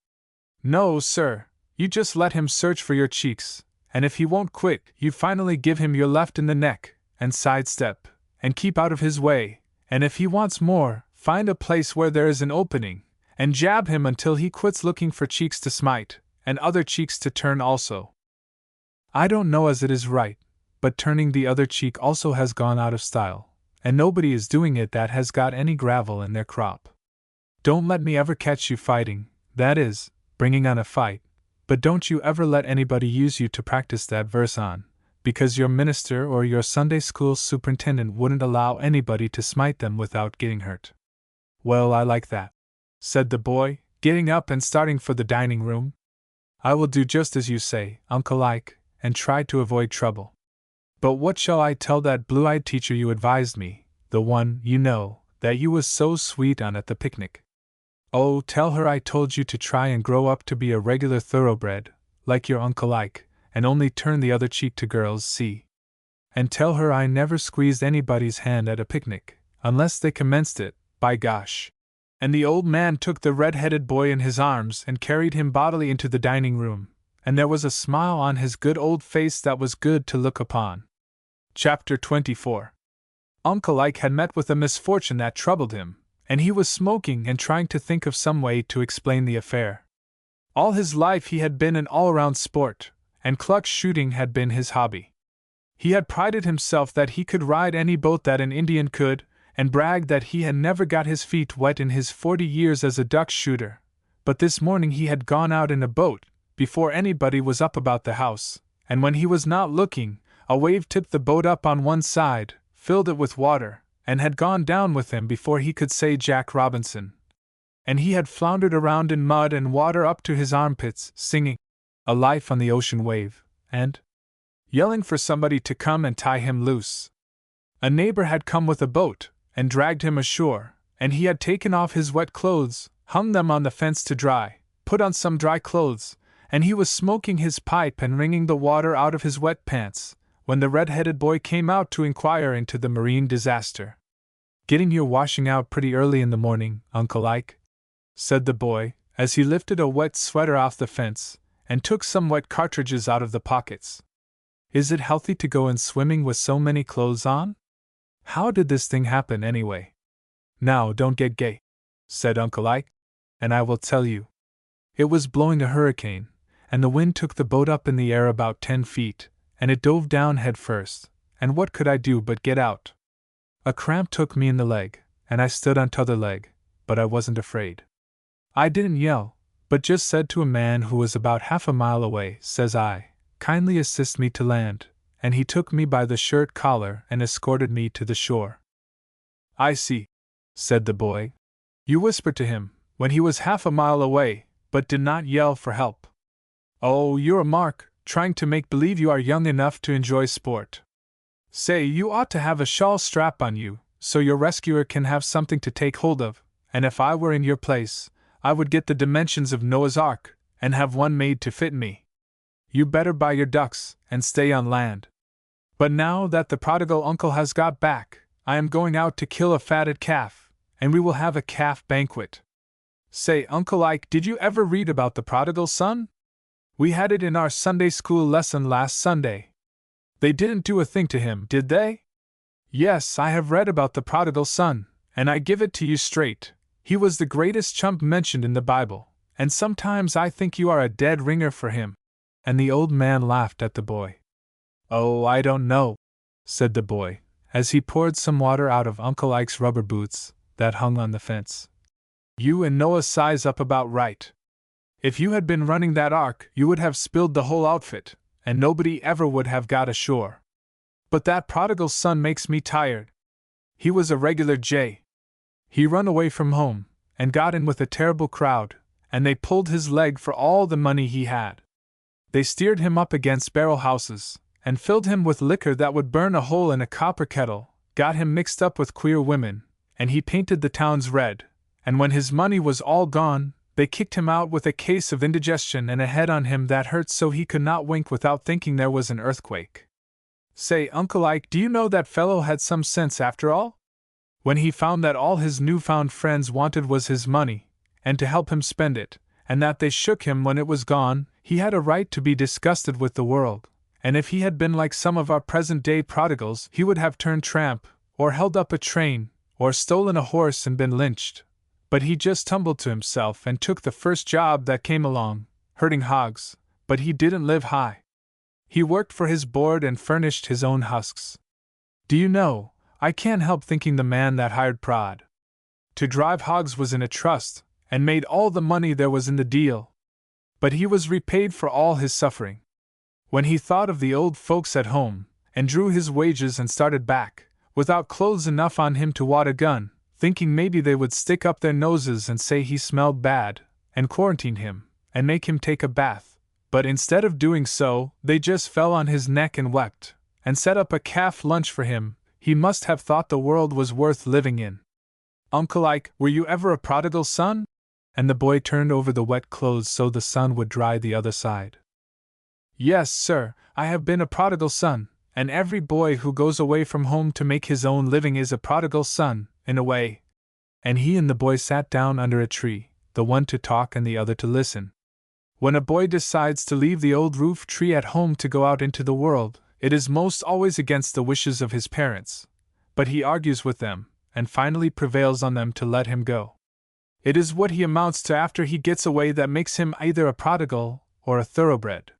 No, sir, you just let him search for your cheeks, and if he won't quit, you finally give him your left in the neck, and sidestep, and keep out of his way, and if he wants more, find a place where there is an opening, and jab him until he quits looking for cheeks to smite, and other cheeks to turn also. I don't know as it is right, but turning the other cheek also has gone out of style, and nobody is doing it that has got any gravel in their crop. Don't let me ever catch you fighting, that is, bringing on a fight, but don't you ever let anybody use you to practice that verse on, because your minister or your Sunday school superintendent wouldn't allow anybody to smite them without getting hurt. Well, I like that, said the boy, getting up and starting for the dining room. I will do just as you say, Uncle Ike, and try to avoid trouble. But what shall I tell that blue-eyed teacher you advised me, the one, you know, that you was so sweet on at the picnic? Oh, tell her I told you to try and grow up to be a regular thoroughbred, like your Uncle Ike, and only turn the other cheek to girls, see? And tell her I never squeezed anybody's hand at a picnic, unless they commenced it, by gosh. And the old man took the red-headed boy in his arms and carried him bodily into the dining room, and there was a smile on his good old face that was good to look upon. Chapter 24. Uncle Ike had met with a misfortune that troubled him, and he was smoking and trying to think of some way to explain the affair. All his life he had been an all-around sport, and cluck shooting had been his hobby. He had prided himself that he could ride any boat that an Indian could, and bragged that he had never got his feet wet in his 40 years as a duck shooter. But this morning he had gone out in a boat, before anybody was up about the house, and when he was not looking, a wave tipped the boat up on one side, filled it with water, and had gone down with him before he could say Jack Robinson. And he had floundered around in mud and water up to his armpits, singing "A Life on the Ocean Wave," and yelling for somebody to come and tie him loose. A neighbor had come with a boat, and dragged him ashore, and he had taken off his wet clothes, hung them on the fence to dry, put on some dry clothes, and he was smoking his pipe and wringing the water out of his wet pants, when the red-headed boy came out to inquire into the marine disaster. "Getting your washing out pretty early in the morning, Uncle Ike," said the boy, as he lifted a wet sweater off the fence, and took some wet cartridges out of the pockets. "Is it healthy to go in swimming with so many clothes on? How did this thing happen, anyway?" "Now, don't get gay," said Uncle Ike, "and I will tell you. It was blowing a hurricane, and the wind took the boat up in the air about 10 feet, and it dove down head first, and what could I do but get out? A cramp took me in the leg, and I stood on t'other leg, but I wasn't afraid. I didn't yell, but just said to a man who was about half a mile away, says I, 'Kindly assist me to land,' and he took me by the shirt collar and escorted me to the shore." "I see," said the boy. "You whispered to him, when he was half a mile away, but did not yell for help. Oh, you're a mark, trying to make believe you are young enough to enjoy sport. Say, you ought to have a shawl strap on you, so your rescuer can have something to take hold of, and if I were in your place, I would get the dimensions of Noah's Ark, and have one made to fit me. You better buy your ducks, and stay on land. But now that the prodigal uncle has got back, I am going out to kill a fatted calf, and we will have a calf banquet. Say, Uncle Ike, did you ever read about the prodigal son? We had it in our Sunday school lesson last Sunday. They didn't do a thing to him, did they? Yes, I have read about the prodigal son, and I give it to you straight. He was the greatest chump mentioned in the Bible, and sometimes I think you are a dead ringer for him." And the old man laughed at the boy. "Oh, I don't know," said the boy, as he poured some water out of Uncle Ike's rubber boots that hung on the fence. "You and Noah size up about right. If you had been running that ark, you would have spilled the whole outfit, and nobody ever would have got ashore. But that prodigal son makes me tired. He was a regular jay. He run away from home, and got in with a terrible crowd, and they pulled his leg for all the money he had. They steered him up against barrel houses, and filled him with liquor that would burn a hole in a copper kettle, got him mixed up with queer women, and he painted the towns red, and when his money was all gone, they kicked him out with a case of indigestion and a head on him that hurt so he could not wink without thinking there was an earthquake. Say, Uncle Ike, do you know that fellow had some sense after all? When he found that all his newfound friends wanted was his money, and to help him spend it, and that they shook him when it was gone, he had a right to be disgusted with the world, and if he had been like some of our present-day prodigals, he would have turned tramp, or held up a train, or stolen a horse and been lynched. But he just tumbled to himself and took the first job that came along, herding hogs, but he didn't live high. He worked for his board and furnished his own husks. Do you know, I can't help thinking the man that hired Prod to drive hogs was in a trust, and made all the money there was in the deal. But he was repaid for all his suffering. When he thought of the old folks at home, and drew his wages and started back, without clothes enough on him to wad a gun, thinking maybe they would stick up their noses and say he smelled bad, and quarantine him, and make him take a bath, but instead of doing so, they just fell on his neck and wept, and set up a calf lunch for him. He must have thought the world was worth living in. Uncle Ike, were you ever a prodigal son? And the boy turned over the wet clothes so the sun would dry the other side. Yes, sir, I have been a prodigal son, and every boy who goes away from home to make his own living is a prodigal son, in a way. And he and the boy sat down under a tree, the one to talk and the other to listen. When a boy decides to leave the old roof tree at home to go out into the world, it is most always against the wishes of his parents. But he argues with them, and finally prevails on them to let him go. It is what he amounts to after he gets away that makes him either a prodigal or a thoroughbred.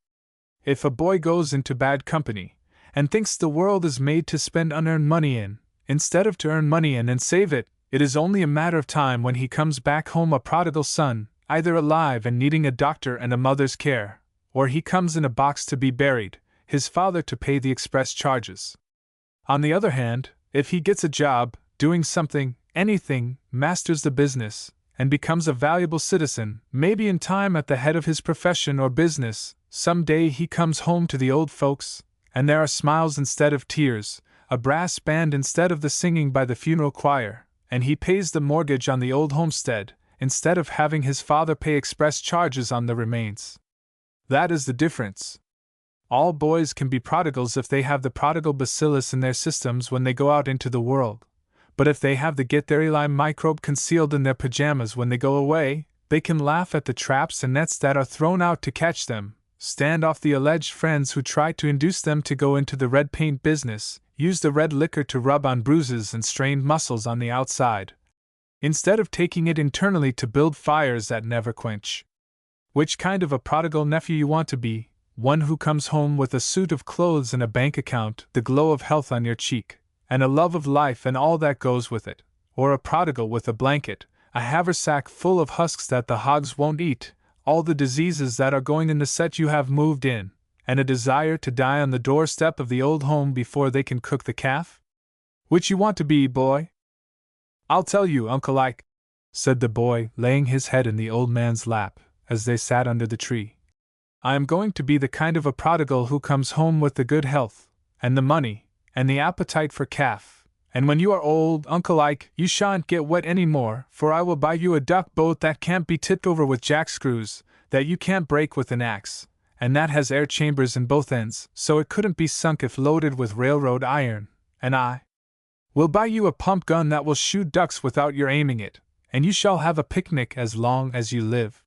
If a boy goes into bad company, and thinks the world is made to spend unearned money in, instead of to earn money in and save it, it is only a matter of time when he comes back home a prodigal son, either alive and needing a doctor and a mother's care, or he comes in a box to be buried, his father to pay the express charges. On the other hand, if he gets a job, doing something, anything, masters the business, and becomes a valuable citizen, maybe in time at the head of his profession or business, some day he comes home to the old folks, and there are smiles instead of tears, a brass band instead of the singing by the funeral choir, and he pays the mortgage on the old homestead, instead of having his father pay express charges on the remains. That is the difference. All boys can be prodigals if they have the prodigal bacillus in their systems when they go out into the world. But if they have the get there Eli microbe concealed in their pajamas when they go away, they can laugh at the traps and nets that are thrown out to catch them, stand off the alleged friends who try to induce them to go into the red paint business, use the red liquor to rub on bruises and strained muscles on the outside, instead of taking it internally to build fires that never quench. Which kind of a prodigal nephew you want to be? One who comes home with a suit of clothes and a bank account, the glow of health on your cheek, and a love of life and all that goes with it, or a prodigal with a blanket, a haversack full of husks that the hogs won't eat, all the diseases that are going in the set you have moved in, and a desire to die on the doorstep of the old home before they can cook the calf? Which you want to be, boy? I'll tell you, Uncle Ike, said the boy, laying his head in the old man's lap, as they sat under the tree. I am going to be the kind of a prodigal who comes home with the good health, and the money, and the appetite for calf, and when you are old, Uncle Ike, you shan't get wet any more, for I will buy you a duck boat that can't be tipped over with jack screws, that you can't break with an axe, and that has air chambers in both ends, so it couldn't be sunk if loaded with railroad iron, and I will buy you a pump gun that will shoot ducks without your aiming it, and you shall have a picnic as long as you live.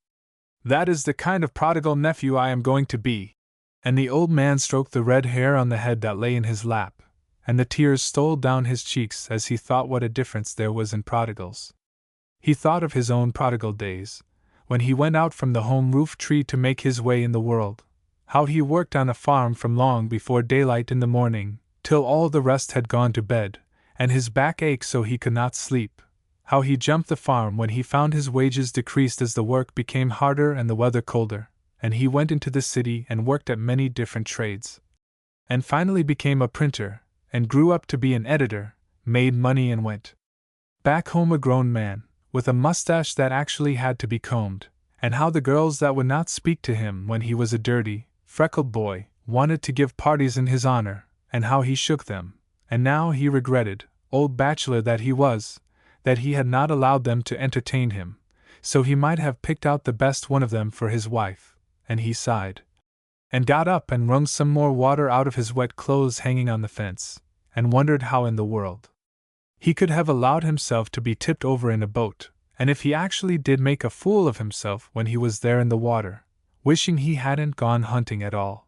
That is the kind of prodigal nephew I am going to be. And the old man stroked the red hair on the head that lay in his lap, and the tears stole down his cheeks as he thought what a difference there was in prodigals. He thought of his own prodigal days, when he went out from the home roof tree to make his way in the world, how he worked on a farm from long before daylight in the morning, till all the rest had gone to bed, and his back ached so he could not sleep. How he jumped the farm when he found his wages decreased as the work became harder and the weather colder, and he went into the city and worked at many different trades, and finally became a printer, and grew up to be an editor, made money and went back home a grown man, with a mustache that actually had to be combed, and how the girls that would not speak to him when he was a dirty, freckled boy wanted to give parties in his honor, and how he shook them, and now he regretted, old bachelor that he was, that he had not allowed them to entertain him, so he might have picked out the best one of them for his wife, and he sighed, and got up and wrung some more water out of his wet clothes hanging on the fence, and wondered how in the world he could have allowed himself to be tipped over in a boat, and if he actually did make a fool of himself when he was there in the water, wishing he hadn't gone hunting at all.